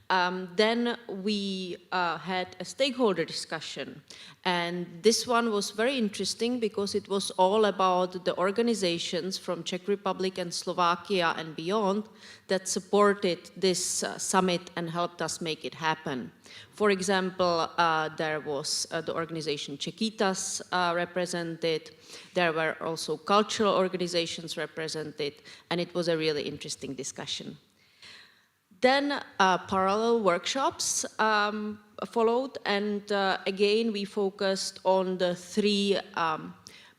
Then we had a stakeholder discussion, and this one was very interesting because it was all about the organizations from Czech Republic and Slovakia and beyond that supported this summit and helped us make it happen. For example, there was the organization Čekytas represented, there were also cultural organizations represented, and it was a really interesting discussion. Then parallel workshops followed, and again we focused on the three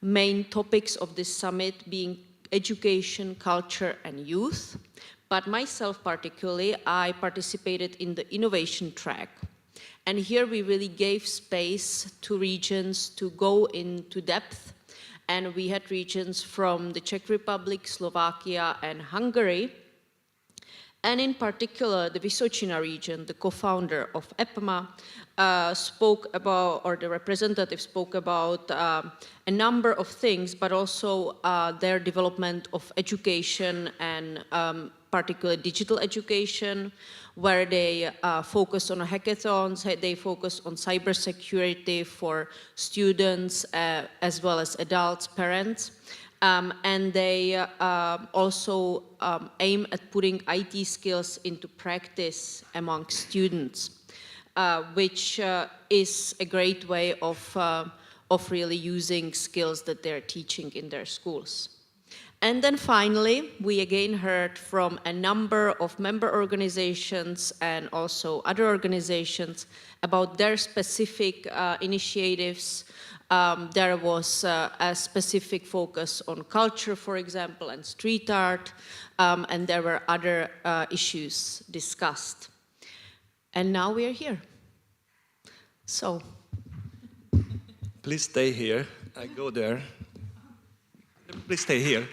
main topics of this summit, being education, culture, and youth. But myself particularly, I participated in the innovation track. And here we really gave space to regions to go into depth, and we had regions from the Czech Republic, Slovakia, and Hungary. And in particular, the Vysočina region, the co-founder of EPMA, spoke about, or the representative spoke about a number of things, but also their development of education and particularly digital education, where they focus on hackathons, they focus on cybersecurity for students as well as adults, parents. And they also aim at putting IT skills into practice among students, which is a great way of really using skills that they're teaching in their schools. And then finally, we again heard from a number of member organizations and also other organizations about their specific initiatives. There was a specific focus on culture, for example, and street art, and there were other issues discussed. And now we are here. So. Please stay here. I go there. Please stay here.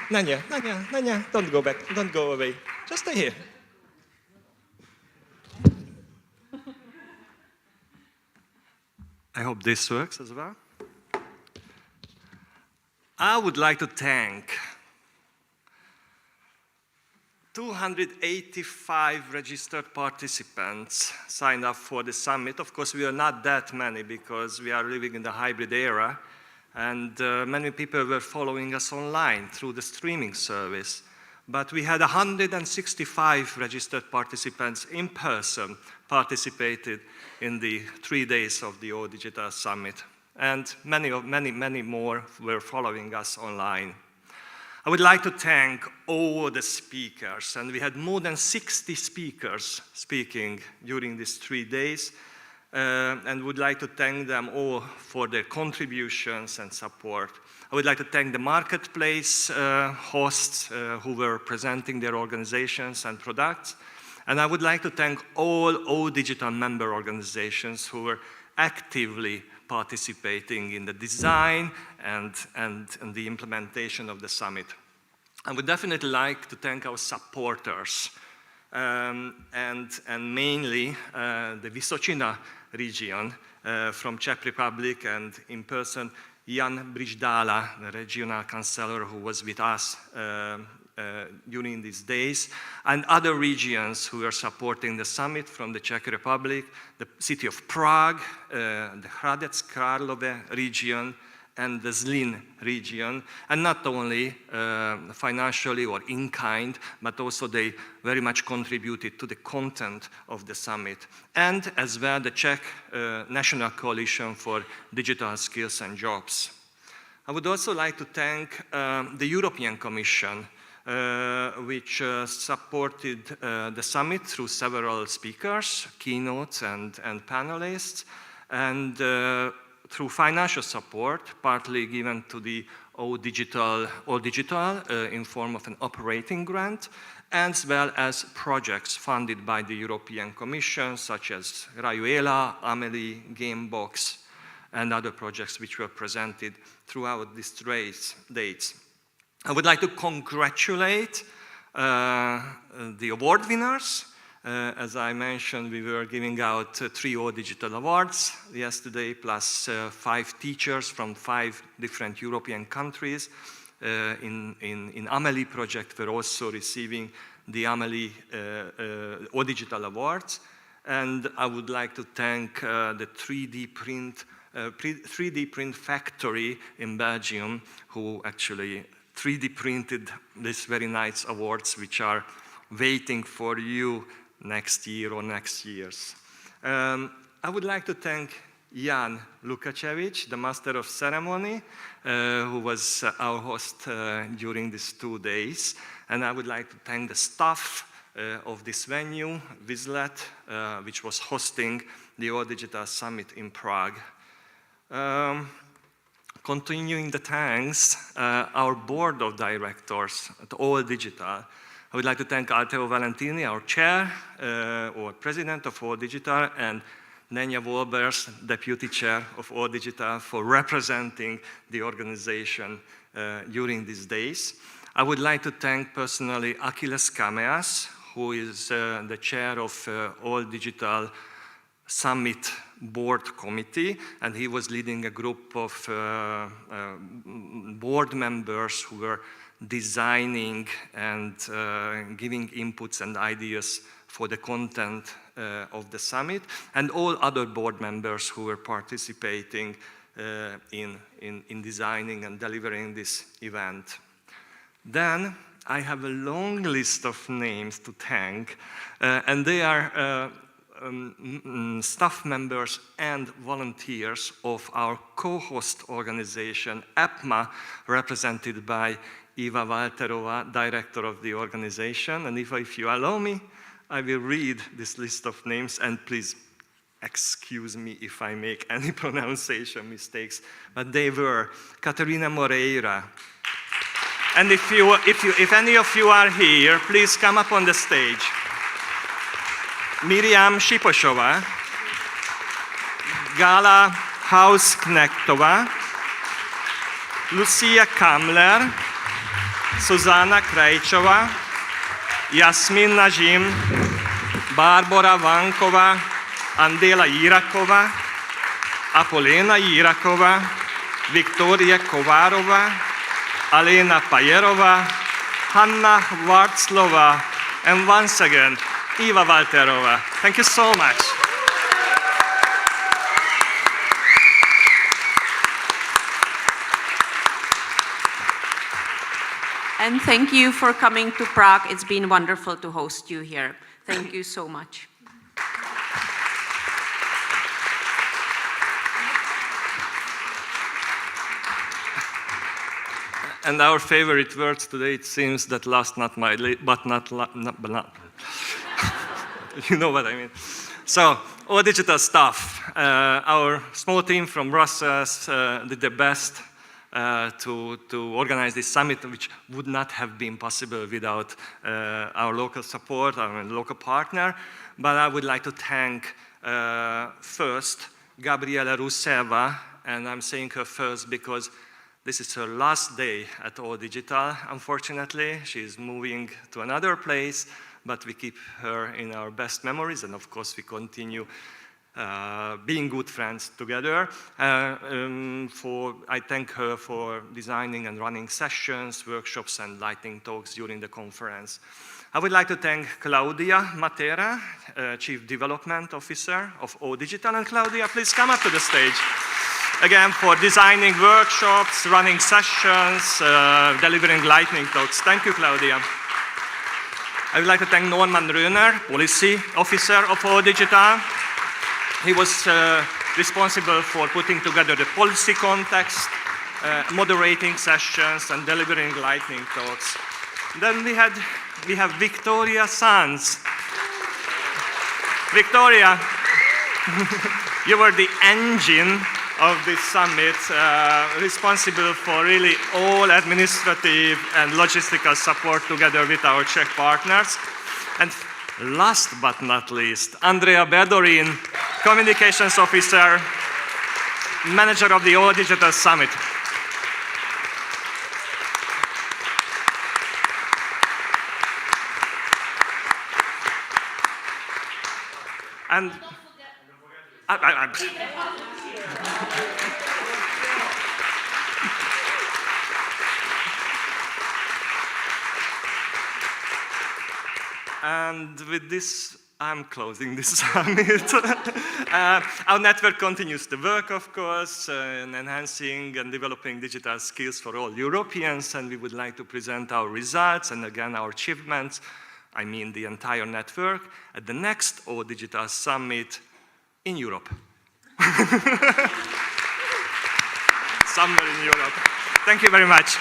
Nanya, Nanya, Nanya, don't go back, don't go away. Just stay here. I hope this works as well. I would like to thank 285 registered participants signed up for the summit. Of course, we are not that many because we are living in the hybrid era, and many people were following us online through the streaming service. But we had 165 registered participants in person participated in the 3 days of the All Digital Summit. And many more were following us online. I would like to thank all the speakers, and we had more than 60 speakers speaking during these 3 days, and would like to thank them all for their contributions and support. I would like to thank the marketplace hosts who were presenting their organizations and products, and I would like to thank all digital member organizations who were actively participating in the design and the implementation of the summit. I would definitely like to thank our supporters, and mainly the Vysočina region from Czech Republic, and in person Jan Briždala, the regional councillor who was with us during these days, and other regions who are supporting the summit from the Czech Republic, the city of Prague, the Hradec Králové region, and the Zlín region, and not only financially or in kind, but also they very much contributed to the content of the summit, and as well the Czech National Coalition for Digital Skills and Jobs. I would also like to thank the European Commission, which supported the summit through several speakers, keynotes, and panelists, and through financial support, partly given to the All Digital in form of an operating grant, as well as projects funded by the European Commission, such as Rayuela, Amelie, Gamebox, and other projects which were presented throughout these dates. I would like to congratulate the award winners. As I mentioned, we were giving out 3 All Digital Awards yesterday, plus 5 teachers from 5 different European countries. In Amelie project, we're also receiving the Amelie All Digital Awards. And I would like to thank the 3D print factory in Belgium, who actually 3D printed these very nice awards, which are waiting for you next year or next years. I would like to thank Jan Lukačević, the Master of Ceremony, who was our host during these 2 days. And I would like to thank the staff of this venue, Vizlet, which was hosting the All Digital Summit in Prague. Continuing the thanks, our board of directors at All Digital. I would like to thank Alteo Valentini, our chair or president of All Digital, and Nenya Wolbers, deputy chair of All Digital, for representing the organization during these days. I would like to thank personally Achilles Kameas, who is the chair of All Digital Summit Board Committee, and he was leading a group of board members who were designing and giving inputs and ideas for the content of the summit, and all other board members who were participating in designing and delivering this event. Then I have a long list of names to thank, and they are staff members and volunteers of our co-host organization, EPMA, represented by Eva Walterova, director of the organization. And if you allow me, I will read this list of names, and please excuse me if I make any pronunciation mistakes. But they were Caterina Moreira. And if any of you are here, please come up on the stage. Miriam Šipošová, Gala Hausknechtova, Lucia Kamler, Zuzana Krajčová, Jasmin Najim, Barbara Vankova, Andela Jirakova, Apolena Jirakova, Viktoria Kovarova, Alena Pajerova, Hanna Vartslova, and once again, Eva Walterova. Thank you so much. And thank you for coming to Prague. It's been wonderful to host you here. Thank you so much. And our favorite words today, it seems that last not my, but not, you know what I mean. So, All Digital staff, our small team from Brussels did their best to organize this summit, which would not have been possible without our local support, our local partner. But I would like to thank first Gabriela Ruseva, and I'm saying her first because this is her last day at All Digital, unfortunately. She's moving to another place, but we keep her in our best memories, and of course we continue being good friends together. I thank her for designing and running sessions, workshops, and lightning talks during the conference. I would like to thank Claudia Matera, Chief Development Officer of O Digital. And Claudia, please come up to the stage. Again, for designing workshops, running sessions, delivering lightning talks. Thank you, Claudia. I would like to thank Norman Röner, Policy Officer of O Digital. He was responsible for putting together the policy context, moderating sessions, and delivering lightning talks. Then we have Victoria Sanz. Victoria, you were the engine of this summit, responsible for really all administrative and logistical support together with our Czech partners. And last but not least, Andrea Bedorin, Communications Officer, Manager of the All Digital Summit. And and with this, I'm closing this summit. Our network continues to work, of course, in enhancing and developing digital skills for all Europeans, and we would like to present our results and again our achievements, I mean the entire network, at the next O Digital Summit in Europe. Somewhere in Europe. Thank you very much.